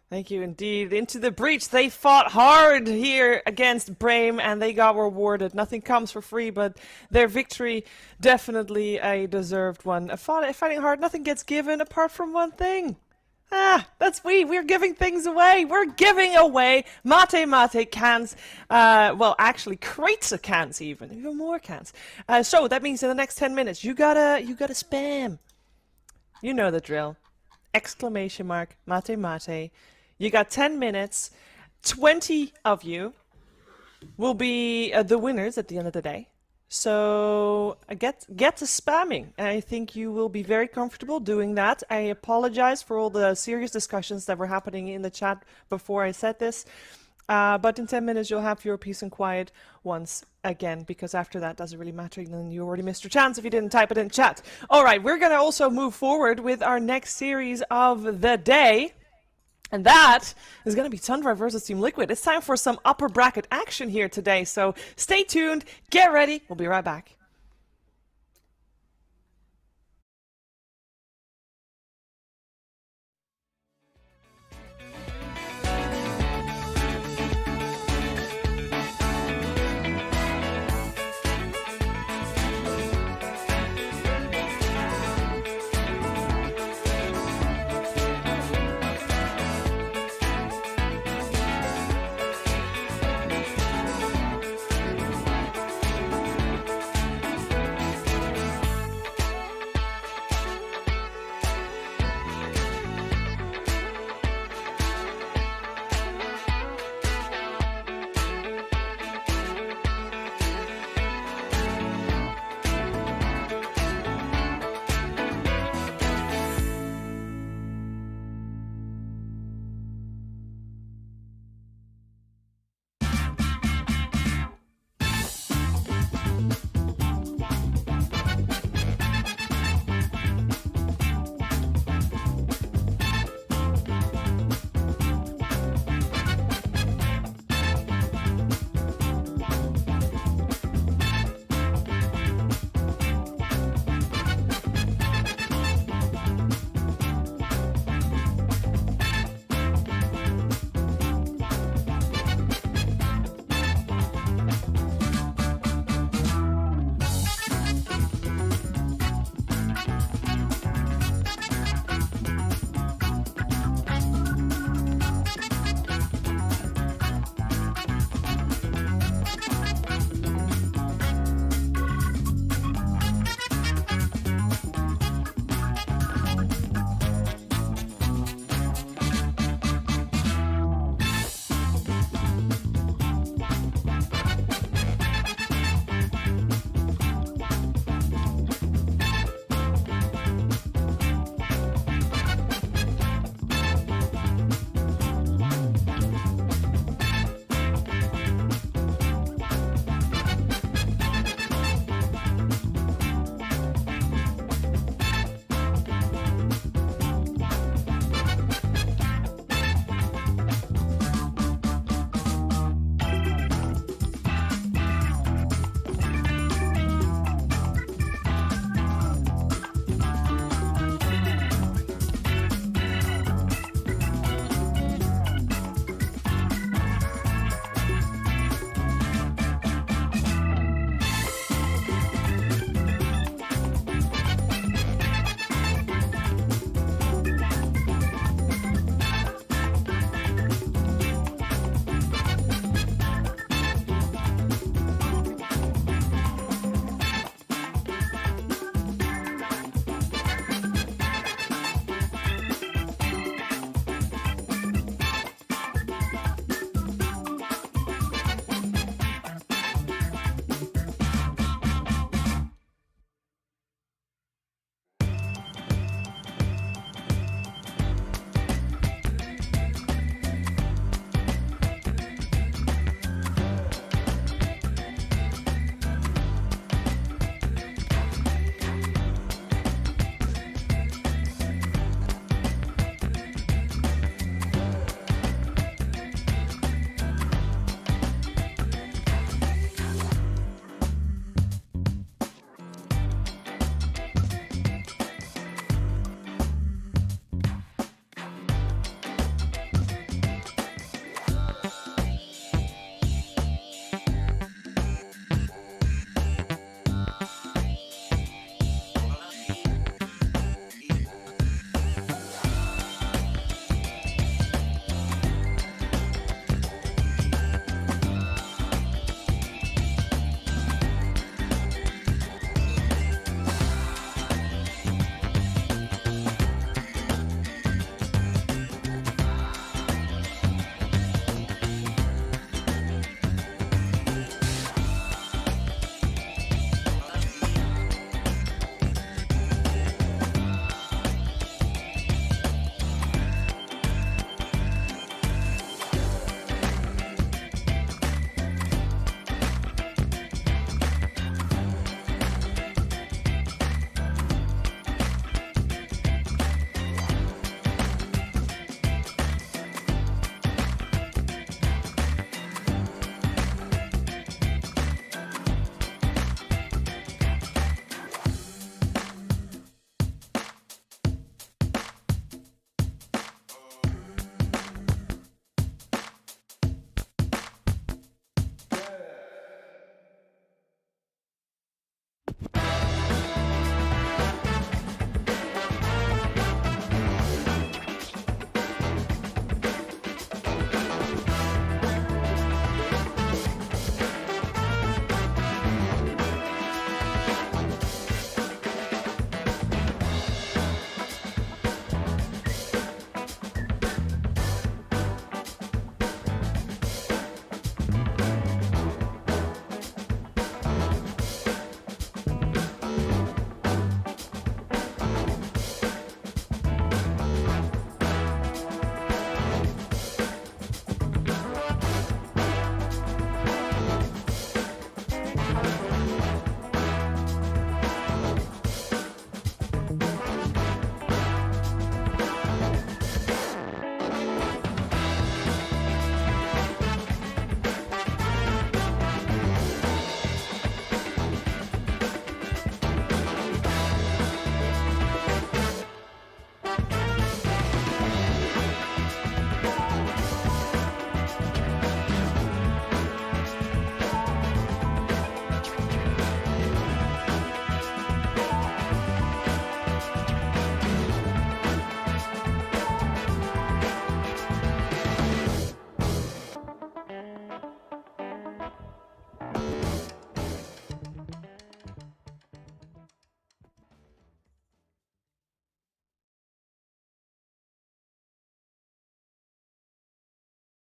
Thank you indeed. Into the breach. They fought hard here against Brame and they got rewarded. Nothing comes for free, but their victory, definitely a deserved one. Fighting hard, nothing gets given apart from one thing. That's we're giving things away. We're giving away mate cans. Well, actually, crates of cans, even more cans. So that means in the next 10 minutes, you gotta spam. You know the drill. Exclamation mark mate. You got 10 minutes. 20 of you will be the winners at the end of the day. So get to spamming. I think you will be very comfortable doing that. I apologize for all the serious discussions that were happening in the chat before I said this. But in 10 minutes, you'll have your peace and quiet once again, because after that doesn't really matter. Then you already missed your chance if you didn't type it in chat. All right, we're going to also move forward with our next series of the day. And that is going to be Sunrise versus Team Liquid. It's time for some upper bracket action here today. So stay tuned, get ready. We'll be right back.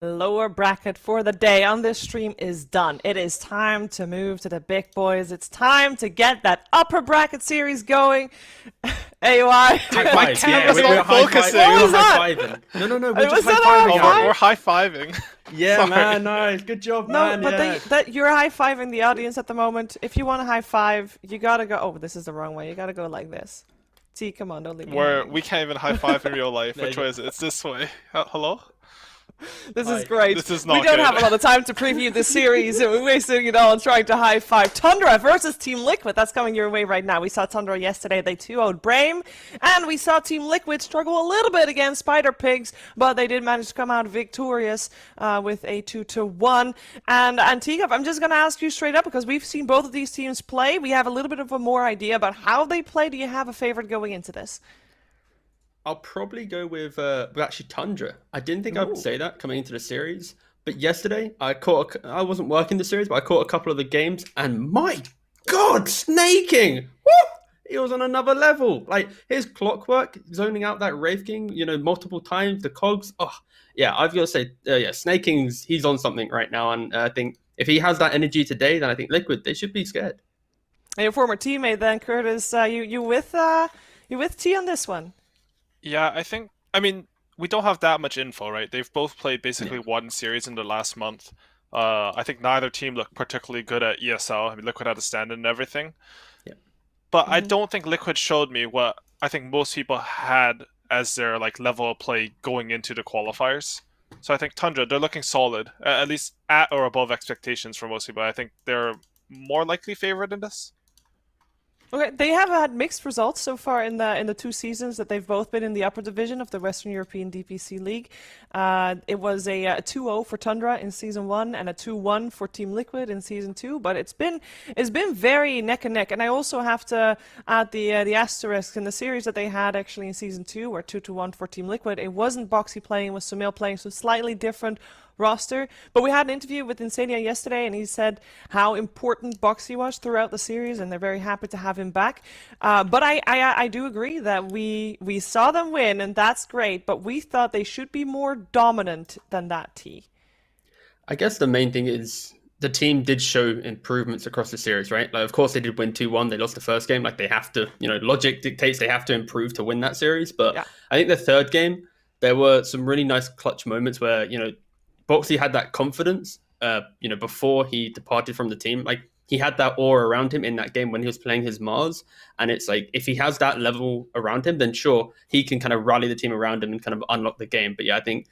lower bracket for the day on this stream is done. It is time to move to the big boys. It's time to get that upper bracket series going. AY. My camera's not focusing. What was that? No. We're just high-fiving. We're high-fiving. Yeah, Sorry. man, nice. Good job, man. No, but you're high-fiving the audience at the moment. If you want to high-five, you gotta go... Oh, this is the wrong way. You gotta go like this. T, come on, don't leave me hanging. We can't even high-five in real life. Which way is it? It's this way. Hello? This is great. This is not We don't good. have a lot of time to preview this series, and we're wasting it all on trying to high-five Tundra versus Team Liquid. That's coming your way right now. We saw Tundra yesterday. They 2-0'd Brame, and we saw Team Liquid struggle a little bit against Spider Pigs, but they did manage to come out victorious with a 2-1. And Antigua, I'm just going to ask you straight up, because we've seen both of these teams play. We have a little bit of a more idea about how they play. Do you have a favorite going into this? I'll probably go with actually Tundra. I didn't think I would say that coming into the series, but yesterday I wasn't working the series, but I caught a couple of the games, and my God, snaking! Woo! He was on another level. Like his clockwork, zoning out that Wraith King, multiple times, the cogs. Oh, yeah, I've got to say, snaking's he's on something right now, and I think if he has that energy today, then I think Liquid they should be scared. And your former teammate then, Curtis, you with T on this one? Yeah, I mean, we don't have that much info, right? They've both played basically one series in the last month. I think neither team looked particularly good at ESL. I mean, Liquid had a stand and everything. Yeah. But I don't think Liquid showed me what I think most people had as their level of play going into the qualifiers. So I think Tundra, they're looking solid, at least at or above expectations for most people. I think they're more likely favored in this. Okay, they have had mixed results so far in the 2 seasons that they've both been in the upper division of the Western European DPC League. It was a 2-0 for Tundra in Season 1 and a 2-1 for Team Liquid in Season 2, but it's been very neck and neck. And I also have to add the asterisk in the series that they had actually in Season 2, where 2-1 for Team Liquid. It wasn't Bo3 playing, it was Sumail playing, so slightly different roster. But we had an interview with Insania yesterday, and he said how important Bo3 was throughout the series, and they're very happy to have him back. But I do agree that we saw them win, and that's great, but we thought they should be more dominant than that, T. I guess the main thing is the team did show improvements across the series, right? Like, of course, they did win 2-1. They lost the first game. Like, they have to, logic dictates they have to improve to win that series. But yeah. I think the third game, there were some really nice clutch moments where, Bo3 had that confidence, before he departed from the team. Like, he had that aura around him in that game when he was playing his Mars. And it's like, if he has that level around him, then sure, he can kind of rally the team around him and kind of unlock the game. But yeah, I think,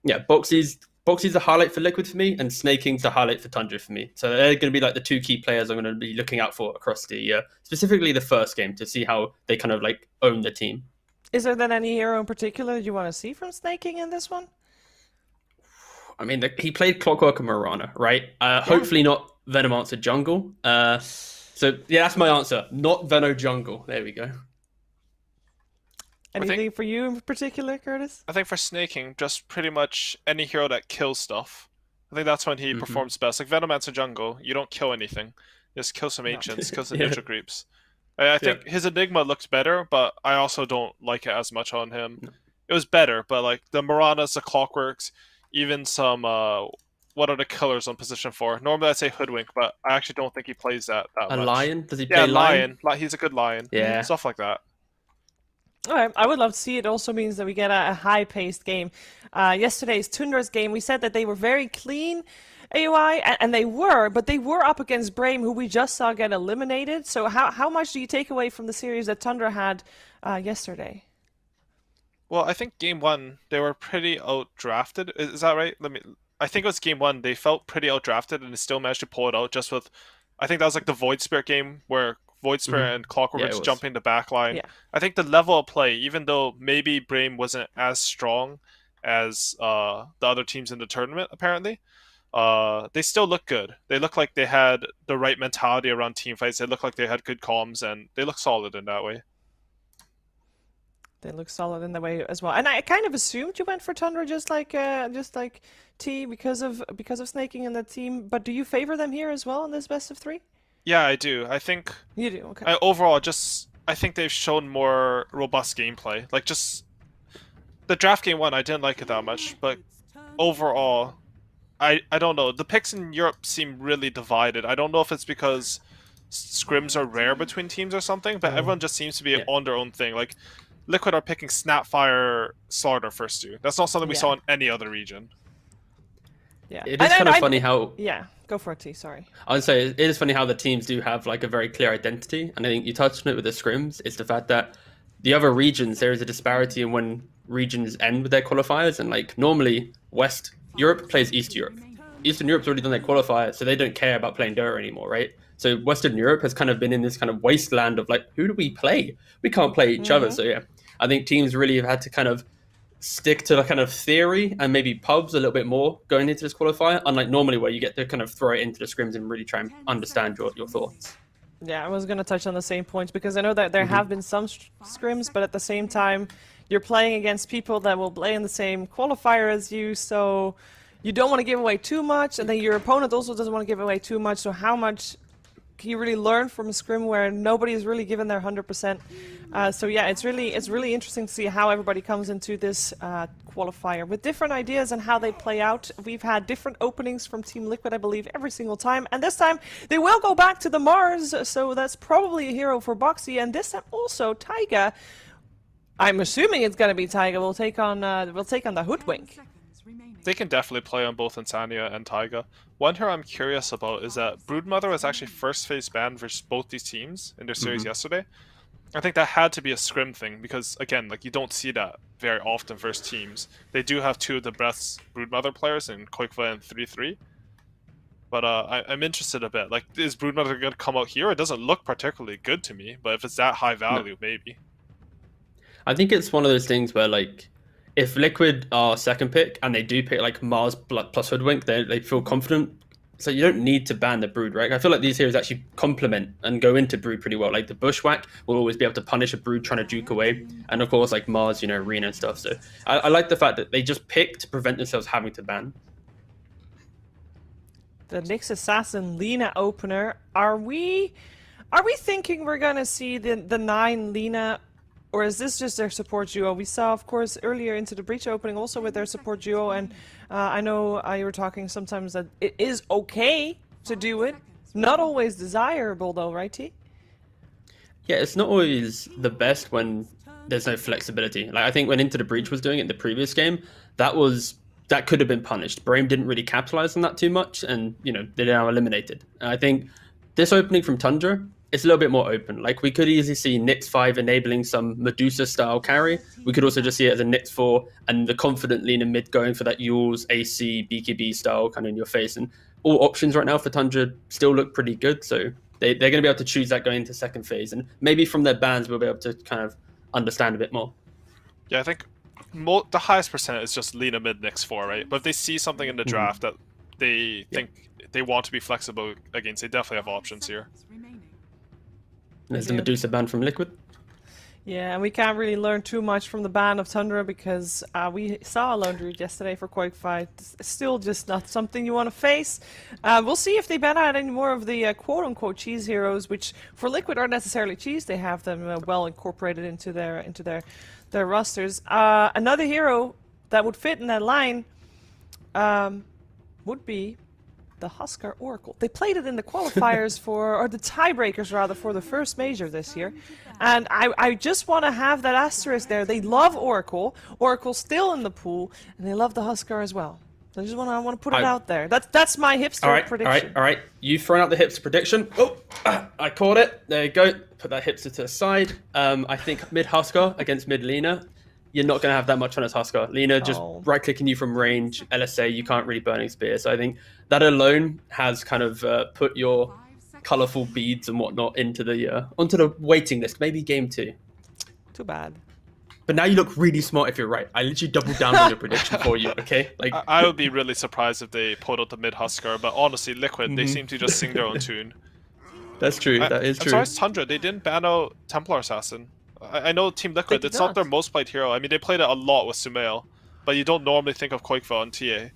Bo3's the highlight for Liquid for me, and Snaking's the highlight for Tundra for me. So they're going to be like the 2 key players I'm going to be looking out for across the, specifically the first game, to see how they kind of own the team. Is there then any hero in particular you want to see from Snaking in this one? I mean, he played Clockwork and Mirana, right? Hopefully not Venomancer jungle. So yeah, that's my answer. Not Veno jungle. There we go. Anything for you in particular, Curtis? I think for Snaking, just pretty much any hero that kills stuff. I think that's when he performs best. Like Venomancer jungle, you don't kill anything. You just kill some ancients, kill some ninja creeps. I think his Enigma looked better, but I also don't like it as much on him. No. It was better, but the Miranas, the Clockworks, even some what are the killers on position 4? Normally I'd say Hoodwink, but I actually don't think he plays that much. A Lion? Does he play Lion? He's a good Lion. Yeah. Stuff like that. Alright, I would love to see it. Also means that we get a high-paced game. Yesterday's Tundra's game, we said that they were very clean, AOI, and they were, but they were up against Brame, who we just saw get eliminated. So how much do you take away from the series that Tundra had yesterday? Well, I think game 1, they were pretty outdrafted. Is that right? I think it was game 1. They felt pretty outdrafted, and they still managed to pull it out just with... I think that was the Void Spirit game, where Void Spirit and Clockwork were just jumping the back line. Yeah. I think the level of play, even though maybe Brame wasn't as strong as the other teams in the tournament, apparently, they still look good. They look like they had the right mentality around team fights. They look like they had good comms, and they look solid in that way. They look solid in that way as well. And I kind of assumed you went for Tundra just like T because of Snaking in the team. But do you favor them here as well in this best of 3? Yeah, I do. I think you do. Okay. Overall, I think they've shown more robust gameplay. Just the draft game 1, I didn't like it that much, but overall, I don't know. The picks in Europe seem really divided. I don't know if it's because scrims are rare between teams or something, but everyone just seems to be on their own thing. Like, Liquid are picking Snapfire, Slaughter first two. That's not something we saw in any other region. Yeah, it is kind of funny how. Yeah, go for it, T. Sorry. I would say it is funny how the teams do have like a very clear identity, and I think you touched on it with the scrims. It's the fact that the other regions, there is a disparity in when regions end with their qualifiers, and like normally West Europe plays East Europe. Eastern Europe's already done their qualifier, so they don't care about playing Dota anymore, right? So Western Europe has kind of been in this kind of wasteland of like, who do we play? We can't play each other. So yeah, I think teams really have had to kind of stick to the kind of theory and maybe pubs a little bit more going into this qualifier, unlike normally where you get to kind of throw it into the scrims and really try and understand your thoughts. Yeah, I was going to touch on the same points because I know that there have been some scrims, but at the same time, you're playing against people that will play in the same qualifier as you, so you don't want to give away too much, and then your opponent also doesn't want to give away too much, so how much can you really learn from a scrim where nobody is really given their 100%? So yeah, it's really interesting to see how everybody comes into this qualifier with different ideas and how they play out. We've had different openings from Team Liquid, I believe, every single time, and this time they will go back to the Mars, so that's probably a hero for Bo3, and this time also Taiga. I'm assuming it's gonna be Taiga. Will take on the Hoodwink. They can definitely play on both Insania and Taiga. One here I'm curious about is that Broodmother was actually first phase banned versus both these teams in their series yesterday. I think that had to be a scrim thing because, again, like you don't see that very often versus teams. They do have two of the best Broodmother players in Koikva and 3-3. But I'm interested a bit. Like, is Broodmother going to come out here? It doesn't look particularly good to me, but if it's that high value, maybe. I think it's one of those things where, like, if Liquid are second pick and they do pick like Mars plus Hoodwink, they feel confident. So you don't need to ban the Brood, right? I feel like these heroes actually complement and go into Brood pretty well. Like the Bushwhack will always be able to punish a Brood trying to juke away. And of course, like Mars, you know, Arena and stuff. So I like the fact that they just pick to prevent themselves having to ban. The Nyx Assassin Lina opener. Are we thinking we're gonna see the 9 Lina? Or is this just their support duo? We saw, of course, earlier into the Breach opening also with their support duo, and I know you were talking sometimes that it is okay to do it. Not always desirable though, right, T? Yeah, it's not always the best when there's no flexibility. Like I think when Into the Breach was doing it in the previous game, that could have been punished. Brame didn't really capitalize on that too much, and you know, they're now eliminated. And I think this opening from Tundra, it's a little bit more open. Like we could easily see Nyx 5 enabling some Medusa style carry. We could also just see it as a Nyx 4 and the confident Lina mid going for that Yules AC BKB style kind of in your face. And all options right now for Tundra still look pretty good. So they're going to be able to choose that going into second phase. And maybe from their bans, we'll be able to kind of understand a bit more. Yeah, I think the highest percent is just Lina mid Nyx 4, right? But if they see something in the draft that they think they want to be flexible against, they definitely have options here. There's the Medusa ban from Liquid. Yeah, and we can't really learn too much from the ban of Tundra because we saw a Lone Druid yesterday for Quake Fight. It's still just not something you want to face. We'll see if they ban out any more of the quote-unquote cheese heroes, which for Liquid aren't necessarily cheese. They have them well incorporated into their rosters. Another hero that would fit in that line would be the Huskar Oracle. They played it in the qualifiers or the tiebreakers rather, for the first major this year. And I just want to have that asterisk there. They love Oracle. Oracle's still in the pool, and they love the Huskar as well. So I just want to put it out there. That's my hipster prediction. All right. You've thrown out the hipster prediction. Oh, I caught it. There you go. Put that hipster to the side. I think mid Huskar against mid Lina. You're not going to have that much fun as Huskar. Lina just right-clicking you from range, LSA, you can't really Burning Spear. So I think that alone has kind of put your colourful beads and whatnot into the onto the waiting list, maybe game 2. Too bad. But now you look really smart if you're right. I literally doubled down on your prediction for you, okay? Like I would be really surprised if they pulled out the mid Huskar, but honestly, Liquid, they seem to just sing their own tune. That's true, that is true. I'm sorry, it's Tundra. They didn't ban out Templar Assassin. I know Team Liquid, it's not their most played hero. I mean, they played it a lot with Sumail, but you don't normally think of Koikva on TA.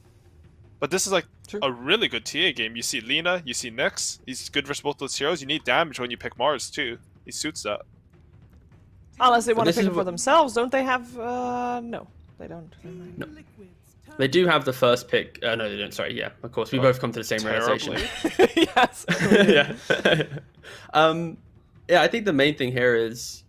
But this is like a really good TA game. You see Lina, you see Nyx. He's good versus both those heroes. You need damage when you pick Mars too. He suits that. Unless they want to pick it for themselves, don't they have... no, they don't. No. They do have the first pick. No, they don't. Sorry. Yeah, of course. We both come to the same realization. Yes. Yeah. Yeah, I think the main thing here is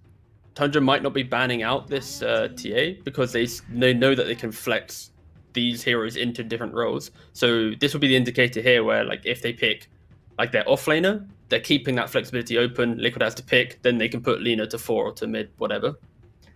Tundra might not be banning out this TA because they know that they can flex these heroes into different roles. So this will be the indicator here where, like, if they pick like their offlaner, they're keeping that flexibility open. Liquid has to pick, then they can put Lina to 4 or to mid, whatever.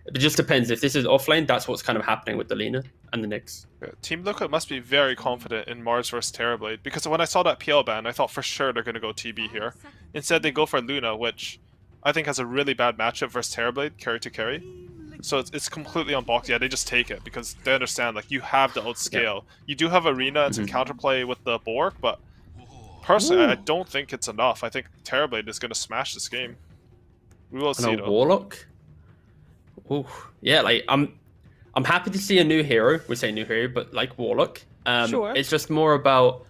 It just depends. If this is offlane, that's what's kind of happening with the Lina and the Nyx. Yeah, Team Liquid must be very confident in Mars versus Terrorblade, because when I saw that PL ban, I thought for sure they're going to go TB here. Instead, they go for Luna, which I think has a really bad matchup versus Terrorblade, carry to carry. So it's completely unboxed. Yeah, they just take it because they understand, like, you have the outscale. Yeah. You do have Arena and some counterplay with the Bork, but personally, I don't think it's enough. I think Terrorblade is going to smash this game. We will see, though. Warlock? Ooh, yeah, like I'm happy to see a new hero. We say new hero, but like Warlock. Sure. It's just more about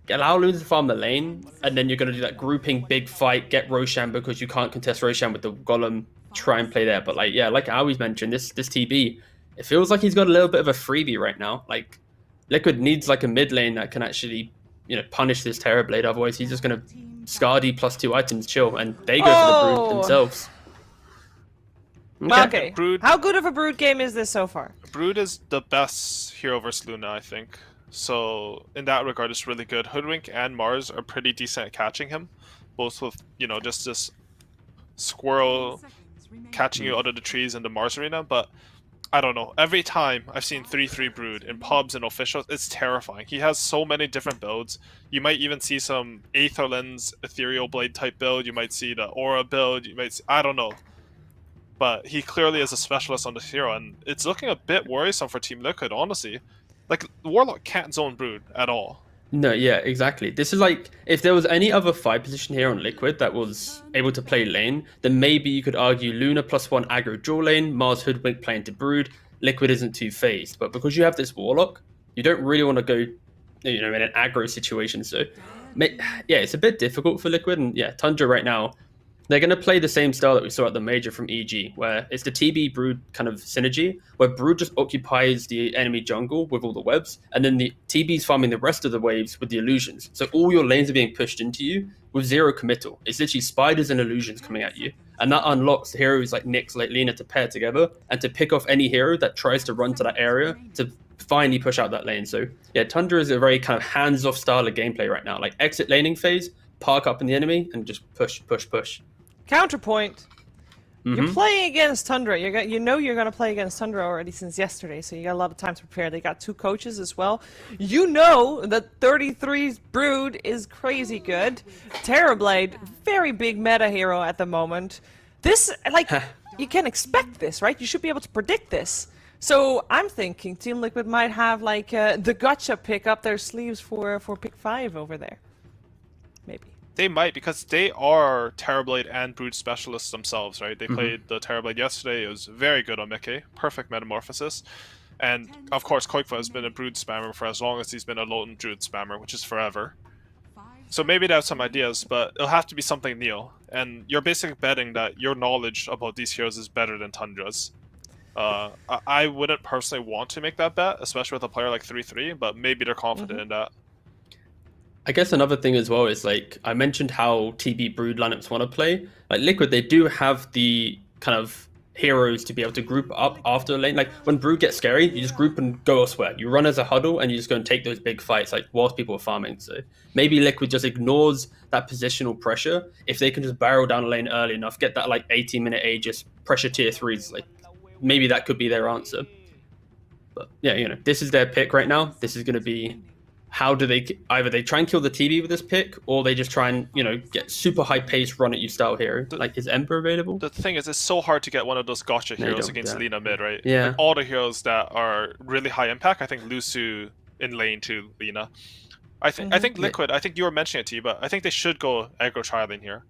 allow Luna to farm the lane, and then you're gonna do that grouping big fight, get Roshan because you can't contest Roshan with the Golem. Try and play there, but like like I always mentioned, this TB, it feels like he's got a little bit of a freebie right now. Like Liquid needs like a mid lane that can actually punish this Terrorblade. Otherwise, he's just gonna Scardy +2 items chill, and they go for the Brood themselves. Okay. Brood, how good of a Brood game is this so far? Brood is the best hero versus Luna, I think. So in that regard, it's really good. Hoodwink and Mars are pretty decent at catching him, both with just this squirrel catching you out of the trees in the Mars arena. But I don't know. Every time I've seen 3-3 Brood in pubs and officials, it's terrifying. He has so many different builds. You might even see some Aether Lens, Ethereal Blade type build. You might see the Aura build. You might see, I don't know. But he clearly is a specialist on this hero, and it's looking a bit worrisome for Team Liquid, honestly. Like, Warlock can't zone Brood at all. No, yeah, exactly. This is like, if there was any other 5 position here on Liquid that was able to play lane, then maybe you could argue Luna +1 aggro dual lane, Mars Hoodwink playing to Brood, Liquid isn't too phased. But because you have this Warlock, you don't really want to go, in an aggro situation. So, yeah, it's a bit difficult for Liquid, and yeah, Tundra right now, they're going to play the same style that we saw at the Major from EG, where it's the TB Brood kind of synergy, where Brood just occupies the enemy jungle with all the webs, and then the TB's farming the rest of the waves with the illusions. So all your lanes are being pushed into you with 0 committal. It's literally spiders and illusions coming at you, and that unlocks heroes like Nyx, like Lina to pair together, and to pick off any hero that tries to run to that area to finally push out that lane. So yeah, Tundra is a very kind of hands-off style of gameplay right now, like exit laning phase, park up in the enemy, and just push, push, push. Counterpoint. You're playing against Tundra. You're going to play against Tundra already since yesterday, so you got a lot of time to prepare. They got 2 coaches as well. You know that 33's Brood is crazy good. Terrorblade, very big meta hero at the moment. This, like, you can expect this, right? You should be able to predict this. So I'm thinking Team Liquid might have like the gotcha pick up their sleeves for pick 5 over there. Maybe. They might, because they are Terrorblade and Brood specialists themselves, right? They played the Terrorblade yesterday. It was very good on Mickey. Perfect metamorphosis. And, of course, Koikva has been a Brood spammer for as long as he's been a Lone Druid spammer, which is forever. So maybe they have some ideas, but it'll have to be something new. And you're basically betting that your knowledge about these heroes is better than Tundra's. I wouldn't personally want to make that bet, especially with a player like 3-3, but maybe they're confident in that. I guess another thing as well is, like, I mentioned how TB Brood lineups want to play. Like Liquid, they do have the kind of heroes to be able to group up after a lane. Like when Brood gets scary, you just group and go elsewhere. You run as a huddle and you just go and take those big fights, like whilst people are farming. So maybe Liquid just ignores that positional pressure. If they can just barrel down a lane early enough, get that like 18-minute Aegis, pressure tier 3s, like maybe that could be their answer. But yeah, this is their pick right now. This is going to be, how do they, either they try and kill the TB with this pick, or they just try and, get super high pace, run at you style hero. Like, is Emperor available? The thing is, it's so hard to get one of those gotcha heroes against Lina mid, right? Yeah. Like, all the heroes that are really high impact, I think Lusu in lane to Lina. I think Liquid, I think you were mentioning it to you, but I think they should go aggro trialing here.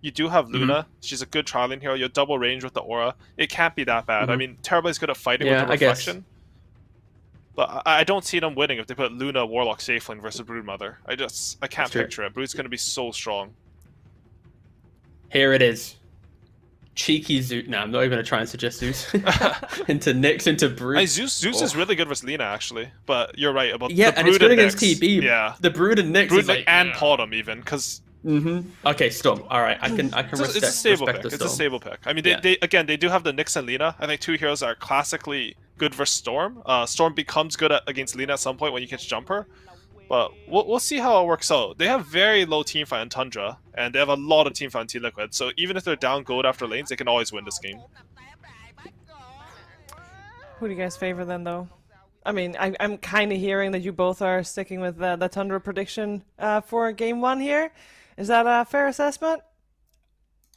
You do have Luna. She's a good trialing hero. You're double range with the aura. It can't be that bad. I mean, Terrorblade's good at fighting with the reflection. But I don't see them winning if they put Luna Warlock safe lane versus Broodmother. I can't picture it. Brood's going to be so strong. Here it is. cheeky Zeus. No, I'm not even going to try and suggest Zeus. Into Nyx, into Brood. Hey, Zeus is really good with Lina, actually. But you're right about the and Brood it's good and against Nyx. TB. Yeah. The Brood and Nyx is like, and Potom even, because... Okay, Storm. All right, I can respect. It's a stable pick. The Storm. It's a stable pick. I mean, they do have the Nyx and Lina. I think 2 heroes that are classically good versus Storm. Storm becomes good against Lina at some point when you catch Jumper. But we'll see how it works out. They have very low teamfight in Tundra, and they have a lot of teamfight in Team Liquid. So even if they're down gold after lanes, they can always win this game. Who do you guys favor then, though? I mean, I'm kind of hearing that you both are sticking with the Tundra prediction for Game 1 here. Is that a fair assessment?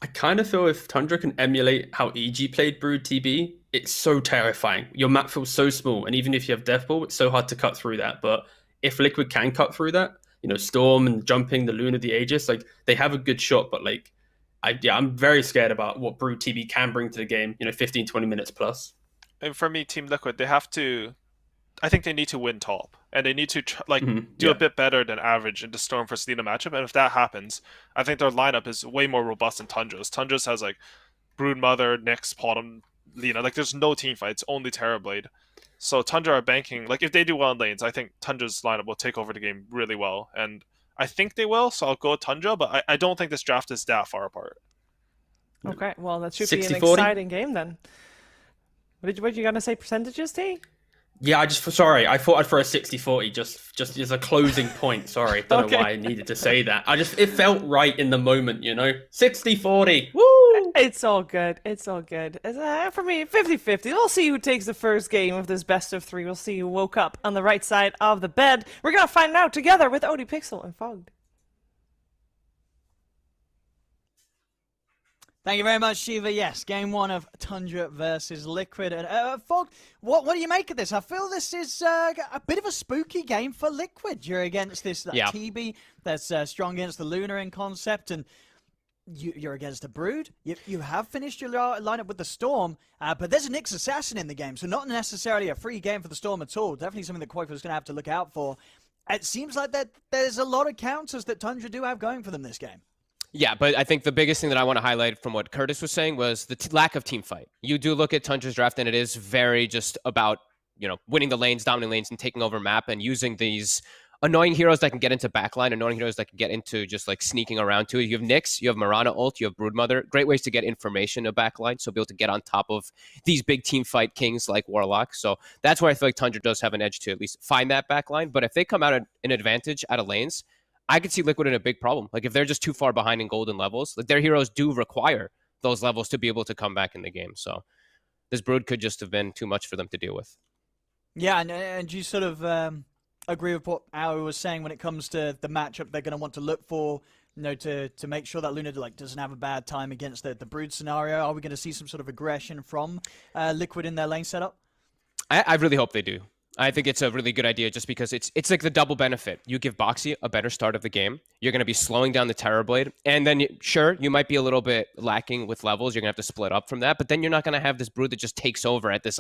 I kind of feel if Tundra can emulate how EG played Brood TB, it's so terrifying. Your map feels so small, and even if you have Death Ball, it's so hard to cut through that. But if Liquid can cut through that, Storm and jumping the Luna, the Aegis, like they have a good shot, but like, I'm very scared about what Brood TB can bring to the game, 15, 20 minutes plus. And for me, Team Liquid, I think they need to win top, and they need to do a bit better than average in the Storm versus Lina matchup. And if that happens, I think their lineup is way more robust than Tundra's. Tundra's has like Broodmother, Nyx, Potom, Lina. Like there's no team fight. It's only Terrorblade. So Tundra are banking. Like if they do well in lanes, I think Tundra's lineup will take over the game really well. And I think they will, so I'll go Tundra. But I don't think this draft is that far apart. Okay, well that should 60-40? be an exciting game then. What you gonna say percentages, T? Yeah, I thought I'd throw a 60-40 just as a closing point. Sorry, don't know why I needed to say that. It felt right in the moment, 60-40. Woo! It's all good. It's all good. For me, 50-50. We'll see who takes the first game of this best of 3. We'll see who woke up on the right side of the bed. We're gonna find out together with ODPixel and Fogged. Thank you very much, Shiva. Yes, game 1 of Tundra versus Liquid. And Fog, what do you make of this? I feel this is a bit of a spooky game for Liquid. You're against this TB that's strong against the Luna in concept, and you're against the Brood. You have finished your lineup with the Storm, but there's a Nyx Assassin in the game, so not necessarily a free game for the Storm at all. Definitely something that Quake's going to have to look out for. It seems like that there's a lot of counters that Tundra do have going for them this game. Yeah, but I think the biggest thing that I want to highlight from what Curtis was saying was the lack of team fight. You do look at Tundra's draft, and it is very just about, winning the lanes, dominating lanes, and taking over map, and using these annoying heroes that can get into backline, annoying heroes that can get into just like sneaking around to it. You have Nyx, you have Mirana ult, you have Broodmother. Great ways to get information of backline, so be able to get on top of these big team fight kings like Warlock. So that's where I feel like Tundra does have an edge to at least find that backline. But if they come out at an advantage out of lanes, I could see Liquid in a big problem. Like if they're just too far behind in golden levels, like their heroes do require those levels to be able to come back in the game. So this Brood could just have been too much for them to deal with. Yeah, and you sort of agree with what Aoi was saying when it comes to the matchup they're going to want to look for, to make sure that Luna doesn't have a bad time against the Brood scenario. Are we going to see some sort of aggression from Liquid in their lane setup? I really hope they do. I think it's a really good idea just because it's like the double benefit. You give Boxy a better start of the game. You're going to be slowing down the Terrorblade. And then, sure, you might be a little bit lacking with levels. You're going to have to split up from that. But then you're not going to have this Brood that just takes over at this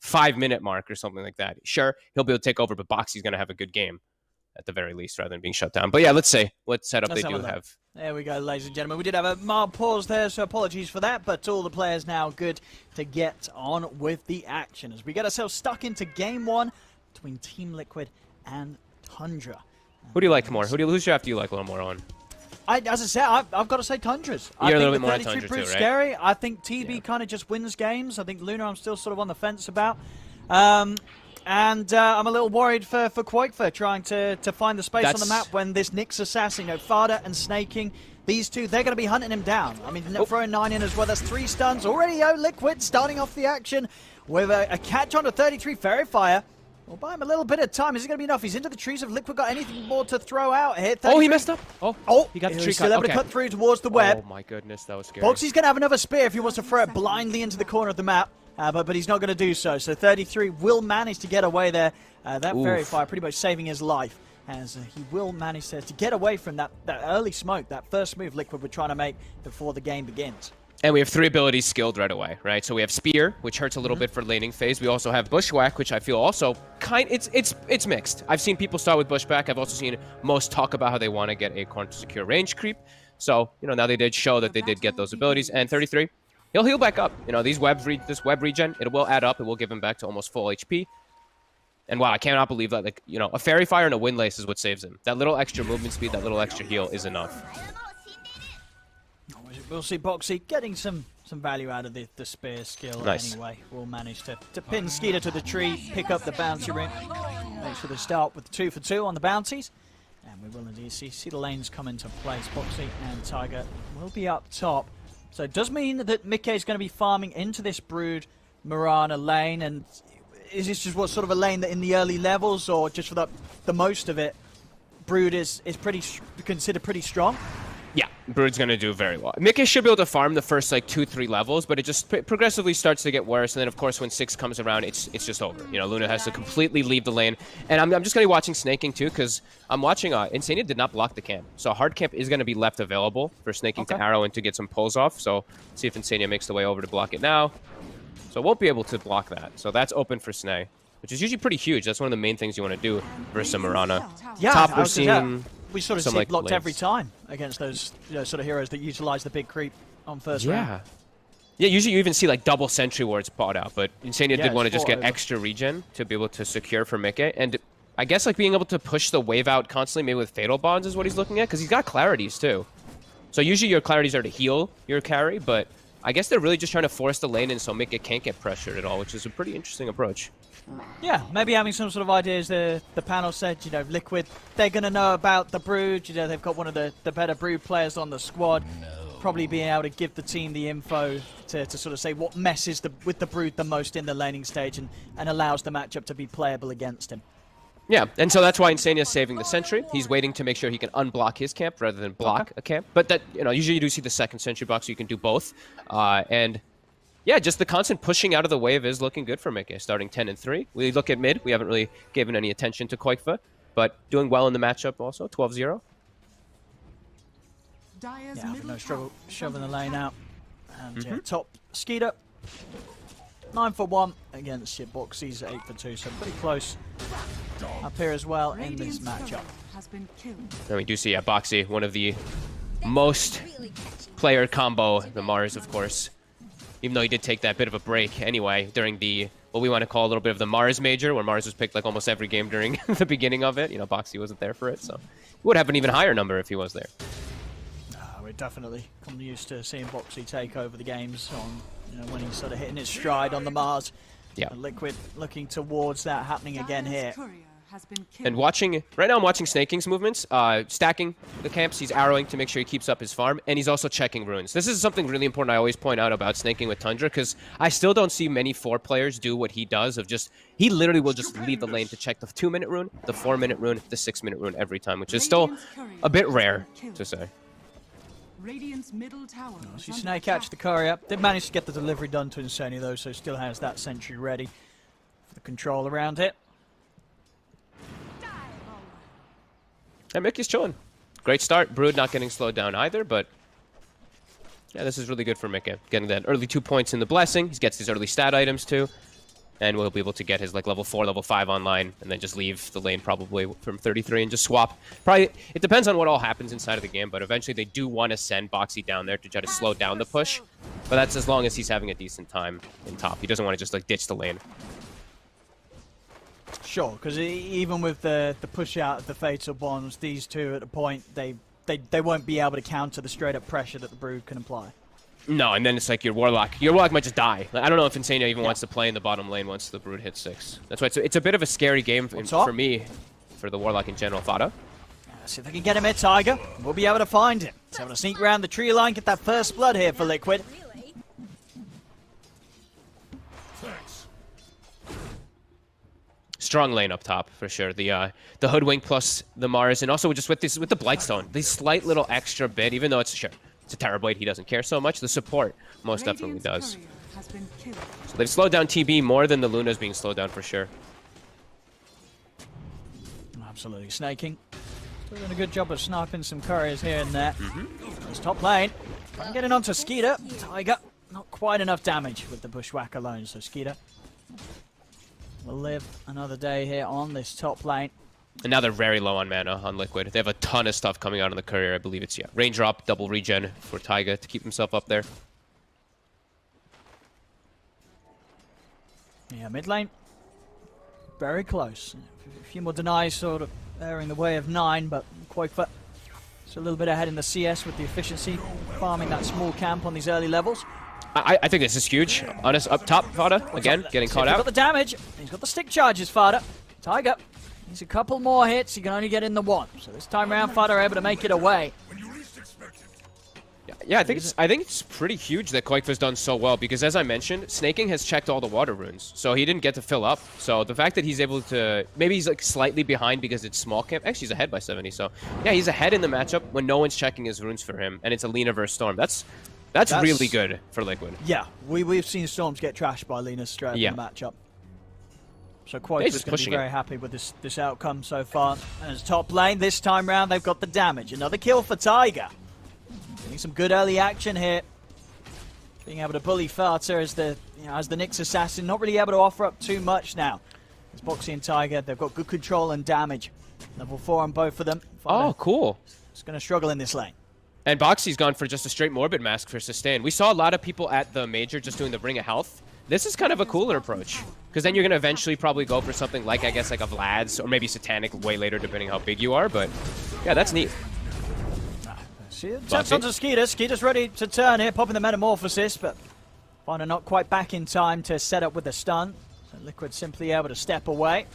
5-minute mark or something like that. Sure, he'll be able to take over, but Boxy's going to have a good game at the very least rather than being shut down. But yeah, let's see what setup they do have. There we go, ladies and gentlemen. We did have a mild pause there, so apologies for that. But all the players now good to get on with the action as we get ourselves stuck into game 1 between Team Liquid and Tundra. Who do you like more? Whose draft do you like a little more on? As I said, I've got to say Tundra's. You're a little bit more on Tundra too, right? Scary. I think TB kind of just wins games. I think Luna I'm still sort of on the fence about. And I'm a little worried for Quake for trying to find the space on the map when this Nyx Assassin, Fada and Snaking, these two, they're going to be hunting him down. I mean, throwing 9 in as well. That's 3 stuns. Already, Liquid starting off the action with a catch on to 33 Fairy Fire. We'll buy him a little bit of time. Is it going to be enough? He's into the trees. Have Liquid got anything more to throw out here? Oh, he messed up. Oh, he got the tree cut. Still able to cut through towards the web. Oh my goodness, that was scary. Boxy's going to have another spear if he wants to throw it blindly into the corner of the map. But he's not going to do so. So 33 will manage to get away there. That Fairy Fire pretty much saving his life. As he will manage to get away from that early smoke, that first move Liquid were trying to make before the game begins. And we have 3 abilities skilled right away, right? So we have Spear, which hurts a little bit for laning phase. We also have Bushwhack, which I feel also it's mixed. I've seen people start with Bushwhack. I've also seen most talk about how they want to get Acorn to secure range creep. So, now they did show that they did get those abilities. And 33, he'll heal back up. You know, this web regen, it will add up. It will give him back to almost full HP. And wow, I cannot believe that, like, you know, a Fairy Fire and a Windlace is what saves him. That little extra movement speed, that little extra heal is enough. We'll see Bo3 getting some value out of the spear skill anyway. We'll manage to pin Skeeter to the tree, pick up the bounty ring. Make sure they start with 2 for 2 on the bounties. And we will indeed see the lanes come into place. Bo3 and Tiger will be up top. So it does mean that Mickey is going to be farming into this Brood Mirana lane. And is this just what sort of a lane that in the early levels, or just for the most of it, Brood is considered pretty strong? Yeah, Brood's going to do very well. Mickey should be able to farm the first, like, 2-3 levels, but it just progressively starts to get worse. And then, of course, when 6 comes around, it's just over. You know, Luna has to completely leave the lane. And I'm just going to be watching snaking, too, because I'm watching Insania did not block the camp. So hard camp is going to be left available for snaking to arrow and to get some pulls off. So see if Insania makes the way over to block it now. So won't be able to block that. So that's open for Snay, which is usually pretty huge. That's one of the main things you want to do versus Mirana. Yeah, top, we're seeing... We sort of see blocked every time against those sort of heroes that utilize the big creep on first round. Yeah, usually you even see like double sentry wards bought out, but Insania did want to just get extra regen to be able to secure for Mickey. And I guess like being able to push the wave out constantly, maybe with Fatal Bonds is what he's looking at, because he's got clarities too. So usually your clarities are to heal your carry, but I guess they're really just trying to force the lane in so Mickey can't get pressured at all, which is a pretty interesting approach. Yeah, maybe having some sort of ideas. The panel said, you know, Liquid, they're going to know about the Brood. You know, they've got one of the better Brood players on the squad. Probably being able to give the team the info to sort of say what messes with the Brood the most in the laning stage and allows the matchup to be playable against him. Yeah, and so that's why Insania's saving the sentry. He's waiting to make sure he can unblock his camp rather than block a camp. But that, you know, usually you do see the second sentry box, so you can do both. And yeah, just the constant pushing out of the wave is looking good for Mickey, starting 10-3. We look at mid. We haven't really given any attention to Koikfa, but doing well in the matchup also, 12-0. Yeah, no struggle shoving the lane out. And top Skeeter, 9 for 1 against your Bo3's 8 for 2, so pretty close up here as well in this matchup. And we do see Bo3, one of the most player combo, the Mars, of course. Even though he did take that bit of a break anyway during the, what we want to call a little bit of the Mars major, where Mars was picked like almost every game during the beginning of it. You know, Bo3 wasn't there for it, so he would have an even higher number if he was there. We're definitely come used to seeing Bo3 take over the games on, you know, when he's sort of hitting his stride on the Mars. Yeah. Liquid looking towards that happening again here. And watching, right now I'm watching Snaking's movements, stacking the camps, he's arrowing to make sure he keeps up his farm, and he's also checking runes. This is something really important I always point out about Snaking with Tundra, because I still don't see many 4 players do what he does of just, he literally will just leave the lane to check the 2-minute rune, the 4-minute rune, the 6-minute rune every time, which is still a bit rare to say. See Snake catch the courier. Did manage to get the delivery done to Insania though, so still has that sentry ready for the control around it. And Mickey's chilling. Great start. Brood not getting slowed down either, but yeah, this is really good for Mickey. Getting that early 2 points in the Blessing. He gets these early stat items too. And we'll be able to get his like level 4, level 5 online, and then just leave the lane probably from 33 and just swap. Probably, it depends on what all happens inside of the game, but eventually they do want to send Bo3 down there to try to slow down the push. But that's as long as he's having a decent time in top. He doesn't want to just like ditch the lane. Sure, because even with the push out of the Fatal Bonds, these two at a point, they won't be able to counter the straight up pressure that the Brood can apply. No, and then it's like your Warlock might just die. Like, I don't know if Insania even wants to play in the bottom lane once the Brood hits 6. That's why it's a bit of a scary game for me, for the Warlock in general. Fada. See if they can get him here, Tiger. We'll be able to find him. So I'm going to sneak around the tree line, get that first blood here for Liquid. Strong lane up top for sure. The Hoodwink plus the Mars, and also just with the Blightstone, this slight little extra bit, even though it's a Terrorblade, he doesn't care so much. The support most definitely does. So they've slowed down TB more than the Luna's being slowed down for sure. Absolutely. Snaking. Still doing a good job of sniping some couriers here and there. It's top lane. Getting onto Skeeter. Tiger. Not quite enough damage with the Bushwhack alone, so Skeeter will live another day here on this top lane. And now they're very low on mana on Liquid. They have a ton of stuff coming out on the courier. I believe it's, Raindrop, double regen for Taiga to keep himself up there. Yeah, mid lane, very close. A few more denies sort of erring the way of 9, but Quakefoot is a little bit ahead in the CS with the efficiency, farming that small camp on these early levels. I think this is huge. Honest, up top, Fada, again, getting caught out. He's got the damage. He's got the stick charges, Fada. Tiger needs a couple more hits. He can only get in the 1. So this time around, Fada are able to make it away. Yeah, I think it's pretty huge that Quakefoot's done so well because, as I mentioned, Snaking has checked all the water runes, so he didn't get to fill up. So the fact that he's able to, maybe he's like slightly behind because it's small camp. Actually, he's ahead by 70. So yeah, he's ahead in the matchup when no one's checking his runes for him, and it's a Lina versus Storm. That's really good for Liquid. Yeah, we've seen Storms get trashed by Lina straight in the matchup. So Quakefoot's going to be very happy with this outcome so far. And as top lane, this time round, they've got the damage. Another kill for Tiger. Getting some good early action here. Being able to bully Fata as the Nyx assassin. Not really able to offer up too much now. It's Bo3 and Tiger. They've got good control and damage. Level 4 on both of them. Oh, cool. It's going to struggle in this lane. And Bo3's gone for just a straight Morbid Mask for sustain. We saw a lot of people at the Major just doing the Ring of Health. This is kind of a cooler approach. Because then you're going to eventually probably go for something like, I guess, like a Vlad's or maybe Satanic way later, depending how big you are. But yeah, that's neat. Jumps onto Skeeter. Skeeter's ready to turn here, popping the Metamorphosis, but Fana not quite back in time to set up with the stun. So Liquid simply able to step away.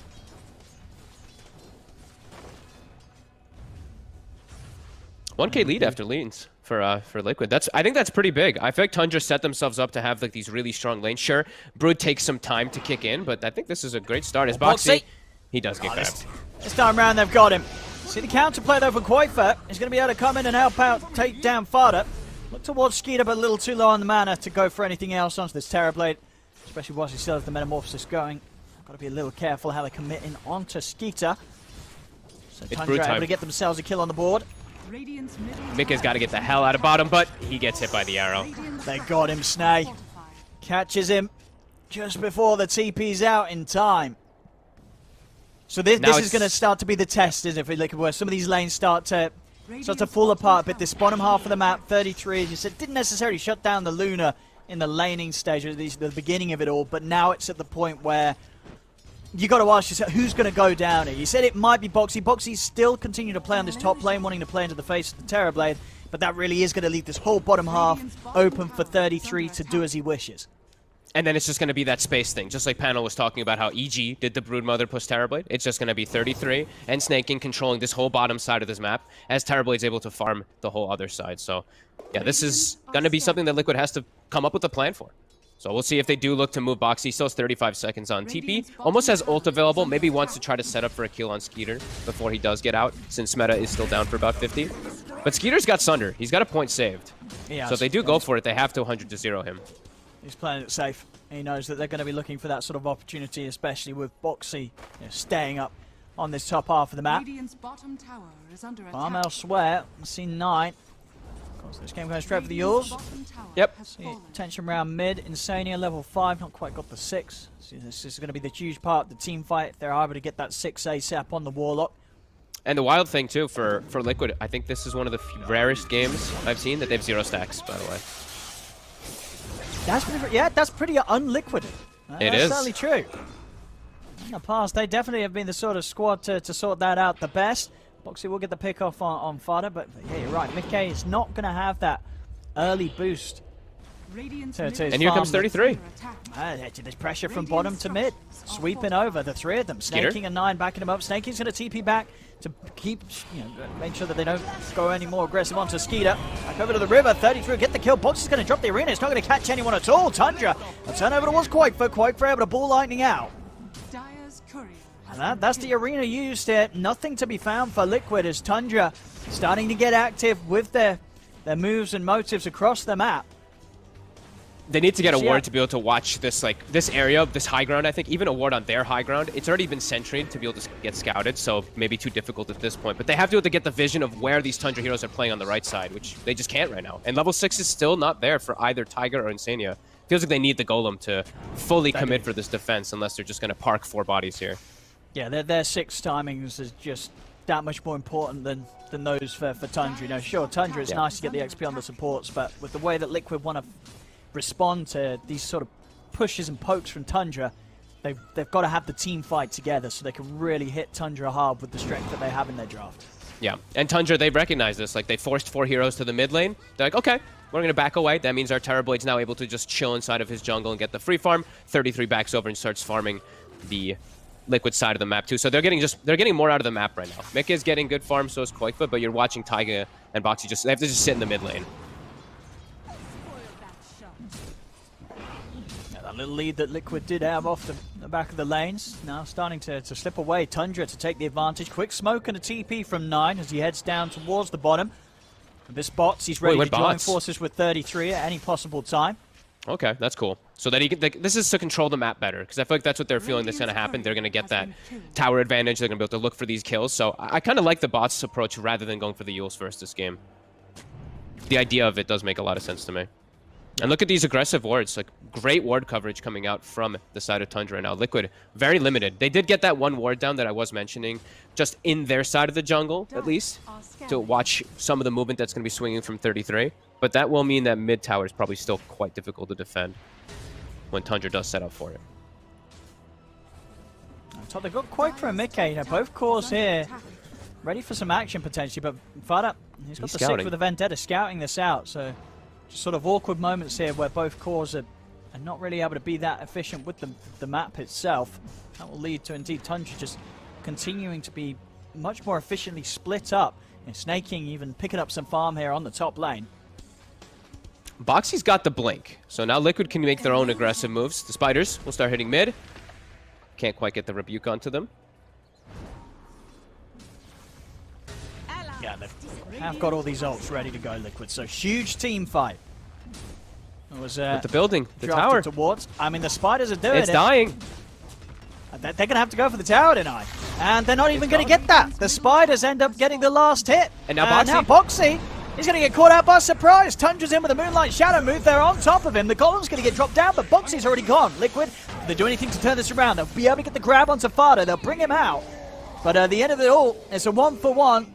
$1K lead after leans for Liquid. I think that's pretty big. I feel like Tundra set themselves up to have like these really strong lanes. Sure, Brood takes some time to kick in, but I think this is a great start. As Bo3, he does get grabbed. This time around, they've got him. See the counterplay though for Quakefoot. He's going to be able to come in and help out, take down Fada. Look towards Skeeter, but a little too low on the mana to go for anything else onto this Terrorblade, especially whilst he still has the Metamorphosis going. Got to be a little careful how they commit in onto Skeeter. So Tundra able to get themselves a kill on the board. Mika's got to get the hell out of bottom, but he gets hit by the arrow. They got him, Snay. Catches him just before the TP's out in time. So this is going to start to be the test, isn't it? Where some of these lanes start to fall apart. But this bottom half of the map, 33, as you said, didn't necessarily shut down the Luna in the laning stage, at least the beginning of it all. But now it's at the point where you got to ask yourself, who's going to go down here? You said it might be Bo3. Bo3 still continue to play on this top lane, wanting to play into the face of the Terrorblade. But that really is going to leave this whole bottom half open for 33 to do as he wishes. And then it's just going to be that space thing, just like Panel was talking about how EG did the Broodmother plus Terrorblade. It's just going to be 33 and Snaking controlling this whole bottom side of this map as Terrorblade's able to farm the whole other side. So yeah, this is going to be something that Liquid has to come up with a plan for. So we'll see if they do look to move Bo3. He still has 35 seconds on TP. Almost has ult available. Maybe wants to try to set up for a kill on Skeeter before he does get out, since meta is still down for about 50. But Skeeter's got Sunder. He's got a point saved. So if they do go for it, they have to 100-0 him. He's playing it safe. He knows that they're going to be looking for that sort of opportunity, especially with Bo3 staying up on this top half of the map. Farm elsewhere. C9. Of course, this game going straight for the Yours. Yep. See, tension round mid. Insania level 5. Not quite got the 6. See, this is going to be the huge part of the team fight if they're able to get that 6 ASAP on the Warlock. And the wild thing, too, for Liquid, I think this is one of the rarest games I've seen that they have 0 stacks, by the way. That's pretty unliquid. That's is. certainly true. In the past, they definitely have been the sort of squad to sort that out the best. Bo3 will get the pick off on Fada, but yeah, you're right. Mickey is not going to have that early boost. And here comes 33. There's pressure from bottom to mid. Sweeping over the 3 of them. Snaking and 9 backing him up. Snaking's going to TP back to keep, make sure that they don't go any more aggressive onto Skeeter. Back over to the river. 33 get the kill. Bo3 is going to drop the arena. It's not going to catch anyone at all. Tundra. A turnover towards Quakefoot. Quakefoot able to ball lightning out. And that's the arena used here. Nothing to be found for Liquid as Tundra starting to get active with their moves and motives across the map. They need to get a ward to be able to watch this area, this high ground, I think. Even a ward on their high ground. It's already been sentryed to be able to get scouted, so maybe too difficult at this point. But they have to be able to get the vision of where these Tundra heroes are playing on the right side, which they just can't right now. And level 6 is still not there for either Tiger or Insania. Feels like they need the Golem to fully commit for this defense unless they're just going to park 4 bodies here. Yeah, their 6 timings is just that much more important than those for Tundra. Sure, Tundra, it's nice to get the XP on the supports, but with the way that Liquid want to respond to these sort of pushes and pokes from Tundra, they've got to have the team fight together so they can really hit Tundra hard with the strength that they have in their draft. Yeah, and Tundra, they recognize this. Like, they forced 4 heroes to the mid lane. They're like, okay, we're going to back away. That means our Terrorblade's now able to just chill inside of his jungle and get the free farm. 33 backs over and starts farming the Liquid side of the map too. So they're getting more out of the map right now. Mika is getting good farm, so is Koikfa, but you're watching Taiga and Bo3 they have to just sit in the mid lane. Yeah, that little lead that Liquid did have off the back of the lanes, now starting to slip away. Tundra to take the advantage. Quick smoke and a TP from 9 as he heads down towards the bottom. This bots, he's ready to join forces with 33 at any possible time. Okay, that's cool. So that this is to control the map better, because I feel like that's what they're feeling that's going to happen. They're going to get that tower advantage. They're going to be able to look for these kills. So I kind of like the bots' approach rather than going for the Yules first this game. The idea of it does make a lot of sense to me. And look at these aggressive wards. Like, great ward coverage coming out from the side of Tundra now. Liquid, very limited. They did get that one ward down that I was mentioning, just in their side of the jungle, at least, to watch some of the movement that's going to be swinging from 33. But that will mean that mid tower is probably still quite difficult to defend when Tundra does set up for it. So they've got Quake and Mickey, both cores here, ready for some action potentially, but Fada, he's got the scouting. 6 with a Vendetta scouting this out, so just sort of awkward moments here where both cores are not really able to be that efficient with the map itself. That will lead to indeed Tundra just continuing to be much more efficiently split up, and Snaking even picking up some farm here on the top lane. Bo3's got the blink, so now Liquid can make their own aggressive moves. The spiders will start hitting mid. Can't quite get the rebuke onto them. Yeah, they have got all these ults ready to go, Liquid, so huge team fight. It was with the building, the tower. Towards. I mean, the spiders are doing it. It's dying. They're going to have to go for the tower tonight. And they're not even going to get that. The spiders end up getting the last hit. And now Bo3, he's going to get caught out by surprise. Tundra's in with a Moonlight Shadow move. They're on top of him. The Golem's going to get dropped down, but Bo3's already gone. Liquid, if they do anything to turn this around, they'll be able to get the grab onto Fada. They'll bring him out. But at the end of it all, it's a 1-for-1.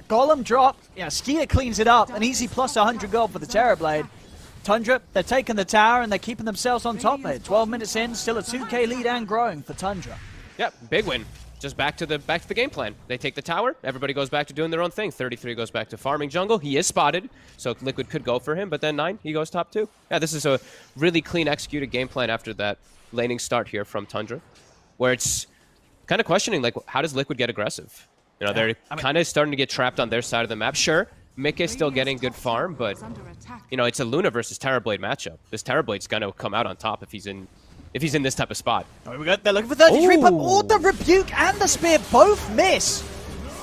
Golem dropped. Yeah, Skier cleans it up. An easy plus 100 gold for the Terrorblade. Tundra, they're taking the tower and they're keeping themselves on top of it. 12 minutes in, still a 2k lead and growing for Tundra. Yep, big win. Just back to the game plan. They take the tower, everybody goes back to doing their own thing. 33 goes back to farming jungle. He is spotted, so Liquid could go for him, but then 9, he goes top 2. Yeah, this is a really clean executed game plan after that laning start here from Tundra, where it's kind of questioning, like, how does Liquid get aggressive? You know, they're kind of starting to get trapped on their side of the map. Sure, Mick is still getting good farm, but, you know, it's a Luna versus Terrorblade matchup. This Terrorblade's going to come out on top if he's in this type of spot. Oh, they're looking for 33, but all the rebuke and the spear both miss.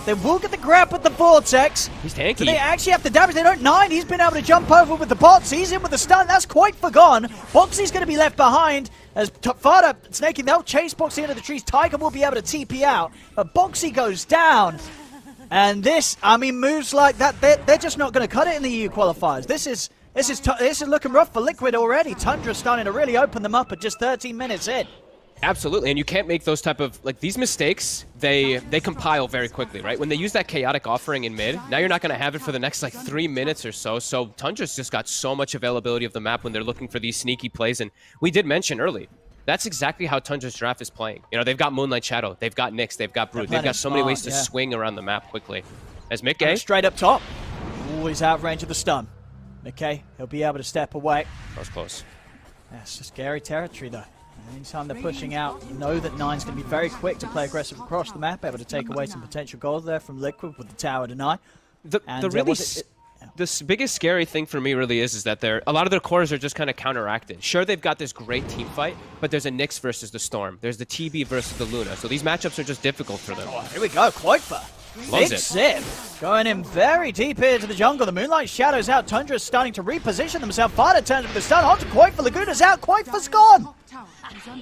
They will get the grab with the Vortex. He's tanky. So they actually have the damage. They don't 9. He's been able to jump over with the bots. He's in with the stun. That's quite forgone. Bo3's going to be left behind as Fada, Snaking, they'll chase Bo3 into the trees. Tiger will be able to TP out, but Bo3 goes down. And this, I mean, moves like that, they're just not going to cut it in the EU qualifiers. This is looking rough for Liquid already. Tundra's starting to really open them up at just 13 minutes in. Absolutely, and you can't make those type of, like, these mistakes, they compile very quickly, right? When they use that chaotic offering in mid, now you're not going to have it for the next, like, 3 minutes or so. So Tundra's just got so much availability of the map when they're looking for these sneaky plays, and we did mention early, that's exactly how Tundra's draft is playing. You know, they've got Moonlight Shadow, they've got Nyx, they've got Brood, they've got so many ways to swing around the map quickly. As Mickey straight up top, always out of range of the stun. Mickey, he'll be able to step away. That was close. That's just scary territory, though. Anytime they're pushing out, you know that 9's going to be very quick to play aggressive across the map, able to take away some potential gold there from Liquid with the tower deny. The biggest scary thing for me really is that a lot of their cores are just kind of counteracted. Sure, they've got this great team fight, but there's a Nyx versus the Storm. There's the TB versus the Luna. So these matchups are just difficult for them. Oh, here we go, Koikfa. Big zip. Going in very deep into the jungle. The Moonlight Shadow's out. Tundra's starting to reposition themselves. Fada turns with the stun onto Koikfa. Laguna's out. Koikfa's gone.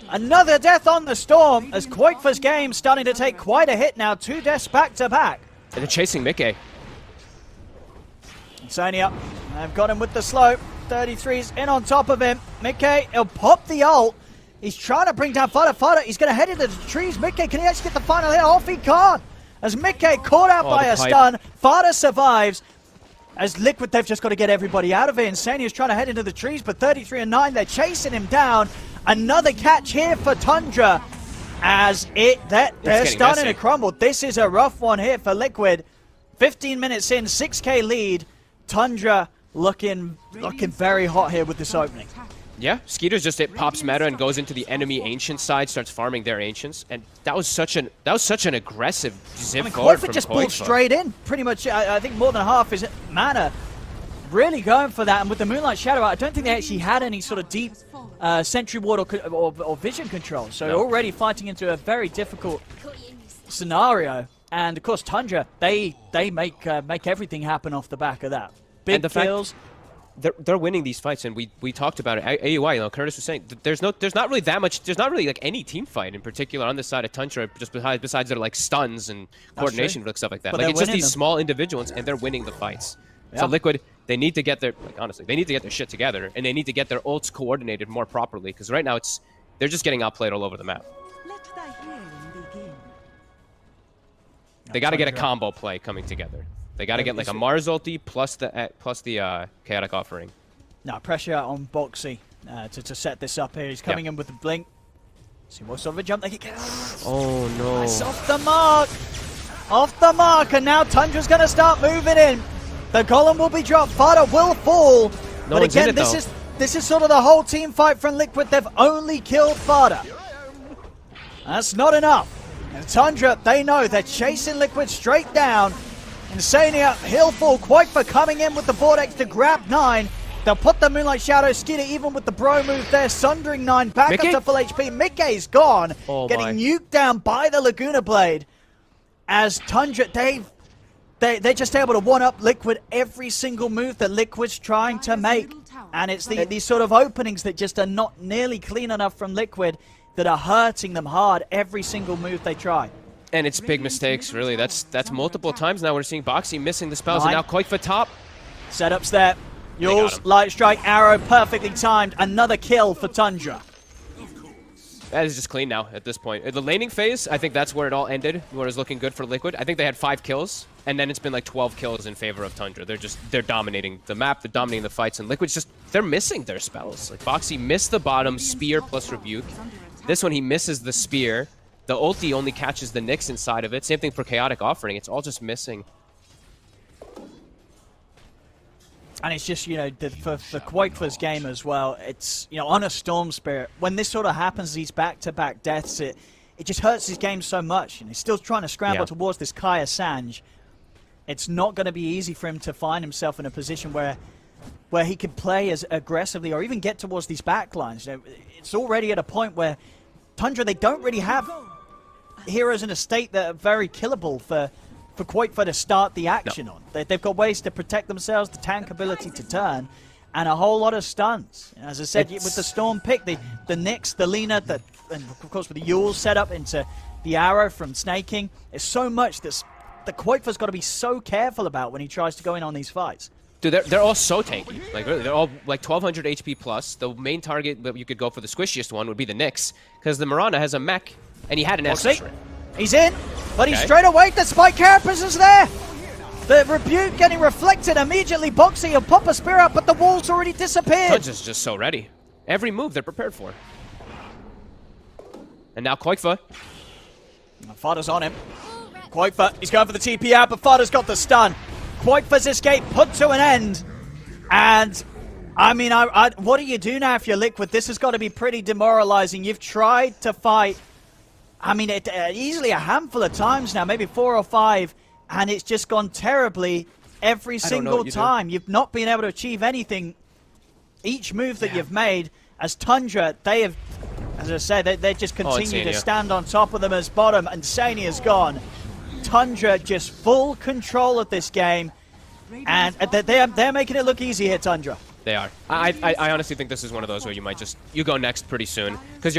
Another death on the Storm as Koikfa's game starting to take quite a hit now. 2 deaths back to back. And they're chasing Mickey. Sonya, they've got him with the slope. 33's in on top of him. Mickey, he'll pop the ult. He's trying to bring down Fada. Fada, he's going to head into the trees. Mickey, can he actually get the final hit off? He can't. As Mickey caught out by a stun, Fada survives. As Liquid, they've just got to get everybody out of it. Insania's trying to head into the trees, but 33 and 9, they're chasing him down. Another catch here for Tundra as they're starting to crumble. This is a rough one here for Liquid. 15 minutes in, 6k lead. Tundra looking very hot here with this opening. Yeah, Skeeter's just pops meta and goes into the enemy ancient side, starts farming their ancients, and that was such an aggressive zip forward from just pulled straight in. Pretty much, I think more than half his mana. Really going for that, and with the Moonlight Shadow, I don't think they actually had any sort of deep sentry ward or vision control. So already fighting into a very difficult scenario. And of course, Tundra, they make everything happen off the back of that. Big kills. They're winning these fights, and we talked about it. AUI, Curtis was saying there's not really like any team fight in particular on this side of Tundra, just besides their like stuns and coordination and stuff like that. But like it's just these small individuals, and they're winning the fights. Yeah. So Liquid, they need to get their they need to get their shit together, and they need to get their ults coordinated more properly, because right now they're just getting outplayed all over the map. They got to get a combo play coming together. They got to get like a Mars ulti plus the chaotic offering. Now pressure on Bo3 to set this up here. He's coming in with the blink. See what sort of a jump they can get. Oh no! Nice, off the mark, and now Tundra's going to start moving in. The golem will be dropped. Fada will fall. No but again, this is sort of the whole team fight from Liquid. They've only killed Fada. That's not enough. And Tundra, they know they're chasing Liquid straight down. Insania, he'll fall. Quite coming in with the Vortex to grab 9. They'll put the Moonlight Shadow. Skeeter even with the bro move there. Sundering 9 back up to full HP. Mickey's gone. Getting nuked down by the Laguna Blade. As Tundra, they're just able to one-up Liquid every single move that Liquid's trying to make. And it's these sort of openings that just are not nearly clean enough from Liquid that are hurting them hard every single move they try. And it's big mistakes, really. That's multiple times now we're seeing B3 missing the spells, and now Koik for top. Setups there. Yules, Light Strike, Arrow, perfectly timed. Another kill for Tundra. That is just clean now at this point. The laning phase, I think that's where it all ended, where it was looking good for Liquid. I think they had 5 kills, and then it's been like 12 kills in favor of Tundra. They're dominating the map, they're dominating the fights, and Liquid's they're missing their spells. Like B3 missed the bottom, Spear plus Rebuke. This one, he misses the Spear. The ulti only catches the Nyx inside of it. Same thing for Chaotic Offering. It's all just missing. And it's just, for Quake's game as well, it's, on a Storm Spirit, when this sort of happens, these back-to-back deaths, it just hurts his game so much. He's still trying to scramble towards this Kaya Sanj. It's not going to be easy for him to find himself in a position where he can play as aggressively or even get towards these backlines. It's already at a point where Tundra, they don't really have heroes in a state that are very killable for Quake to start the action on. They've got ways to protect themselves, the tank ability to turn, and a whole lot of stuns. As I said, with the Storm pick, the Nyx, the Lina, and of course with the Yule set up into the Arrow from snaking, there's so much that the Quake's got to be so careful about when he tries to go in on these fights. Dude, they're all so tanky. Like, they're all like 1200 HP plus. The main target that you could go for the squishiest one would be the Nyx, because the Mirana has a mech, and he had an Essence Ring. He's in, but he's straight away. The Spike Carapace is there. The Rebuke getting reflected immediately. B3 will pop a spear up, but the wall's already disappeared. Tundra's just so ready. Every move they're prepared for. And now Koikfa. Fada's on him. Koikfa, he's going for the TP out, but Fada's got the stun. Koikfa's escape put to an end. And, I mean, what do you do now if you're Liquid? This has got to be pretty demoralizing. You've tried to fight, I mean, easily a handful of times now, maybe 4 or 5, and it's just gone terribly every single time. You've not been able to achieve anything. Each move that you've made, as Tundra, they have, as I said, they just continue to stand on top of them as bottom, and Insania's gone. Tundra just full control of this game, and they're making it look easy here, Tundra. They are. I honestly think this is one of those where you go next pretty soon, because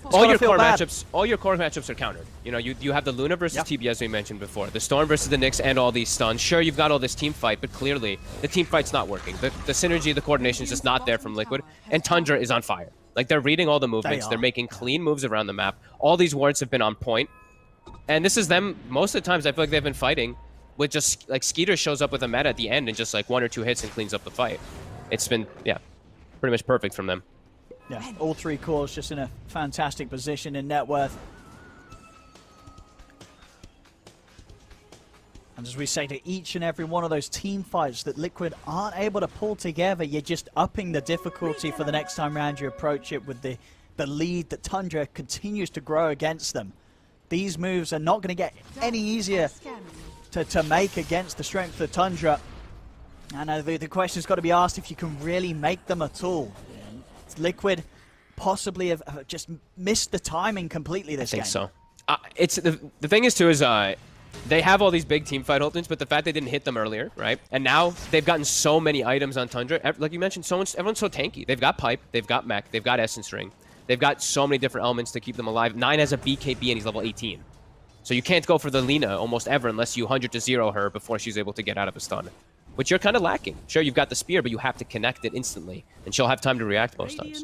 all your core matchups are countered. You have the Luna versus TB, as we mentioned before, the Storm versus the Nyx, and all these stuns. Sure, you've got all this team fight, but clearly the team fight's not working. The synergy, the coordination is just not there from Liquid, and Tundra is on fire. Like, they're reading all the movements, they're making clean moves around the map. All these wards have been on point, and this is them. Most of the times, I feel like they've been fighting with just like Skeeter shows up with a meta at the end and just like 1 or 2 hits and cleans up the fight. It's been pretty much perfect from them. Yeah, all 3 cores just in a fantastic position in net worth. And as we say, to each and every one of those team fights that Liquid aren't able to pull together, you're just upping the difficulty for the next time round you approach it with the lead that Tundra continues to grow against them. These moves are not going to get any easier to make against the strength of Tundra. And the question's got to be asked if you can really make them at all. Liquid possibly have just missed the timing completely this game. I think so. It's the thing is too is they have all these big team fight ultimates, but the fact they didn't hit them earlier, right? And now they've gotten so many items on Tundra. Like you mentioned, everyone's so tanky. They've got Pipe, they've got Mech, they've got Essence Ring. They've got so many different elements to keep them alive. 9 has a BKB and he's level 18. So you can't go for the Lina almost ever unless you 100 to 0 her before she's able to get out of a stun. Which you're kind of lacking. Sure, you've got the spear, but you have to connect it instantly. And she'll have time to react most times.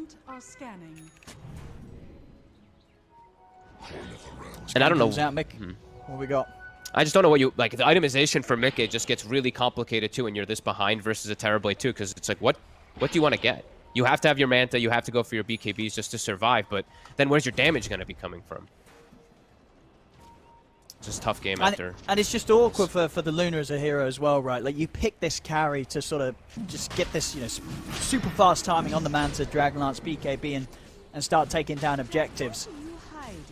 And I don't know. Out, Mick. What we got? I just don't know what you like. The itemization for Mickey just gets really complicated too when you're this behind versus a Terrorblade too, because it's like, what do you want to get? You have to have your Manta, you have to go for your BKBs just to survive, but then where's your damage going to be coming from? It's just a tough game after. And it's just awkward for the Luna as a hero as well, right? Like, you pick this carry to sort of just get this, you know, super fast timing on the Manta, Dragonlance, BKB, and start taking down objectives.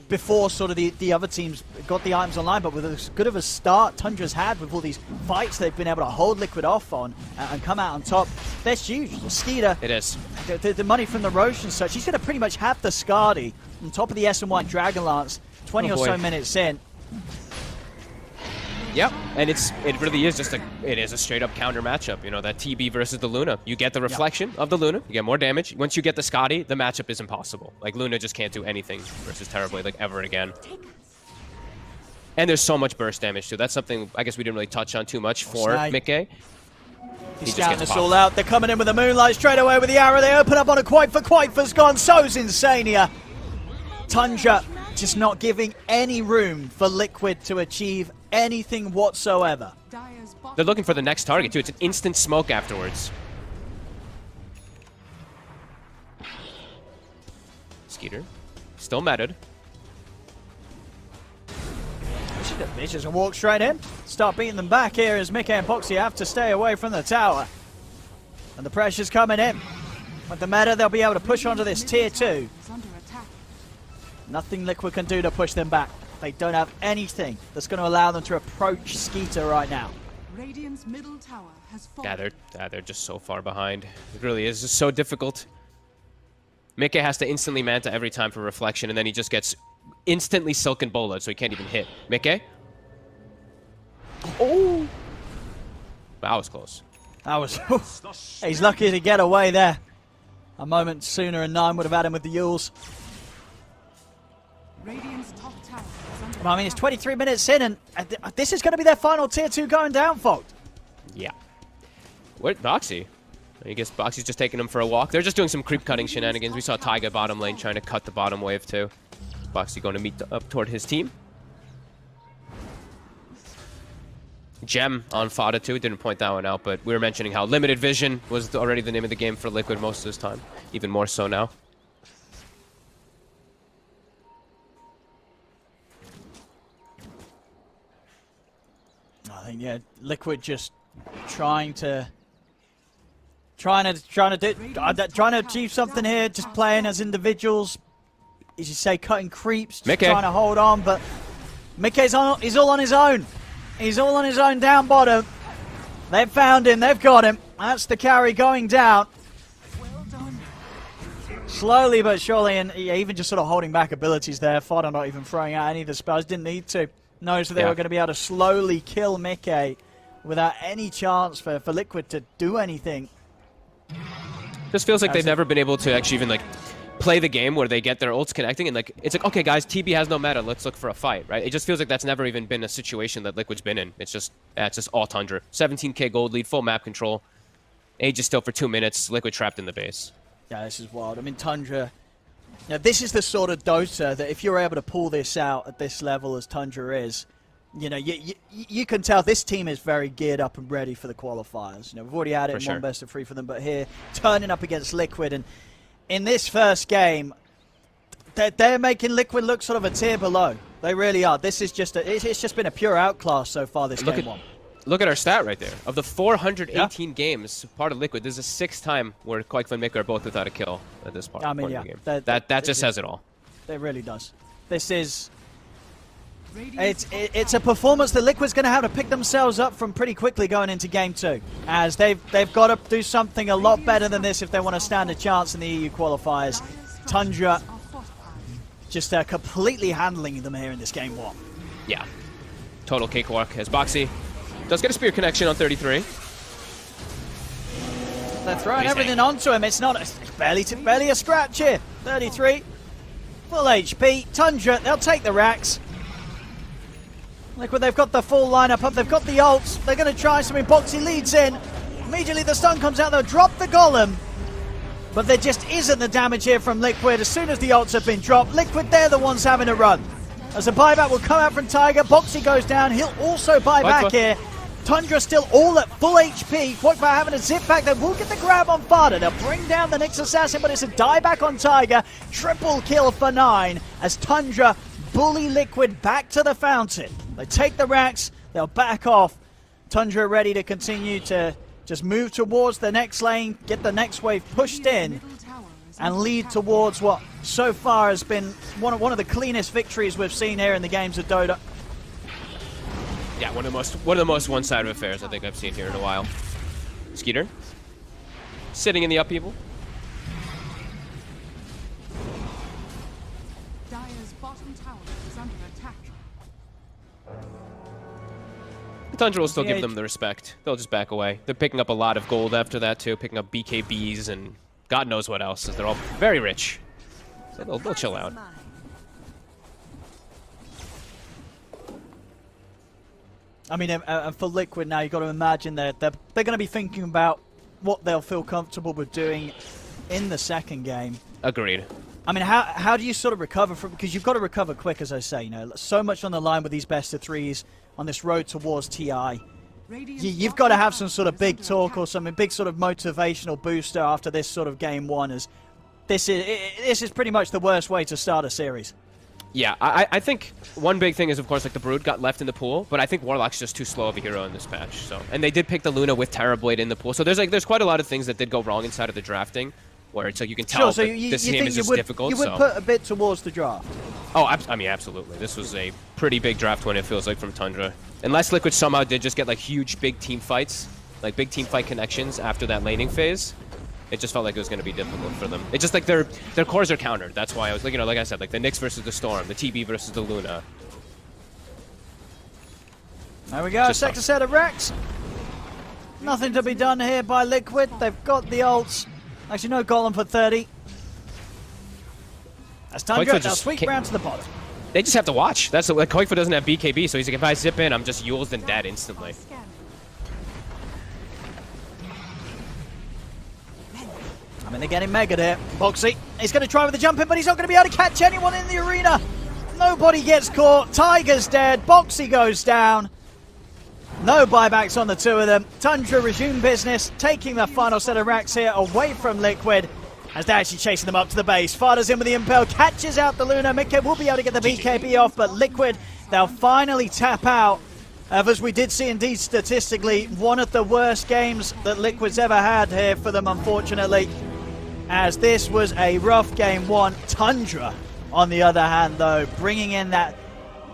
Before sort of the other teams got the items online, but with as good of a start Tundra's had with all these fights they've been able to hold Liquid off on and come out on top, that's huge. Skeeter, it is. The money from the Roche and such, he's going to pretty much have the Skadi on top of the S&1 Dragonlance 20 or so minutes in. Yep, and it really is just a straight up counter matchup. You know, that TB versus the Luna. You get the reflection of the Luna, you get more damage. Once you get the Skadi, the matchup is impossible. Like, Luna just can't do anything versus Terrorblade like ever again. And there's so much burst damage too. That's something I guess we didn't really touch on too much for Mickey. He's scouting us all out. They're coming in with the Moonlight straight away with the arrow. They open up on a Quite for gone. So's Insania. Tundra just not giving any room for Liquid to achieve anything whatsoever. They're looking for the next target too. It's an instant smoke afterwards. Skeeter still matted. Vicious and walk straight in. Start beating them back here as Mickey and Poxy have to stay away from the tower. And the pressure's coming in. With the meta, they'll be able to push onto this tier 2. Nothing Liquid can do to push them back. They don't have anything that's going to allow them to approach Skeeter right now. Radiant's middle tower has fallen. Yeah, they're just so far behind. It really is just so difficult. Mickey has to instantly Manta every time for reflection, and then he just gets instantly Silken Bola, so he can't even hit. Mickey? Oh! That was close. That was... He's lucky to get away there. A moment sooner and 9 would have had him with the Yules. Radiant's top tower. I mean, it's 23 minutes in, and this is going to be their final tier 2 going down, folks. Yeah. What? Boxy? I guess Boxy's just taking them for a walk. They're just doing some creep cutting shenanigans. We saw Taiga bottom lane trying to cut the bottom wave too. Boxy going to meet up toward his team. Gem on Fada too. Didn't point that one out, but we were mentioning how limited vision was already the name of the game for Liquid most of this time. Even more so now. I think, yeah, Liquid just trying to achieve something here, just playing as individuals. As you say, cutting creeps, just trying to hold on, but Mickey's he's all on his own. He's all on his own down bottom. They've found him, they've got him. That's the carry going down. Well done. Slowly but surely, and even just sort of holding back abilities there. Fodder not even throwing out any of the spells, didn't need to. Knows that they were going to be able to slowly kill Mickey without any chance for Liquid to do anything. Just feels like they've never been able to actually even like play the game where they get their ults connecting and like it's like, okay guys, TB has no meta, let's look for a fight, right? It just feels like that's never even been a situation that Liquid's been in. It's just all Tundra. 17k gold lead, full map control. Age is still for 2 minutes. Liquid trapped in the base. Yeah, this is wild. I mean, Tundra. Now, this is the sort of Dota that if you're able to pull this out at this level as Tundra is, you know, you can tell this team is very geared up and ready for the qualifiers. You know, we've already had it in one best of 3 for them, but here, turning up against Liquid, and in this first game, they're making Liquid look sort of a tier below. They really are. This is just it's just been a pure outclass so far this game one. Look at our stat right there. Of the 418 games part of Liquid, this is the 6th time where Quake and Mika are both without a kill at this part, I mean, of the game. That just says it all. It really does. This is... It's a performance that Liquid's going to have to pick themselves up from pretty quickly going into Game 2. As they've got to do something a lot better than this if they want to stand a chance in the EU qualifiers. Tundra just completely handling them here in this Game 1. Yeah. Total cakewalk as Bo3 does get a spear connection on 33. They're throwing everything onto him. It's not barely a scratch here. 33. Full HP. Tundra, they'll take the racks. Liquid, they've got the full lineup up. They've got the ults. They're going to try something. Bo3 leads in. Immediately the stun comes out. They'll drop the golem. But there just isn't the damage here from Liquid. As soon as the ults have been dropped, Liquid, they're the ones having a run. As a buyback will come out from Tiger. Bo3 goes down. He'll also buy back here. Tundra still all at full HP. Quakefire having a zip back. They will get the grab on Fada. They'll bring down the Nyx Assassin, but it's a dieback on Tiger. Triple kill for 9 as Tundra bully Liquid back to the fountain. They take the racks. They'll back off. Tundra ready to continue to just move towards the next lane, get the next wave pushed in, and lead towards what so far has been one of the cleanest victories we've seen here in the games of Dota. Yeah, one of the most one-sided affairs I think I've seen here in a while. Skeeter sitting in the upheaval. Dire's bottom tower is under attack. Tundra will still give them the respect. They'll just back away. They're picking up a lot of gold after that too, picking up BKBs and God knows what else, as they're all very rich. So they'll chill out. I mean, and for Liquid now, you've got to imagine they're going to be thinking about what they'll feel comfortable with doing in the second game. Agreed. I mean, how do you sort of recover from... Because you've got to recover quick, as I say. You know, so much on the line with these best of threes on this road towards TI. You've got to have some sort of big talk or something, big sort of motivational booster after this sort of game one. As this is pretty much the worst way to start a series. Yeah, I think one big thing is, of course, like the Brood got left in the pool, but I think Warlock's just too slow of a hero in this patch. So, and they did pick the Luna with Terrorblade in the pool, so there's quite a lot of things that did go wrong inside of the drafting, where it's like you can tell so that this game is just difficult. You would put a bit towards the draft. Oh, I mean, absolutely. This was a pretty big draft win, it feels like, from Tundra. Unless Liquid somehow did just get like huge, big team fights, like big team fight connections after that laning phase. It just felt like it was going to be difficult for them. It's just like their cores are countered. That's why I was like, like I said, like the Nyx versus the Storm, the TB versus the Luna. There we go, sector set of Rex. Nothing to be done here by Liquid. They've got the ults. Actually, no Golem for 30. As Tundra, they'll sweep round to the bottom. They just have to watch. That's like Koikfa doesn't have BKB, so he's like, if I zip in, I'm just Yuled and dead instantly. I mean, they're getting megaed here. Bo3, he's going to try with the jump in, but he's not going to be able to catch anyone in the arena. Nobody gets caught. Tiger's dead. Bo3 goes down. No buybacks on the two of them. Tundra resume business, taking the final set of racks here away from Liquid, as they're actually chasing them up to the base. Fada's in with the Impel, catches out the Luna. Mika will be able to get the BKB off, but Liquid, they'll finally tap out. As we did see, indeed, statistically, one of the worst games that Liquid's ever had here for them, unfortunately, as this was a rough game one. Tundra, on the other hand, though, bringing in that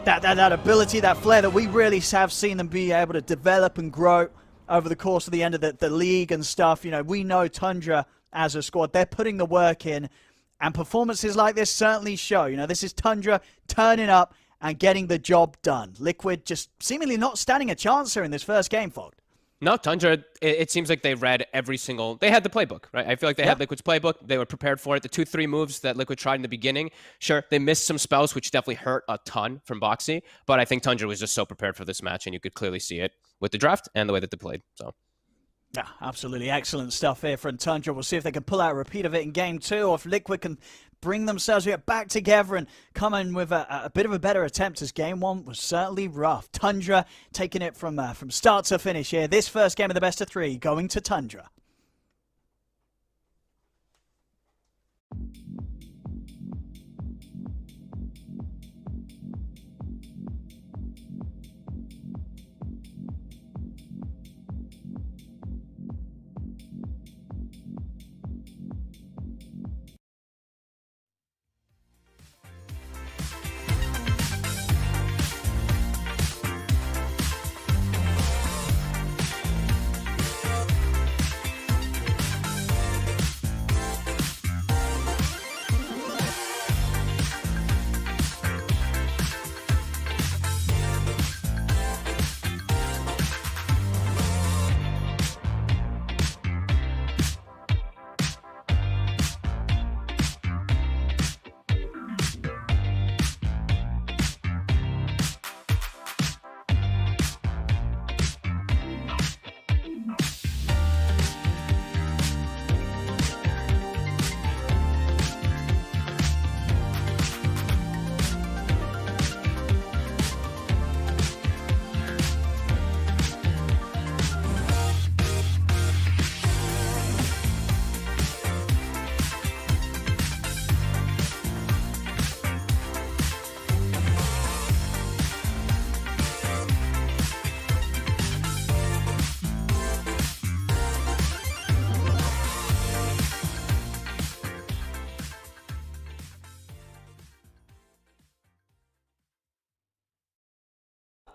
ability, that flair that we really have seen them be able to develop and grow over the course of the end of the league and stuff. You know, we know Tundra as a squad, they're putting the work in, and performances like this certainly show. You know, this is Tundra turning up and getting the job done. Liquid just seemingly not standing a chance here in this first game, Fogg. No, Tundra, it seems like they read every single... They had the playbook, right? I feel like they had Liquid's playbook. They were prepared for it. The 2-3 moves that Liquid tried in the beginning, sure, they missed some spells, which definitely hurt a ton from Bo3, but I think Tundra was just so prepared for this match, and you could clearly see it with the draft and the way that they played, so... Yeah, absolutely excellent stuff here from Tundra. We'll see if they can pull out a repeat of it in game two, or if Liquid can bring themselves back together and come in with a bit of a better attempt, as game one was certainly rough. Tundra taking it from start to finish here. This first game of the best of three going to Tundra.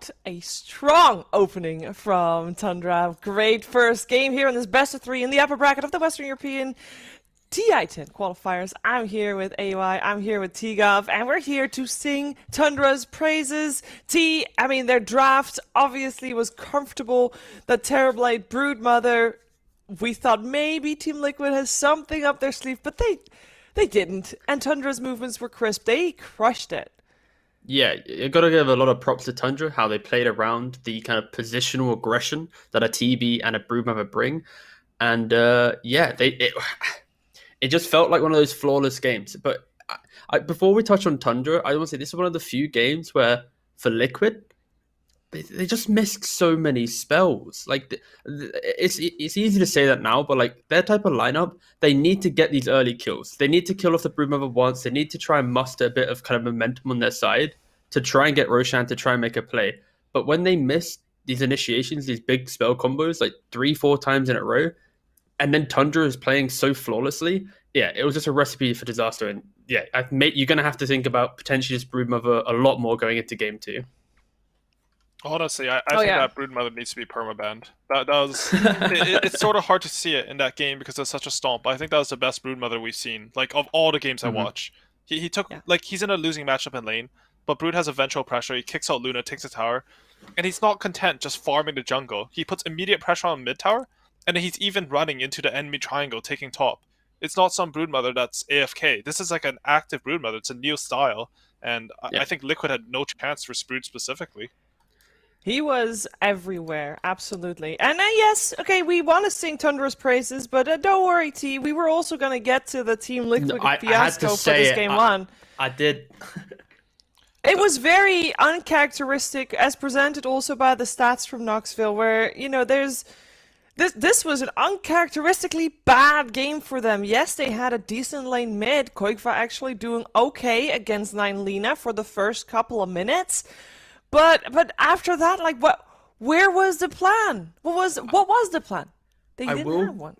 What a strong opening from Tundra. Great first game here in this best of 3 in the upper bracket of the Western European TI10 qualifiers. I'm here with AY, I'm here with T-Gov, and we're here to sing Tundra's praises. Their draft obviously was comfortable. The Terrorblade Broodmother, we thought maybe Team Liquid has something up their sleeve, but they didn't. And Tundra's movements were crisp. They crushed it. Yeah, you got to give a lot of props to Tundra, how they played around the kind of positional aggression that a TB and a Broodmother bring. And it just felt like one of those flawless games. But before we touch on Tundra, I want to say this is one of the few games where, for Liquid, they just missed so many spells. Like, it's easy to say that now, but like their type of lineup, they need to get these early kills. They need to kill off the Broodmother once. They need to try and muster a bit of kind of momentum on their side to try and get Roshan to try and make a play. But when they miss these initiations, these big spell combos, like 3-4 times in a row, and then Tundra is playing so flawlessly, yeah, it was just a recipe for disaster. And yeah, you're going to have to think about potentially this Broodmother a lot more going into game 2. Honestly, I think that Broodmother needs to be permabanned. That was it's sort of hard to see it in that game because it's such a stomp. I think that was the best Broodmother we've seen, like of all the games I watch. He took he's in a losing matchup in lane, but Brood has eventual pressure. He kicks out Luna, takes the tower, and he's not content just farming the jungle. He puts immediate pressure on mid tower, and then he's even running into the enemy triangle, taking top. It's not some Broodmother that's AFK. This is like an active Broodmother. It's a new style, and I think Liquid had no chance for Brood specifically. He was everywhere, absolutely. And yes, okay, we want to sing Tundra's praises, but don't worry, T. We were also going to get to the Team Liquid fiasco for this game 1. I did. It was very uncharacteristic, as presented also by the stats from Knoxville, where, this was an uncharacteristically bad game for them. Yes, they had a decent lane mid. Koigva actually doing okay against 9 Lina for the first couple of minutes. But after that, like, where was the plan? What was the plan? They didn't have one.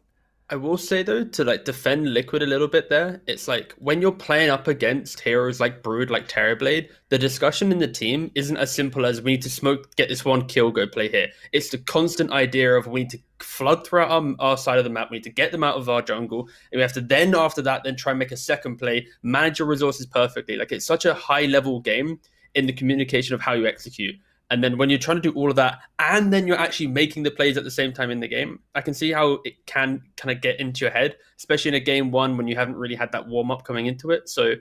I will say though, to like defend Liquid a little bit there, it's like when you're playing up against heroes like Brood, like Terrorblade, the discussion in the team isn't as simple as we need to smoke, get this one kill, go play here. It's the constant idea of we need to flood throughout our side of the map, we need to get them out of our jungle, and we have to then after that then try and make a second play, manage your resources perfectly. Like, it's such a high level game in the communication of how you execute. And then when you're trying to do all of that, and then you're actually making the plays at the same time in the game, I can see how it can kind of get into your head, especially in a game 1 when you haven't really had that warm-up coming into it. So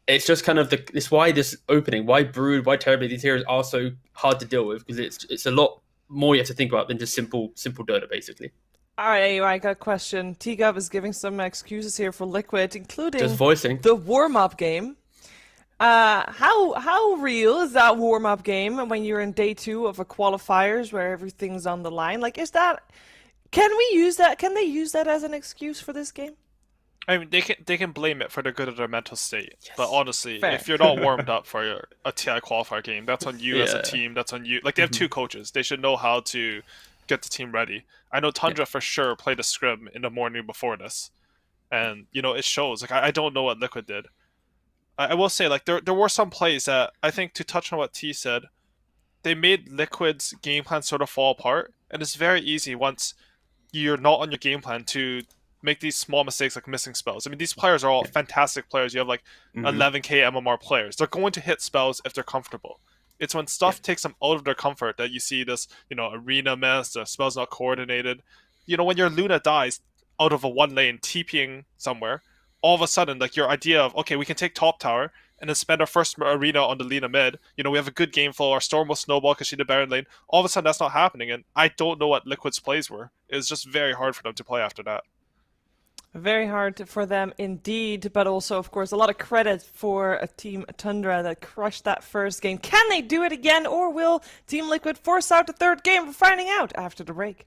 it's just kind of it's why this opening, why Brood, why Terrorblade, these heroes are so hard to deal with, because it's a lot more you have to think about than just simple Dota, basically. All right, I got a question. T-Gov is giving some excuses here for Liquid, including just voicing the warm-up game. How real is that warm-up game when you're in day 2 of a qualifiers where everything's on the line? Like, can we use that? Can they use that as an excuse for this game? I mean, they can blame it for the good of their mental state. Yes. But honestly, if you're not warmed up for a TI qualifier game, that's on you as a team. That's on you. Like, they have 2 coaches. They should know how to get the team ready. I know Tundra for sure played a scrim in the morning before this, and it shows. Like, I don't know what Liquid did. I will say, like, there were some plays that, I think, to touch on what T said, they made Liquid's game plan sort of fall apart, and it's very easy once you're not on your game plan to make these small mistakes like missing spells. I mean, these players are all fantastic players. You have, like, 11k MMR players. They're going to hit spells if they're comfortable. It's when stuff takes them out of their comfort that you see this, arena mess, the spell's not coordinated. When your Luna dies out of a 1 lane, TPing somewhere, all of a sudden, like, your idea of, okay, we can take top tower and then spend our first arena on the Lina mid. We have a good game flow. Our Storm will snowball because she did Baron lane. All of a sudden, that's not happening, and I don't know what Liquid's plays were. It was just very hard for them to play after that. Very hard for them indeed, but also, of course, a lot of credit for a Team Tundra that crushed that first game. Can they do it again, or will Team Liquid force out the 3rd game? We're finding out after the break.